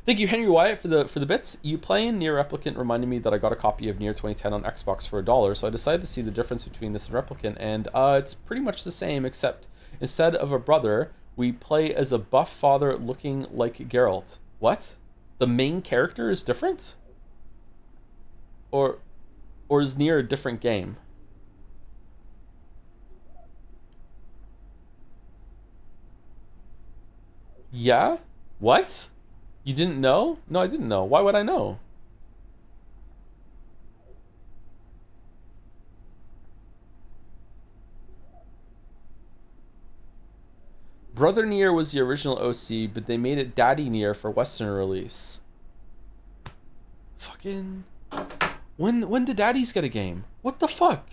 Thank you, Henry Wyatt, for the bits. You playing Nier Replicant reminded me that I got a copy of Nier 2010 on Xbox for $1, so I decided to see the difference between this and Replicant, and it's pretty much the same, except instead of a brother, we play as a buff father looking like Geralt. What? The main character is different? Or is Nier a different game? Yeah? What? You didn't know? No, I didn't know. Why would I know? Brother Nier was the original OC, but they made it Daddy Nier for Western release. Fucking... When did Daddies get a game? What the fuck?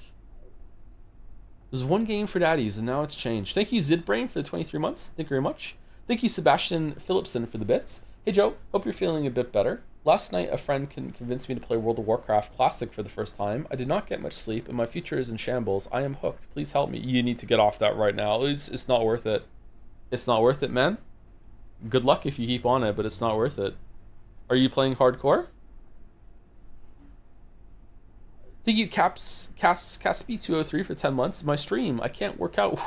There's one game for Daddies, and now it's changed. Thank you, Zidbrain, for the 23 months. Thank you very much. Thank you, Sebastian Phillipson, for the bits. Hey, Joe. Hope you're feeling a bit better. Last night, a friend convinced me to play World of Warcraft Classic for the first time. I did not get much sleep, and my future is in shambles. I am hooked. Please help me. You need to get off that right now. It's not worth it. It's not worth it, man. Good luck if you keep on it, but it's not worth it. Are you playing hardcore? Thank you, Caspi203 for 10 months. My stream. I can't work out.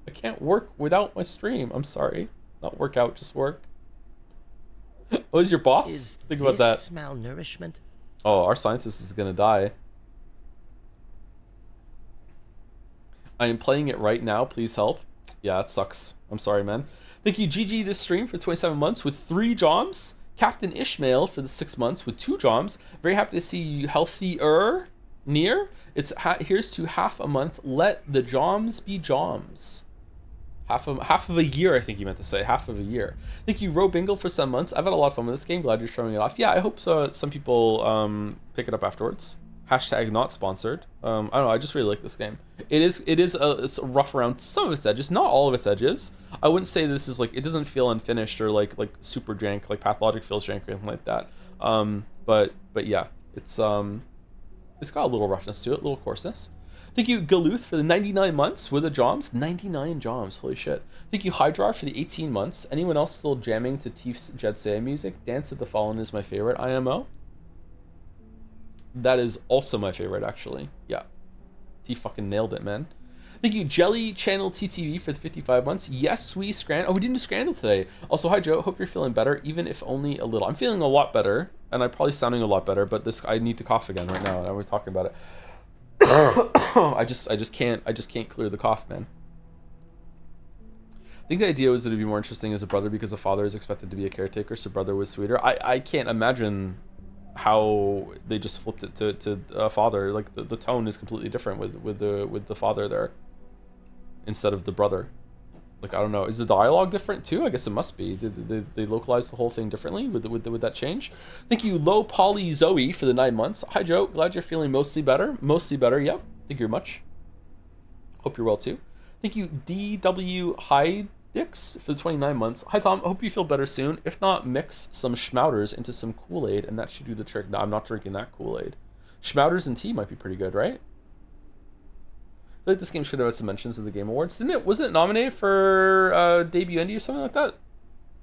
I can't work without my stream. I'm sorry. Not work out, just work. Oh, is your boss? Think about that. Malnourishment? Oh, our scientist is gonna die. I am playing it right now. Please help. Yeah, it sucks. I'm sorry, man. Thank you, GG, this stream for 27 months with 3 joms. Captain Ishmael for the 6 months with 2 joms. Very happy to see you healthier. Near. Here's to half a month. Let the joms be joms. Half of a year, I think you meant to say. Half of a year. Thank you, Robingle, for 7 months. I've had a lot of fun with this game. Glad you're showing it off. Yeah, I hope so. Some people pick it up afterwards. Hashtag not sponsored. I don't know. I just really like this game. It's rough around some of its edges, not all of its edges. I wouldn't say this is like, it doesn't feel unfinished or like super jank, like Pathologic feels jank or anything like that. But yeah, it's got a little roughness to it, a little coarseness. Thank you, Galuth, for the 99 months with the joms. 99 joms, holy shit. Thank you, Hydra, for the 18 months. Anyone else still jamming to Tief's Jetsea music? Dance of the Fallen is my favorite IMO. That is also my favorite, actually. Yeah. Tief fucking nailed it, man. Thank you, Jelly Channel TTV, for the 55 months. Yes, we Scrandal. Oh, we didn't do Scrandal today. Also, hi, Joe. Hope you're feeling better, even if only a little. I'm feeling a lot better, and I'm probably sounding a lot better, but I need to cough again right now, and we're talking about it. I just can't clear the cough, man. I think the idea was that it'd be more interesting as a brother because a father is expected to be a caretaker, so brother was sweeter. I can't imagine how they just flipped it to a father. Like the tone is completely different with the father there instead of the brother. Like, I don't know, is the dialogue different too? I guess it must be. Did they localize the whole thing differently with that change? Thank you, Low Poly Zoe, for the 9 months. Hi, Joe. Glad you're feeling mostly better. Mostly better. Yep. Thank you very much. Hope you're well too. Thank you, DW Hydix, for the 29 months. Hi, Tom. Hope you feel better soon. If not, mix some Schmouters into some Kool-Aid, and that should do the trick. No, I'm not drinking that Kool-Aid. Schmouters and tea might be pretty good, right? I feel like this game should have had some mentions in the Game Awards. Wasn't it nominated for debut indie or something like that?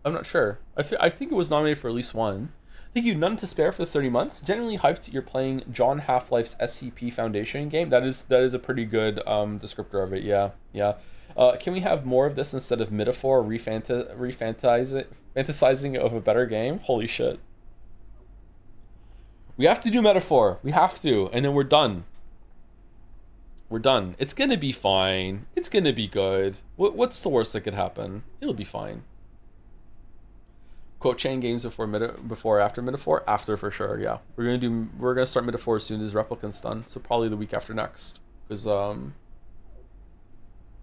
I'm not sure. I think it was nominated for at least one. Thank you, None to Spare, for 30 months. Generally hyped you're playing John Half-Life's SCP Foundation game. That is a pretty good descriptor of it. Yeah. Can we have more of this instead of metaphor fantasizing of a better game? Holy shit. We have to do metaphor. We have to, and then we're done. We're done. It's gonna be fine. It's gonna be good. What's the worst that could happen? It'll be fine. Quote chain games before after metaphor? After, for sure, yeah. We're gonna start metaphor as soon as Replicant's done. So probably the week after next. Because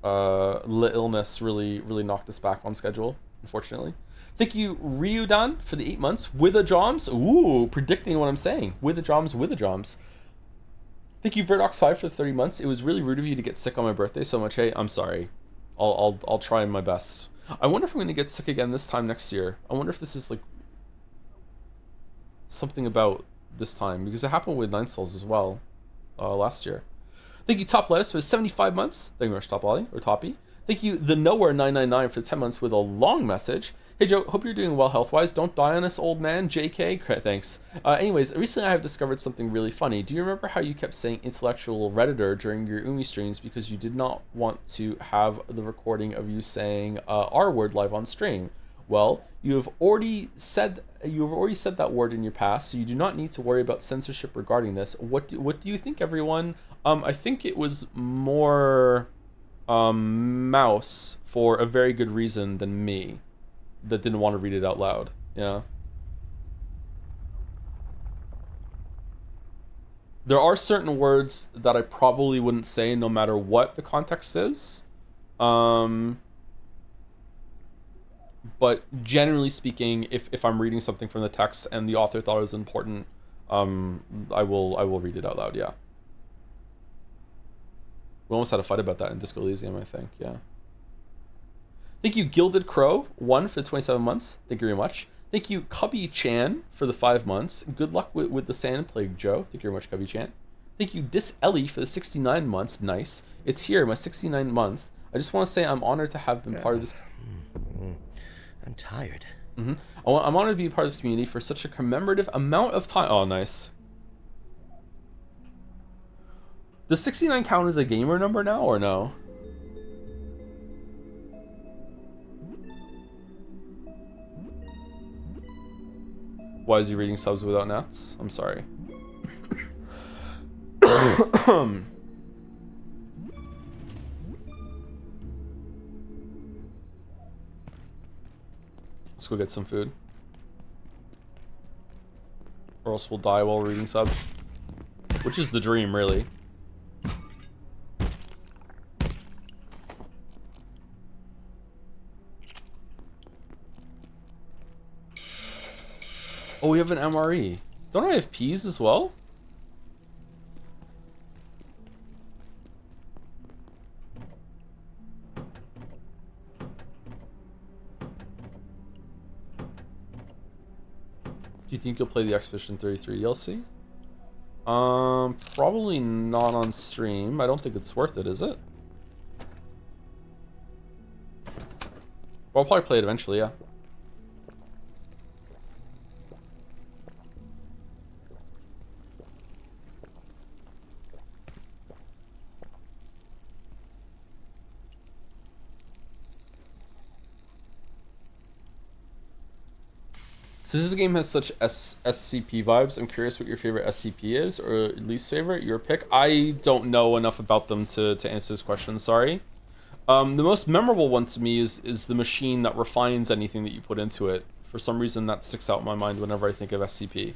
illness really knocked us back on schedule, unfortunately. Thank you, Ryudan, for the 8 months with a joms. Ooh, predicting what I'm saying. With a joms. Thank you, Verdox5, for the 30 months. It was really rude of you to get sick on my birthday so much. Hey, I'm sorry. I'll try my best. I wonder if I'm gonna get sick again this time next year. I wonder if this is like something about this time, because it happened with Nine Souls as well last year. Thank you, Top Lettuce, for 75 months. Thank you very much, Top Lolly, or Toppy. Thank you, The Nowhere 999, for 10 months with a long message. Hey, Joe, hope you're doing well health-wise. Don't die on us, old man. JK, thanks. Anyways, recently I have discovered something really funny. Do you remember how you kept saying intellectual Redditor during your Umi streams because you did not want to have the recording of you saying R word live on stream? Well, you have already said you've already said that word in your past, so you do not need to worry about censorship regarding this. What do you think, everyone? I think it was more Mouse for a very good reason than me that didn't want to read it out loud. Yeah. There are certain words that I probably wouldn't say no matter what the context is. But generally speaking, if I'm reading something from the text and the author thought it was important, I will read it out loud, yeah. We almost had a fight about that in Disco Elysium, I think, yeah. Thank you, Gilded Crow, 1 for the 27 months. Thank you very much. Thank you, Cubby Chan, for the 5 months. Good luck with the Sand Plague, Joe. Thank you very much, Cubby Chan. Thank you, Dis Ellie, for the 69 months. Nice. It's here, my 69th month. I just want to say I'm honored to have been part of this. I'm tired. I'm honored to be part of this community for such a commemorative amount of time. Oh, nice. Does 69 count as a gamer number now, or no? Why is he reading subs without nets? I'm sorry. Let's go get some food. Or else we'll die while reading subs. Which is the dream, really. Oh, we have an MRE. Don't I have P's as well? Do you think you'll play the Expedition 33 DLC? Probably not on stream. I don't think it's worth it, is it? Well, I'll probably play it eventually, yeah. Since this game has such SCP vibes, I'm curious what your favorite SCP is, or least favorite, your pick. I don't know enough about them to answer this question, sorry. The most memorable one to me is the machine that refines anything that you put into it. For some reason, that sticks out in my mind whenever I think of SCP.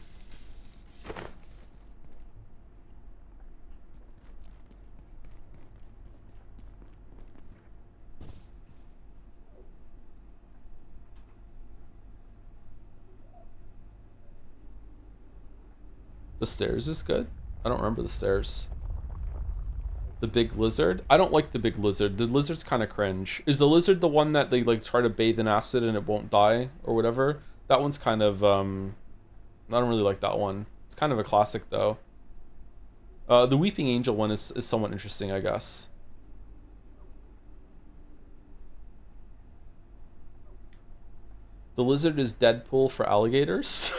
The stairs is good. I don't remember the stairs. The big lizard? I don't like the big lizard. The lizard's kind of cringe. Is the lizard the one that they like try to bathe in acid and it won't die or whatever? That one's kind of I don't really like that one. It's kind of a classic though. The Weeping Angel one is somewhat interesting, I guess. The lizard is Deadpool for alligators.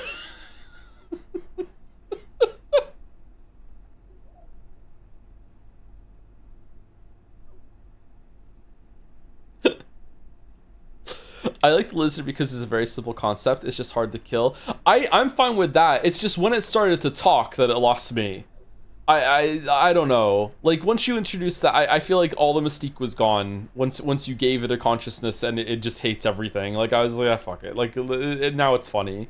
I like the lizard because it's a very simple concept. It's just hard to kill. I'm fine with that. It's just when it started to talk that it lost me. I don't know. Like once you introduced that, I feel like all the mystique was gone. Once you gave it a consciousness and it just hates everything. Like I was like, ah, fuck it. Like now it's funny.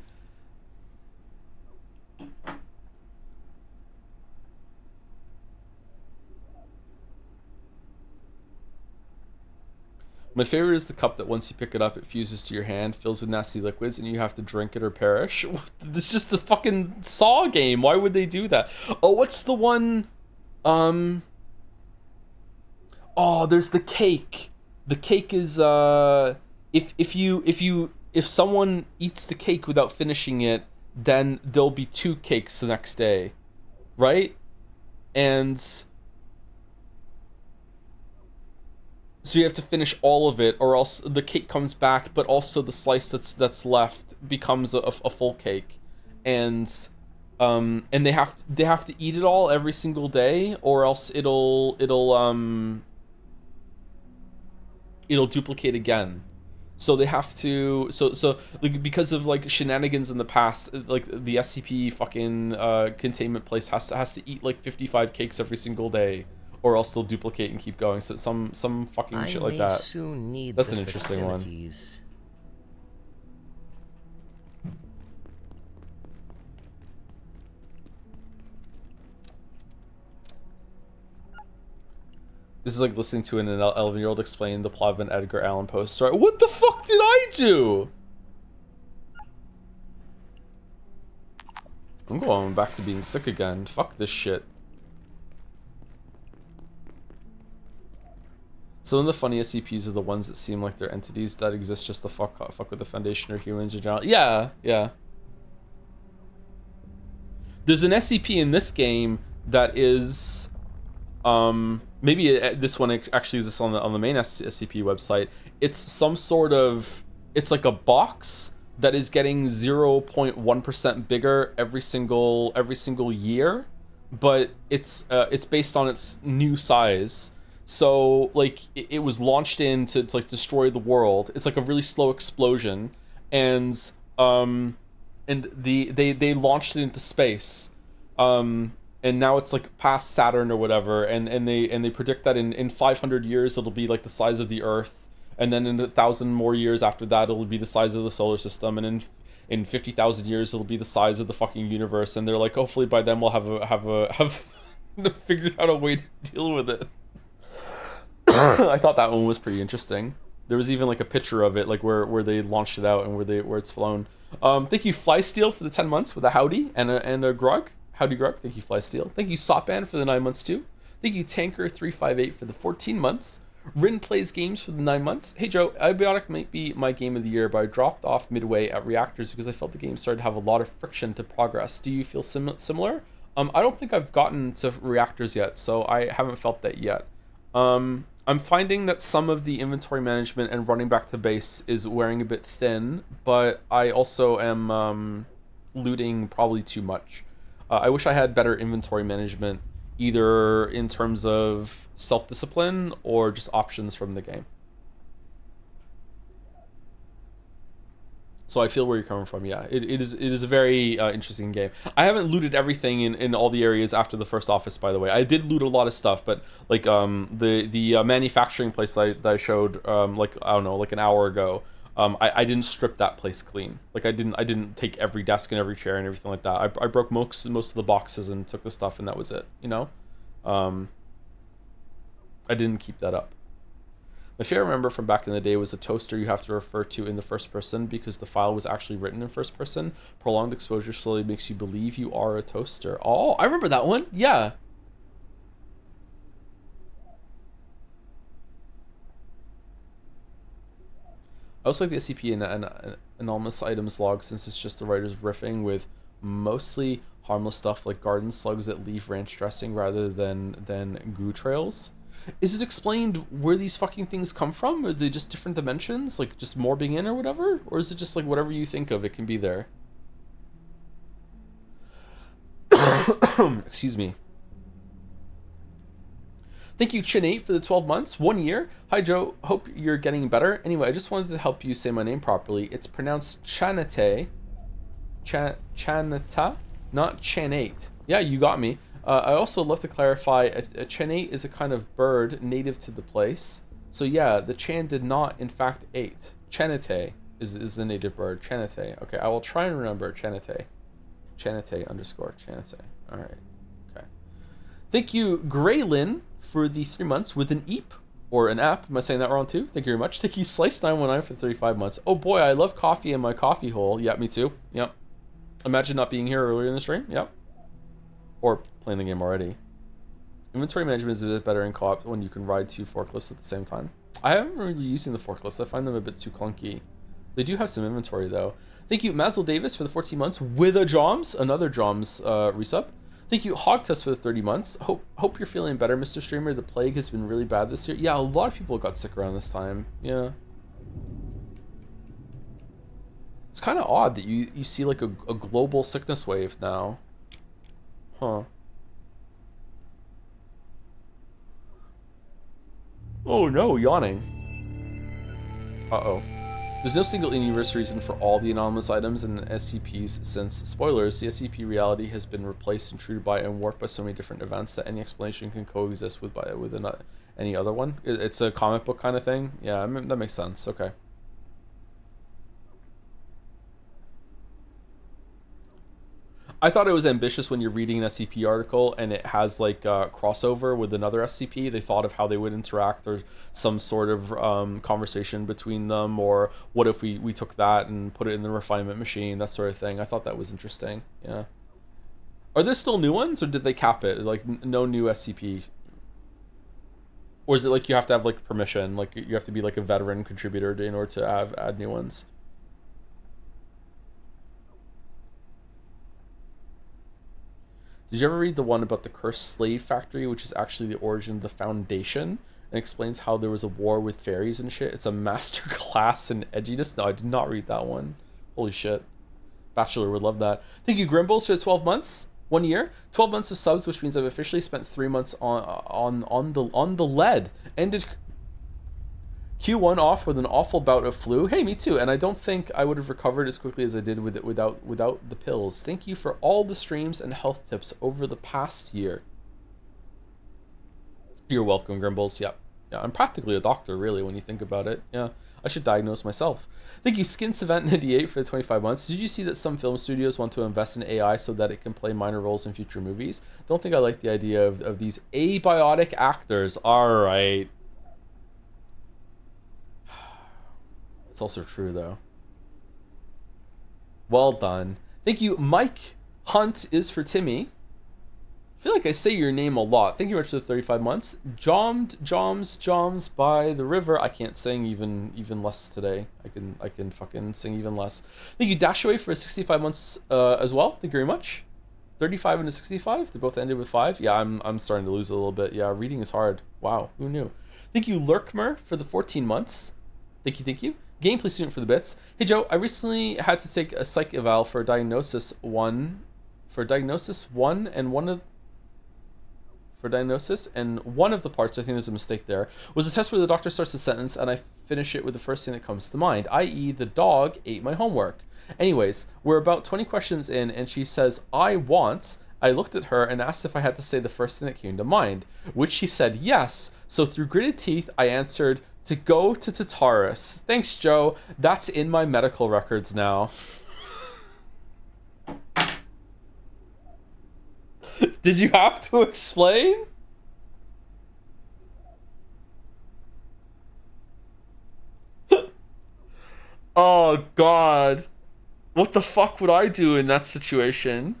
My favorite is the cup that once you pick it up, it fuses to your hand, fills with nasty liquids, and you have to drink it or perish. This is just a fucking Saw game. Why would they do that? Oh, what's the one? Oh, there's the cake. The cake is if someone eats the cake without finishing it, then there'll be 2 cakes the next day, right? And so you have to finish all of it, or else the cake comes back, but also the slice that's left becomes a full cake, and they have to eat it all every single day, or else it'll duplicate again. So they have to, so like, because of like shenanigans in the past, like the SCP fucking containment place has to eat like 55 cakes every single day, or else they'll duplicate and keep going. So some fucking shit like that. Soon need That's the an interesting one. facilities. This is like listening to an 11-year-old explain the plot of an Edgar Allan Poe story. What the fuck did I do? I'm going back to being sick again. Fuck this shit. Some of the funniest CPs are the ones that seem like they're entities that exist just to fuck with the Foundation or humans in general. Yeah, yeah. There's an SCP in this game that is... maybe this one actually exists on the main SCP website. It's some sort of, it's like a box that is getting 0.1% bigger every single year, but it's based on its new size. So like it was launched in to like destroy the world. It's like a really slow explosion, and they launched it into space. And now it's like past Saturn or whatever, and they predict that in 500 years it'll be like the size of the Earth, and then in 1,000 more years after that it'll be the size of the solar system, and in 50,000 years it'll be the size of the fucking universe. And they're like, hopefully by then we'll have figured out a way to deal with it. I thought that one was pretty interesting. There was even like a picture of it, like where they launched it out and where it's flown. Thank you Flysteel for the 10 months with a howdy and a grog. Howdy Grug, thank you Flysteel. Thank you Sopban for the 9 months too. Thank you Tanker358 for the 14 months. Rin Plays Games for the 9 months. Hey Joe, Abiotic might be my game of the year, but I dropped off midway at Reactors because I felt the game started to have a lot of friction to progress. Do you feel similar? I don't think I've gotten to Reactors yet, so I haven't felt that yet. I'm finding that some of the inventory management and running back to base is wearing a bit thin, but I also am looting probably too much. I wish I had better inventory management, either in terms of self-discipline or just options from the game. So I feel where you're coming from. Yeah, it is a very interesting game. I haven't looted everything in all the areas after the first office, by the way. I did loot a lot of stuff, but like the manufacturing place that I showed like I don't know, like an hour ago. I didn't strip that place clean. Like I didn't take every desk and every chair and everything like that. I broke most of the boxes and took the stuff, and that was it. You know, I didn't keep that up. My favorite remember from back in the day was a toaster you have to refer to in the first person because the file was actually written in first person. Prolonged exposure slowly makes you believe you are a toaster. Oh, I remember that one. Yeah. I also like the SCP and anonymous items log since it's just the writers riffing with mostly harmless stuff like garden slugs that leave ranch dressing rather than goo trails. Is it explained where these fucking things come from? Are they just different dimensions, like just morbing in or whatever? Or is it just like whatever you think of, it can be there? Excuse me. Thank you, Chin8, for the 12 months, 1 year. Hi, Joe. Hope you're getting better. Anyway, I just wanted to help you say my name properly. It's pronounced Chanate. Chanata, not Chan8. Yeah, you got me. I also love to clarify, a Chan8 is a kind of bird native to the place. So yeah, the Chan did not, in fact, ate. Chanate is the native bird. Chanate. Okay, I will try and remember Chanate. Chanate _. Chanate. All right. Okay. Thank you, Graylin, for the 3 months with an EEP or an app. Am I saying that wrong too? Thank you very much. Thank you, Slice919 for 35 months. Oh boy, I love coffee in my coffee hole. Yeah, me too. Yep. Imagine not being here earlier in the stream. Yep. Or playing the game already. Inventory management is a bit better in co-op when you can ride 2 forklifts at the same time. I haven't really using the forklifts. I find them a bit too clunky. They do have some inventory though. Thank you, Mazel Davis, for the 14 months with a Joms, another Joms resub. Thank you, Hogtest, for the 30 months. Hope you're feeling better, Mr. Streamer. The plague has been really bad this year. Yeah, a lot of people got sick around this time. Yeah. It's kind of odd that you see like a global sickness wave now. Huh. Oh no, yawning. Uh-oh. There's no single in-universe reason for all the anomalous items in SCPs since, spoilers, the SCP reality has been replaced, intruded by, and warped by so many different events that any explanation can coexist with any other one. It's a comic book kind of thing. Yeah, I mean, that makes sense. Okay. I thought it was ambitious when you're reading an SCP article and it has like a crossover with another SCP. They thought of how they would interact or some sort of conversation between them, or what if we took that and put it in the refinement machine, that sort of thing. I thought that was interesting. Yeah. Are there still new ones, or did they cap it? Like no new SCP? Or is it like you have to have like permission? Like you have to be like a veteran contributor in order to add new ones? Did you ever read the one about the cursed slave factory, which is actually the origin of the Foundation, and explains how there was a war with fairies and shit? It's a master class in edginess. No, I did not read that one. Holy shit. Bachelor would love that. Thank you, Grimbles, for 12 months. 1 year. 12 months of subs, which means I've officially spent 3 months on the lead. Ended Q1 off with an awful bout of flu. Hey, me too. And I don't think I would have recovered as quickly as I did with it without the pills. Thank you for all the streams and health tips over the past year. You're welcome, Grimbles. Yeah, I'm practically a doctor, really, when you think about it. Yeah, I should diagnose myself. Thank you, Skin Savant 98 for the 25 months. Did you see that some film studios want to invest in AI so that it can play minor roles in future movies? Don't think I like the idea of these abiotic actors. All right. It's also true, though. Well done. Thank you, Mike Hunt is for Timmy. I feel like I say your name a lot. Thank you very much for the 35 months. Joms by the river. I can't sing even less today. I can fucking sing even less. Thank you, Dashaway, for 65 months as well. Thank you very much. 35 and 65. They both ended with 5. Yeah, I'm starting to lose a little bit. Yeah, reading is hard. Wow, who knew? Thank you, Lurkmer, for the 14 months. Thank you. Gameplay student for the bits. Hey Joe, I recently had to take a psych eval for diagnosis one and one of the parts, I think there's a mistake there, was a test where the doctor starts a sentence and I finish it with the first thing that comes to mind, i.e. the dog ate my homework. Anyways, we're about 20 questions in and she says, I want. I looked at her and asked if I had to say the first thing that came to mind, which she said yes. So through gritted teeth, I answered, to go to Tartarus. Thanks, Joe. That's in my medical records now. Did you have to explain? Oh, God. What the fuck would I do in that situation?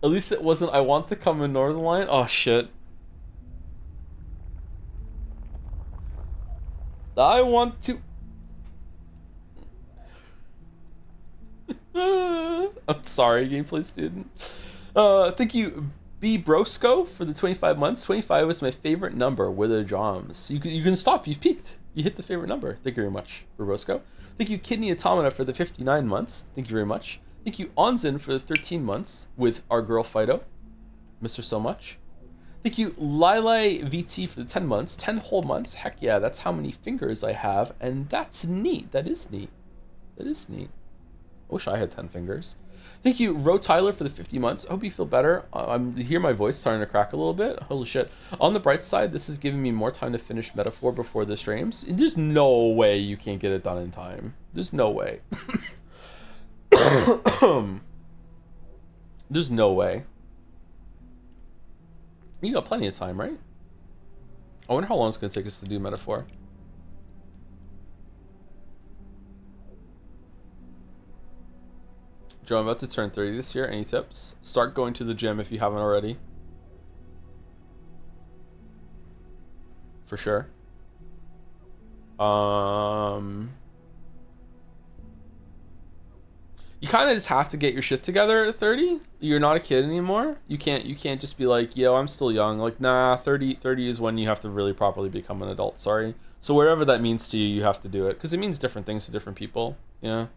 At least it wasn't, I want to come in Northern Line. Oh, shit. I want to... I'm sorry, gameplay student. Thank you, B Brosco, for the 25 months. 25 was my favorite number with the Joms. You can stop. You've peaked. You hit the favorite number. Thank you very much, Brosco. Thank you, Kidney Automata, for the 59 months. Thank you very much. Thank you, Onzen, for the 13 months with our girl Fido. Miss her so much. Thank you, Lilay VT, for the 10 months. 10 whole months. Heck yeah, that's how many fingers I have, and that's neat. That is neat. That is neat. I wish I had 10 fingers. Thank you, Ro Tyler, for the 50 months. I hope you feel better. I'm hear my voice starting to crack a little bit. Holy shit. On the bright side, this is giving me more time to finish Metaphor before the streams. There's no way you can't get it done in time. There's no way. There's no way. You got plenty of time, right? I wonder how long it's going to take us to do Metaphor. Joe, I'm about to turn 30 this year. Any tips? Start going to the gym if you haven't already. For sure. You kind of just have to get your shit together at 30. You're not a kid anymore. You can't just be like, yo, I'm still young. Like, nah, 30 is when you have to really properly become an adult. Sorry. So wherever that means to you, you have to do it, because it means different things to different people. Yeah.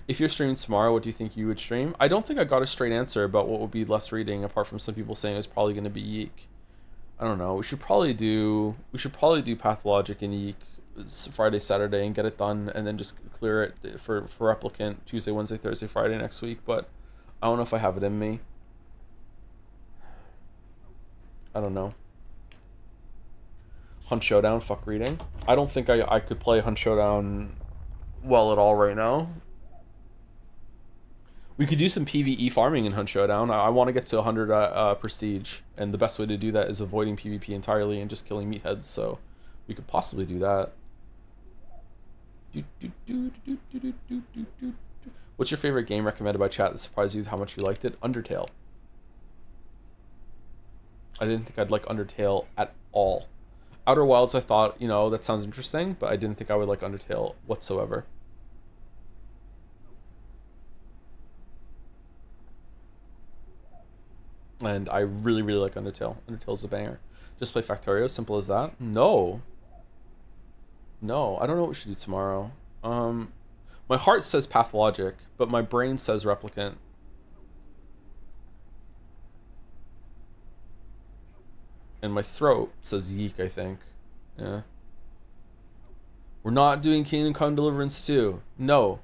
If you're streaming tomorrow, what do you think you would stream? I don't think I got a straight answer about what would be less reading, apart from some people saying it's probably going to be Yeek. I don't know. We should probably do Pathologic and Yeek Friday, Saturday, and get it done, and then just clear it for replicant Tuesday, Wednesday, Thursday, Friday next week. But I don't know if I have it in me. I don't know. Hunt Showdown, fuck reading. I don't think I could play Hunt Showdown well at all right now. We could do some PvE farming in Hunt Showdown. I want to get to 100 prestige, and the best way to do that is avoiding PvP entirely and just killing meatheads, so we could possibly do that. What's your favorite game recommended by chat that surprised you with how much you liked it? Undertale. I didn't think I'd like Undertale at all. Outer Wilds, I thought, you know, that sounds interesting, but I didn't think I would like Undertale whatsoever. And I really, really like Undertale. Undertale's a banger. Just play Factorio, simple as that. No. No, I don't know what we should do tomorrow. My heart says Pathologic, but my brain says Replicant. And my throat says Yeek, I think. Yeah. We're not doing Kingdom Come Deliverance 2. No.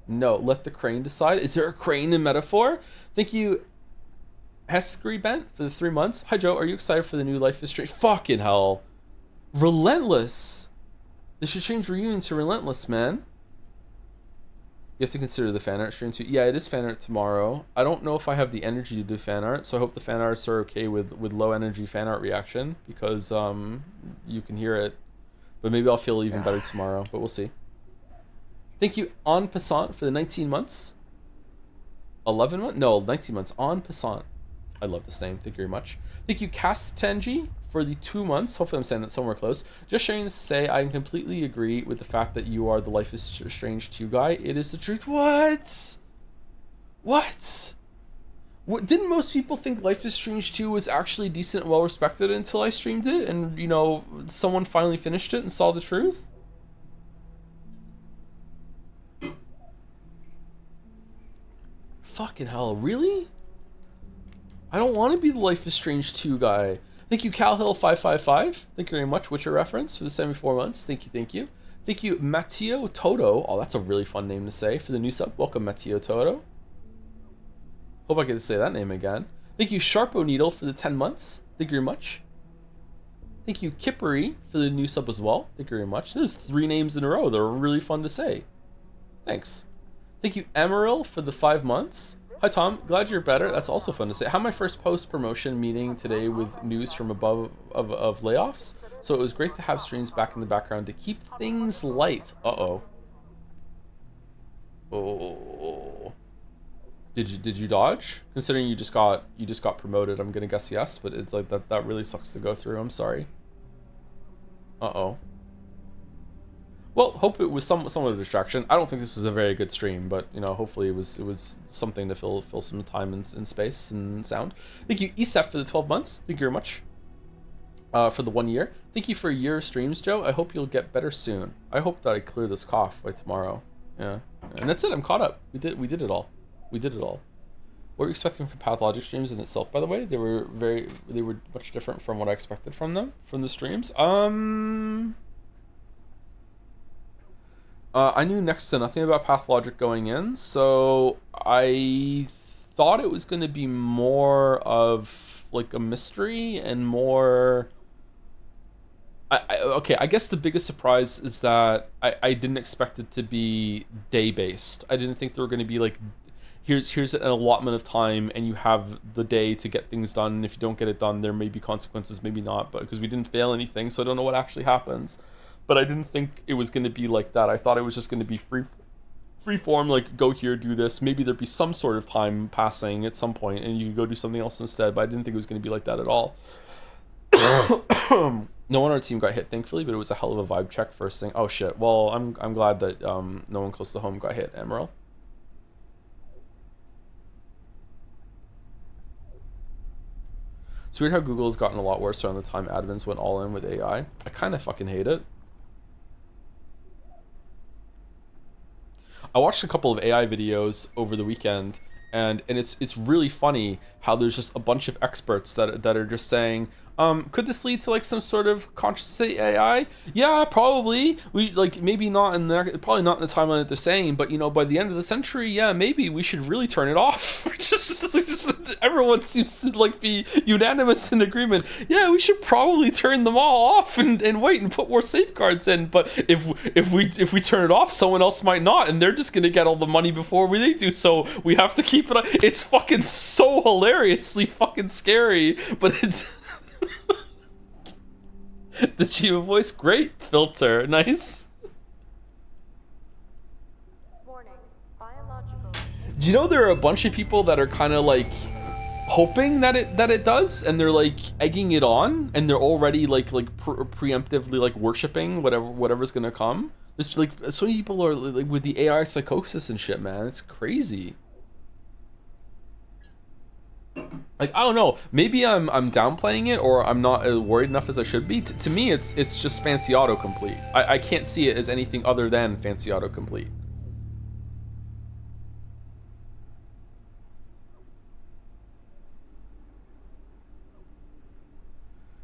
No, let the crane decide. Is there a crane in Metaphor? Thank you, Hescry Bent, for the 3 months. Hi, Joe. Are you excited for the new Life is Strange? Fucking hell. Relentless. They should change Reunion to Relentless, man. You have to consider the fan art stream too. Yeah, it is fan art tomorrow. I don't know if I have the energy to do fan art, so I hope the fan artists are okay with low energy fan art reaction, because you can hear it. But maybe I'll feel even better tomorrow, but we'll see. Thank you, En Passant, for the 19 months. 11 months? No, 19 months. En Passant. I love this name. Thank you very much. Thank you, Castanji, for the 2 months. Hopefully I'm saying that somewhere close. Just sharing this to say I completely agree with the fact that you are the Life is Strange 2 guy. It is the truth. What? What? Didn't most people think Life is Strange 2 was actually decent and well respected until I streamed it and, you know, someone finally finished it and saw the truth? Fucking hell, really? I don't want to be the Life is Strange 2 guy. Thank you, CalHill555. Thank you very much. What's your reference for the 74 months? Thank you, thank you. Thank you, Matteo Toto. Oh, that's a really fun name to say for the new sub. Welcome, Matteo Toto. Hope I get to say that name again. Thank you, Sharpo Needle, for the 10 months. Thank you very much. Thank you, Kippery, for the new sub as well. Thank you very much. There's 3 names in a row that are really fun to say. Thanks. Thank you, Emeril, for the 5 months. Hi, Tom. Glad you're better. That's also fun to say. I had my first post-promotion meeting today with news from above of layoffs, so it was great to have streams back in the background to keep things light. Uh-oh. Oh. Did you dodge? Considering you just got promoted, I'm gonna guess yes, but it's like that really sucks to go through. I'm sorry. Uh-oh. Well, hope it was somewhat of a distraction. I don't think this was a very good stream, but you know, hopefully it was something to fill some time and space and sound. Thank you, Esef, for the 12 months. Thank you very much. For the 1 year. Thank you for a year of streams, Joe. I hope you'll get better soon. I hope that I clear this cough by tomorrow. Yeah. And that's it. I'm caught up. We did it all. We did it all. What were you expecting from Pathologic streams in itself, by the way? They were much different from what I expected from them, from the streams. I knew next to nothing about Pathologic going in, so I thought it was going to be more of like a mystery and more... Okay, I guess the biggest surprise is that I didn't expect it to be day-based. I didn't think there were going to be like, here's an allotment of time and you have the day to get things done, and if you don't get it done, there may be consequences, maybe not, but because we didn't fail anything, so I don't know what actually happens. But I didn't think it was going to be like that. I thought it was just going to be free form, like go here, do this. Maybe there'd be some sort of time passing at some point and you could go do something else instead, but I didn't think it was going to be like that at all. No one on our team got hit, thankfully, but it was a hell of a vibe check first thing. Oh shit. Well, I'm glad that no one close to home got hit, Emerald. It's weird how Google has gotten a lot worse around the time admins went all in with AI. I kind of fucking hate it. I watched a couple of AI videos over the weekend, and it's really funny how there's just a bunch of experts that are just saying, Could this lead to like some sort of conscious AI? Yeah, probably. We like maybe not in the probably not in the timeline that they're saying, but you know, by the end of the century, yeah, maybe we should really turn it off. just everyone seems to like be unanimous in agreement. Yeah, we should probably turn them all off and wait and put more safeguards in. But if we turn it off, someone else might not, and they're just gonna get all the money before they do. So we have to keep it on. It's fucking so hilariously fucking scary, but it's. The Chiba voice, great filter, nice. Do you know there are a bunch of people that are kind of like hoping that it does, and they're like egging it on, and they're already like preemptively like worshiping whatever's gonna come. There's like so many people are like with the AI psychosis and shit, man. It's crazy. Like, I don't know, maybe I'm downplaying it, or I'm not worried enough as I should be. To me, it's just fancy autocomplete. I can't see it as anything other than fancy autocomplete.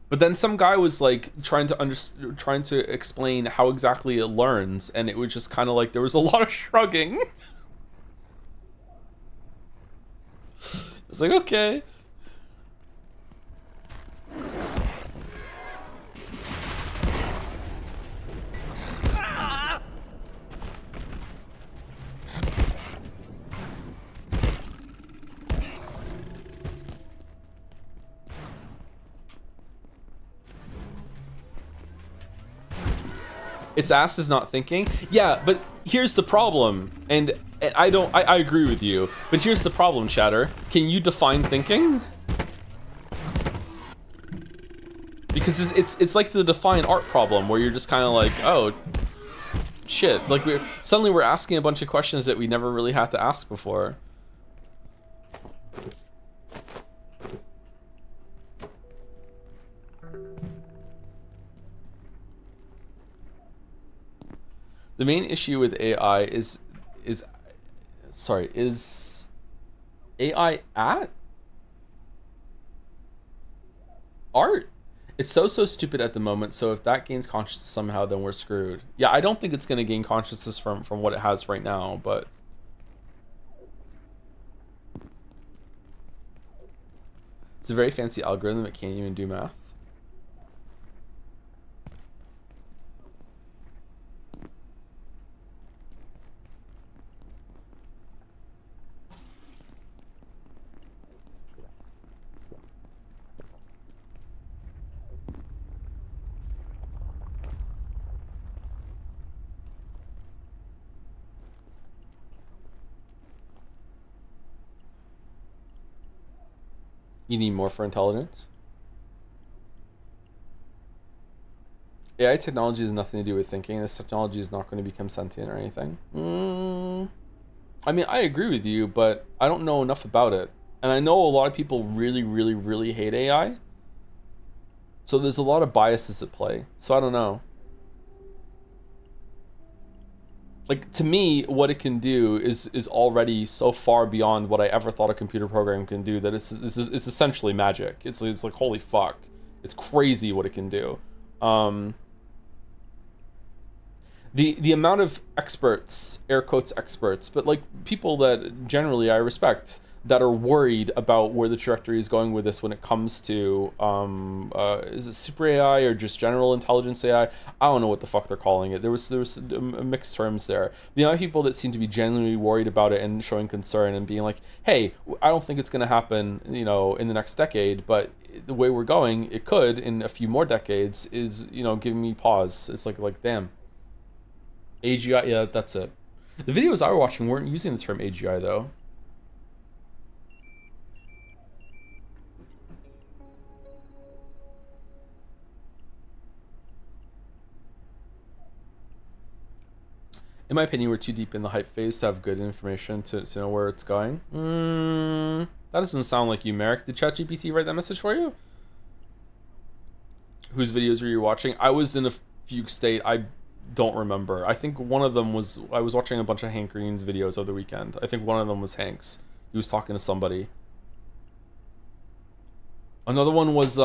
But then some guy was like trying to explain how exactly it learns, and it was just kind of like there was a lot of shrugging. It's like, okay. Its ass is not thinking. Yeah, but here's the problem, and I agree with you, but here's the problem, chatter. Can you define thinking? Because it's like the define art problem, where you're just kind of like, oh shit, like suddenly we're asking a bunch of questions that we never really had to ask before. The main issue with AI is AI at art. It's so stupid at the moment, so if that gains consciousness somehow, then we're screwed. Yeah, I don't think it's going to gain consciousness from what it has right now, but it's a very fancy algorithm that can't even do math. You need more for intelligence? AI technology has nothing to do with thinking. This technology is not going to become sentient or anything. I mean, I agree with you, but I don't know enough about it. And I know a lot of people really, really, really hate AI. So there's a lot of biases at play. So I don't know. Like, to me, what it can do is already so far beyond what I ever thought a computer program can do that it's essentially magic. It's like, holy fuck. It's crazy what it can do. The amount of experts, air quotes experts, but like people that generally I respect, that are worried about where the trajectory is going with this when it comes to is it super AI or just general intelligence AI? I don't know what the fuck they're calling it. There was mixed terms there. The amount of people that seem to be genuinely worried about it and showing concern and being like, hey, I don't think it's going to happen, you know, in the next decade, but the way we're going, it could in a few more decades, is, you know, giving me pause. It's like damn. AGI, yeah, that's it. The videos I was watching weren't using the term AGI though. In my opinion, we're too deep in the hype phase to have good information to know where it's going. That doesn't sound like you, Merrick. Did ChatGPT write that message for you? Whose videos were you watching? I was in a fugue state. I don't remember. I think one of them was, I was watching a bunch of Hank Green's videos over the weekend. I think one of them was Hank's. He was talking to somebody. Another one was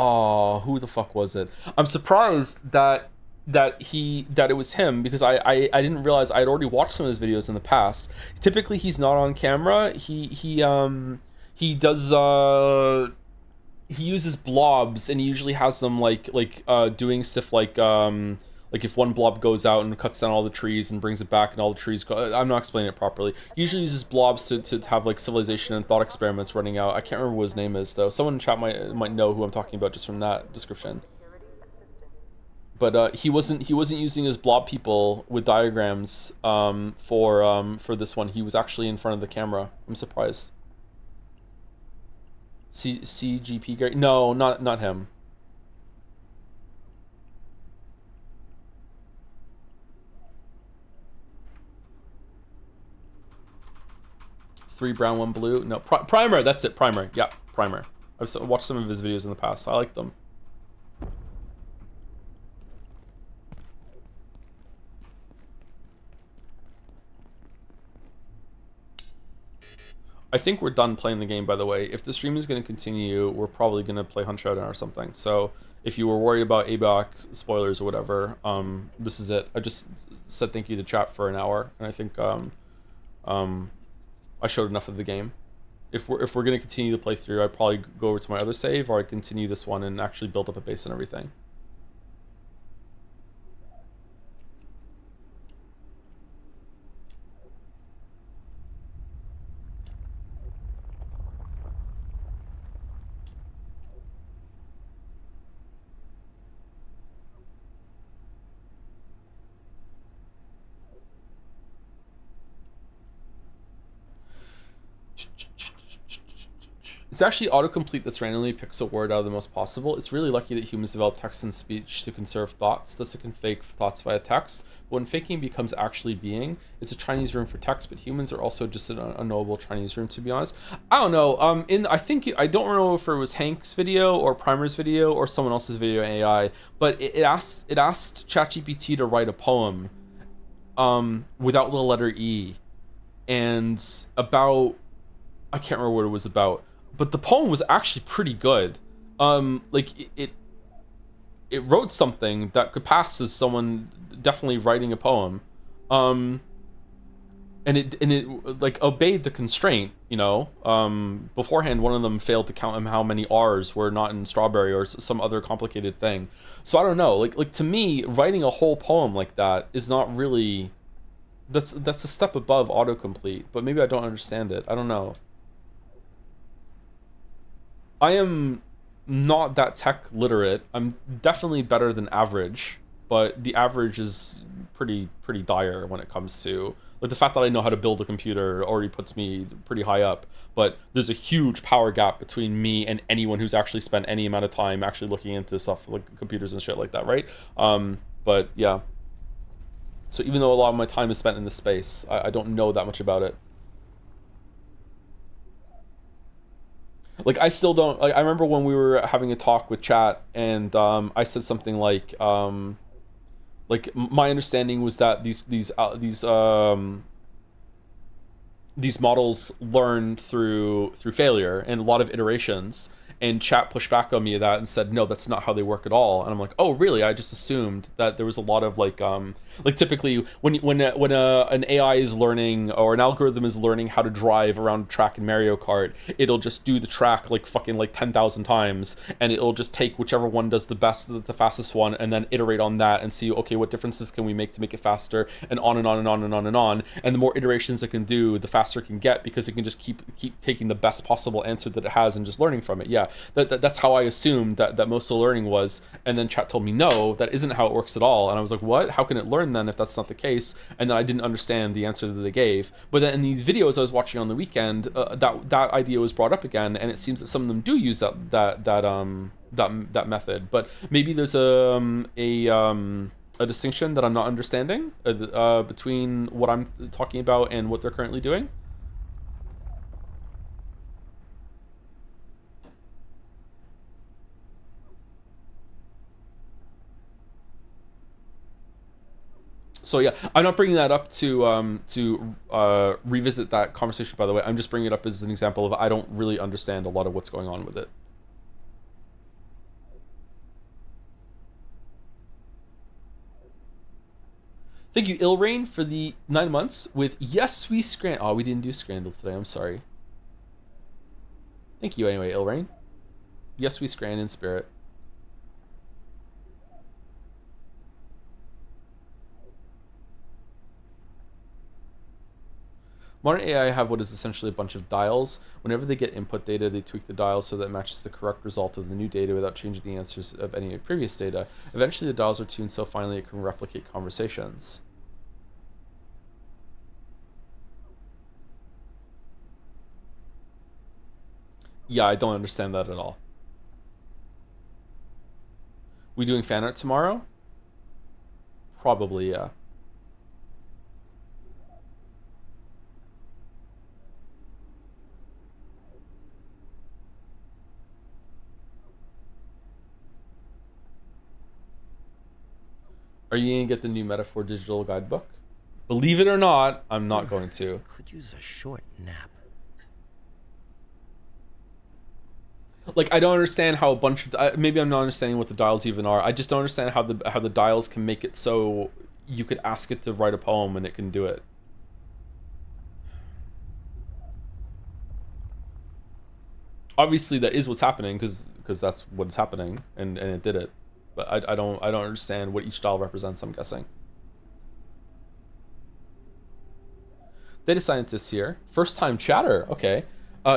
Oh, who the fuck was it? I'm surprised that it was him, because I didn't realize I'd already watched some of his videos in the past. Typically he's not on camera. He does he uses blobs, and he usually has them doing stuff like if one blob goes out and cuts down all the trees and brings it back and all the trees go. I'm not explaining it properly. He usually uses blobs to have like civilization and thought experiments running out. I can't remember what his name is though. Someone in chat might know who I'm talking about just from that description. But he wasn't using his blob people with diagrams for this one. He was actually in front of the camera. I'm surprised. CGP Gary? No, not him. Three brown, one blue. No, Primer. That's it. Primer. Yeah, Primer. I've watched some of his videos in the past. I like them. I think we're done playing the game, by the way. If the stream is going to continue, we're probably going to play Hunt Showdown or something. So if you were worried about Abiotic spoilers or whatever, this is it. I just said thank you to chat for an hour, and I think I showed enough of the game. If we're going to continue the playthrough, I'd probably go over to my other save, or I'd continue this one and actually build up a base and everything. It's actually autocomplete that's randomly picks a word out of the most possible. It's really lucky that humans develop text and speech to conserve thoughts, thus it can fake thoughts via text. But when faking becomes actually being, it's a Chinese room for text, but humans are also just an unknowable Chinese room, to be honest. I don't know. I don't know if it was Hank's video or Primer's video or someone else's video in AI, but it asked ChatGPT to write a poem without the letter E, and about, I can't remember what it was about. But the poem was actually pretty good. It wrote something that could pass as someone definitely writing a poem. And it like obeyed the constraint, you know. Beforehand, one of them failed to count how many R's were not in strawberry or some other complicated thing. So I don't know. Like to me, writing a whole poem like that is not really. That's a step above autocomplete. But maybe I don't understand it. I don't know. I am not that tech literate. I'm definitely better than average, but the average is pretty dire when it comes to, like, the fact that I know how to build a computer already puts me pretty high up. But there's a huge power gap between me and anyone who's actually spent any amount of time actually looking into stuff like computers and shit like that, right? But yeah. So even though a lot of my time is spent in this space, I don't know that much about it. Like, I still don't, like, I remember when we were having a talk with chat, and I said something like my understanding was that these models learn through failure and a lot of iterations, and chat pushed back on me of that and said, no, that's not how they work at all. And I'm like, oh really? I just assumed that there was a lot of like typically when an AI is learning, or an algorithm is learning how to drive around a track in Mario Kart, it'll just do the track like fucking like 10,000 times, and it'll just take whichever one does the best, the fastest one, and then iterate on that and see, okay, what differences can we make to make it faster, and on and on and on and on and on. And the more iterations it can do, the faster it can get, because it can just keep taking the best possible answer that it has and just learning from it. Yeah, that's how I assumed that most of the learning was. And then chat told me, no, that isn't how it works at all. And I was like, what? How can it learn then if that's not the case? And then I didn't understand the answer that they gave. But then in these videos I was watching on the weekend, that idea was brought up again, and it seems that some of them do use that method. But maybe there's a distinction that I'm not understanding between what I'm talking about and what they're currently doing. So yeah, I'm not bringing that up to revisit that conversation, by the way. I'm just bringing it up as an example of I don't really understand a lot of what's going on with it. Thank you, Ilrain, for the 9 months with Yes We Scrandle. Oh, we didn't do Scrandle today. I'm sorry. Thank you anyway, Ilrain. Yes We Scran in spirit. Modern AI have what is essentially a bunch of dials. Whenever they get input data, they tweak the dials so that it matches the correct result of the new data without changing the answers of any previous data. Eventually, the dials are tuned so finely it can replicate conversations. Yeah, I don't understand that at all. We doing fan art tomorrow? Probably, yeah. Are you going to get the new Metaphor digital guidebook? Believe it or not, I'm not going to. Could use a short nap. Like, I don't understand how a bunch of... maybe I'm not understanding what the dials even are. I just don't understand how the dials can make it so you could ask it to write a poem and it can do it. Obviously, that is what's happening because that's what's happening, and it did it. But I don't understand what each dial represents, I'm guessing. Data scientists here. First time chatter. Okay.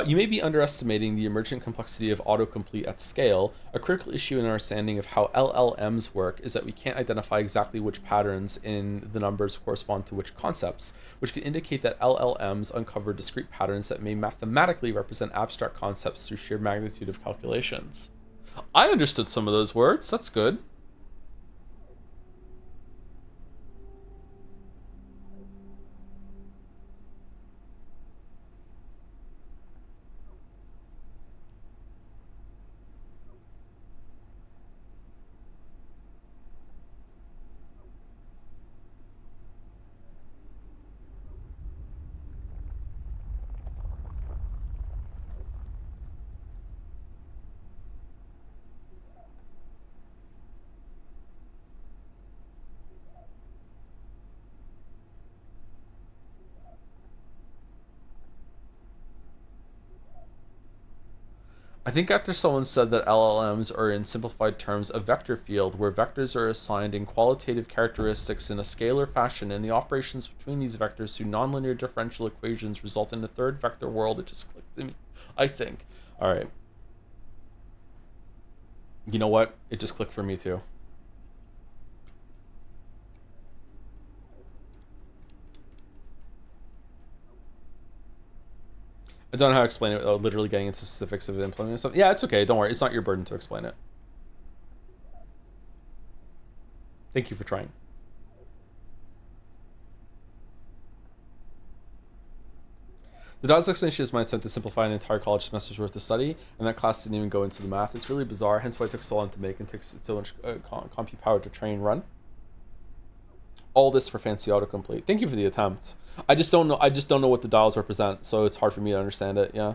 You may be underestimating the emergent complexity of autocomplete at scale. A critical issue in our understanding of how LLMs work is that we can't identify exactly which patterns in the numbers correspond to which concepts, which could indicate that LLMs uncover discrete patterns that may mathematically represent abstract concepts through sheer magnitude of calculations. I understood some of those words. That's good. I think after someone said that LLMs are in simplified terms a vector field where vectors are assigned in qualitative characteristics in a scalar fashion and the operations between these vectors through nonlinear differential equations result in a third vector world, it just clicked to me, I think. Alright. You know what? It just clicked for me too. I don't know how to explain it without literally getting into specifics of implementing stuff. Yeah, it's okay. Don't worry. It's not your burden to explain it. Thank you for trying. The Dawes explanation is my attempt to simplify an entire college semester's worth of study, and that class didn't even go into the math. It's really bizarre, hence why it took so long to make and takes so much compute power to train and run. All this for fancy autocomplete. Thank you for the attempt. I just don't know what the dials represent, so it's hard for me to understand it. Yeah.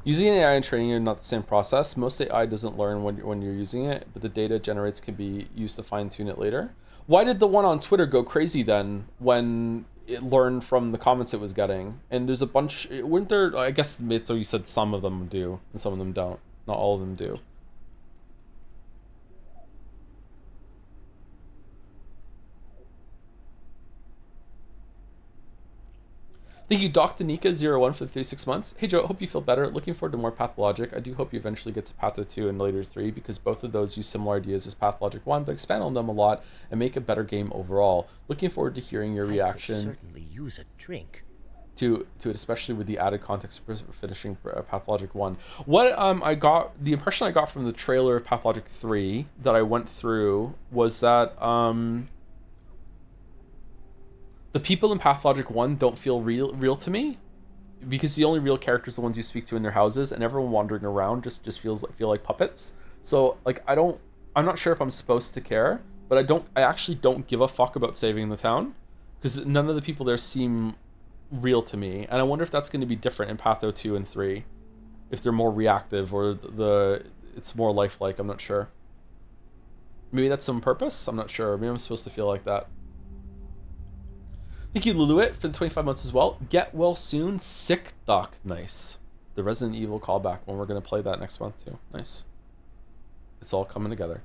Using AI and training are not the same process. Most AI doesn't learn when you're using it, but the data it generates can be used to fine-tune it later. Why did the one on Twitter go crazy then when it learned from the comments it was getting? And there's a bunch, weren't there, I guess, so you said some of them do, and some of them don't. Not all of them do. Thank you, Dr. Nika01 for the 36 months. Hey Joe, hope you feel better. Looking forward to more Pathologic. I do hope you eventually get to Patho 2 and later 3 because both of those use similar ideas as Pathologic 1, but expand on them a lot and make a better game overall. Looking forward to hearing your reaction. I could certainly use a drink. To it, especially with the added context of finishing Pathologic 1. What the impression I got from the trailer of Pathologic 3 that I went through was that The people in Pathologic 1 don't feel real to me, because the only real characters are the ones you speak to in their houses, and everyone wandering around just feel like puppets. So like I'm not sure if I'm supposed to care, but I actually don't give a fuck about saving the town, because none of the people there seem real to me, and I wonder if that's going to be different in Patho 2 and 3, if they're more reactive or it's more lifelike. I'm not sure. Maybe that's some purpose. I'm not sure. Maybe I'm supposed to feel like that. Thank you, Luluit, for the 25 months as well. Get well soon. Sick Doc. Nice. The Resident Evil callback when we're going to play that next month too. Nice. It's all coming together.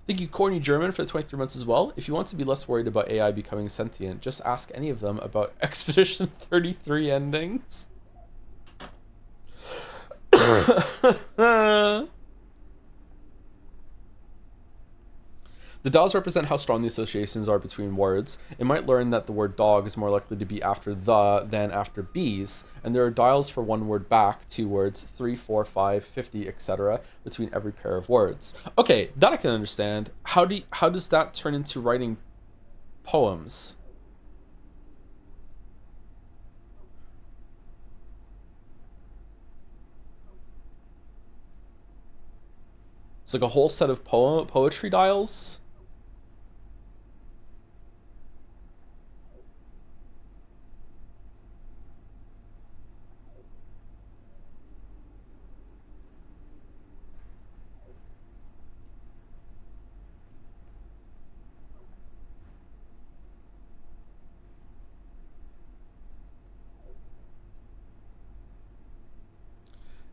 Thank you, Corny German, for the 23 months as well. If you want to be less worried about AI becoming sentient, just ask any of them about Expedition 33 endings. The DAWs represent how strong the associations are between words. It might learn that the word dog is more likely to be after the than after bees, and there are dials for one word back, 2 words, 3, 4, 5, 50, etc. between every pair of words. Okay, that I can understand. How does that turn into writing poems? It's like a whole set of poetry dials.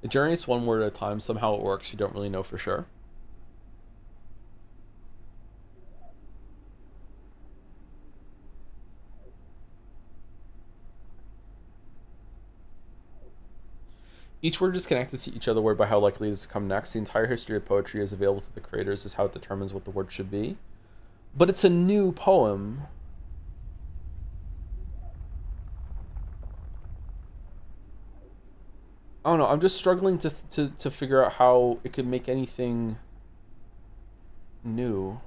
It generates one word at a time. Somehow it works. You don't really know for sure. Each word is connected to each other word by how likely it is to come next. The entire history of poetry is available to the creators as how it determines what the word should be. But it's a new poem. I don't know. I'm just struggling to figure out how it could make anything new.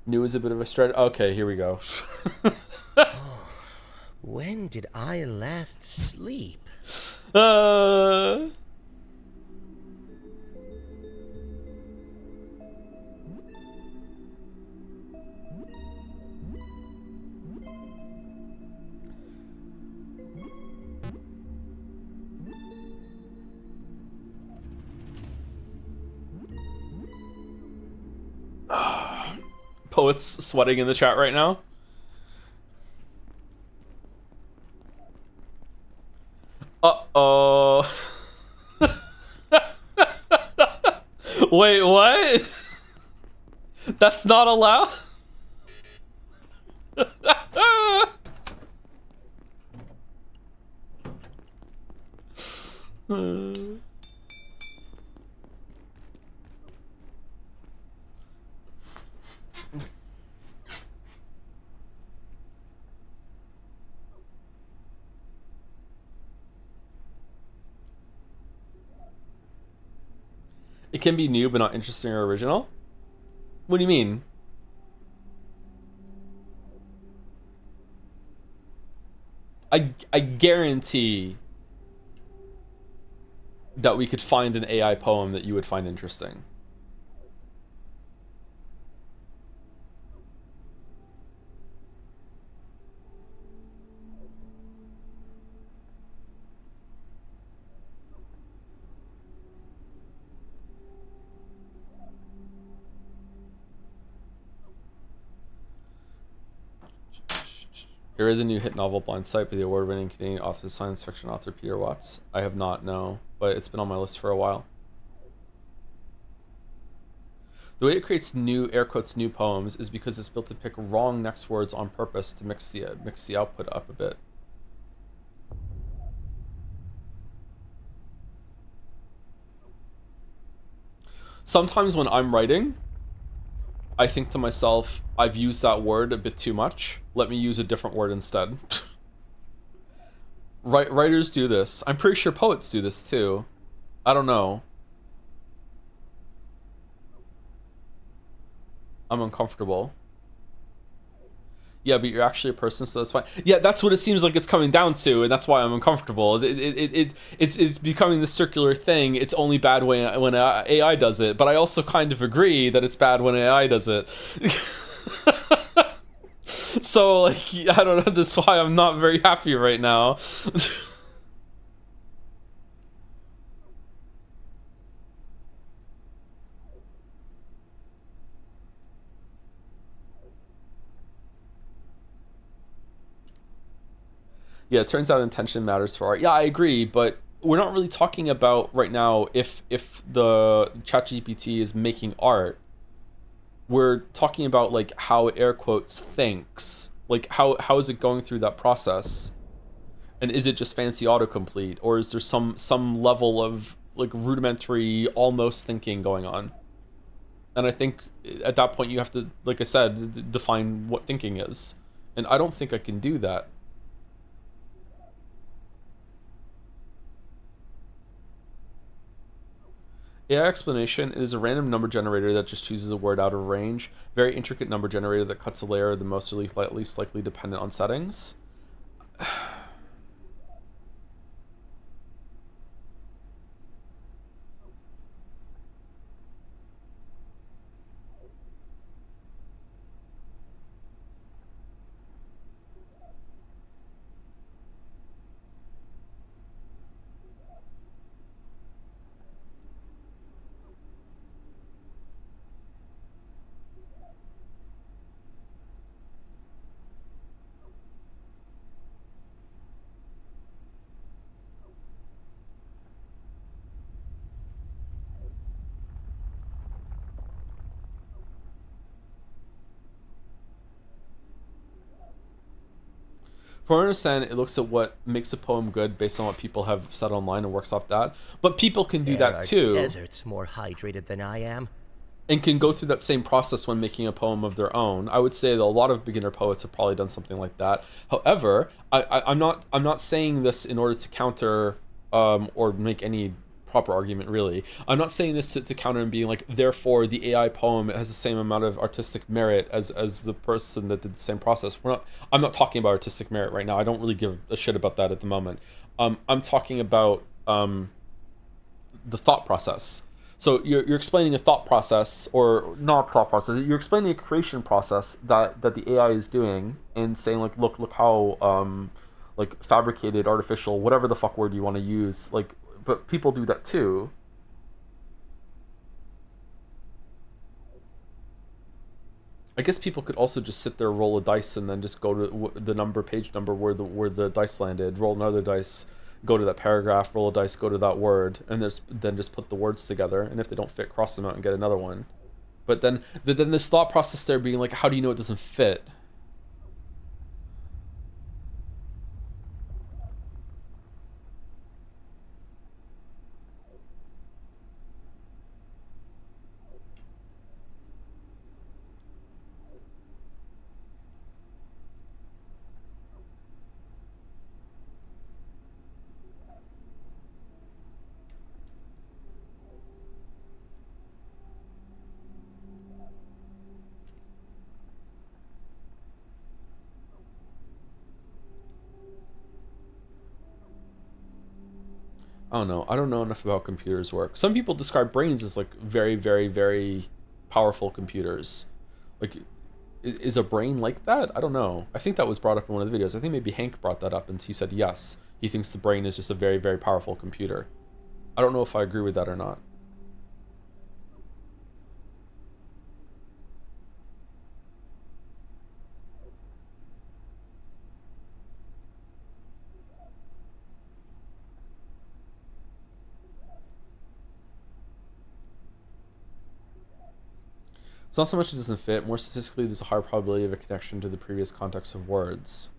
New is a bit of a stretch. Okay, here we go. When did I last sleep? Poets sweating in the chat right now. Uh-oh. Wait, what? That's not allowed? It can be new but not interesting or original? What do you mean? I guarantee that we could find an AI poem that you would find interesting. There is a new hit novel, Blind Sight, by the award-winning Canadian author, science fiction author Peter Watts. I have not, no, but it's been on my list for a while. The way it creates new, air quotes, new poems is because it's built to pick wrong next words on purpose to mix the output up a bit. Sometimes when I'm writing, I think to myself, I've used that word a bit too much. Let me use a different word instead. Writers do this. I'm pretty sure poets do this too. I don't know. I'm uncomfortable. Yeah, but you're actually a person, so that's fine. Yeah, that's what it seems like it's coming down to, and that's why I'm uncomfortable. It's becoming this circular thing. It's only bad when AI does it, but I also kind of agree that it's bad when AI does it. So, like, I don't know, that's why I'm not very happy right now. Yeah, it turns out intention matters for art. Yeah, I agree, but we're not really talking about right now if the ChatGPT is making art. We're talking about like how it air quotes thinks. Like how is it going through that process? And is it just fancy autocomplete, or is there some level of like rudimentary almost thinking going on? And I think at that point you have to, like I said, define what thinking is. And I don't think I can do that. AI explanation is a random number generator that just chooses a word out of range. Very intricate number generator that cuts a layer the most or least likely dependent on settings. For what I understand, it looks at what makes a poem good based on what people have said online and works off that. But people can do There that are too. deserts more hydrated than I am. And can go through that same process when making a poem of their own. I would say that a lot of beginner poets have probably done something like that. However, I'm not saying this in order to counter or make any proper argument really. I'm not saying this to counter and being like, therefore the AI poem has the same amount of artistic merit as the person that did the same process. I'm not talking about artistic merit right now. I don't really give a shit about that at the moment. I'm talking about the thought process. So you're explaining a thought process, or not thought process. You're explaining a creation process that the AI is doing, and saying like, look how like fabricated, artificial, whatever the fuck word you want to use. Like, but people do that too. I guess people could also just sit there, roll a dice, and then just go to the page number where the dice landed, roll another dice, go to that paragraph, roll a dice, go to that word, and then just put the words together. And if they don't fit, cross them out and get another one. But then this thought process there being like, how do you know it doesn't fit? I don't know. I don't know enough about how computers work. Some people describe brains as like very, very, very powerful computers. Like, is a brain like that? I don't know. I think that was brought up in one of the videos. I think maybe Hank brought that up, and he said yes. He thinks the brain is just a very, very powerful computer. I don't know if I agree with that or not. It's not so much it doesn't fit, more statistically there's a higher probability of a connection to the previous context of words.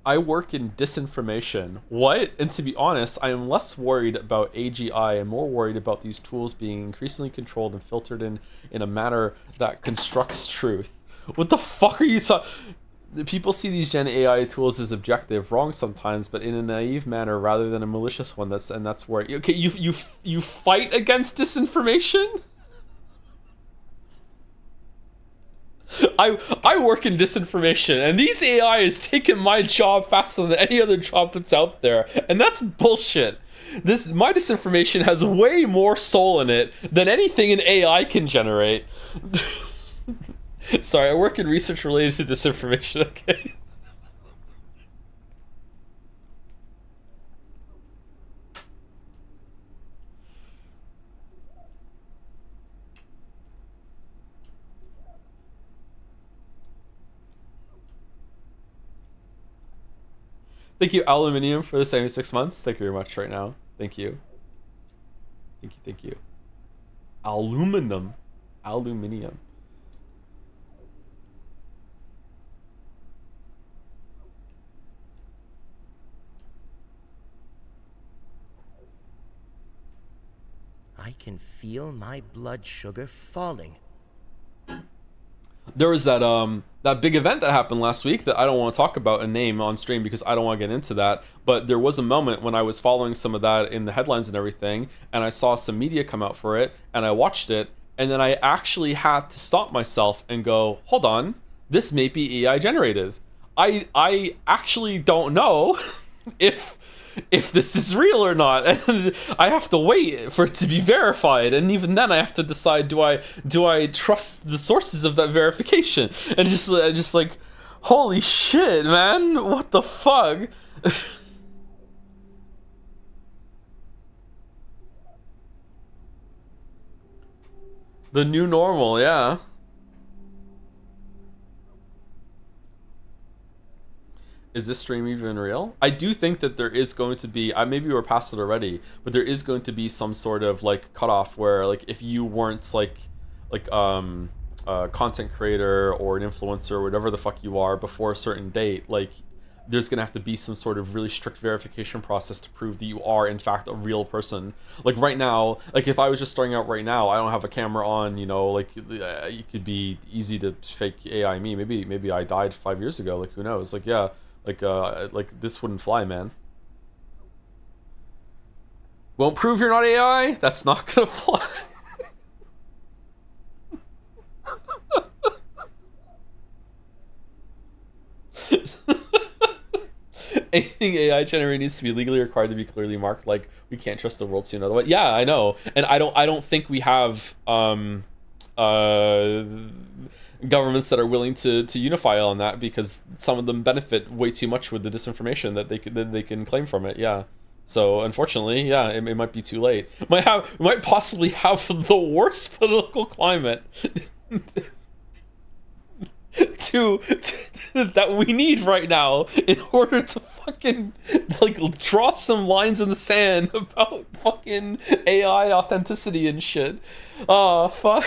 I work in disinformation. What? And to be honest, I am less worried about AGI and more worried about these tools being increasingly controlled and filtered in a manner that constructs truth. What the fuck are you talking? People see these Gen AI tools as objective, wrong sometimes, but in a naive manner rather than a malicious one. That's where okay, you fight against disinformation. I work in disinformation, and these AI is taking my job faster than any other job that's out there, and that's bullshit. My disinformation has way more soul in it than anything an AI can generate. Sorry, I work in research related to disinformation. Okay. Thank you, Aluminium, for the 76 months. Thank you very much right now. Thank you. Thank you, thank you. Aluminum. Aluminium. I can feel my blood sugar falling. There was that big event that happened last week that I don't want to talk about and name on stream because I don't want to get into that. But there was a moment when I was following some of that in the headlines and everything, and I saw some media come out for it, and I watched it, and then I actually had to stop myself and go, hold on, this may be AI generated. I actually don't know if this is real or not, and I have to wait for it to be verified, and even then I have to decide, do I trust the sources of that verification? And just like, holy shit, man, what the fuck? The new normal, yeah. Is this stream even real? I do think that there is going to be, maybe we're past it already, but there is going to be some sort of like cutoff where like if you weren't like a content creator or an influencer or whatever the fuck you are before a certain date, like there's gonna have to be some sort of really strict verification process to prove that you are in fact a real person. Like right now, like if I was just starting out right now, I don't have a camera on, you know, like it could be easy to fake AI me. Maybe I died 5 years ago. Like who knows? Like yeah. Like this wouldn't fly, man. Won't prove you're not AI? That's not gonna fly. Anything AI generated needs to be legally required to be clearly marked. Like we can't trust the world soon otherwise. Yeah, I know, and I don't think we have governments that are willing to unify on that because some of them benefit way too much with the disinformation that they can claim from it. Yeah. So unfortunately, yeah, it might be too late. Might possibly have the worst political climate to that we need right now in order to fucking like draw some lines in the sand about fucking AI authenticity and shit. Oh fuck.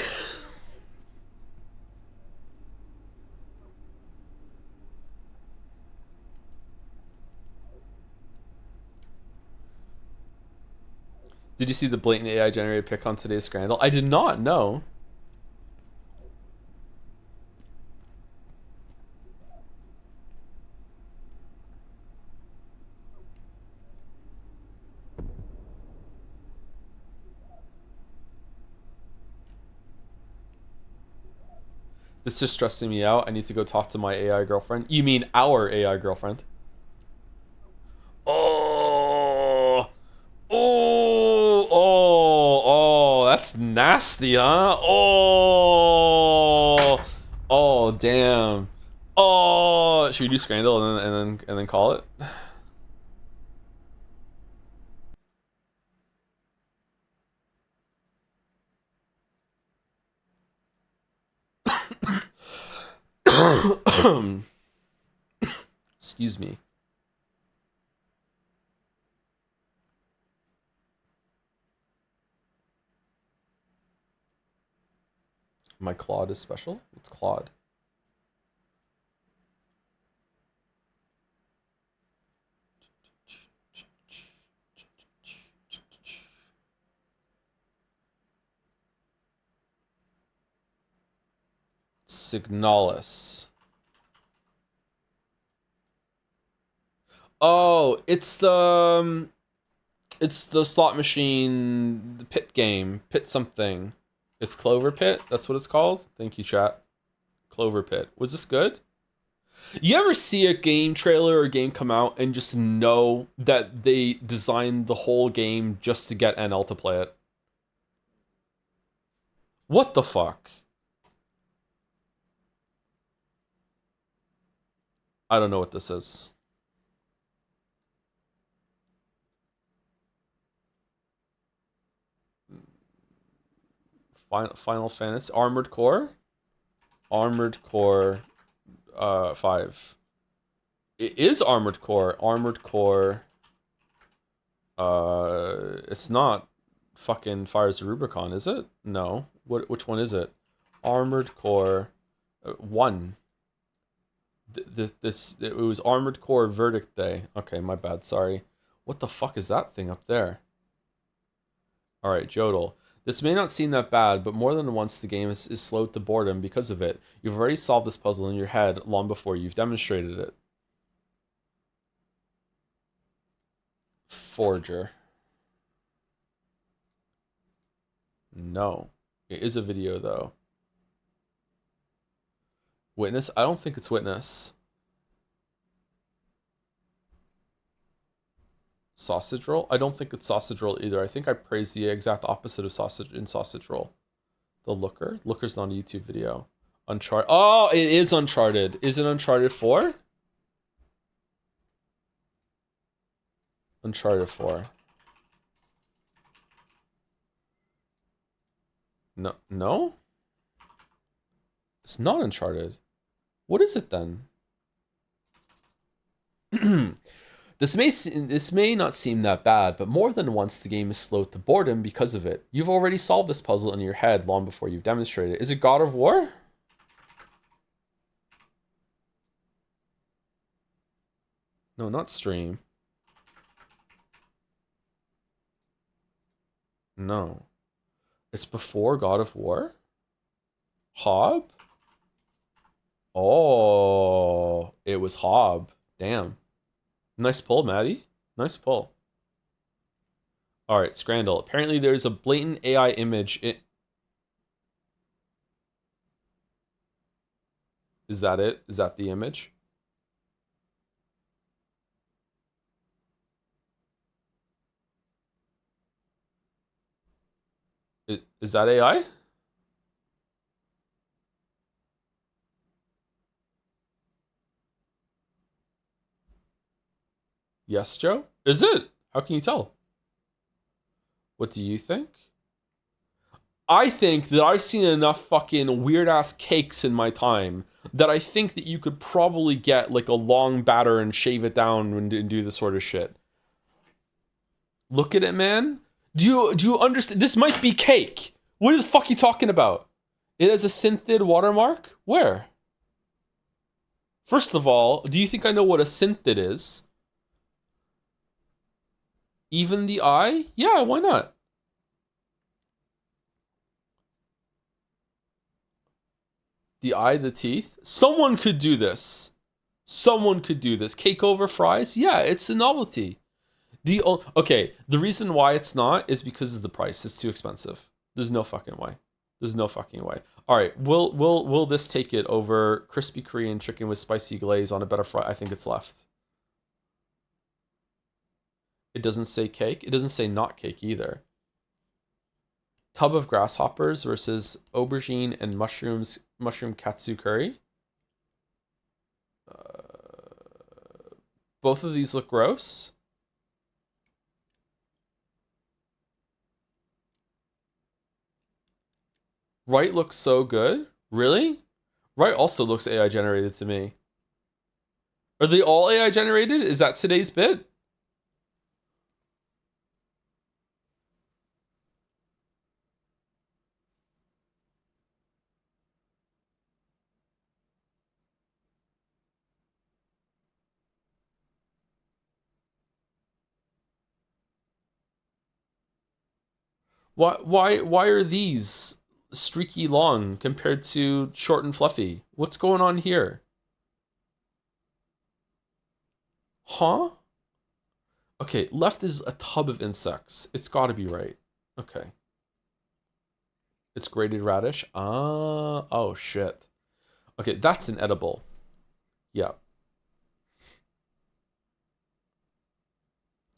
Did you see the blatant AI generated pic on today's scandal? I did not know. It's just stressing me out. I need to go talk to my AI girlfriend. You mean our AI girlfriend? Oh, that's nasty, huh? Oh, damn. Oh, should we do Scandal and then call it? Excuse me. My Claude is special? What's Claude? Oh, it's the slot machine, the pit game, pit something. It's Clover Pit. That's what it's called. Thank you, chat. Clover Pit. Was this good? You ever see a game trailer or a game come out and just know that they designed the whole game just to get NL to play it? What the fuck? I don't know what this is. Final Fantasy Armored Core? Armored Core 5. It is Armored Core. Armored Core. It's not fucking Fires of Rubicon, is it? No. Which one is it? Armored Core 1. It was Armored Core Verdict Day. Okay, my bad. Sorry. What the fuck is that thing up there? All right, Jodel. This may not seem that bad, but more than once the game is slowed to boredom because of it. You've already solved this puzzle in your head long before you've demonstrated it. Forger. No. It is a video, though. Witness? I don't think it's Witness. Sausage Roll? I don't think it's Sausage Roll either. I think I praised the exact opposite of Sausage Roll. The Looker? Looker's not a YouTube video. Uncharted. Oh, it is Uncharted. Is it Uncharted 4? Uncharted 4. No, no? It's not Uncharted. What is it then? This may not seem that bad, but more than once the game is slowed to boredom because of it. You've already solved this puzzle in your head long before you've demonstrated it. Is it God of War? No, not Stream. No. It's before God of War? Hob? Oh, it was Hob. Damn. Nice pull, Maddie. Nice pull. All right, Scrandle. Apparently there's a blatant AI image. Is that it? Is that the image? Is that AI? Yes, Joe? Is it? How can you tell? What do you think? I think that I've seen enough fucking weird-ass cakes in my time that I think that you could probably get like a long batter and shave it down and do this sort of shit. Look at it, man. Do you understand? This might be cake. What the fuck are you talking about? It has a synthid watermark? Where? First of all, do you think I know what a synthid is? Even the eye? Yeah, why not? The eye, the teeth? Someone could do this. Someone could do this. Cake over fries? Yeah, it's a novelty. Okay, the reason why it's not is because of the price. It's too expensive. There's no fucking way. There's no fucking way. All right, will this take it over crispy Korean chicken with spicy glaze on a better fry? I think it's left. It doesn't say cake. It doesn't say not cake either. Tub of grasshoppers versus aubergine and mushroom katsu curry. Both of these look gross. Right looks so good. Really? Right also looks AI generated to me. Are they all AI generated? Is that today's bit? Why are these streaky long compared to short and fluffy? What's going on here? Huh? Okay, left is a tub of insects. It's got to be right. Okay. It's grated radish. Ah, oh shit. Okay, that's an edible. Yeah.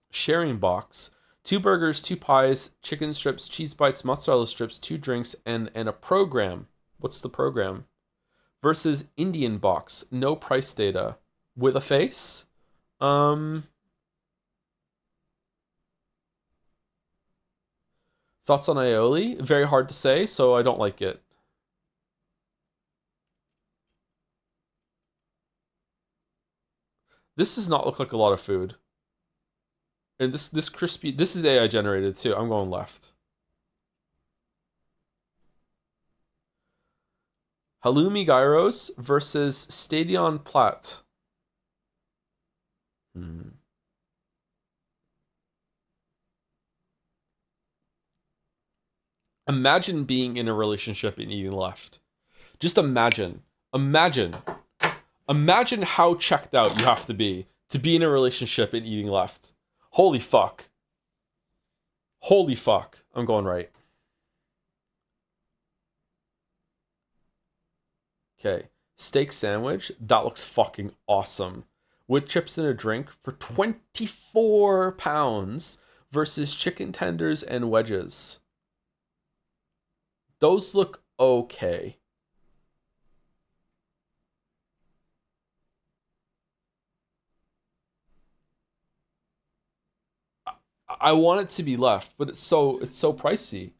Sharing box. 2 burgers, 2 pies, chicken strips, cheese bites, mozzarella strips, 2 drinks, and a program. What's the program? Versus Indian box. No price data. With a face? Thoughts on aioli? Very hard to say, so I don't like it. This does not look like a lot of food. And this crispy, this is AI generated too. I'm going left. Halloumi gyros versus Stadion Plat. Imagine being in a relationship and eating left. Just imagine. Imagine how checked out you have to be in a relationship and eating left. Holy fuck. Holy fuck. I'm going right. Okay. Steak sandwich. That looks fucking awesome. With chips and a drink for £24 versus chicken tenders and wedges. Those look okay. I want it to be left, but it's so pricey.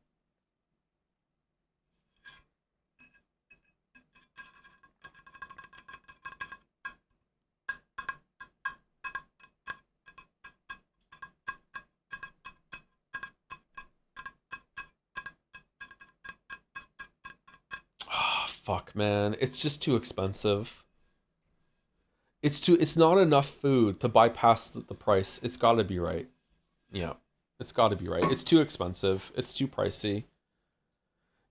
Oh, fuck, man. It's just too expensive. It's not enough food to bypass the price. It's got to be right. Yeah. It's got to be right. It's too expensive. It's too pricey.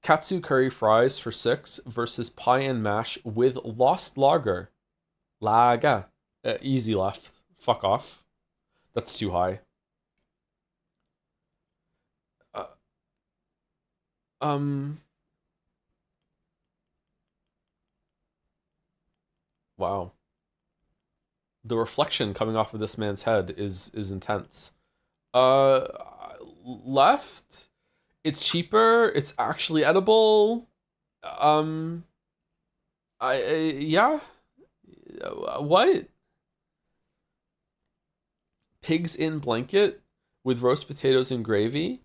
Katsu curry fries for $6 versus pie and mash with lost lager. Lager. Easy left. Fuck off. That's too high. Wow. The reflection coming off of this man's head is intense. Left. It's cheaper. It's actually edible. Yeah. What? Pigs in blanket with roast potatoes and gravy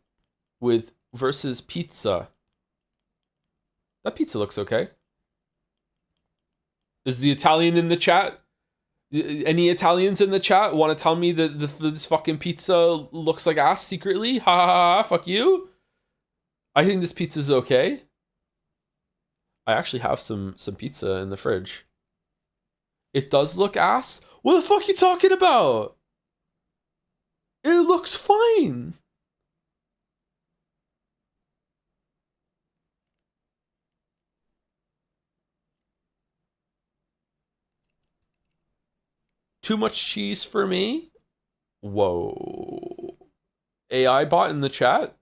with versus pizza. That pizza looks okay. Is the Italian in the chat? Any Italians in the chat want to tell me that this fucking pizza looks like ass secretly? Ha ha ha, fuck you. I think this pizza's okay. I actually have some pizza in the fridge. It does look ass? What the fuck are you talking about? It looks fine. Too much cheese for me? Whoa. AI bot in the chat?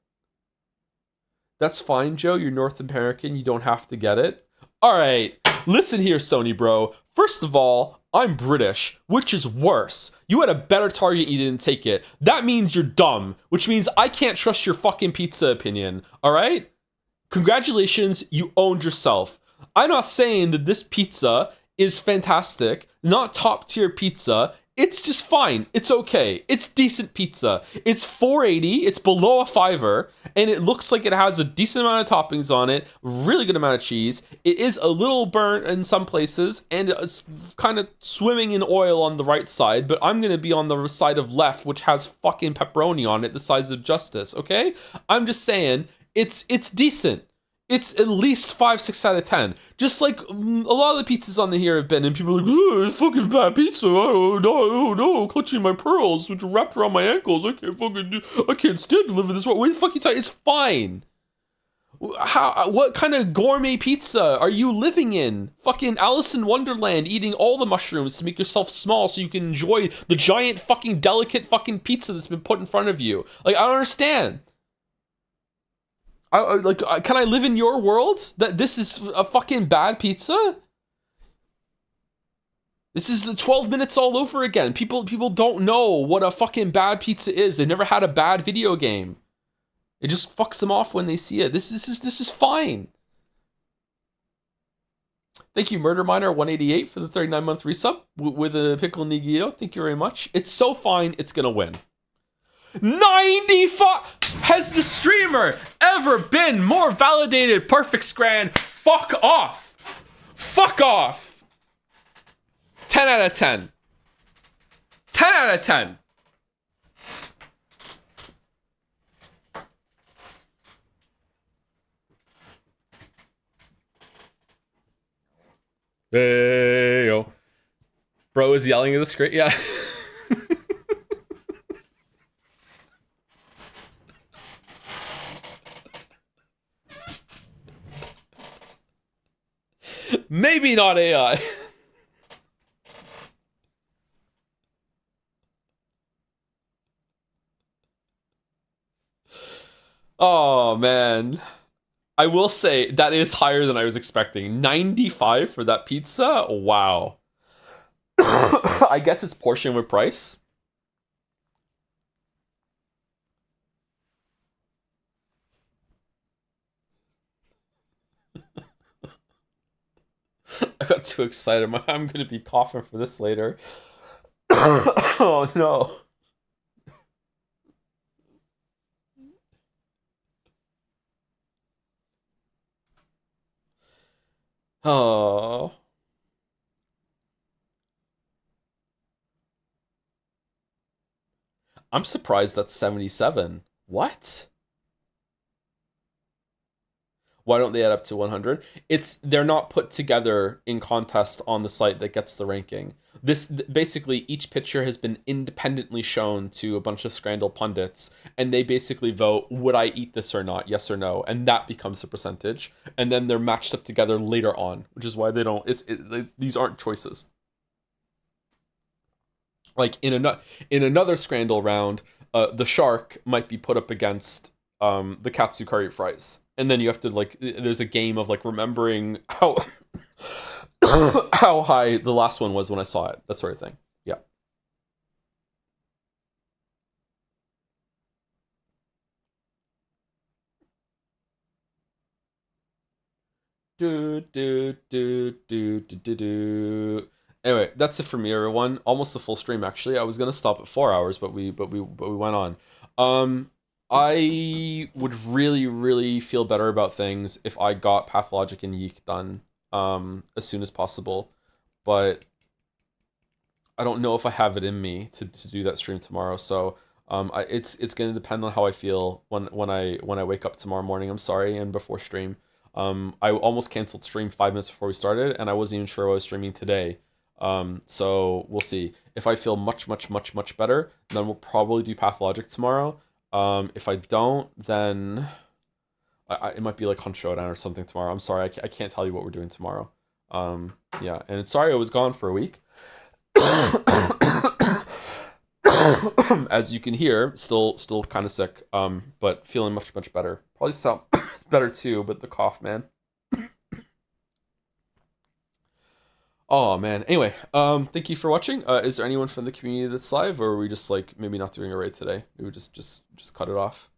That's fine, Joe. You're North American. You don't have to get it. All right. Listen here, Sony bro. First of all, I'm British, which is worse. You had a better target, you didn't take it. That means you're dumb, which means I can't trust your fucking pizza opinion. All right? Congratulations, you owned yourself. I'm not saying that this pizza is fantastic, not top tier pizza. It's just fine. It's okay. It's decent pizza. It's $4.80. It's below a $5, and it looks like it has a decent amount of toppings on it, really good amount of cheese. It is a little burnt in some places, and it's kind of swimming in oil on the right side, but I'm going to be on the side of left, which has fucking pepperoni on it, the size of justice, okay? I'm just saying, it's decent. It's at least 5, 6 out of 10. Just like a lot of the pizzas on the here have been, and people are like, oh, it's fucking bad pizza. Oh no, clutching my pearls, which are wrapped around my ankles. I can't stand to live in this world. What the fuck are you talking? It's fine. What kind of gourmet pizza are you living in? Fucking Alice in Wonderland, eating all the mushrooms to make yourself small so you can enjoy the giant fucking delicate fucking pizza that's been put in front of you. Like, I don't understand. Can I live in your world? That this is a fucking bad pizza? This is the 12 minutes all over again. People don't know what a fucking bad pizza is. They've never had a bad video game. It just fucks them off when they see it. This is fine. Thank you, Murder Miner 188 for the 39-month resub with a pickle nigito. Thank you very much. It's so fine, it's gonna win. 95. Has the streamer ever been more validated? Perfect Scran. Fuck off. Fuck off. 10 out of 10. 10 out of 10. Hey, yo. Bro is yelling at the screen. Yeah. Maybe not AI. Oh, man. I will say that is higher than I was expecting. 95 for that pizza? Wow. I guess it's portion with price. I got too excited. I'm going to be coughing for this later. Oh, no. Oh. I'm surprised that's 77. What? Why don't they add up to 100? They're not put together in contest on the site that gets the ranking. This basically each picture has been independently shown to a bunch of Scrandal pundits, and they basically vote, would I eat this or not, yes or no, and that becomes the percentage. And then they're matched up together later on, which is why they don't. These aren't choices. Like in another Scrandal round, the shark might be put up against the Katsukari fries, and then you have to there's a game of remembering how how high the last one was when I saw it, that sort of thing. Yeah. Anyway, that's it for me, everyone. Almost a full stream, actually. I was gonna stop at 4 hours, but we went on. I would really feel better about things if I got Pathologic and Yeek done as soon as possible, but I don't know if I have it in me to do that stream tomorrow. So it's gonna depend on how I feel when I wake up tomorrow morning. I'm sorry, and before stream. I almost canceled stream 5 minutes before we started, and I wasn't even sure I was streaming today. So we'll see. If I feel much better, then we'll probably do Pathologic tomorrow. If I don't, then it might be like Hunt Showdown or something tomorrow. I'm sorry, I can't tell you what we're doing tomorrow. Yeah, and sorry I was gone for a week. As you can hear, still kind of sick, but feeling much better. Probably sound better too, but the cough, man. Oh man. Anyway, thank you for watching. Is there anyone from the community that's live, or are we just maybe not doing a raid today? Maybe just cut it off.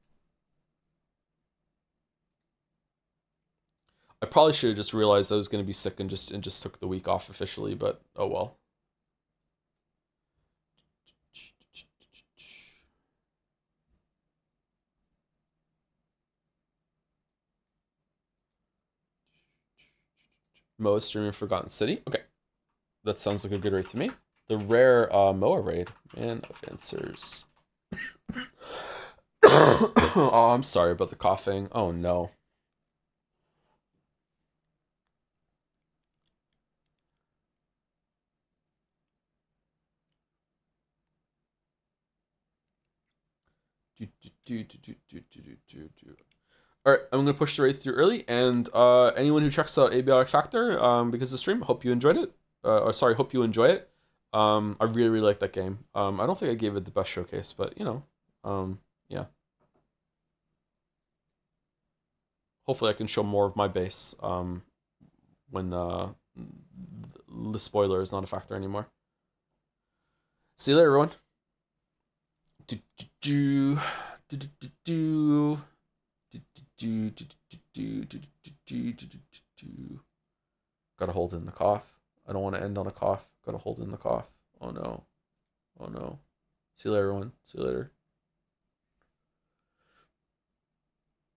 I probably should have just realized I was going to be sick and just took the week off officially, but oh well. Moa streaming Forgotten City. Okay. That sounds like a good raid to me. The rare Moa raid. Man of answers. Oh, I'm sorry about the coughing. Oh no. All right, I'm gonna push the raid through early, and anyone who checks out Abiotic Factor because of the stream, hope you enjoyed it. Or sorry, hope you enjoy it. I really really like that game. I don't think I gave it the best showcase, but you know, yeah. Hopefully, I can show more of my base when the spoiler is not a factor anymore. See you later, everyone. Gotta hold in the cough. I don't want to end on a cough. Gotta hold in the cough. Oh no. Oh no. See you later, everyone. See you later.